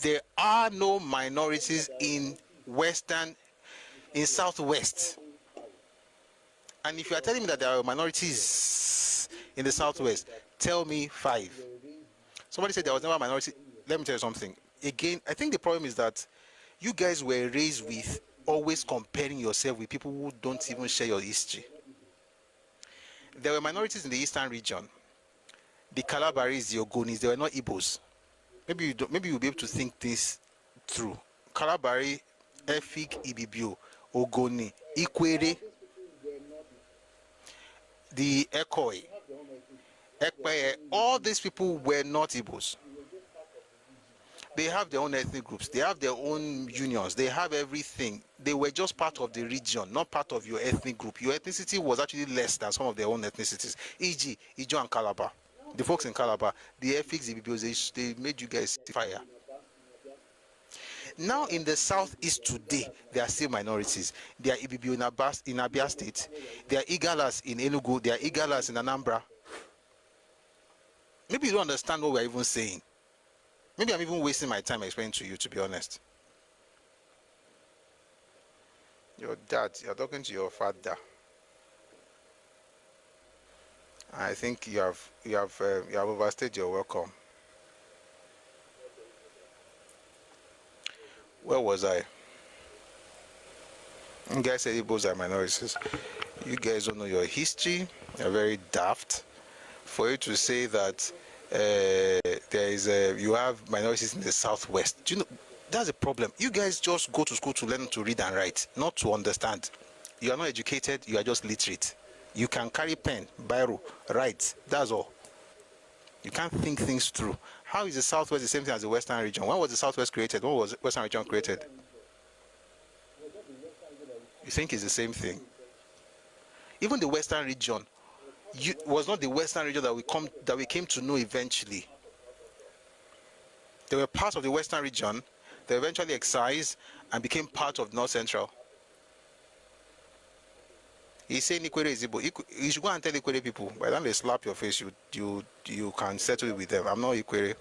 There are no minorities in Southwest. And if you are telling me that there are minorities in the Southwest, tell me 5. Somebody said there was never a minority. Let me tell you something. Again, I think the problem is that you guys were raised with always comparing yourself with people who don't even share your history. There were minorities in the Eastern region. The Calabaris, the Ogonis, they were not Ibos. Maybe you'll be able to think this through. Calabari, Efik, Ibibio, Ogoni, Ikwere, the Ekoi, Ekpeye, all these people were not Ibos. They have their own ethnic groups. They have their own unions. They have everything. They were just part of the region, not part of your ethnic group. Your ethnicity was actually less than some of their own ethnicities. E.g., Ijo and Calabar. The folks in Calabar, the Efiks, the Ibibos, they made you guys fire. Now in the southeast today, there are still minorities. There are Ibibio in Abia State. There are Igalas in Enugu. There are Igalas in Anambra. Maybe you don't understand what we're even saying. Maybe I'm even wasting my time explaining to you, to be honest. Your dad, you're talking to your father. I think you have overstayed your welcome. Where was I? You guys said Igbos are minorities. You guys don't know your history. You're very daft. For you to say that you have minorities in the Southwest. Do you know, that's a problem. You guys just go to school to learn to read and write, not to understand. You are not educated, you are just literate. You can carry pen, biro, write, that's all. You can't think things through. How is the Southwest the same thing as the Western region? When was the Southwest created? When was the Western region created? You think it's the same thing? Even the Western region was not the Western region that we came to know eventually. They were part of the Western region. They eventually excised and became part of North Central. He's saying Ikwere is Igbo. You should go and tell Ikwere people. By the time they slap your face, you can settle it with them. I'm not Ikwere.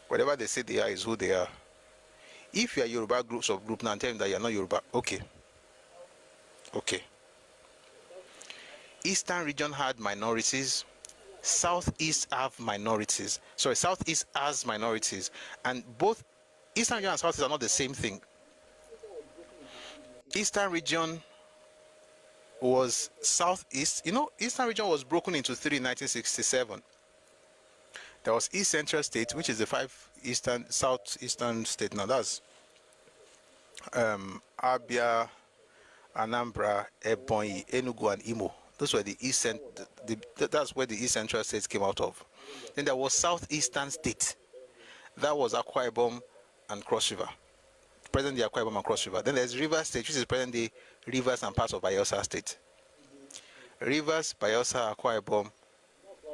Whatever they say they are is who they are. If you are Yoruba group now and tell them that you are not Yoruba, okay. Okay. Eastern region had minorities. Southeast have minorities. Sorry, Southeast has minorities. And both Eastern region and Southeast are not the same thing. Eastern region was Southeast. You know, Eastern region was broken into 3 in 1967. There was East Central State, which is the 5 Southeastern state. Now that's Abia, Anambra, Ebonyi, Enugu, and Imo. Those were the east that's where the East Central states came out of. Then there was Southeastern state. That was Akwa Ibom and Cross River. Present day Akwa Ibom and Cross River. Then there's Rivers State, which is present day Rivers and parts of Bayelsa State. Rivers, Bayelsa, Akwa Ibom,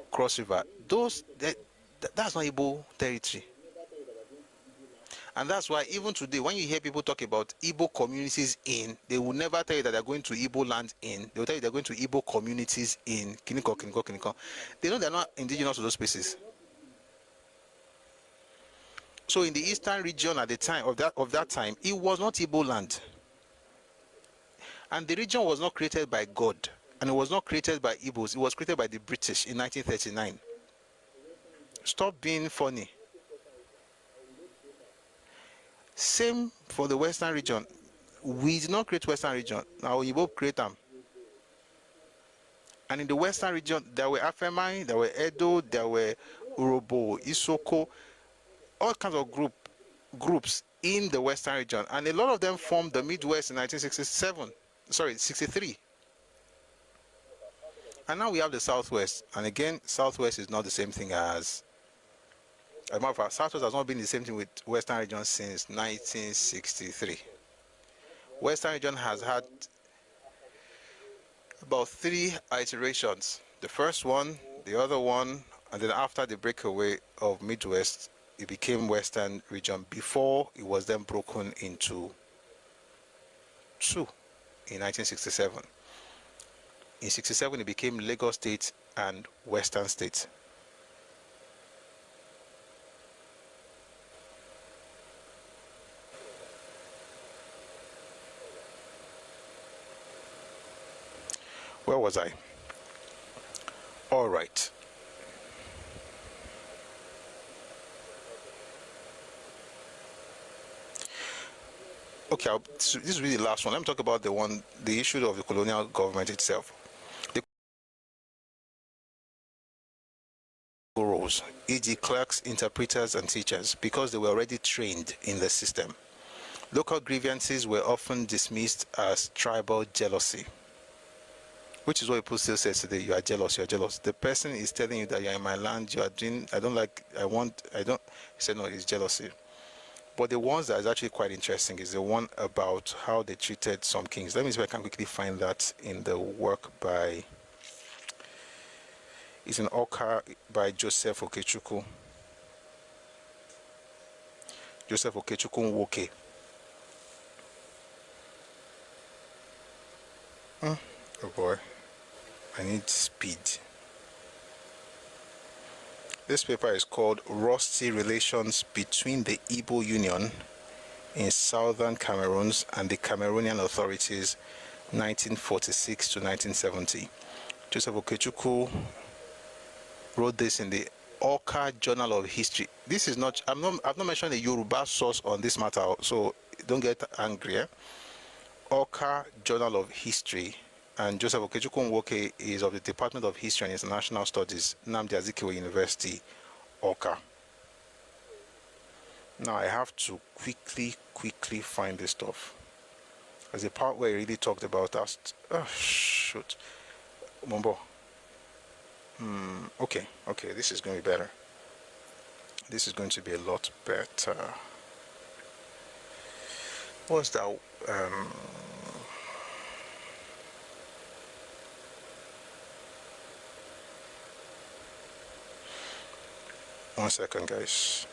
Cross River. That's not Igbo territory. And that's why even today, when you hear people talk about Igbo communities in, they will never tell you that they're going to Igbo land in. They will tell you they're going to Igbo communities in. Kiniko. They know they're not indigenous to those places. So in the eastern region at the time of that time, it was not Igbo land. And the region was not created by God. And it was not created by Ibos. It was created by the British in 1939. Stop being funny. Same for the Western region. We did not create Western region. Now we both create them. And in the Western region, there were Afemai, there were Edo, there were Urobo, Isoko, all kinds of groups in the Western region. And a lot of them formed the Midwest in 63. And now we have the Southwest. And again, Southwest is not the same thing as... As a matter of fact, Southwest has not been the same thing with Western region since 1963. Western region has had about 3 iterations. The first one, the other one, and then after the breakaway of Midwest, it became Western region before it was then broken into 2 in 1967. In 67, it became Lagos State and Western State. Where was I? All right. Okay, this is really the last one. Let me talk about the issue of the colonial government itself. The roles, e.g. clerks, interpreters, and teachers, because they were already trained in the system. Local grievances were often dismissed as tribal jealousy, which is what people still say today. You are jealous. The person is telling you that you're in my land, you are doing, he said no, it's jealousy. But the ones that is actually quite interesting is the one about how they treated some kings. Let me see if I can quickly find that in the work by, it's an Oka by Joseph Okechukwu. Joseph Okechukwu Nwoke. Oh boy. I need speed. This paper is called Rusty Relations Between the Ibo Union in Southern Cameroons and the Cameroonian Authorities, 1946 to 1970. Joseph Okechukwu wrote this in the Oka Journal of History. This is not, I've not mentioned a Yoruba source on this matter, so don't get angry. Oka Journal of History. And Joseph Okechukwu Nwoke is of the Department of History and International Studies, Nnamdi Azikiwe University, Oka. Now I have to quickly find this stuff. There's a part where he really talked about us. Oh, shoot. Mombo. Okay, this is going to be better. This is going to be a lot better. What's that? One second, guys.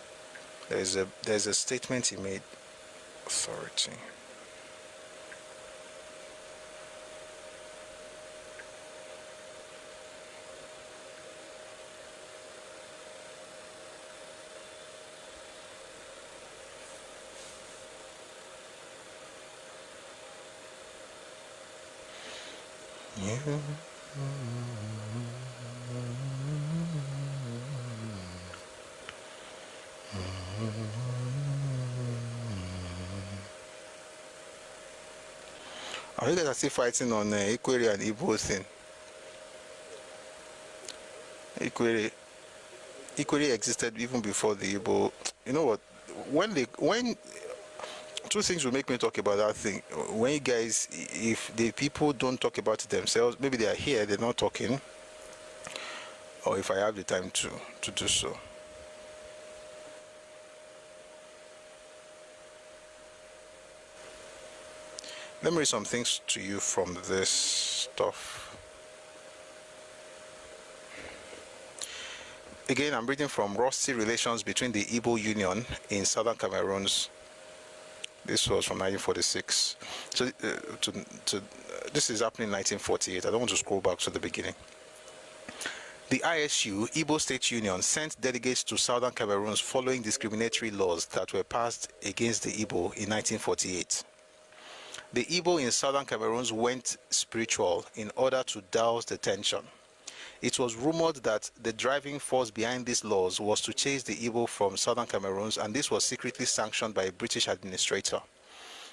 There's a statement he made. Authority. Yeah. Are you guys still fighting on Ikwere and Ibo thing? Ikwere existed even before the Ibo. You know what? two things will make me talk about that thing. When you guys, if the people don't talk about it themselves, maybe they are here, they're not talking, or if I have the time to do so. Let me read some things to you from this stuff. Again, I'm reading from Rusty Relations between the Ibo Union in Southern Cameroons. This was from 1946. So this is happening in 1948. I don't want to scroll back to the beginning. The ISU, Edo State Union, sent delegates to Southern Cameroons following discriminatory laws that were passed against the Ibo in 1948. The Ibo in Southern Cameroons went spiritual in order to douse the tension. It was rumored that the driving force behind these laws was to chase the Ibo from Southern Cameroons, and this was secretly sanctioned by a British administrator.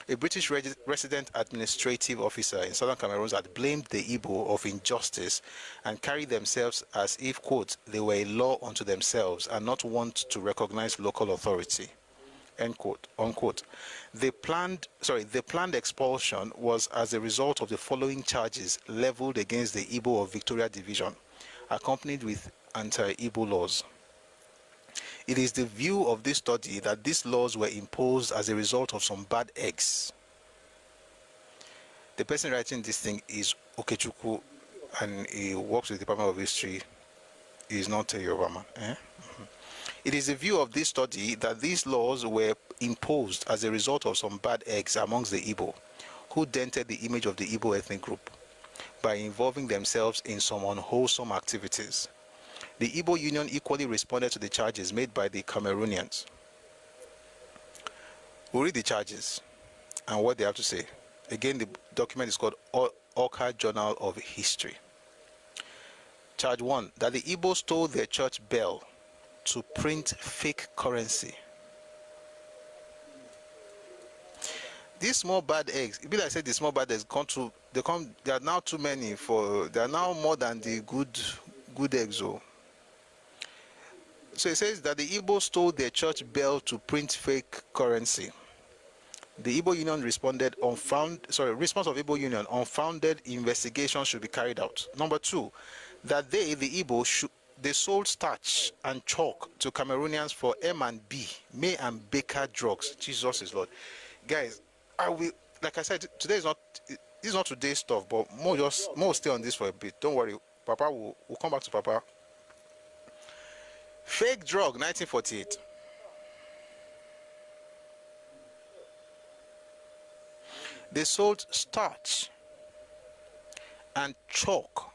A British resident administrative officer in Southern Cameroons had blamed the Ibo of injustice and carried themselves as if, quote, they were a law unto themselves and not want to recognize local authority, end quote, unquote. The planned expulsion was as a result of the following charges leveled against the Ibo of Victoria Division, accompanied with anti-Ibo laws. It is the view of this study that these laws were imposed as a result of some bad eggs. The person writing this thing is Arochuku, and he works with the Department of History. He is not a Yoruba man. It is the view of this study that these laws were imposed as a result of some bad eggs amongst the Ibo, who dented the image of the Ibo ethnic group by involving themselves in some unwholesome activities. The Ibo Union equally responded to the charges made by the Cameroonians. We'll read the charges and what they have to say. Again, the document is called Oka Journal of History. Charge 1, that the Ibo stole their church bell to print fake currency. These small bad eggs, it be like I said, the small bad eggs they are now too many they are now more than the good eggs. So it says that the Ibo stole their church bell to print fake currency. The Ibo Union responded response of Ibo Union, unfounded investigation should be carried out. Number 2, that the Ibo they sold starch and chalk to Cameroonians for M&B, May and Baker drugs. Jesus is Lord. Guys, like I said, this is not today's stuff, but more stay on this for a bit. Don't worry, Papa will come back to Papa. Fake drug, 1948. They sold starch and chalk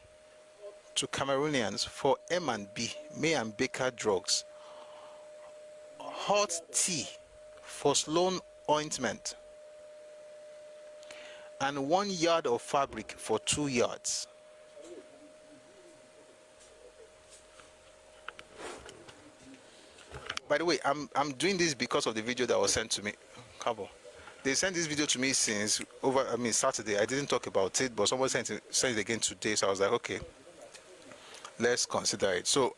to Cameroonians for M&B, May and Baker drugs, hot tea for Sloan ointment, and 1 yard of fabric for 2 yards. By the way, I'm doing this because of the video that was sent to me. Ẹkáàbọ. They sent this video to me since Saturday. I didn't talk about it, but someone sent it again today, so I was like, okay, let's consider it. So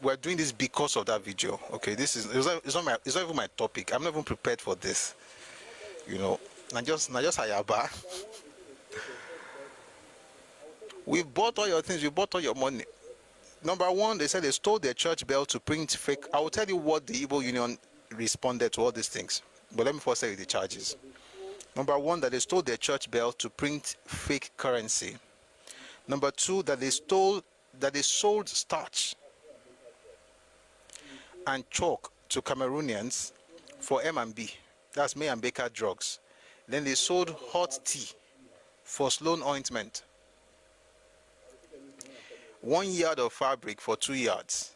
we're doing this because of that video. Okay, it's not even my topic. I'm not even prepared for this. You know, not just hayaba. We bought all your things. We bought all your money. Number 1, they said they stole their church bell to print fake. I will tell you what the Ibo Union responded to all these things. But let me first tell you the charges. Number 1, that they stole their church bell to print fake currency. Number 2, that they sold starch and chalk to Cameroonians for M&B. That's May and Baker drugs. Then they sold hot tea for Sloan ointment. 1 yard of fabric for 2 yards.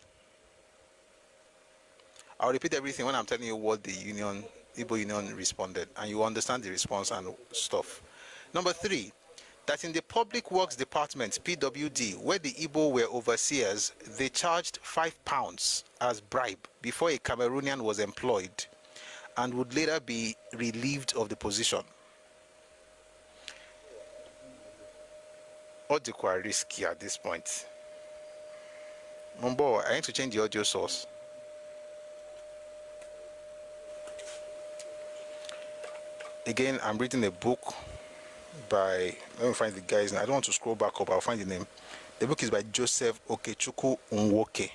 I'll repeat everything when I'm telling you what the Ibo Union responded, and you understand the response and stuff. Number 3, that in the Public Works Department, PWD, where the Ibo were overseers, they charged £5 as bribe before a Cameroonian was employed and would later be relieved of the position. Audio quite risky at this point. Mumbo, I need to change the audio source. Again, I'm reading a book by, let me find the guy's name. I don't want to scroll back up, I'll find the name. The book is by Joseph Okechukwu Nwoke.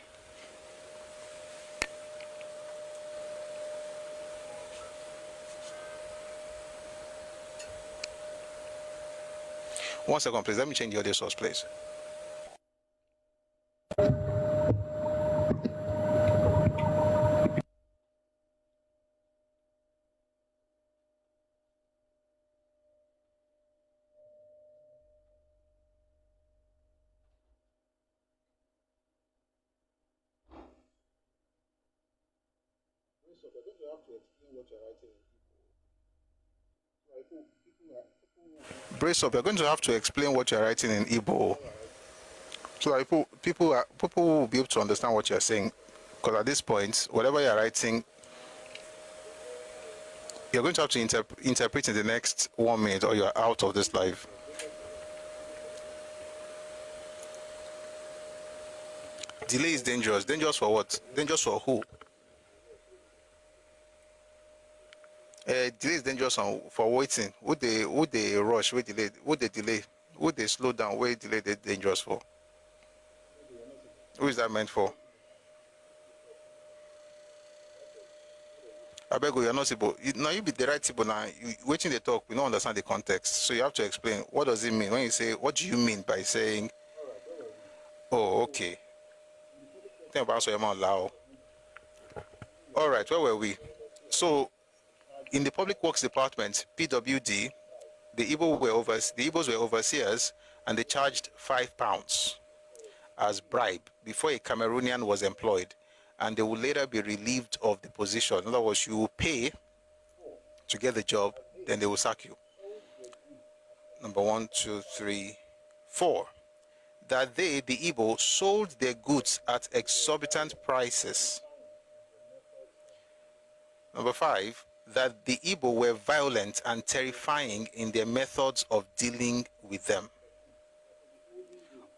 One second, please. Let me change the audio source, please. Brace up, you're going to have to explain what you're writing in Igbo so that people will be able to understand what you're saying. Because at this point, whatever you're writing, you're going to have to interpret in the next 1 minute or you're out of this live. Delay is dangerous. Dangerous for what? Dangerous for who? Delay is dangerous for waiting. Would they rush? Would they delay? Would they slow down? Would delay? They dangerous for? Who is that meant for? I beg you, you're not able. Now you be the right people now. You waiting the talk. We don't understand the context, so you have to explain what does it mean when you say. What do you mean by saying? Oh, okay. Think about so Lao. All right, where were we? So. In the Public Works Department, PWD, the Ibos were overseers, and they charged £5 as bribe before a Cameroonian was employed, and they would later be relieved of the position. In other words, you will pay to get the job, then they will sack you. Number 1, 2, 3, 4. That they, the Ibo, sold their goods at exorbitant prices. Number 5. That the Igbo were violent and terrifying in their methods of dealing with them.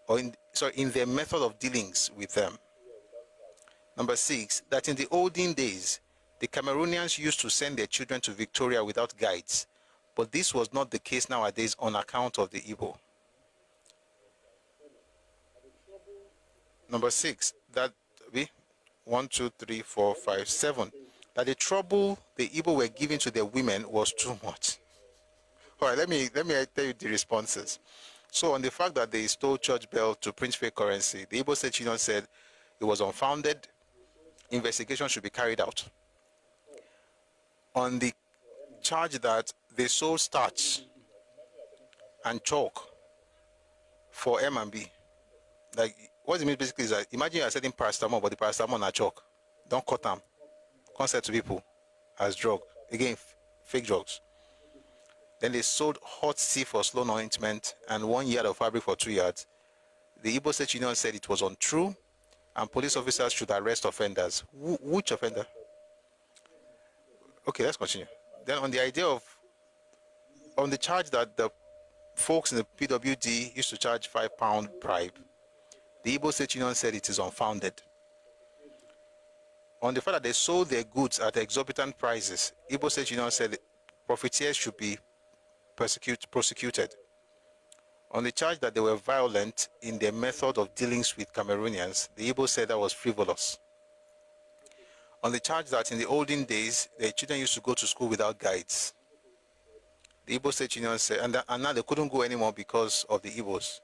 In their method of dealings with them. Number 6, that in the olden days, the Cameroonians used to send their children to Victoria without guides, but this was not the case nowadays on account of the Igbo. Number 6, that 1, 2, 3, 4, 5, 7. That the trouble the Igbo were giving to their women was too much. All right, let me tell you the responses. So on the fact that they stole church bell to print fake currency, the Igbo State Union said it was unfounded. Investigation should be carried out. On the charge that they sold starch and chalk for M&B. Like, what it means basically is that imagine you are selling paracetamol, but the paracetamol are chalk. Don't cut them. Concept to people as drug. Again, fake drugs. Then they sold hot tea for slow ointment and 1 yard of fabric for 2 yards. The Igbo State Union said it was untrue and police officers should arrest offenders. Which offender? Okay, let's continue. Then on the charge that the folks in the PWD used to charge £5 bribe, the Igbo State Union said it is unfounded. On the fact that they sold their goods at exorbitant prices, Ibos State Union said profiteers should be prosecuted. On the charge that they were violent in their method of dealings with Cameroonians, the Ibos said that was frivolous. On the charge that in the olden days, their children used to go to school without guides, the Ibos State Union said, and now they couldn't go anymore because of the Ibos.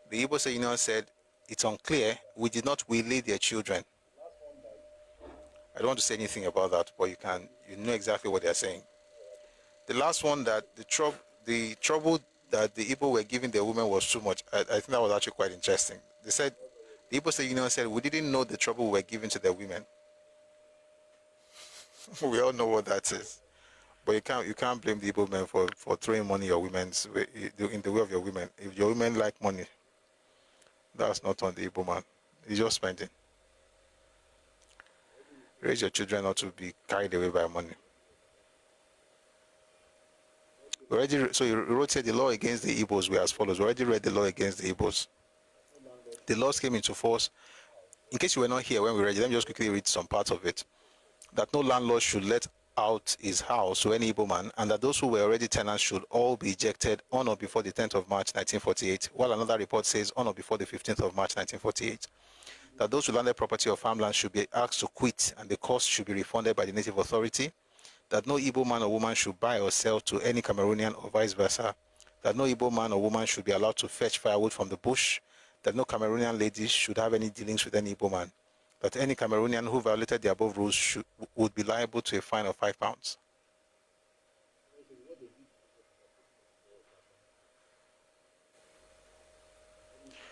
The Ibos State Union said, it's unclear, we did not waylay their children. I don't want to say anything about that, but you know exactly what they're saying. The last one, that the trouble that the Igbo were giving their women was too much. I think that was actually quite interesting. They said, the Igbo State Union said, we didn't know the trouble we were giving to their women. We all know what that is. But you can't blame the Igbo men for throwing money in the way of your women. If your women like money, that's not on the Igbo man. He's just spending. Raise your children not to be carried away by money. So you wrote the law against the Ibos were as follows. We already read the law against the Ibos. The laws came into force. In case you were not here when we read it, let me just quickly read some parts of it. That no landlord should let out his house to any Igbo man, and that those who were already tenants should all be ejected on or before the 10th of March 1948, while another report says on or before the 15th of March 1948. That those who landed property or farmland should be asked to quit and the cost should be refunded by the native authority. That no Igbo man or woman should buy or sell to any Cameroonian or vice versa. That no Igbo man or woman should be allowed to fetch firewood from the bush. That no Cameroonian ladies should have any dealings with any Igbo man. That any Cameroonian who violated the above rules would be liable to a fine of £5.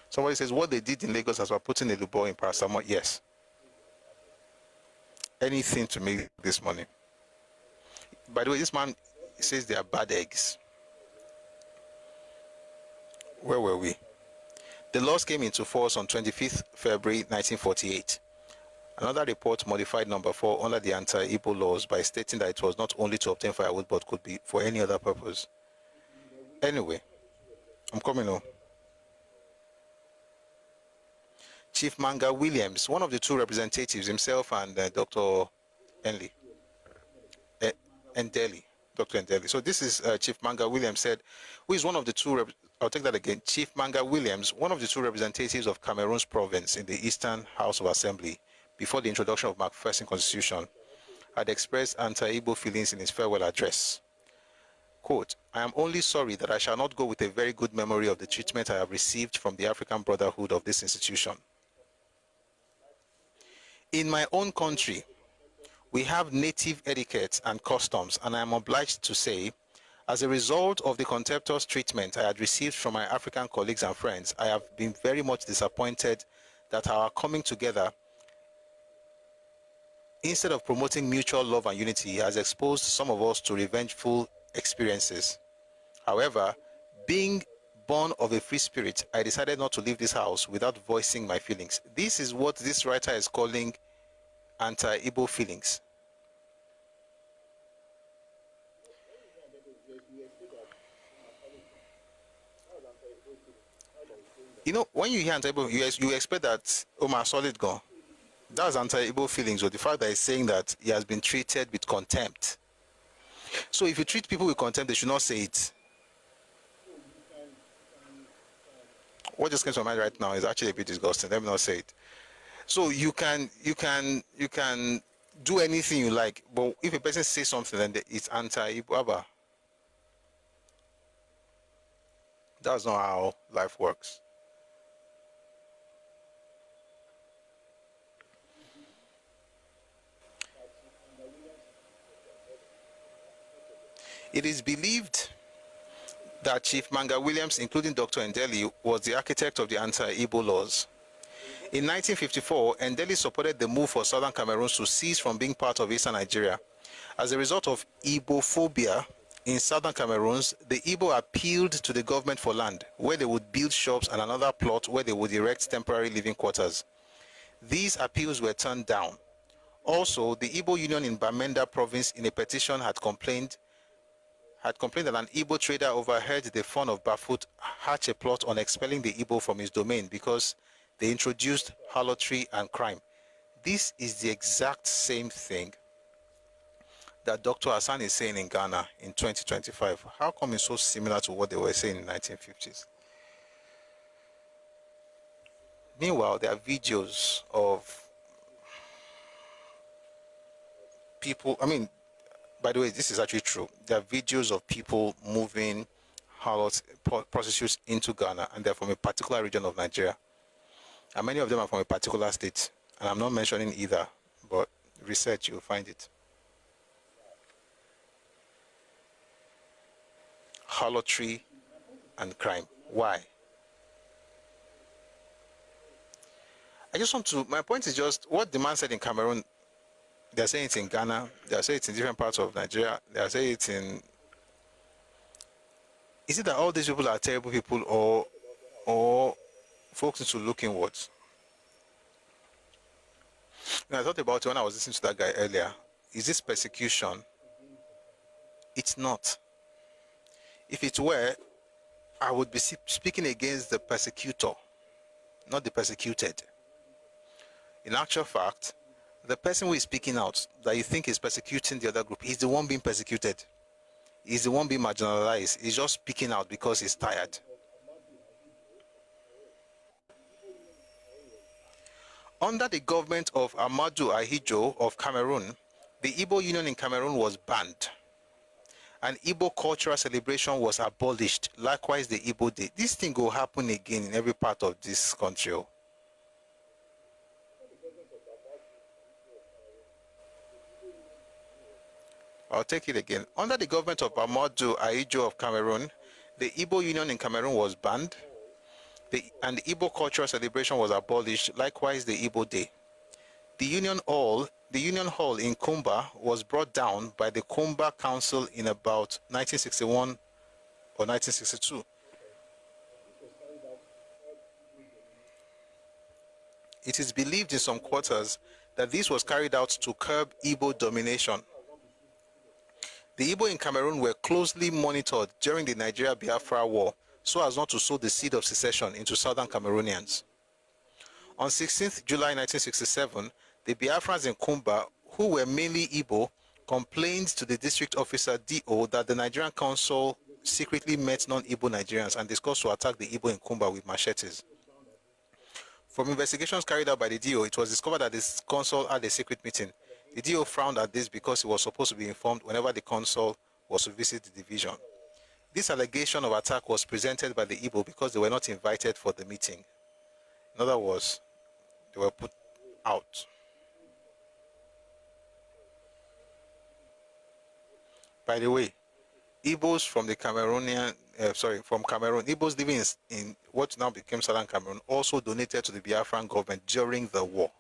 Somebody says, what they did in Lagos as well, putting a lubo in paracetamol. Yes. Anything to make this money. By the way, this man says they are bad eggs. Where were we? The laws came into force on 25th February 1948. Another report modified number 4 under the Anti-Ibo laws by stating that it was not only to obtain firewood but could be for any other purpose. Anyway, I'm coming home. Chief Manga Williams, one of the two representatives, himself and Dr. Endeli. Dr. Endeli. So this is Chief Manga Williams said, who is one of the two, I'll take that again. Chief Manga Williams, one of the two representatives of Cameroon's province in the Eastern House of Assembly, before the introduction of McPherson Constitution, had expressed anti-Ibo feelings in his farewell address. Quote, I am only sorry that I shall not go with a very good memory of the treatment I have received from the African Brotherhood of this institution. In my own country, we have native etiquette and customs, and I am obliged to say, as a result of the contemptuous treatment I had received from my African colleagues and friends, I have been very much disappointed that our coming together, instead of promoting mutual love and unity, has exposed some of us to revengeful experiences. However, being born of a free spirit, I decided not to leave this house without voicing my feelings. This is what this writer is calling anti-Ibo feelings. You know, when you hear anti-Ibo, you expect that, oh my solid gone. That's anti-Ibo feelings, or the fact that he's saying that he has been treated with contempt. So if you treat people with contempt, they should not say it. What just came to my mind right now is actually a bit disgusting. Let me not say it. So you can do anything you like, but if a person says something, then it's anti-Ibo. That's not how life works. It is believed that Chief Manga Williams, including Dr. Endeli, was the architect of the anti-Ibo laws. In 1954, Endeli supported the move for southern Cameroons to cease from being part of eastern Nigeria. As a result of Ibophobia in southern Cameroons, the Ibo appealed to the government for land, where they would build shops, and another plot where they would erect temporary living quarters. These appeals were turned down. Also, the Ibo Union in Bamenda province, in a petition, had complained that an Igbo trader overheard the fun of Bafoot hatch a plot on expelling the Igbo from his domain because they introduced harlotry and crime. This is the exact same thing that Dr. Hassan is saying in Ghana in 2025. How come it's so similar to what they were saying in the 1950s? Meanwhile, there are videos of people, by the way, this is actually true. There are videos of people moving harlots, prostitutes into Ghana, and they're from a particular region of Nigeria. And many of them are from a particular state. And I'm not mentioning either, but research, you'll find it. Harlotry and crime. Why? My point is just, what the man said in Cameroon, they're saying it in Ghana, they're saying it in different parts of Nigeria, they're saying it in... Is it that all these people are terrible people, or folks need to look inwards? I thought about it when I was listening to that guy earlier. Is this persecution? It's not. If it were, I would be speaking against the persecutor, not the persecuted. In actual fact, the person who is speaking out that you think is persecuting the other group, he's the one being persecuted. He's the one being marginalized. He's just speaking out because he's tired. Under the government of Ahmadou of Cameroon, the Ibo Union in Cameroon was banned. And Ibo cultural celebration was abolished. Likewise, the Ibo Day. This thing will happen again in every part of this country. I'll take it again. Under the government of Ahmadou of Cameroon, the Ibo Union in Cameroon was banned, and the Ibo cultural celebration was abolished. Likewise, the Ibo Day. The Union Hall in Kumba was brought down by the Kumba Council in about 1961 or 1962. It is believed in some quarters that this was carried out to curb Igbo domination. The Igbo in Cameroon were closely monitored during the Nigeria-Biafra War so as not to sow the seed of secession into southern Cameroonians. On 16th July 1967, the Biafrans in Kumba, who were mainly Igbo, complained to the district officer D.O. that the Nigerian Council secretly met non-Igbo Nigerians and discussed to attack the Igbo in Kumba with machetes. From investigations carried out by the D.O., it was discovered that this council had a secret meeting. The D.O. frowned at this because he was supposed to be informed whenever the council was to visit the division. This allegation of attack was presented by the Igbo because they were not invited for the meeting. In other words, they were put out. By the way, Ibos from the from Cameroon, Ibos living in what now became Southern Cameroon, also donated to the Biafran government during the war.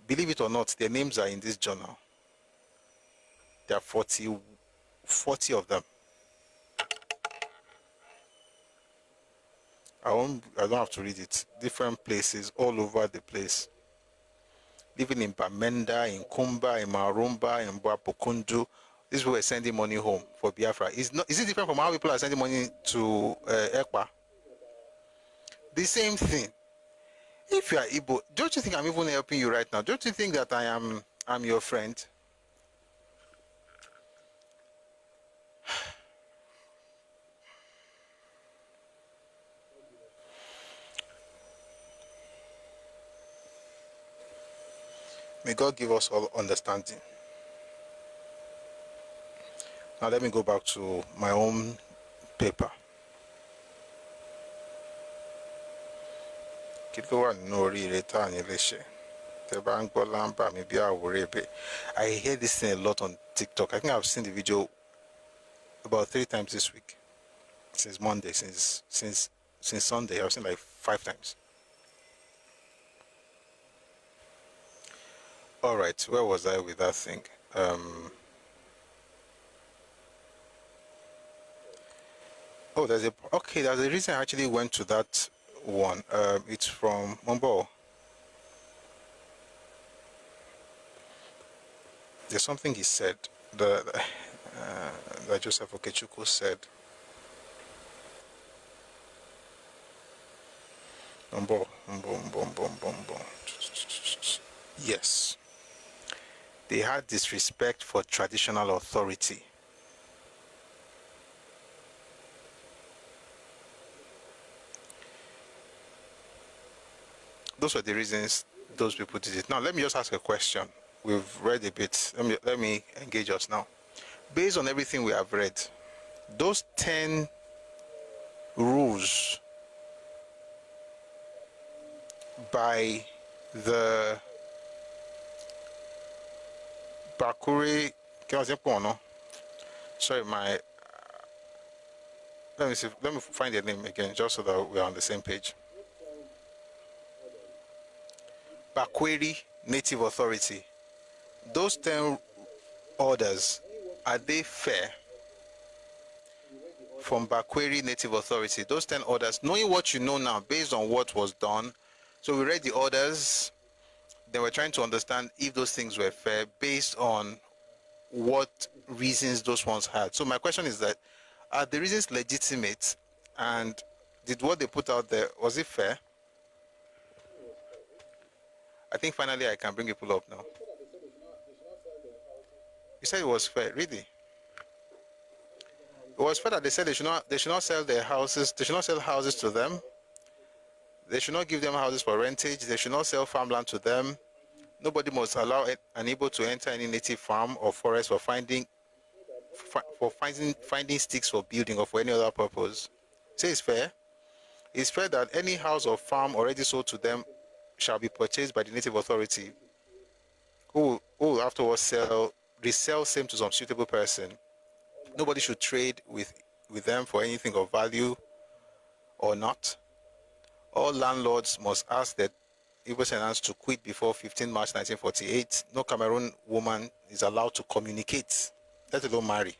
Believe it or not, their names are in this journal. There are 40 of them. I don't have to read it. Different places all over the place. Living in Bamenda, in Kumba, in Marumba, in Bwapokundu. These people were sending money home for Biafra. Is it different from how people are sending money to Ekpa? The same thing. If you are Igbo, don't you think I'm even helping you right now? Don't you think that I'm your friend? May God give us all understanding. Now let me go back to my own paper. I hear this thing a lot on TikTok. I think I've seen the video about 3 times this week. Since Monday, since Sunday, I've seen like 5 times. All right, where was I with that thing? Oh, there's a reason I actually went to that one. It's from Mombo. There's something he said that Joseph Arochuku said. Mombo. Yes. They had disrespect for traditional authority. Those were the reasons those people did it. Now, let me just ask a question. We've read a bit. Let me engage us now. Based on everything we have read, those 10 rules by the Bakure, sorry, let me find the name again, just so that we're on the same page. Bakweri Native Authority. Those 10 orders, are they fair? From Bakweri Native Authority, those 10 orders, knowing what you know now, based on what was done. So we read the orders, then we're trying to understand if those things were fair based on what reasons those ones had. So my question is that, are the reasons legitimate, and did what they put out there, was it fair? I think finally I can bring people up now. You said it was fair, really? It was fair that they said they should not sell their houses. They should not sell houses to them. They should not give them houses for rentage. They should not sell farmland to them. Nobody must allow an Igbo to enter any native farm or forest for finding sticks for building or for any other purpose. Say it's fair. It's fair that any house or farm already sold to them shall be purchased by the native authority, who will afterwards resell same to some suitable person. Nobody should trade with them for anything of value or not. All landlords must ask that Igbo tenants to quit before 15 March 1948. No Cameroon woman is allowed to communicate, let alone marry.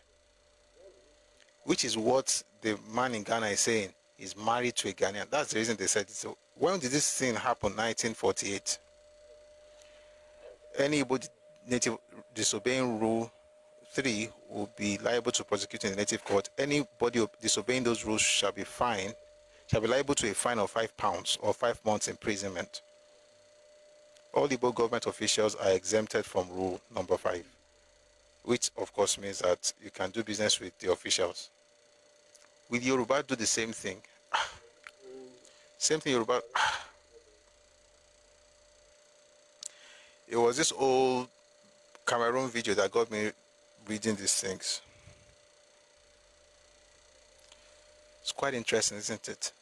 Which is what the man in Ghana is saying. He's married to a Ghanaian. That's the reason they said it. So when did this thing happen? 1948. Any Igbo native disobeying Rule 3 will be liable to prosecute in the native court. Anybody disobeying those rules shall be liable to a fine of £5 or 5 months imprisonment. All Igbo government officials are exempted from rule number 5, which of course means that you can do business with the officials. Will Yoruba do the same thing? Same thing, Yoruba. It was this old Cameroon video that got me reading these things. It's quite interesting, isn't it?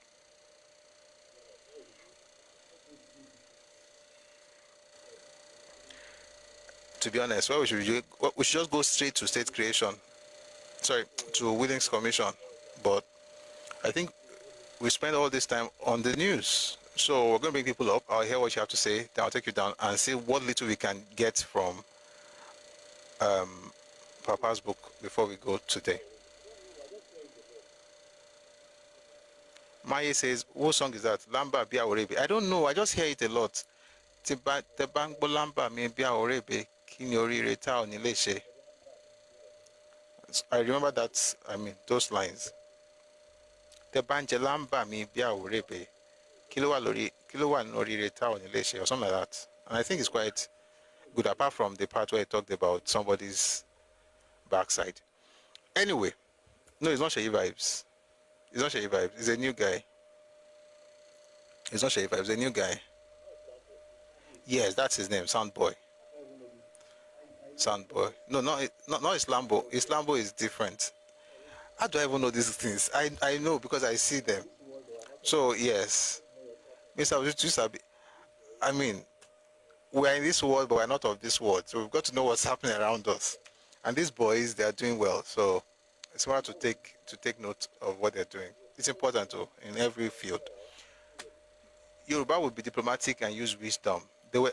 To be honest, what we should just go straight to state creation. Sorry, to Willings Commission. But I think we spend all this time on the news. So we're going to bring people up. I'll hear what you have to say. Then I'll take you down and see what little we can get from Papa's book before we go today. Maye says, what song is that? Lamba Bia Orebe. I don't know. I just hear it a lot. Tebangbo Lamba mi Bia Orebe. Kinyori Reta Onileshe. I remember that, those lines. Tebanje Lamba mi Bia Orebe. Kilowa Nori Reta Onileshe, or something like that. And I think it's quite good, apart from the part where I talked about somebody's backside. Anyway, no, it's not Sheyi Vibes. It's not Sheyi Vibes. It's a new guy. It's not Sheyi Vibes. It's a new guy. Yes, that's his name, Soundboy. Soundboy. No, not Islambo. Islambo is different. How do I even know these things? I know because I see them. So, yes. Mr. We're in this world, but we're not of this world. So we've got to know what's happening around us. And these boys, they are doing well. So it's hard to take note of what they're doing. It's important too, in every field. Yoruba would be diplomatic and use wisdom.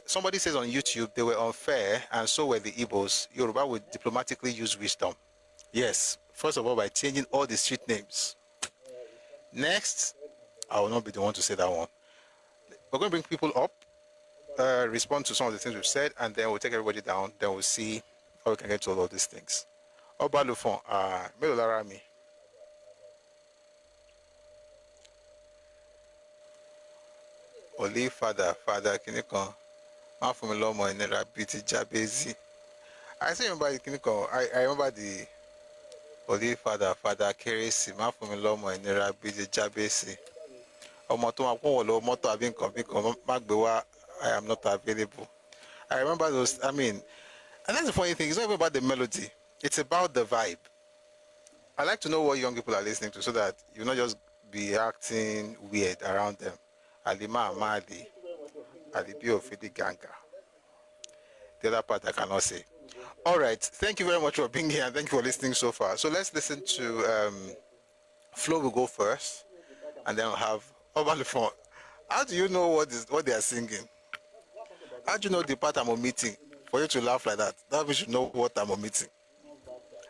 Somebody says on YouTube they were unfair, and so were the Ibos. Yoruba would diplomatically use wisdom. Yes, first of all, by changing all the street names. Next, I will not be the one to say that one. We're going to bring people up, respond to some of the things we've said, and then we'll take everybody down. Then we'll see how we can get to all of these things. Oba Lufon, Melo Larami. Oli Father, Kiniko. I still remember Kiniko. I remember the Oli Father, Keresi, Mafumilomo, and Rabbi Jabesi. I am not available. I remember those, and that's the funny thing, it's not even about the melody, it's about the vibe. I like to know what young people are listening to so that you'll not just be acting weird around them. Alima Amadi, Alibio Fidi Ganga. The other part I cannot say. All right, thank you very much for being here and thank you for listening so far. So let's listen to Flo will go first, and then we'll have Obalifon. How do you know what they are singing? How do you know the part I'm omitting for you to laugh like that? That we should know what I'm omitting.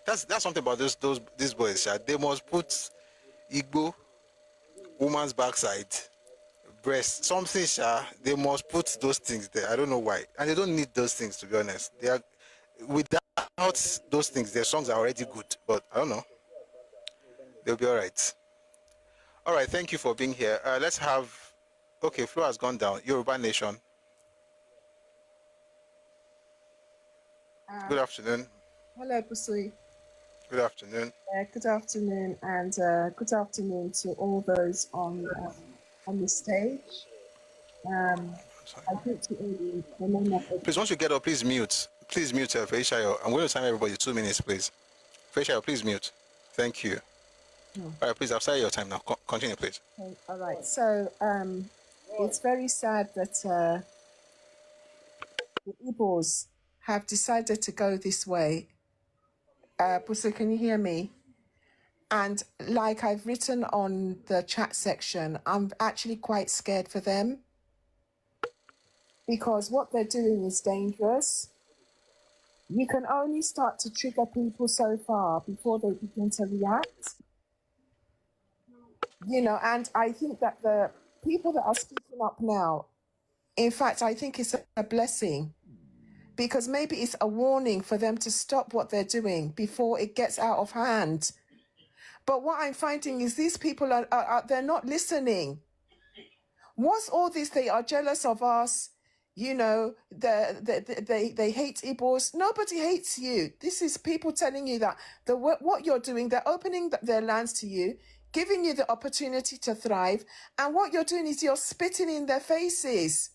That's something about these boys. They must put Igbo, woman's backside, breast, something. They must put those things there. I don't know why, and they don't need those things, to be honest. They are without those things. Their songs are already good, but I don't know. They'll be all right. All right, thank you for being here. Let's have. Okay, Flo has gone down. Yoruba Nation. Good afternoon. Hello, Pusui. Good afternoon. Good afternoon, and good afternoon to all those on the stage. I think to all the Please, once you get up, please mute. Please mute Feishayo. I'm going to time everybody 2 minutes, please. Feishayo, please mute. Thank you. All right, please, I've started your time now. Continue, please. Okay, all right. So it's very sad that the Ibos have decided to go this way. Pussy, can you hear me? And like I've written on the chat section, I'm actually quite scared for them because what they're doing is dangerous. You can only start to trigger people so far before they begin to react. You know, and I think that the people that are speaking up now, in fact, I think it's a blessing because maybe it's a warning for them to stop what they're doing before it gets out of hand. But what I'm finding is these people they're not listening. What's all this? They are jealous of us. You know, they hate Ibos. Nobody hates you. This is people telling you that what you're doing, they're opening their lands to you, giving you the opportunity to thrive. And what you're doing is you're spitting in their faces.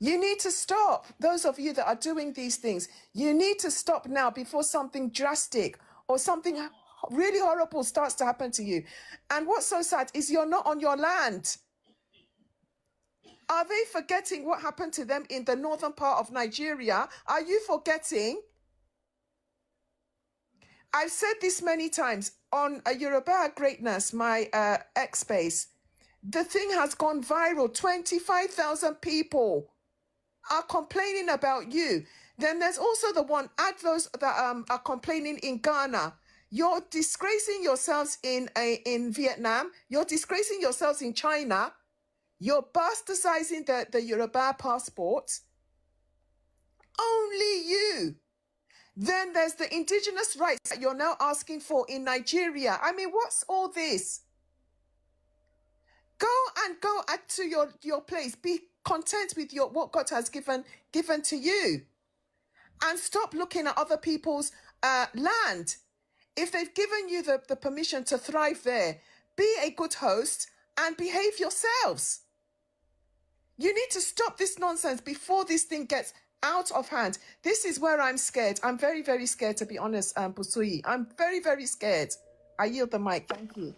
You need to stop. Those of you that are doing these things, you need to stop now before something drastic or something really horrible starts to happen to you. And what's so sad is you're not on your land. Are they forgetting what happened to them in the northern part of Nigeria? Are you forgetting? I've said this many times on a Yoruba Greatness, my X space. The thing has gone viral. 25,000 people are complaining about you. Then there's also the one, add those that are complaining in Ghana. You're disgracing yourselves in Vietnam. You're disgracing yourselves in China. You're bastardizing the Yoruba passport. Only you. Then there's the indigenous rights that you're now asking for in Nigeria. I mean, what's all this? Go to your place. Be content with what God has given to you. And stop looking at other people's land. If they've given you the permission to thrive there, be a good host and behave yourselves. You need to stop this nonsense before this thing gets out of hand. This is where I'm scared. I'm very, very scared, to be honest, Busui. I'm very, very scared. I yield the mic. Thank you.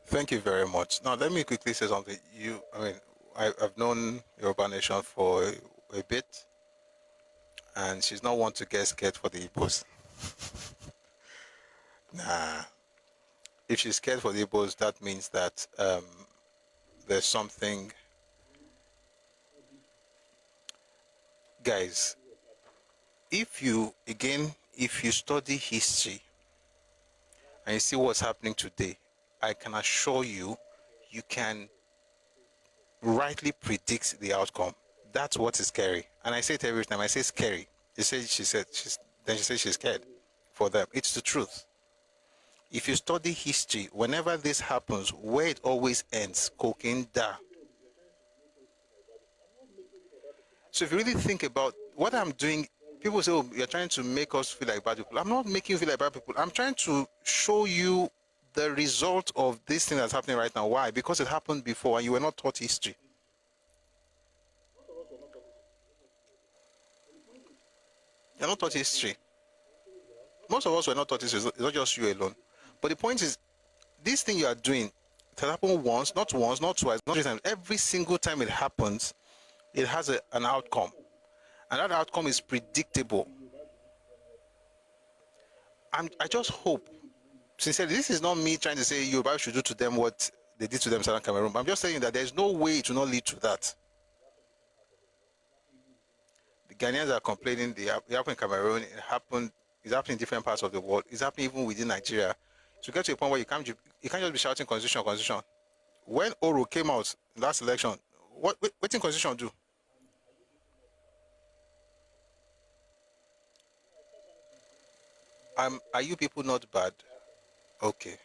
Thank you very much. Now, let me quickly say something. I've known Yoruba Nation for a bit, and she's not one to get scared for the Ibos. Nah. If she's scared for the Ibos, that means that there's something. Guys, if you study history and you see what's happening today, I can assure you, you can rightly predict the outcome. That's what is scary. And I say it every time. I say scary. She said she's scared for them. It's the truth. If you study history, whenever this happens, where it always ends, cocaine da. So if you really think about what I'm doing, people say, oh, you're trying to make us feel like bad people. I'm not making you feel like bad people. I'm trying to show you the result of this thing that's happening right now. Why? Because it happened before and you were not taught history. You're not taught history. Most of us were not taught history. It's not just you alone. But the point is, this thing you are doing, it has happened once, not twice, not 3 times. Every single time it happens, it has an outcome. And that outcome is predictable. I just hope, sincerely, this is not me trying to say Yoruba should do to them what they did to them in Southern Cameroon. I'm just saying that there's no way it will not lead to that. The Ghanaians are complaining, it happened in Cameroon, it's happening in different parts of the world, it's happening even within Nigeria. So get to a point where you can't just be shouting constitution, constitution. When Oro came out last election, what did constitution do? Are you people not bad? Okay.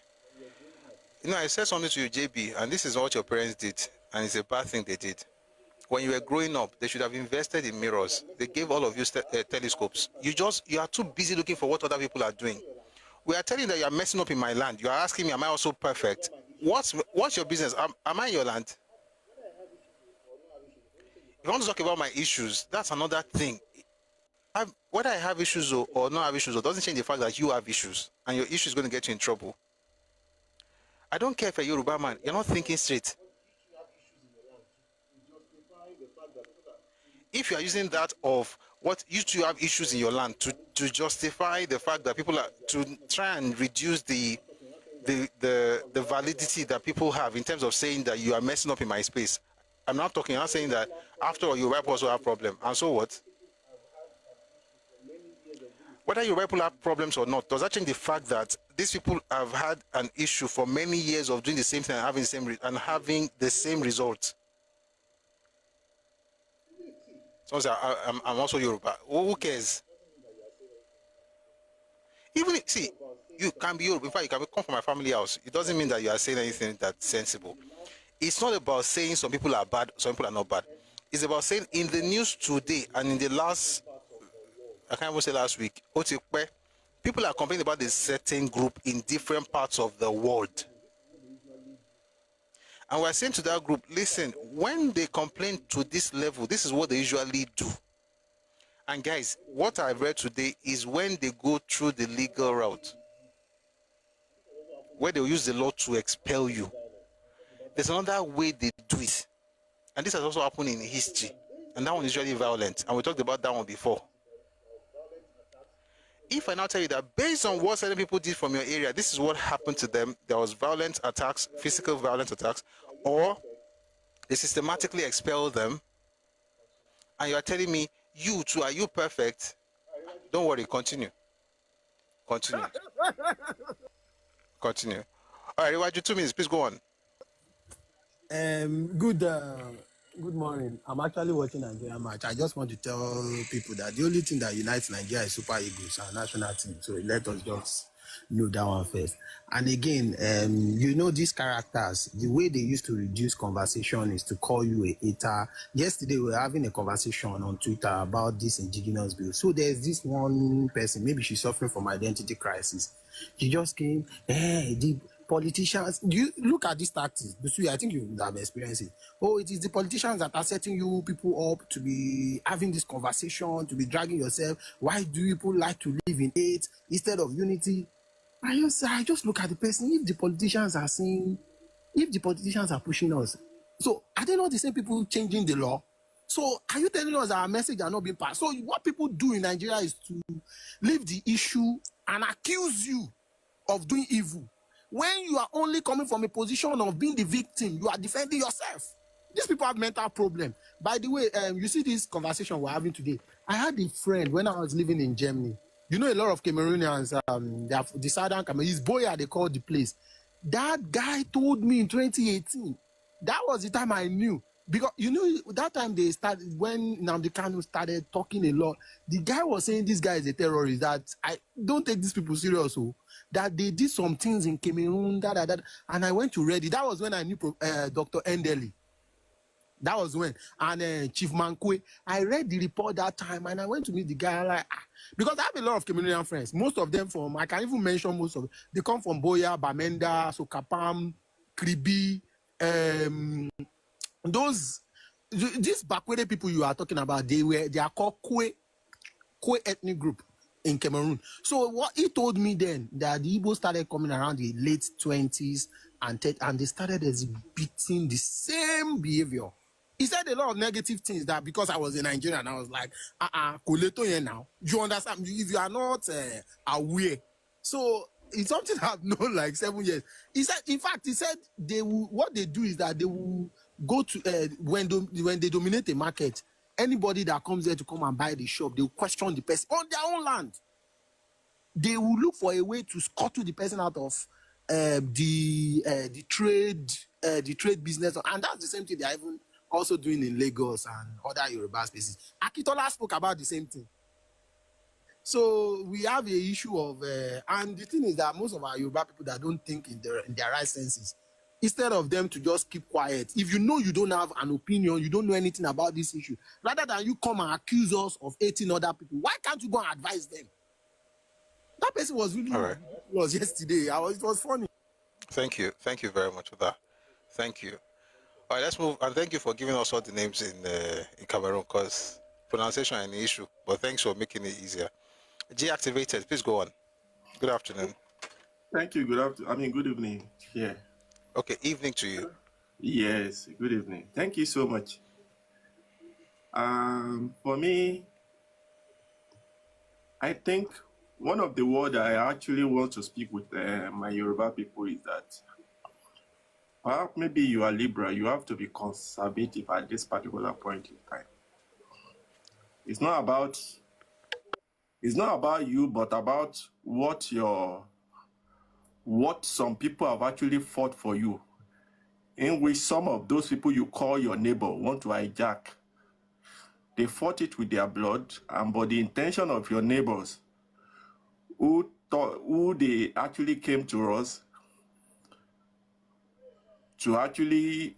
I said something to you, JB, and this is what your parents did, and it's a bad thing they did. When you were growing up, they should have invested in mirrors. They gave all of you telescopes. You are too busy looking for what other people are doing. We are telling you that you are messing up in my land. You are asking me, am I also perfect? What's your business? Am I in your land? If you want to talk about my issues, that's another thing. Whether I have issues or not have issues, it doesn't change the fact that you have issues, and your issue is going to get you in trouble. I don't care if you're a Yoruba man. You're not thinking straight. If you are using that of what you two have issues in your land to justify the fact that people are to try and reduce the validity that people have in terms of saying that you are messing up in my space. I'm not saying that after all Yoruba also have problem. And so what? Whether Yoruba people have problems or not, does that change the fact that these people have had an issue for many years of doing the same thing and having the same result? So I'm also Yoruba. Who cares? Even see, you can be Yoruba. In fact, you can come from my family house. It doesn't mean that you are saying anything that's sensible. It's not about saying some people are bad, some people are not bad. It's about saying in the news today and in the last, I can't even say last week, people are complaining about this certain group in different parts of the world. And we're saying to that group, listen, when they complain to this level, this is what they usually do. And guys, what I've read today is when they go through the legal route, where they'll use the law to expel you. There's another way they do it. And this has also happened in history. And that one is usually violent. And we talked about that one before. If I now tell you that based on what certain people did from your area, this is what happened to them. There was violent attacks, physical violent attacks, or they systematically expelled them. And you are telling me, you too, are you perfect? Don't worry, continue. Continue. Continue. All right, Iwaju, 2 minutes, please go on. Good morning. I'm actually watching Nigeria match. I just want to tell people that the only thing that unites Nigeria is Super Eagles, our national team. So let us just know that one first. And again, these characters, the way they used to reduce conversation is to call you a hater. Yesterday, we were having a conversation on Twitter about this indigenous bill. So there's this one person, maybe she's suffering from identity crisis. She just came, the politicians, you look at these tactics, I think you have experienced it. Oh, it is the politicians that are setting you people up to be having this conversation, to be dragging yourself. Why do people like to live in hate instead of unity? I just look at the person. If the politicians are saying, if the politicians are pushing us, so are they not the same people changing the law? So are you telling us that our message are not being passed? So what people do in Nigeria is to leave the issue and accuse you of doing evil. When you are only coming from a position of being the victim, you are defending yourself. These people have mental problem. By the way, you see this conversation we're having today. I had a friend when I was living in Germany. You know, a lot of Cameroonians, they have the southern Cameroon, it's Boya, they call the place. That guy told me in 2018, that was the time I knew. Because, that time they started, when Nnamdi Kanu started talking a lot, the guy was saying this guy is a terrorist, that I don't take these people serious, that they did some things in Cameroon, and I went to read it. That was when I knew Dr. Endeli. That was when. And Chief Mankwe. I read the report that time, and I went to meet the guy, because I have a lot of Cameroonian friends. Most of them I can even mention most of them. They come from Boya, Bamenda, Sokapam, Kribi, these Bakwere people you are talking about, they are called Kwe ethnic group in Cameroon. So what he told me then, that the Ibos started coming around the late 20s and they started exhibiting the same behavior. He said a lot of negative things, that because I was in Nigeria and I was like, Koleto here now. You understand? If you are not aware. So it's something I've known like 7 years. He said, in fact, he said what they do is that they will go to when they dominate the market, anybody that comes there to come and buy the shop, they will question the person on their own land. They will look for a way to scuttle the person out of the trade business, and that's the same thing they are even also doing in Lagos and other Yoruba spaces. Akitola spoke about the same thing. So we have a issue of, and the thing is that most of our Yoruba people that don't think in their right senses, instead of them to just keep quiet. If you know you don't have an opinion, you don't know anything about this issue, rather than you come and accuse us of hating other people, why can't you go and advise them? That person was really was yesterday. It was funny. Thank you very much for that. Thank you. All right, let's move. And thank you for giving us all the names in Cameroon, because pronunciation is an issue. But thanks for making it easier. G-activated, please go on. Good afternoon. Thank you. Good afternoon. I mean, good evening. Yeah. Okay, evening to you. Yes, good evening. Thank you so much. For me, I think one of the words I actually want to speak with my Yoruba people is that perhaps maybe you are liberal, you have to be conservative at this particular point in time. It's not about you, but about what some people have actually fought for you, in which some of those people you call your neighbor want to hijack. They fought it with their blood, but the intention of your neighbors, who they actually came to us to actually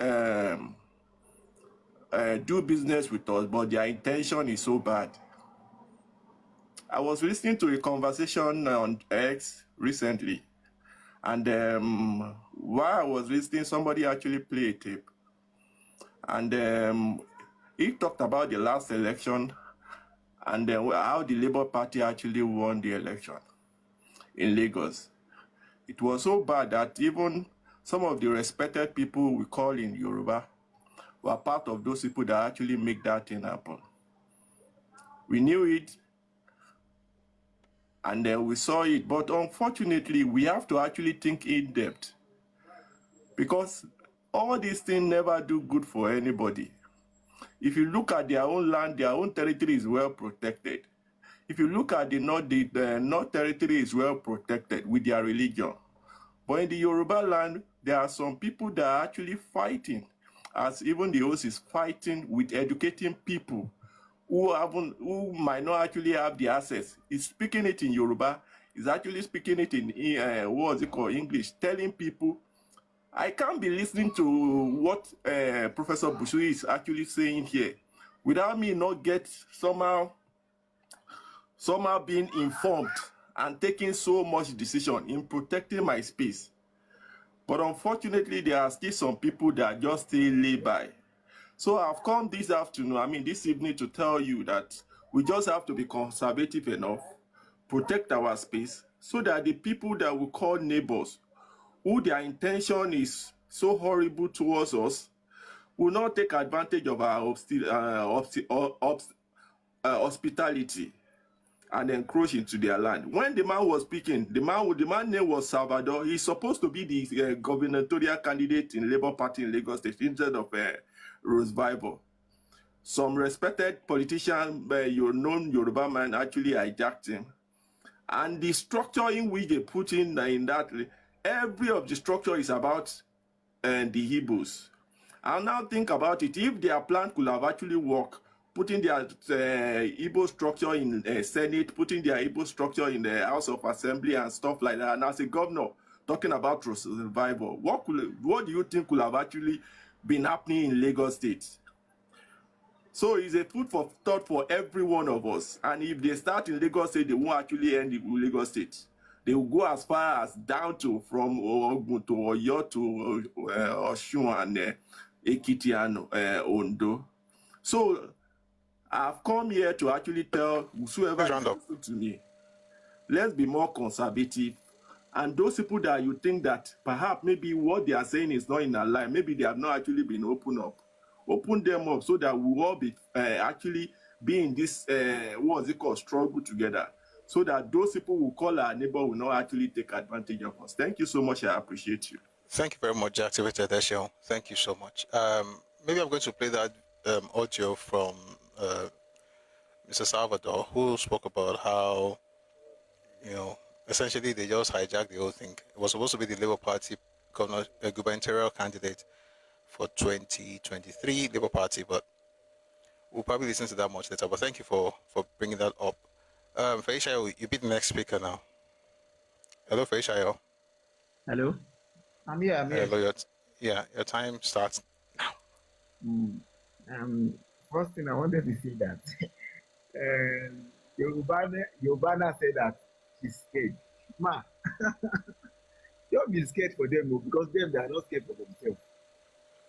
do business with us, but their intention is so bad. I was listening to a conversation on X recently, and while I was listening, somebody actually played a tape, and he talked about the last election and how the Labour Party actually won the election in Lagos. It was so bad that even some of the respected people we call in Yoruba were part of those people that actually make that thing happen. We knew it, and we saw it, but unfortunately, we have to actually think in depth, because all these things never do good for anybody. If you look at their own land, their own territory is well protected. If you look at the North territory is well protected with their religion. But in the Yoruba land, there are some people that are actually fighting, as even the host is fighting with educating people who might not actually have the access. He's speaking it in Yoruba. He's actually speaking it in English, telling people, I can't be listening to what Professor Busui is actually saying here without me not get somehow being informed and taking so much decision in protecting my space. But unfortunately, there are still some people that just stay lay by. So I've come this evening to tell you that we just have to be conservative enough, protect our space, so that the people that we call neighbors, who their intention is so horrible towards us, will not take advantage of our hospitality and encroach into their land. When the man was speaking, the man name was Salvador. He's supposed to be the gubernatorial candidate in Labour Party in Lagos State instead of Rose Bible. Some respected politician, known Yoruba man, actually hijacked him. And the structure in which they put in that, every of the structure is about the Ibos. And now think about it. If their plan could have actually worked, putting their Igbo structure in Senate, putting their Igbo structure in the House of Assembly and stuff like that, and as a governor talking about survival, what do you think could have actually been happening in Lagos State? So it's a food for thought for every one of us. And if they start in Lagos State, they won't actually end in Lagos State. They will go as far as down to from Ogun to Oyo to Osun and Ekiti and Ondo. So I've come here to actually tell whoever listens to me, let's be more conservative. And those people that you think that perhaps maybe what they are saying is not in a line, maybe they have not actually been opened up. Open them up so that we will all be actually be in this struggle together, so that those people who call our neighbor will not actually take advantage of us. Thank you so much. I appreciate you. Thank you very much, Activated Eshion. Thank you so much. Maybe I'm going to play that audio from Mr. Salvador, who spoke about how, essentially they just hijacked the whole thing. It was supposed to be the Labour Party gubernatorial candidate for 2023 Labour Party, but we'll probably listen to that much later. But thank you for bringing that up. Feishayo, you be the next speaker now. Hello, Feishayo. Hello. I'm here. Hello, Yeah, your time starts now. First thing I wanted to say that Yoruba said that she's scared. Ma, don't be scared for them, because they are not scared for themselves.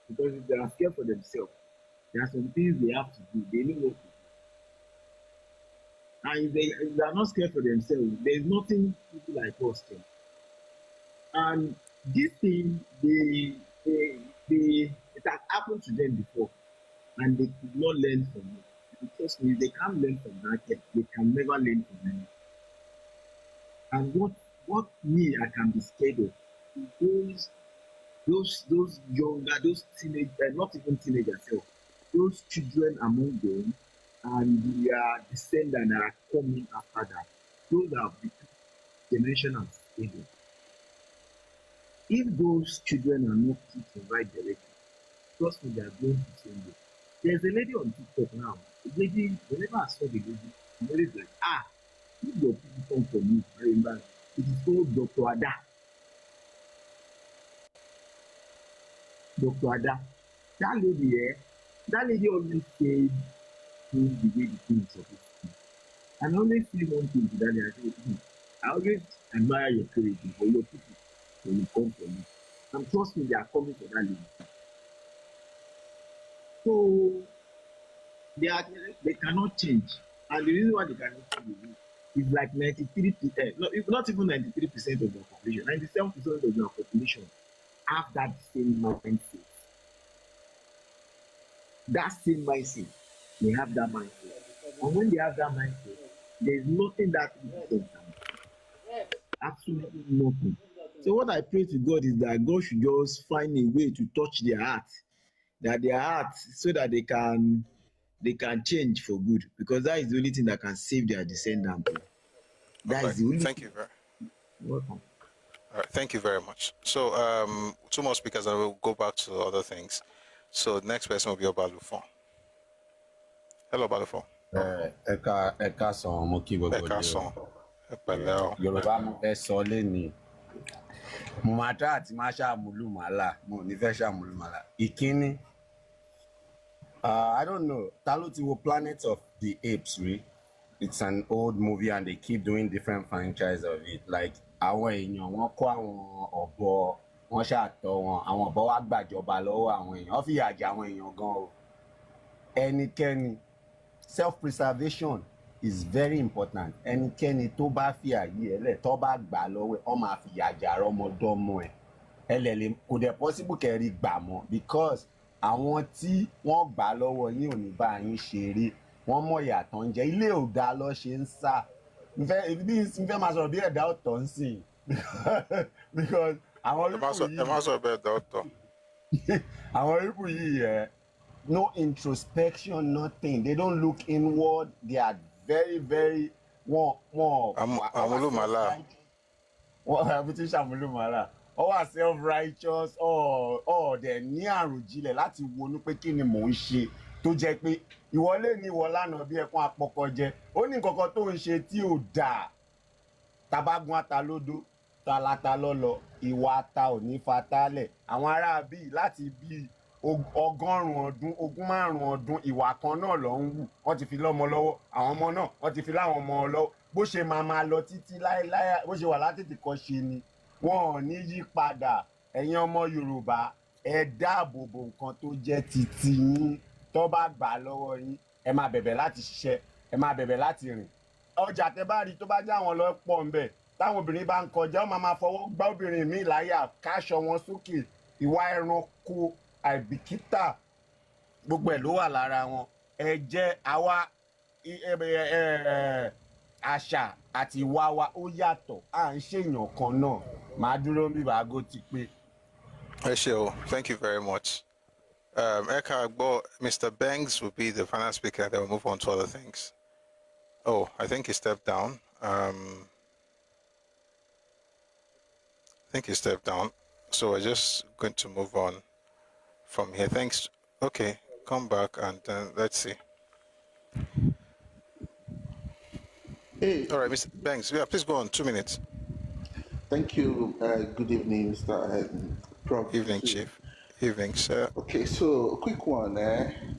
Because if they are scared for themselves, there are some things they have to do. They know what to do. And if they are not scared for themselves, there is nothing people like us can. And this thing, it has happened to them before, and they could not learn from it. And trust me, they can't learn from that yet. They can never learn from it. And what me I can be scared of is those younger, those teenagers, not even teenagers, those children among them, and their descendants that are coming after that. Those are Domination and Edo. If those children are not put in the right direction, trust me, they are going to send it. There's a lady on TikTok now. The lady, whenever I saw the lady is like, if your people come for me, I remember, it is called Dr. Ada. Dr. Ada. That lady always said things the way the things are supposed to be. And I always say one thing to that lady, I say, I always admire your courage for your people when you come for me. And trust me, they are coming for that lady. So they cannot change. And the reason why they cannot change is like 93%, not even 93% of the population, 97% of the population have that same mindset. That same mindset, they have that mindset. And when they have that mindset, there's nothing that can do. Absolutely nothing. So what I pray to God is that God should just find a way to touch their heart, so that they can change for good, because that is the only thing that can save their descendants. That is the only Thank you very welcome. All right, thank you very much. So, two more speakers, and we'll go back to other things. So, the next person will be Obalufon. Hello, Obalufon. Ẹkáàsán, mo kí gbogbo Ẹkáàsán. Ẹpẹ̀lẹ́ o. Yorùbá mo fẹ́ sọ lénìí. Mo máa try àti máa ṣàmúlùmálà, mo ò ní fẹ́ ṣàmúlùmálà. Ìkíní, I don't know, ta ló ti wo Planet of the Apes rí? It's an old movie and they keep doing different franchise of it. Like, àwọn èèyàn wọ́n kó àwọn ọ̀bọ, wọ́n ṣàtọ̀ wọn, àwọn ọ̀bọ wá gbàjọba lọ́wọ́ àwọn èèyàn, wọ́n fìyà jẹ àwọn èèyàn gan o. Ẹnikẹ́ni, self-preservation is very important. Ẹnikẹ́ni tó bá fi àyè ẹlẹ̀ tó bá gbà lọ́wọ́ ẹ̀, wọ́n máa fìyà jẹ àrọ́mọdọ́mọ ẹ̀. Ẹlẹ́lẹ̀ kò dẹ̀ possible kẹ́rì gbà mọ́, because àwọn tí wọ́n gbà lọ́wọ́ yín ò ní bá yín ṣeré, wọ́n mọ̀ ìyàtọ̀ ń jẹ, ilé ò dá lọ́ ṣe ń sá. Nfẹ́ máa sọ̀rọ̀ bí ẹ̀dá ọ̀tọ̀ ń sìn, because àwọn irúgbìn yìí. Ẹ má sọ̀rọ̀ bí ẹ̀dá ọ̀tọ̀. Àwọn irúgbìn yìí no introspection, nothing. They don't look inward. They are very, very Amulumala. Or self-righteous, or they ní àròjinlẹ̀ láti wonú pé kí ni mò ń ṣe tó jẹ́ pé ìwọlé ní ìwọ lánàá bí ẹkún apọkọjẹ, ó ní nǹkan kan tó ń ṣe tí ò dáa. Tabagun ata lódó, talata lọ́lọ́, ìwà ata ò ní fatálẹ̀. Àwọn ará bíi láti bíi 100 ọdún, 25 ọdún, ìwà kan náà ló ń wù. Wọ́n ti fi lọ́mọ lọ́wọ́, àwọn ọmọ náà wọ́n ti fi láwọn ọmọ lọ́wọ́. Bó ṣe máa lọ títí láéláé, bó ṣe wà látètè kọ́ ṣe ni. Wọn ò ní yí padà. Ẹ̀yin ọmọ Yorùbá, ẹ dáàbò bo nǹkan tó jẹ́ titi yín. Tó bá gbà lọ́wọ́ yín, ẹ máa bẹ̀bẹ̀ láti ṣiṣẹ́, ẹ máa bẹ̀bẹ̀ láti rìn. Ọjà tẹ́ bá rí tó bá jẹ́ àwọn lọ pọ̀ ńbẹ̀, táwọn obìnrin bá ń kọjá, wọ́n máa fọwọ́ gbá obìnrin míì láyà, káṣọ wọn sókè. Ìwà ẹranko, àìbìkítà, gbogbo ẹ̀ ló wà lára wọn. Ẹ jẹ́ àwa àṣà àti ìwà wa ó yàtọ̀, à ń ṣèyàn kan náà. Màá dúró bí bàágò ti pé. Ẹ ṣé o, thank you very much. Ẹkáàbọ, Mr. Banks will be the final speaker, then we'll move on to other things. Oh, I think he stepped down. So we're just going to move on from here. Thanks. Okay, come back and let's see. Hey. All right, Mr. Banks, yeah, please go on, 2 minutes. Thank you. Good evening, Mr. Prof. Evening, Chief. Evening, sir. Okay, so a quick one.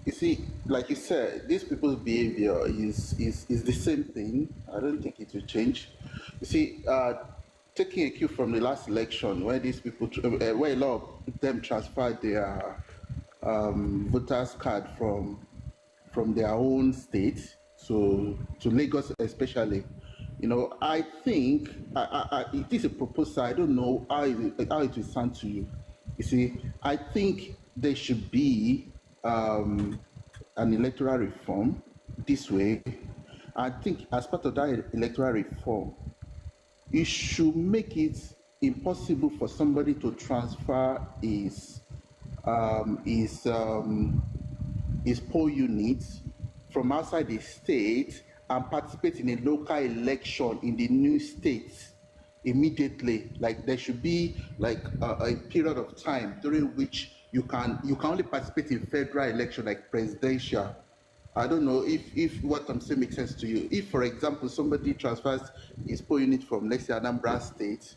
You see, like you said, these people's behavior is the same thing. I don't think it will change. You see, taking a cue from the last election, where these people, where a lot of them transferred their voters card from their own state to Lagos, especially. You know, I think it is a proposal. I don't know how it will sound to you. You see, I think there should be an electoral reform this way. I think as part of that electoral reform, you should make it impossible for somebody to transfer his poll units from outside the state and participate in a local election in the new state immediately. Like there should be like a period of time during which you can only participate in federal election like presidential. I don't know if what I'm saying makes sense to you. If, for example, somebody transfers his poll unit from, let's say, Anambra State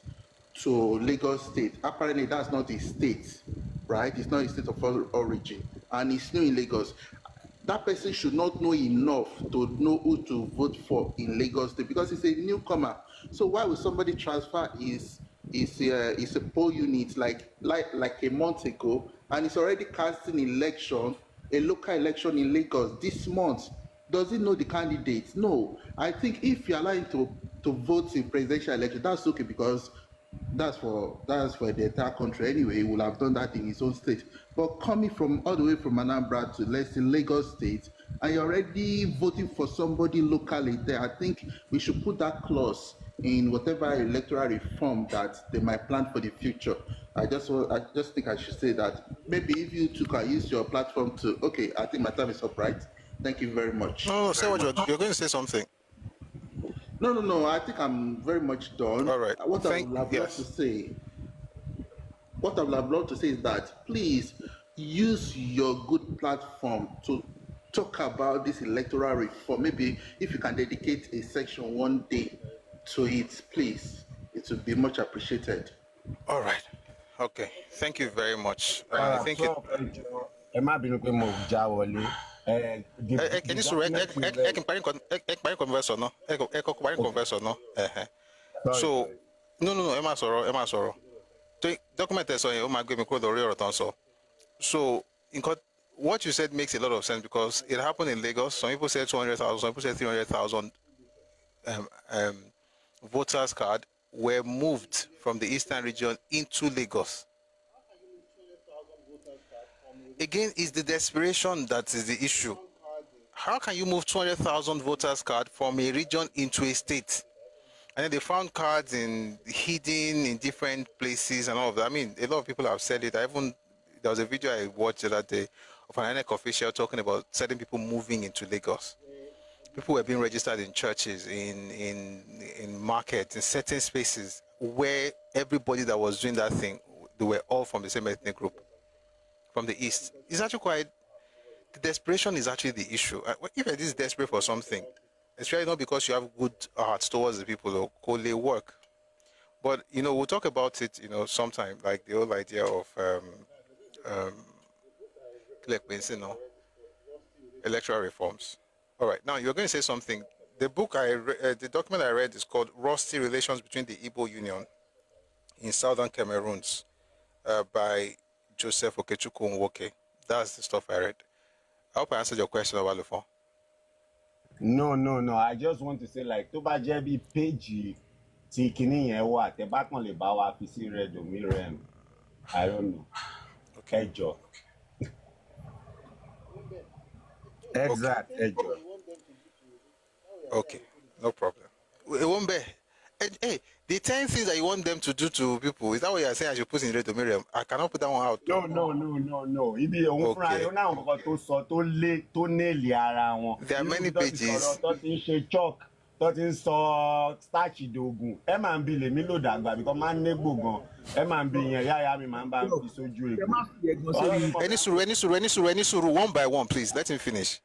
to Lagos State, apparently that's not his state, right? It's not his state of origin, and he's new in Lagos. That person should not know enough to know who to vote for in Lagos State because he's a newcomer. So why would somebody transfer his poll unit like a month ago, and he's already casting a local election in Lagos this month? Does he know the candidates? No. I think if you allow him to vote in presidential election, that's okay because that's for the entire country anyway. He will have done that in his own state. But coming from all the way from Anambra to, let's say, Lagos State, and you're already voting for somebody locally there, I think we should put that clause in whatever electoral reform that they might plan for the future. I just think I should say that maybe if you two can use your platform to. Okay, I think my time is up, right? Thank you very much. No, say what you're going to say something. No. I think I'm very much done. All right. What I would love to say is that please use your good platform to talk about this electoral reform. Maybe if you can dedicate a section one day to it, please, it would be much appreciated. All right. Okay. Thank you very much. I think so no Emma Soro document so what you said makes a lot of sense because it happened in Lagos. Some people said 200,000, some people said 300,000 voters card were moved from the eastern region into Lagos. Again, it's the desperation that is the issue. How can you move 200,000 voters card from a region into a state? And then they found cards hidden in different places and all of that. I mean, a lot of people have said it. There was a video I watched the other day of an INEC official talking about certain people moving into Lagos. People were being registered in churches, in markets, in certain spaces where everybody that was doing that thing, they were all from the same ethnic group, from the east. It's actually the desperation is actually the issue. If it is desperate for something, it's really not because you have good hearts towards the people or coldly work. But, we'll talk about it, sometime, like the whole idea of electoral reforms. All right, now you're going to say something. The document I read is called Rusty Relations Between the Ibo Union in Southern Cameroons by Joseph Okechukwu Nwoke. That's the stuff I read. I hope I answered your question about the phone. No. I just want to say, like, tó bá jẹ́ bí page tí kinní yẹn wà, tẹ́ bá kàn lè bá wa fi sí red or mirror. I don't know. Okay, Joe. Exact. Okay, no problem. It won't be. Hey, the 10 things that you want them to do to people, is that what you're saying I should put in red to Miriam? I cannot put that one out. No. Ibi òun fúnra rẹ̀ náà nǹkan tó sọ tó nail ara wọn. There are many pages. Tó ti ń ṣe chalk, tó ti ń sọ starch ìdògùn. Ẹ máa ń bi lèmi lò dàgbà because máa ń négbò gan. Ẹ máa ń bi yẹn yáyá mi máa ń bá ń fi sójú ègbò. Any suru, one by one, please. Let him finish.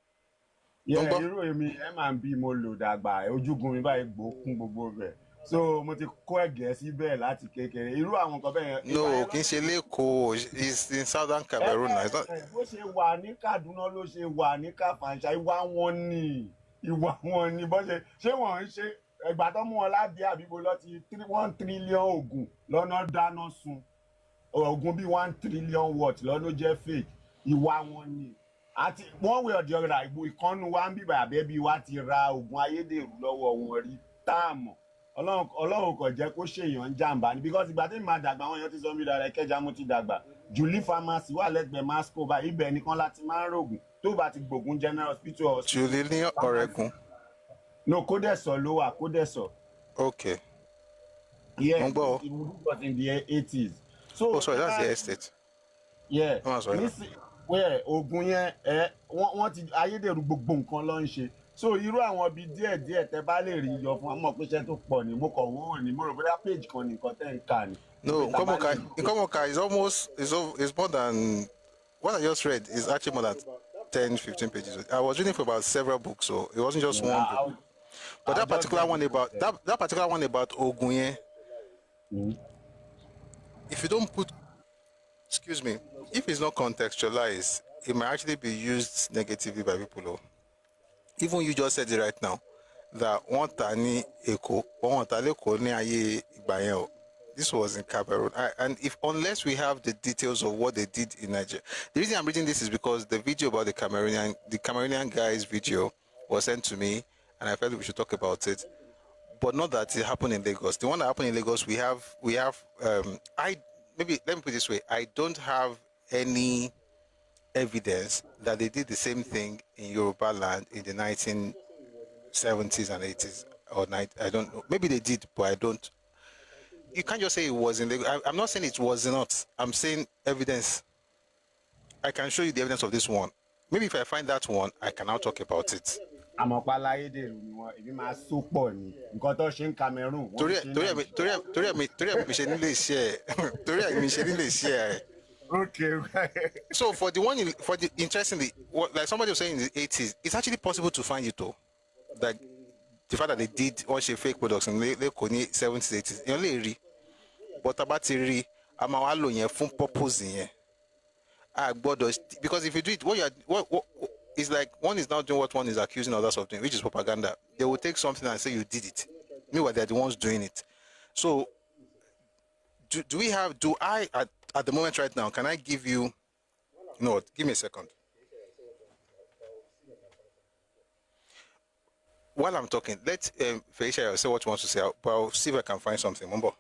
Irú èmi ẹ máa ń bí mo lò dàgbà ojúgun mi báyìí gbó kún gbogbo rẹ̀ so mo ti kó ẹ̀gẹ́ síbẹ̀ láti kékeré irú àwọn nǹkan bẹ́ẹ̀ yẹn. No, kì í ṣe lẹ́kọ̀ọ́. It's in southern Cameroon now. It's not. bó ṣe wà ní Kaduna ló ṣe wà ní Kàfàǹṣà ìwà wọn ni bó ṣe wọ́n ń ṣe ẹgbà tó mú wọn lábẹ́ àbíbo lọ ti 1 trillion oògùn lọ́nà dáná sun oògùn bíi 1 trillion watt lọ́nà jẹ́ fake ìwà wọn ni àti one way or the other ìkànnù wa ń bíbà àbẹ́bí wa ti ra oògùn ayédèrú lọ́wọ́ wọn rí táàmù ọlọ́run kò jẹ́ kó ṣèyàn jàǹbá ni because ìgbà tí màá dàgbà àwọn èèyàn ti sọ mí dára Ìkẹjà mo ti dàgbà Julie pharmacy wà lẹ́gbẹ̀ẹ́ Masco báyìí ibẹ̀ nìkan láti máa ń rògùn tó bá ti gbògùn General Hospital. Julie ní Ọ̀rẹ́gun. No, Kódẹ̀sọ̀ ló wà Kódẹ̀sọ̀. Okay. Yeah, it was in the 80s. So, sorry, that's the estate. Yeah. Oh, sorry. Oògùn yẹn wọ́n ti ayédèrú gbogbo nǹkan ló ń ṣe. So irú àwọn bíi díẹ̀ tẹ́ bá lè rí yọ fún ọmọ pé iṣẹ́ tó pọ̀ ni mo kàn wọ́n ni mo rò bóyá page kan nìkan tẹ́ ń kà ni. No, Nkomoka is more than what I just read is actually more than 10-15 pages. I was reading for about several books, so it wasn't just one book. But that particular one about Ogunye, if you don't put, excuse me, if it's not contextualized, it might actually be used negatively by people. Even you just said it right now, that one tani eko, one taleko ni aye igbayen. This was in Cameroon, and unless we have the details of what they did in Nigeria, the reason I'm reading this is because the video about the Cameroonian guy's video was sent to me, and I felt we should talk about it. But not that it happened in Lagos. The one that happened in Lagos, we have. Let me put it this way: I don't have any evidence that they did the same thing in Yoruba land in the 1970s and 80s or 90s. I don't know. Maybe they did, but I don't. You can't just say it was in Lagos. I'm not saying it was not. I'm saying evidence. I can show you the evidence of this one. Maybe if I find that one, I can now talk about it. Àmọ̀pá láyédèrú ni wọn èmi máa so pọ̀ ni nǹkan tó ṣe ń Cameroon. Torí ẹ̀ mi ṣe nílé iṣẹ́ ẹ̀. Okay. So for the interestingly, like somebody was saying in the 80s, it's actually possible to find it though. Like the fact that they did all she fake products in Lagos in the 70s, 80s. You only read, but about the I'm a fun purpose in because if you do it, what it's like one is not doing what one is accusing others of doing, which is propaganda. They will take something and say you did it. Meanwhile, they're the ones doing it. So do I at the moment right now, can I give you, no, give me a second. While I'm talking, let Felicia say what she wants to say, but I'll see if I can find something. Mumbo.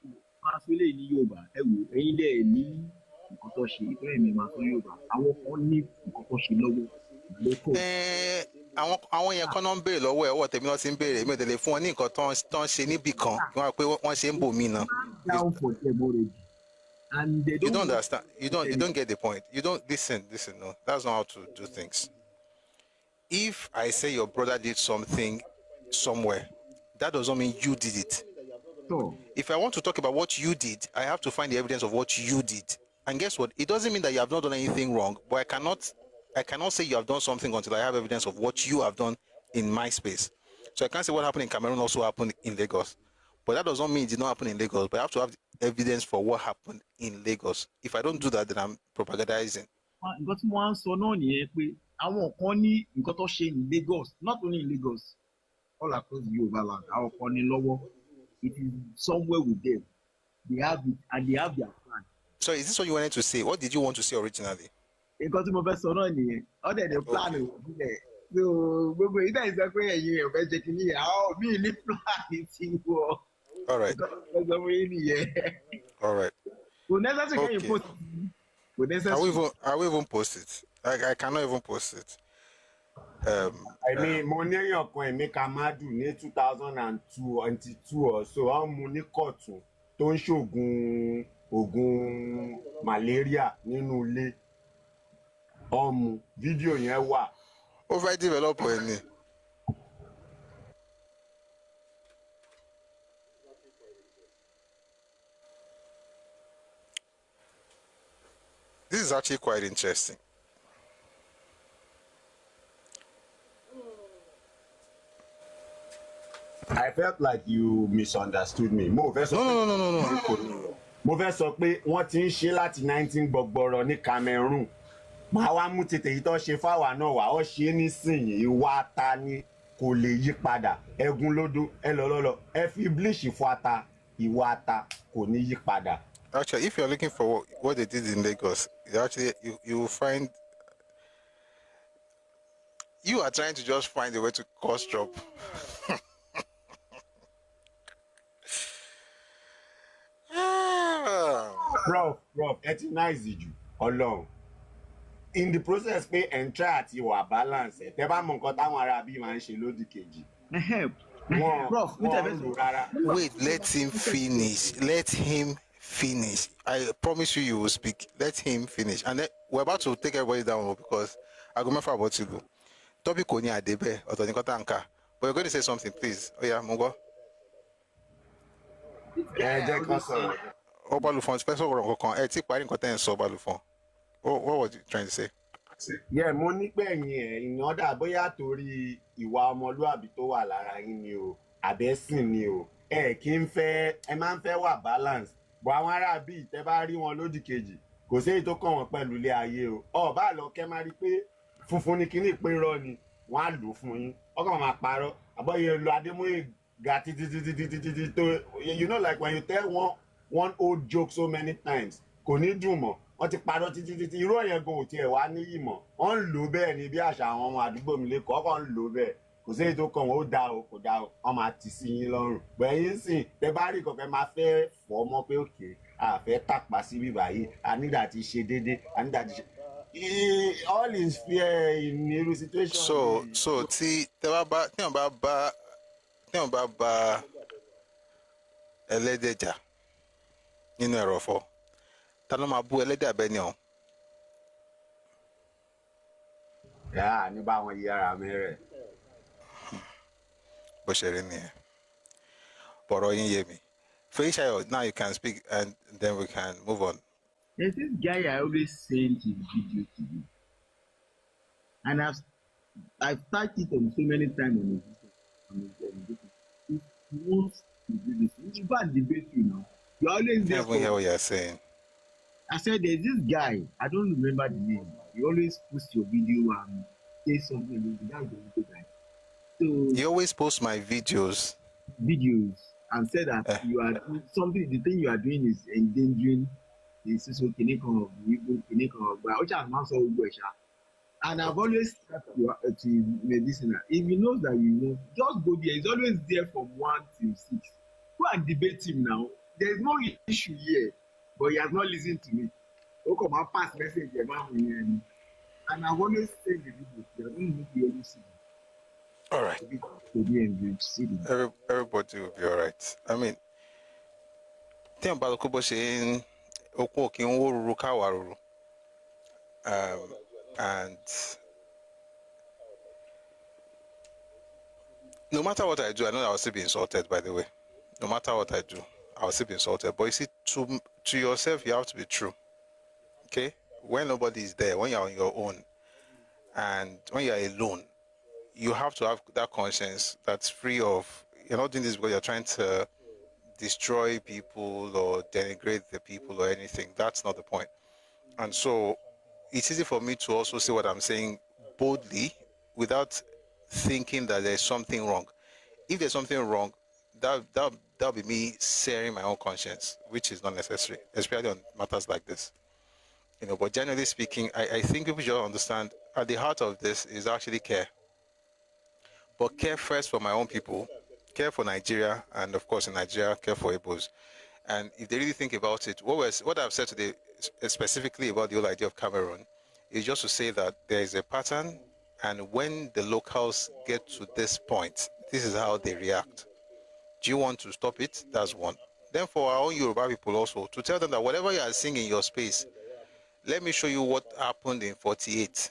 Àwọn yẹn kan náà ń béèrè lọ́wọ́ ẹ̀ ọwọ́ tèmi náà ti ń béèrè èmi ò tẹ̀lé fún wọn ní nǹkan tó ń ṣe níbì kan kí wọ́n pé wọ́n ṣe ń bò mí náà. You don't understand. You don't get the point. You don't listen. No, that's not how to do things. If I say your brother did something somewhere, that doesn't mean you did it. If I want to talk about what you did, I have to find the evidence of what you did. And guess what? It doesn't mean that you have not done anything wrong, but I cannot say you have done something until I have evidence of what you have done in my space. So I can't say what happened in Cameroon also happened in Lagos. But that does not mean it did not happen in Lagos, but I have to have evidence for what happened in Lagos. If I don't do that, then I'm propagandizing. Nǹkan tí wọ́n á sọ náà nìyẹn pé àwọn kan ní nǹkan tó ṣe in Lagos, not only in Lagos, all across the Yoruba land, àwọn kan ní lọ́wọ́. It is somewhere with them. They have it and they have their plan. So is this what you wanted to say? What did you want to say originally? Nǹkan tí mo fẹ́ sọ náà nìyẹn. Ọ̀dẹ̀ ní plan ìwọ̀n so gbogbo ìdá ìsọ pé ẹ̀yin ẹ̀ fẹ́ jẹ́ kí ni àwọn míì ní plan ti wọ̀. All right. All right. Okay. I will even post it. I cannot even post it. I mean, mo ní èèyàn kan Emeka Madu ní 2022 or so wọ́n mú ní kóòtù tó ń ṣògùn ògùn malaria nínú ilé. Fídíò yẹn wà. Ó fẹ́ develop ẹni. This is actually quite interesting. I felt like you misunderstood me. Mo fẹ́ sọ No. mo fẹ́ sọ pé wọ́n ti ń ṣe láti 19 gbọgbọrọ ní Cameroon. Màá wá mú tètè yìí tó ṣe fáwa náà wá ó ṣe é nísìnyí ìwà ata ni kò lè yí padà ẹ̀gún lódó ẹ lọ́lọ́lọ́ ẹ fi bleach fọ ata ìwà ata kò ní yí padà. Actually, if you're looking for what they did in Lagos, actually you will find you are trying to just find a way to cause trouble. Prof, ẹ ti nice jù Ọlọ́run. In the process pé ẹ̀ ń try àti wà balance ẹ̀ tẹ́ bá mọ nǹkan táwọn ará bí máa ń ṣe lódì kejì. Wọ́n rò rárá. Wait, let him finish. Let him finish. I promise you will speak. Let him finish. And then we're about to take everybody down because I go mefa about to go. Topic kò ní àdébẹ̀ ọ̀tọ̀ ní kọ́tà nǹka. But you're going to say something, please. Oh yeah, Mungo. Jẹ́ kán sọ̀rọ̀. Obalufon, special ọ̀rọ̀ kankan. Ẹ ti parí nǹkan tẹ́ ń sọ Obalufon. What was you trying to say? Yeah, mo ní pé ẹ̀yin ẹ̀ ìyànda bóyá torí ìwà ọmọlúàbí tó wà lára yín ni o àbẹ́sìn ni o ẹ kì í fẹ́ ẹ máa ń fẹ́ wà balance bọ̀ àwọn ará bíi tẹ́ bá rí wọn lódì kejì kò sí èyí tó kàn wọ́n pẹ̀lú ilé ayé o ọba lọ kẹ́ máa rí pé funfun ni kíní pé rọ ni wọ́n á lò fún yín ọkàn máa parọ́ àbọ̀yẹ lo Adémóyè ga títí tó you know like when you tell one old joke so many times kò ní dùn mọ́ wọ́n ti parọ́ títí irú ọ̀yẹ́ gan ò tiẹ̀ wá níyì mọ́ wọ́n ń lò bẹ́ẹ̀ ni bí àṣà àwọn ọmọ àdúgbò mi lẹ́kọ̀ọ́ kàn ń lò bẹ́ẹ̀ kò sí èyí tó kàn wọ́n ó dá o kò dá o wọ́n máa ti sí yín lọ́rùn gbẹ̀yìn sìn tẹ bá rí kọ̀ọ̀kan máa fẹ́ fọ́ mọ́ pé òkè àfẹ́ tàpá sí bíbá yìí ànídà ti ṣe déédé ànídà ti ṣe all is fair in irú situation. So tí wọ́n bá bá ẹlẹ́dẹ̀ jà nínú ẹ̀rọ̀fọ̀ ta ló máa bú ẹlẹ́dẹ̀ abẹ́ni ọ̀hún. Yàrá ní báwọn yí ara mi rẹ̀. Bó ṣe rí nìyẹn. Bọ̀rọ̀ yín yé mi. Fèyíṣayọ̀, now you can speak and then we can move on. There's this guy I always send his video to you. And I've typed it on so many times on his He wants to do this. You can't debate you now. You always there. Never hear what you're saying. I said there's this guy, I don't remember the name. He always posts your video and say something about the guy. So you always post my videos and say that you are something. The thing you are doing is endangering the social connection of the Igbo connection. And I've always said to the listener, if he knows that you know, just go there. He's always there from 1 till 6. Go and debate him now. There's no issue here, but he has not listened to me. Okay, my past message about me, and I've always said the video. I don't know if you always see. All right. Everybody will be all right. I mean, think about the saying, and no matter what I do, I know I will still be insulted, by the way. No matter what I do, I will still be insulted. But you see, to yourself, you have to be true. Okay? When nobody is there, when you're on your own, and when you're alone, you have to have that conscience that's free of, you're not doing this because you're trying to destroy people or denigrate the people or anything. That's not the point. And so it's easy for me to also say what I'm saying boldly without thinking that there's something wrong. If there's something wrong, that'll be me searing my own conscience, which is not necessary, especially on matters like this. You know, but generally speaking, I think people should understand at the heart of this is actually care. But care first for my own people, care for Nigeria, and of course in Nigeria, care for Ibos. And if they really think about it, what I've said today specifically about the whole idea of Cameroon is just to say that there is a pattern, and when the locals get to this point, this is how they react. Do you want to stop it? That's one. Then for our own Yoruba people also, to tell them that whatever you are seeing in your space, let me show you what happened in 48.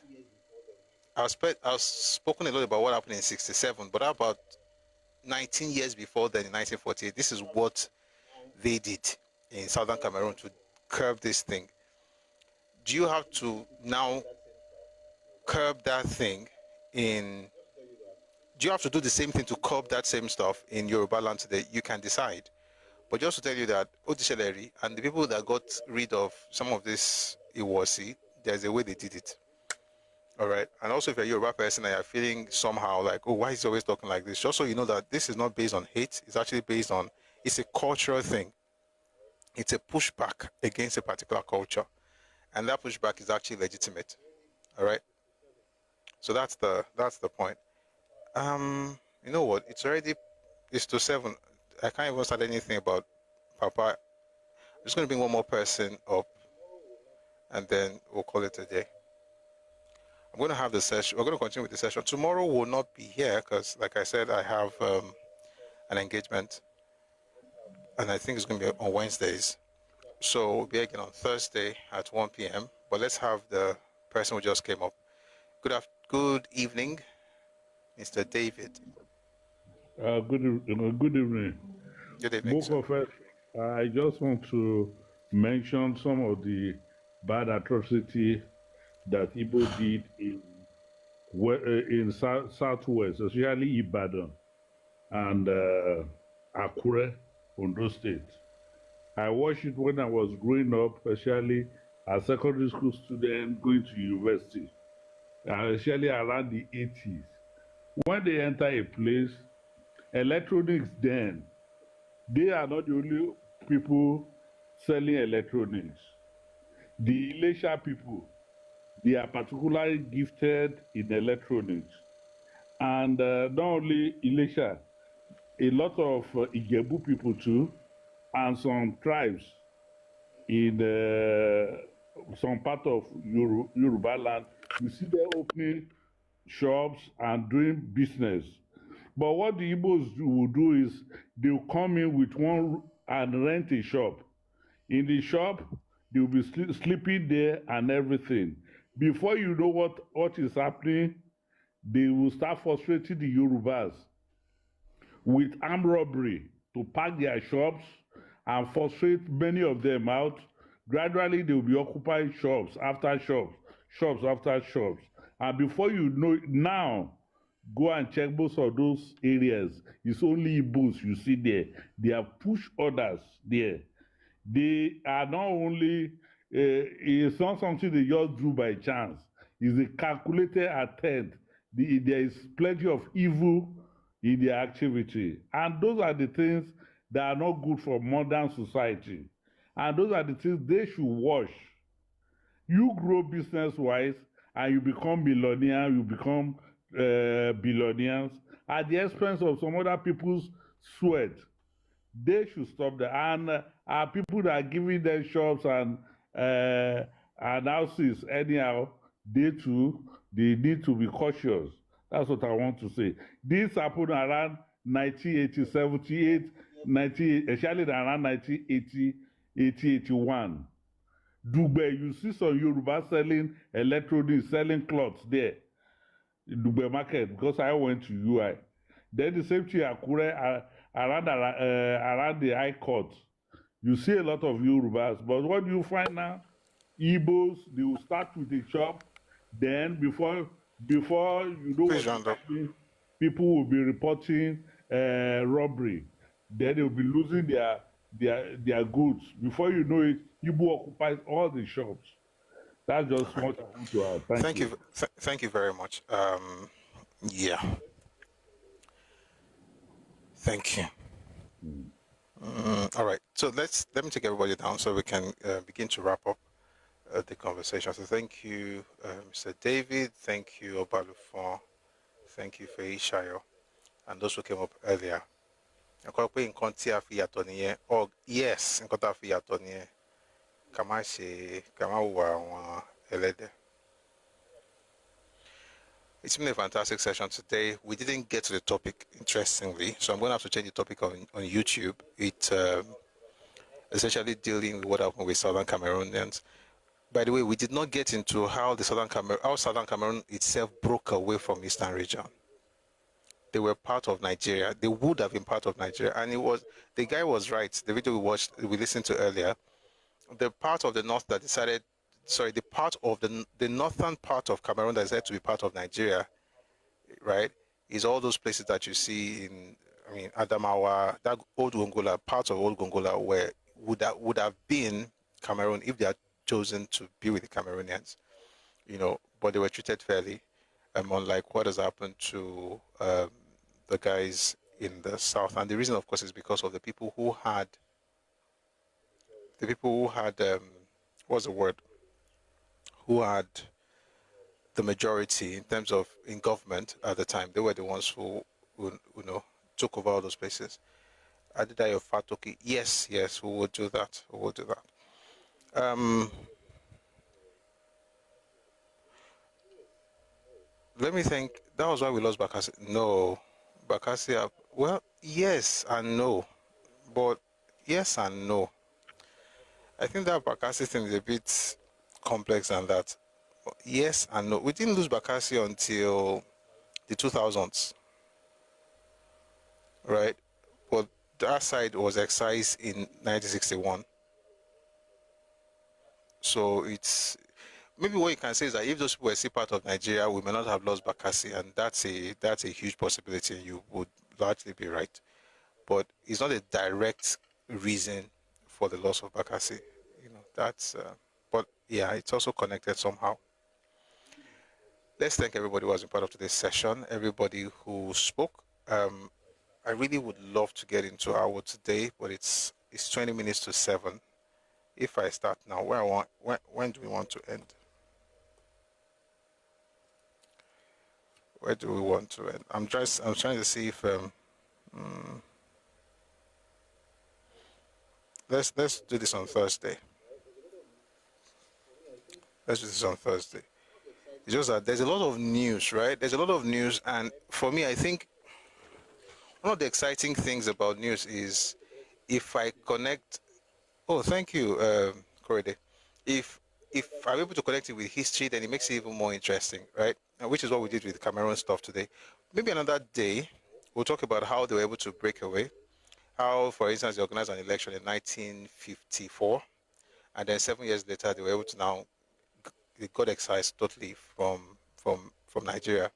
I've spoken a lot about what happened in 67, but about 19 years before then, in 1948, this is what they did in southern Cameroon to curb this thing. Do you have to now curb that thing Do you have to do the same thing to curb that same stuff in Yoruba land today? You can decide. But just to tell you that Otisheleri and the people that got rid of some of this Iwosi, there's a way they did it. All right. And also, if you're a Yoruba person and you're feeling somehow like, oh, why is he always talking like this? Just so you know that this is not based on hate. It's actually based on, it's a cultural thing. It's a pushback against a particular culture. And that pushback is actually legitimate. All right. So that's the point. You know what? It's to 7. I can't even start anything about Papa. I'm just going to bring one more person up, and then we'll call it a day. I'm going to have the session. We're going to continue with the session. Tomorrow will not be here because, like I said, I have an engagement, and I think it's going to be on Wednesdays. So we'll be again on Thursday at 1 p.m. But let's have the person who just came up. Good evening, Mr. David. Good evening. Good evening, Both of us, I just want to mention some of the bad atrocity that Igbo did in Southwest, especially Ibadan and Akure, Ondo State. I watched it when I was growing up, especially as a secondary school student going to university, especially around the 80s. When they enter a place, electronics then, they are not the only people selling electronics. The Elisha people, they are particularly gifted in electronics. And not only Elisha, a lot of Ijebu people too, and some tribes in some part of Yoruba land, you see them opening shops and doing business. But what the Ibos will do is they will come in with one and rent a shop. In the shop, they will be sleeping there and everything. Before you know what is happening, they will start frustrating the Yorubas with armed robbery to pack their shops and frustrate many of them out. Gradually, they will be occupying shops after shops, shops after shops. And before you know it, now, go and check most of those areas. It's only Ibos you see there. They have pushed others there. They are not only, it's not something they just do by chance. It's a calculated attempt. There is plenty of evil in their activity. And those are the things that are not good for modern society. And those are the things they should watch. You grow business-wise, and you become millionaire, you become billionaires at the expense of some other people's sweat. They should stop that. And people that are giving them shops and houses anyhow, they need to be cautious. That's what I want to say. This happened around 1980, 78, 90, especially around 1980, 81. Dugbe, you see some Yoruba selling electronics, selling clothes there. Dugbe market, because I went to UI. Then the same thing Akure around the High Court. You see a lot of Yorubas, but what do you find now? Ibos, they will start with the shop, then before you know what's happening, people will be reporting robbery. Then they will be losing their goods. Before you know it, Igbo occupies all the shops. That's just what I want to add. Thank you. Thank you very much. Yeah. Thank you. All right. So let me take everybody down so we can begin to wrap up the conversation. So thank you, Mr. David. Thank you, Obalufon. Thank you, Feishayo, and those who came up earlier. Oh yes, it's been a fantastic session today. We didn't get to the topic, interestingly, so I'm going to have to change the topic on YouTube. It's essentially dealing with what happened with Southern Cameroonians. By the way, we did not get into how Southern Cameroon itself broke away from Eastern region. They were part of Nigeria. They would have been part of Nigeria, and the guy was right. The video we listened to earlier, the part of the north that decided, the part of the northern part of Cameroon that decided to be part of Nigeria, right, is all those places that you see in, I mean, Adamawa, that old Gongola, parts of old Gongola where would have been Cameroon if they had chosen to be with the Cameroonians, but they were treated fairly, unlike what has happened to the guys in the south. And the reason, of course, is because of the people who had what's the word? Who had the majority in terms of in government at the time. They were the ones who took over all those places. Adedayo Fatoki, yes, we will do that. Let me think. That was why we lost Bakassi. No, Bakassi. Well, yes and no, but yes and no. I think that Bakassi thing is a bit complex than that. Yes and no. We didn't lose Bakassi until the 2000s, right? But that side was excised in 1961. So it's maybe what you can say is that if those people were still part of Nigeria, we may not have lost Bakassi, and that's a huge possibility. You would largely be right, but it's not a direct reason for the loss of Bakassi. That's. But yeah, it's also connected somehow. Let's thank everybody who has been part of today's session. Everybody who spoke. I really would love to get into our today, but it's 20 minutes to 7. If I start now, when do we want to end? Where do we want to end? I'm trying to see if let's do this on Thursday. Let's do this on Thursday. It's just that there's a lot of news, right? There's a lot of news, and for me, I think one of the exciting things about news is if I connect. Oh, thank you, Korede. If I'm able to connect it with history, then it makes it even more interesting, right? Which is what we did with Cameroon stuff today. Maybe another day, we'll talk about how they were able to break away. How, for instance, they organized an election in 1954, and then 7 years later, they were able to they got excised totally from Nigeria,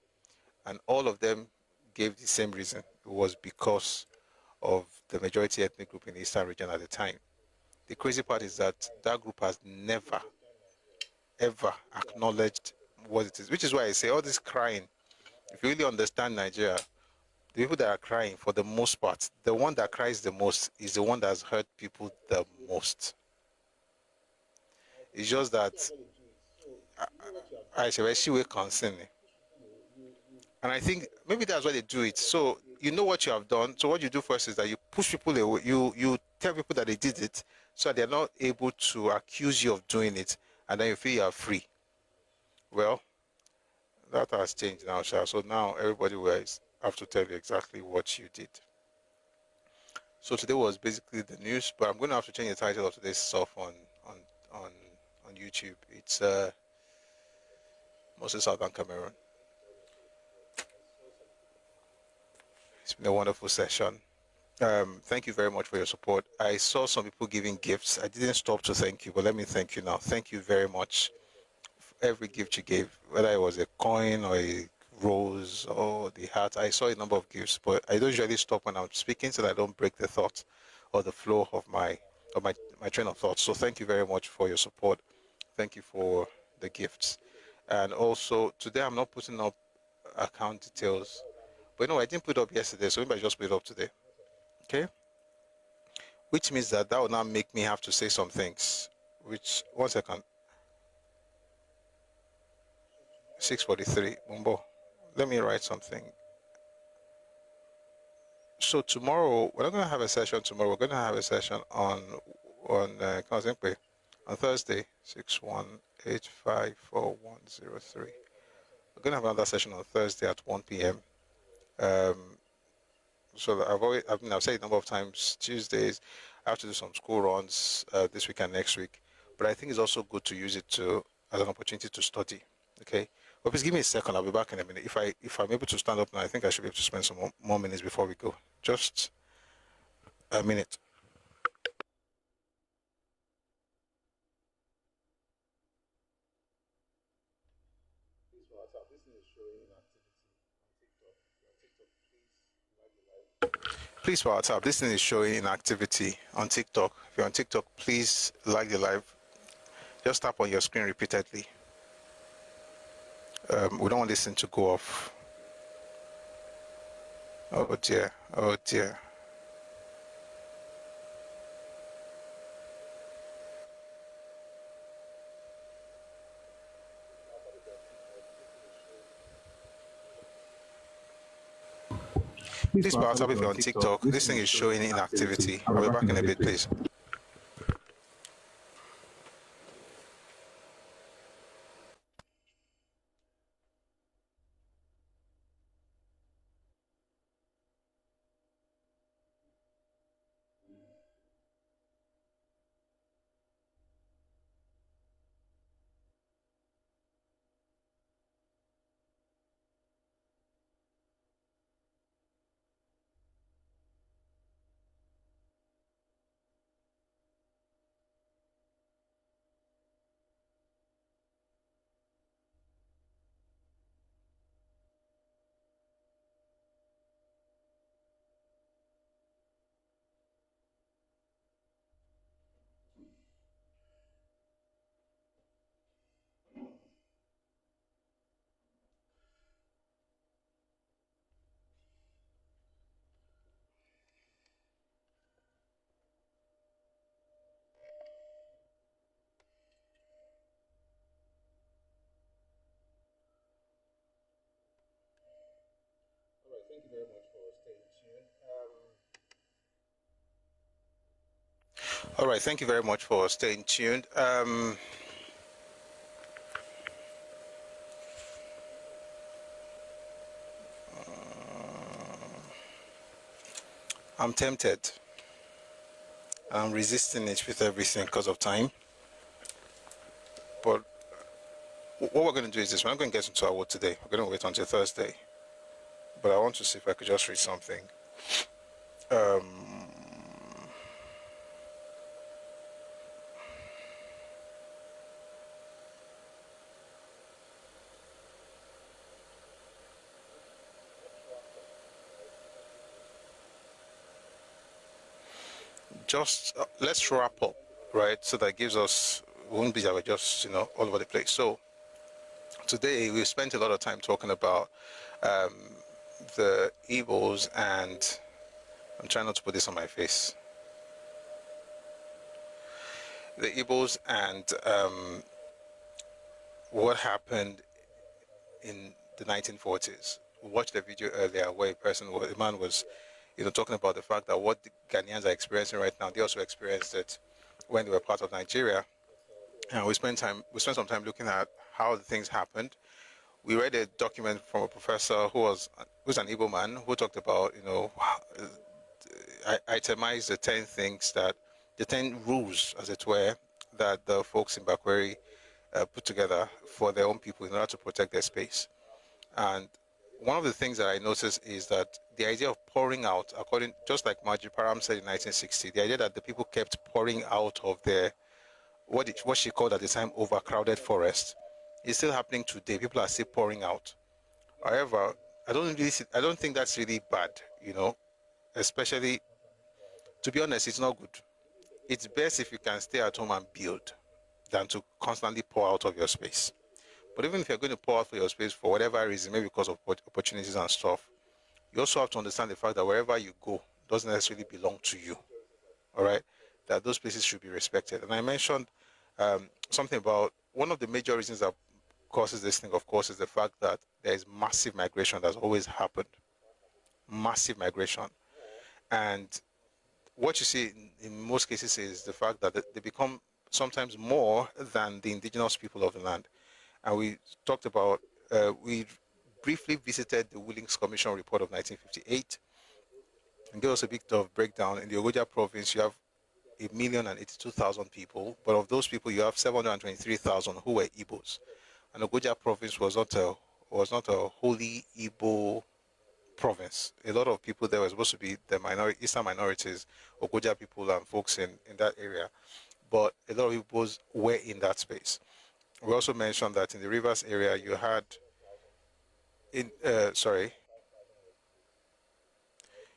and all of them gave the same reason. It was because of the majority ethnic group in the Eastern region at the time. The crazy part is that group has never, ever acknowledged what it is, which is why I say all this crying. If you really understand Nigeria, the people that are crying, for the most part, the one that cries the most is the one that has hurt people the most. It's just that I should concern. And I think maybe that's why they do it. So you know what you have done. So what you do first is that you push people away. You tell people that they did it, so they're not able to accuse you of doing it, and then you feel you are free. Well, that has changed now, Sha. So now everybody will have to tell you exactly what you did. So today was basically the news, but I'm going to have to change the title of today's stuff on YouTube. It's mostly Southern Cameroon. It's been a wonderful session. Thank you very much for your support. I saw some people giving gifts. I didn't stop to thank you, but let me thank you now. Thank you very much for every gift you gave, whether it was a coin or a rose or the hat. I saw a number of gifts, but I don't usually stop when I'm speaking so that I don't break the thought or the flow of my train of thought. So thank you very much for your support. Thank you for the gifts. And also today I'm not putting up account details, but no, I didn't put it up yesterday, so maybe I just put it up today. Okay? Which means that will now make me have to say some things. Which, 1 second. 6:43. Mumbo. Let me write something. So tomorrow, we're not going to have a session tomorrow. We're going to have a session on Thursday, 6185410 3. We're going to have another session on Thursday at 1 p.m. So I've said a number of times, Tuesdays, I have to do some school runs this week and next week. But I think it's also good to use it as an opportunity to study. Okay? But please give me a second. I'll be back in a minute. If I'm able to stand up now, I think I should be able to spend some more minutes before we go. Just a minute. This is showing activity on TikTok. Please, for our tab, this thing is showing inactivity on TikTok. If you're on TikTok, please like the live. Just tap on your screen repeatedly. We don't want this thing to go off. Oh dear, oh dear. Please, for our tab, if you're on TikTok, this thing is showing inactivity. I'll be back in a bit, please. Thank you very much for staying tuned. All right, thank you very much for staying tuned. I'm tempted. I'm resisting it with everything because of time. But what we're going to do is this. We're not going to get into our word today. We're going to wait until Thursday. But I want to see if I could just read something. Just let's wrap up, right? So that gives us, we won't be that we're just, all over the place. So today we spent a lot of time talking about the Ibos, and I'm trying not to put this on my face. The Ibos and what happened in the 1940s. We watched the video earlier where a man was, talking about the fact that what the Ghanaians are experiencing right now, they also experienced it when they were part of Nigeria. And we spent some time looking at how the things happened. We read a document from a professor who's an Igbo man, who talked about, itemized the 10 rules, as it were, that the folks in Bakweri put together for their own people in order to protect their space. And one of the things that I noticed is that the idea of pouring out, just like Margie Parham said in 1960, the idea that the people kept pouring out of their, what she called at the time, overcrowded forest, is still happening today. People are still pouring out. However, I don't think that's really bad, especially, to be honest, it's not good. It's best if you can stay at home and build than to constantly pour out of your space. But even if you're going to pour out for your space for whatever reason, maybe because of opportunities and stuff, you also have to understand the fact that wherever you go doesn't necessarily belong to you. All right? That those places should be respected. And I mentioned something about one of the major reasons that causes this thing, of course, is the fact that there is massive migration that's always happened. Massive migration. And what you see in most cases is the fact that they become sometimes more than the indigenous people of the land. And we talked about, we briefly visited the Willings Commission report of 1958 and gave us a bit of breakdown. In the Ogoja province, you have 1,082,000 people, but of those people, you have 723,000 who were Ibos. And Ogoja province was not a wholly Igbo province. A lot of people there were supposed to be the Eastern minorities, Ogoja people and folks in that area. But a lot of Igbos were in that space. We also mentioned that in the Rivers area, you had,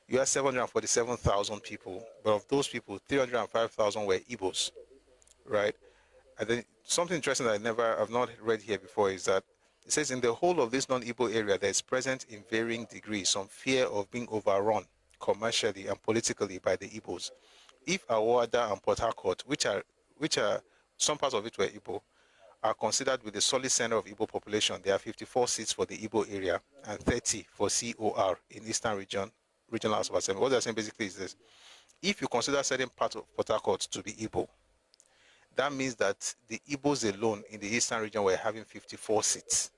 you had 747,000 people, but of those people, 305,000 were Ibos, right? And then something interesting that I've not read here before is that it says in the whole of this non-Igbo area, there is present in varying degrees some fear of being overrun commercially and politically by the Igbos. If Awada and Port Harcourt, which are some parts of it were Igbo, are considered with the solid center of Igbo population, there are 54 seats for the Igbo area and 30 for COR in Eastern Regional House of Assembly. What they're saying basically is this: if you consider certain parts of Port Harcourt to be Igbo, that means that the Igbos alone in the Eastern region were having 54 seats.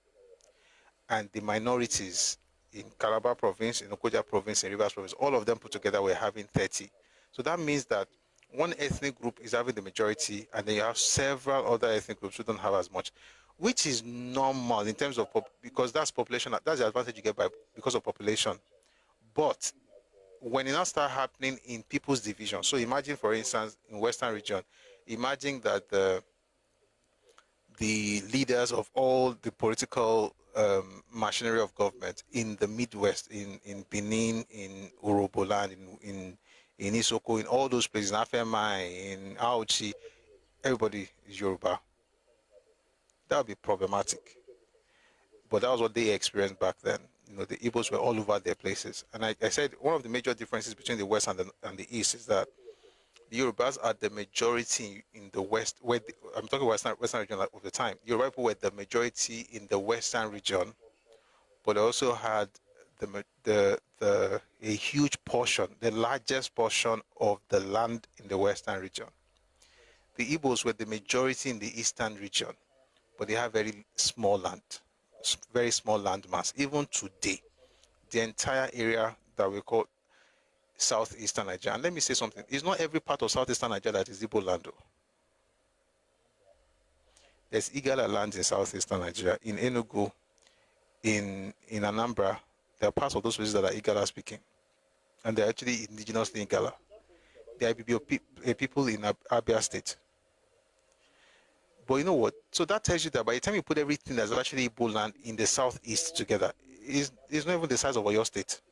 And the minorities in Calabar province, in Okoja province, in Rivers province, all of them put together were having 30. So that means that one ethnic group is having the majority, and then you have several other ethnic groups who don't have as much, which is normal in terms of, because that's population, that's the advantage you get because of population. But when it now start happening in people's division, so imagine, for instance, in Western region, imagine that the leaders of all the political machinery of government in the Midwest, in Benin, in Uroboland, in Isoko, in all those places, in Afemai, in Auchi, everybody is Yoruba. That would be problematic. But that was what they experienced back then. You know, the Ibos were all over their places. And I said one of the major differences between the West and the East is that the Yorubas are the majority in the West. I'm talking Western region of the time. Yoruba people were the majority in the Western region, but they also had a huge portion, the largest portion of the land in the Western region. The Ibos were the majority in the Eastern region, but they have very small land, very small land mass. Even today, the entire area that we call southeastern Nigeria. And let me say something. It's not every part of southeastern Nigeria that is Igbo land. There's Igala lands in southeastern Nigeria. In Enugu, in Anambra, there are parts of those places that are Igala speaking. And they're actually indigenously Igala. There are people in Abia State. But you know what? So that tells you that by the time you put everything that's actually Igbo land in the southeast together, it's not even the size of your state.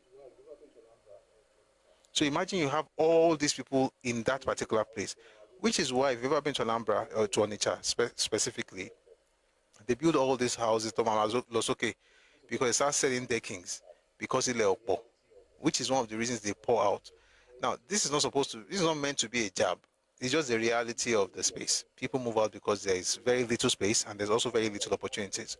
So imagine you have all these people in that particular place, which is why if you've ever been to Anambra or to Onitsha specifically, they build all these houses because they start selling deckings because it's Leopo, which is one of the reasons they pour out. Now, this is not meant to be a jab. It's just the reality of the space. People move out because there is very little space and there's also very little opportunities.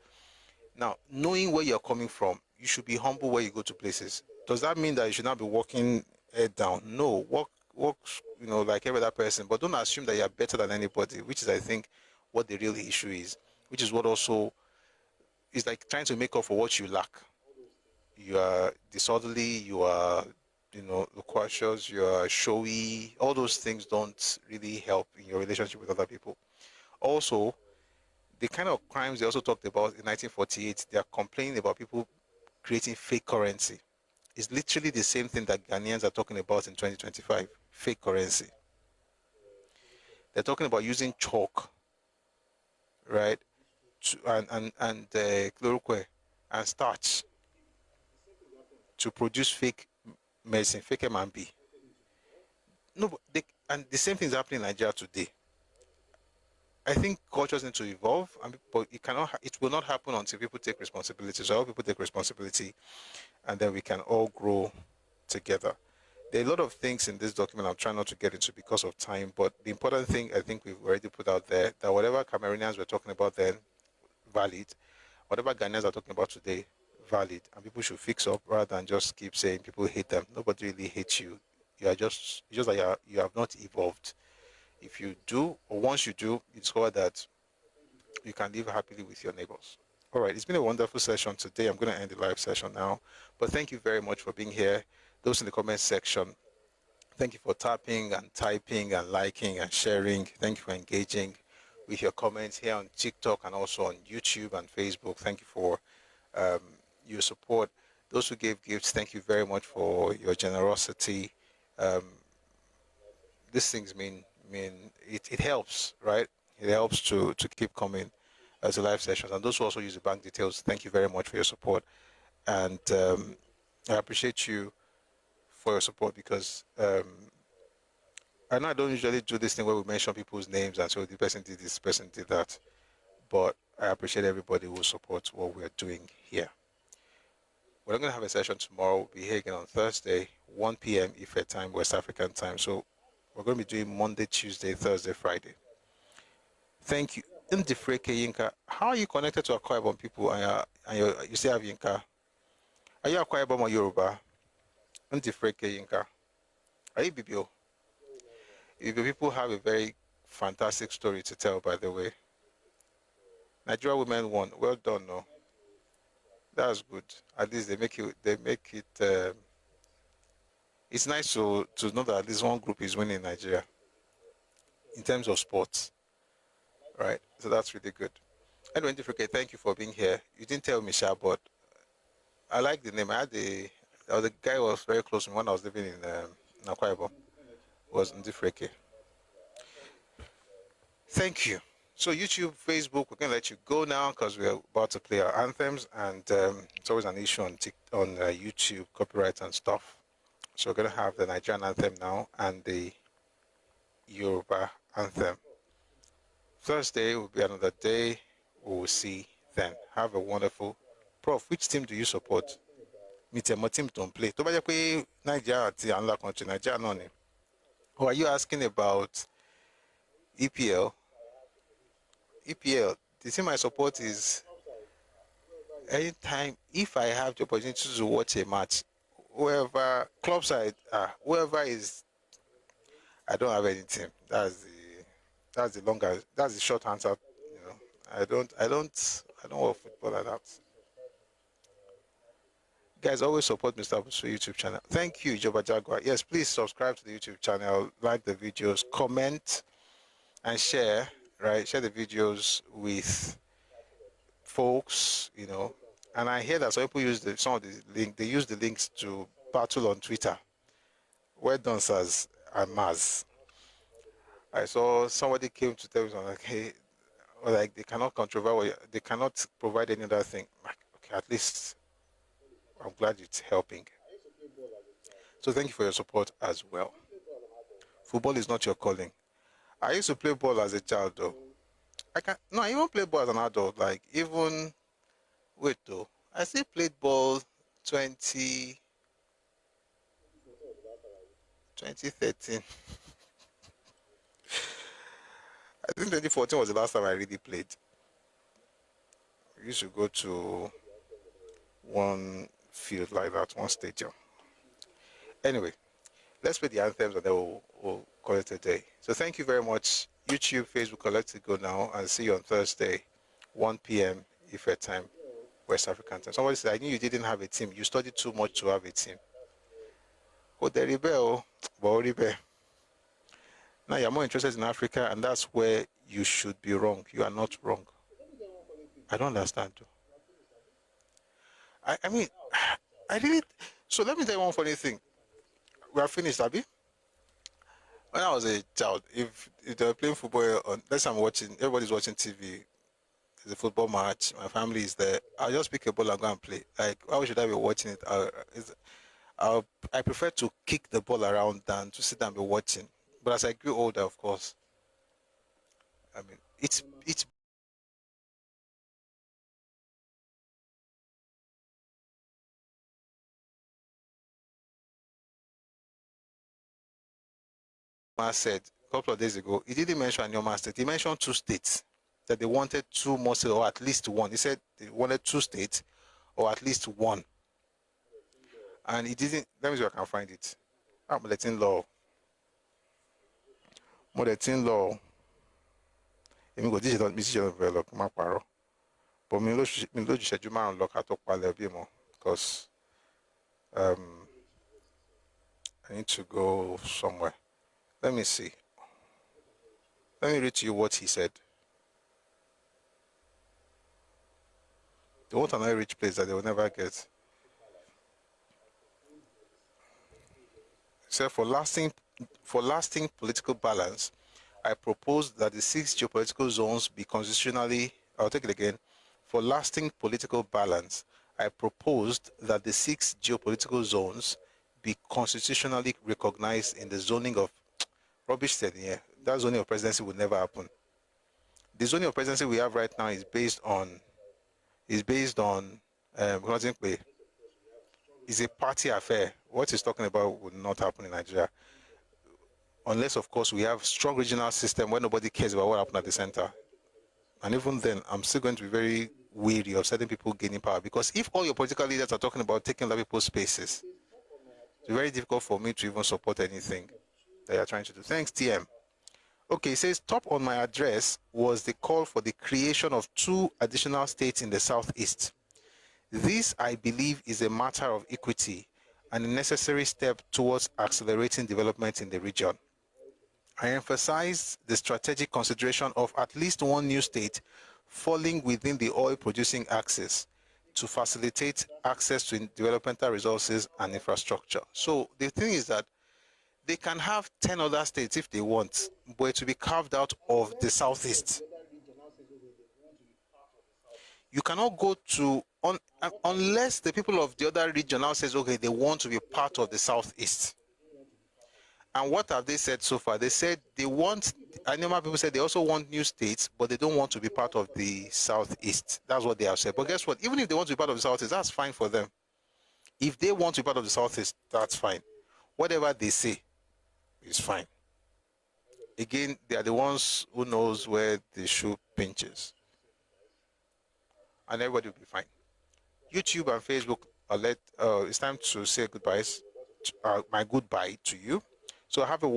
Now, knowing where you're coming from, you should be humble where you go to places. Does that mean that you should not be walking head down? No, walk, like every other person, but don't assume that you're better than anybody, which is, I think, what the real issue is, which is what also is like trying to make up for what you lack. You are disorderly, you are, loquacious, you are showy. All those things don't really help in your relationship with other people. Also, the kind of crimes they also talked about in 1948, they are complaining about people creating fake currency. It's literally the same thing that Ghanaians are talking about in 2025, fake currency. They're talking about using chalk, right, and chloroquine and starch to produce fake medicine, fake M&B. No, and the same thing is happening in Nigeria today. I think cultures need to evolve, but it will not happen until people take responsibility. So all people take responsibility, and then we can all grow together. There are a lot of things in this document I'm trying not to get into because of time, but the important thing I think we've already put out there, that whatever Cameroonians were talking about then, valid. Whatever Ghanaians are talking about today, valid. And people should fix up rather than just keep saying people hate them. Nobody really hates you. It's just that you have not evolved. If you do, or once you do, you discover that you can live happily with your neighbors. All right, it's been a wonderful session today. I'm going to end the live session now. But thank you very much for being here. Those in the comment section, thank you for tapping and typing and liking and sharing. Thank you for engaging with your comments here on TikTok and also on YouTube and Facebook. Thank you for your support. Those who gave gifts, thank you very much for your generosity. These things mean it helps, right? It helps to keep coming as a live sessions. And those who also use the bank details, thank you very much for your support. And I appreciate you for your support, because I know I don't usually do this thing where we mention people's names and so the person did this, person did that, but I appreciate everybody who supports what we're doing here. We're not going to have a session tomorrow. We'll be here again on Thursday, 1 p.m. Ife time, West African time. So we're going to be doing Monday, Tuesday, Thursday, Friday. Thank you. Ndifreke Yinka, how are you connected to Akwa Ibom people and you still have Yinka? Are you Akwa Ibom or Yoruba? Ndifreke Yinka. Are you Bibio? Ibio people have a very fantastic story to tell, by the way. Nigeria women won. Well done, no? That's good. At least they make it. It's nice to know that at least one group is winning in Nigeria in terms of sports, right? So that's really good. Anyway, Ndifreke, thank you for being here. You didn't tell me, Sha, but I like the name. The guy who was very close to me when I was living in Akwa Ibom. Was Ndifreke. Thank you. So YouTube, Facebook, we're going to let you go now because we're about to play our anthems, and it's always an issue on YouTube, copyright and stuff. So we're going to have the Nigerian anthem now and the Yoruba anthem. Thursday will be another day. We will see then. Have a wonderful. Prof, which team do you support? Me team don't play. Nigeria, another country, Nigeria, no. Or are you asking about EPL? EPL, the team I support is anytime, if I have the opportunity to watch a match, whoever, club side, whoever is, I don't have any team. That's the short answer. You know, I don't watch football like that. Guys, always support Mr. Abu's YouTube channel. Thank you, Joba Jaguar. Yes, please subscribe to the YouTube channel, like the videos, comment, and share. Right, share the videos with folks. You know, and I hear that some people use some of the link. They use the links to battle on Twitter. Well done, sirs and Maz. I saw somebody came to tell me like, hey, or like they cannot they cannot provide any other thing. Okay, at least I'm glad it's helping. So thank you for your support as well. Football is not your calling. I used to play ball as a child though. I even played ball as an adult. Like even, wait though, I still played ball 2013. I think 2014 was the last time I really played. We used to go to one field like that, one stadium. Anyway, let's play the anthems and then we'll call it a day. So thank you very much. YouTube, Facebook, I'll let it go now and see you on Thursday, 1 p.m. Ife time, West African time. Somebody said, I knew you didn't have a team. You studied too much to have a team. Oh, the rebel, but now you're more interested in Africa, and that's where you should be wrong. You are not wrong. I don't understand. I mean, I really. So let me tell you one funny thing. We are finished, Abby. When I was a child, if they were playing football, let's say I'm watching, everybody's watching TV, there's a football match, my family is there, I'll just pick a ball and go and play. Like, why should I be watching it? I prefer to kick the ball around than to sit and be watching. But as I grew older, of course, I mean, it's said a couple of days ago, he didn't mention Anoma State. He mentioned 2 states that they wanted 2 more states, or at least 1. He said they wanted 2 states or at least 1. And he didn't. Let me see if I can find it. I'm letting law. Mo letting law. Èmi kò díje mi sì ṣe ọ̀bẹ lọ má parọ́. But mi ló ṣẹ́jú márùn-ún lọ ká tó palẹ̀ bí mọ́, because I need to go somewhere. Let me see. Let me read to you what he said. They want another rich place that they will never get. He said, for lasting political balance, I propose that the 6 geopolitical zones be constitutionally, I'll take it again. For lasting political balance, I proposed that the 6 geopolitical zones be constitutionally recognized in the zoning of rubbish said here. That zoning of presidency would never happen. The zoning of presidency we have right now is based on is a party affair. What he's talking about would not happen in Nigeria. Unless, of course, we have strong regional system where nobody cares about what happened at the center. And even then, I'm still going to be very weary of certain people gaining power, because if all your political leaders are talking about taking other people's spaces, it's very difficult for me to even support anything that you're trying to do. Thanks, TM. Okay, it says, top on my address was the call for the creation of 2 additional states in the southeast. This, I believe, is a matter of equity and a necessary step towards accelerating development in the region. I emphasize the strategic consideration of at least one new state falling within the oil-producing axis to facilitate access to developmental resources and infrastructure. So the thing is that they can have 10 other states if they want, but it will be carved out of the southeast. You cannot go to, unless the people of the other region now says, okay, they want to be part of the southeast. And what have they said so far? They said they want, I know people said they also want new states, but they don't want to be part of the southeast. That's what they have said. But guess what? Even if they want to be part of the southeast, that's fine for them. If they want to be part of the southeast, that's fine. Whatever they say is fine. Again, they are the ones who knows where the shoe pinches. And everybody will be fine. YouTube and Facebook, it's time to say goodbyes, my goodbye to you. So have a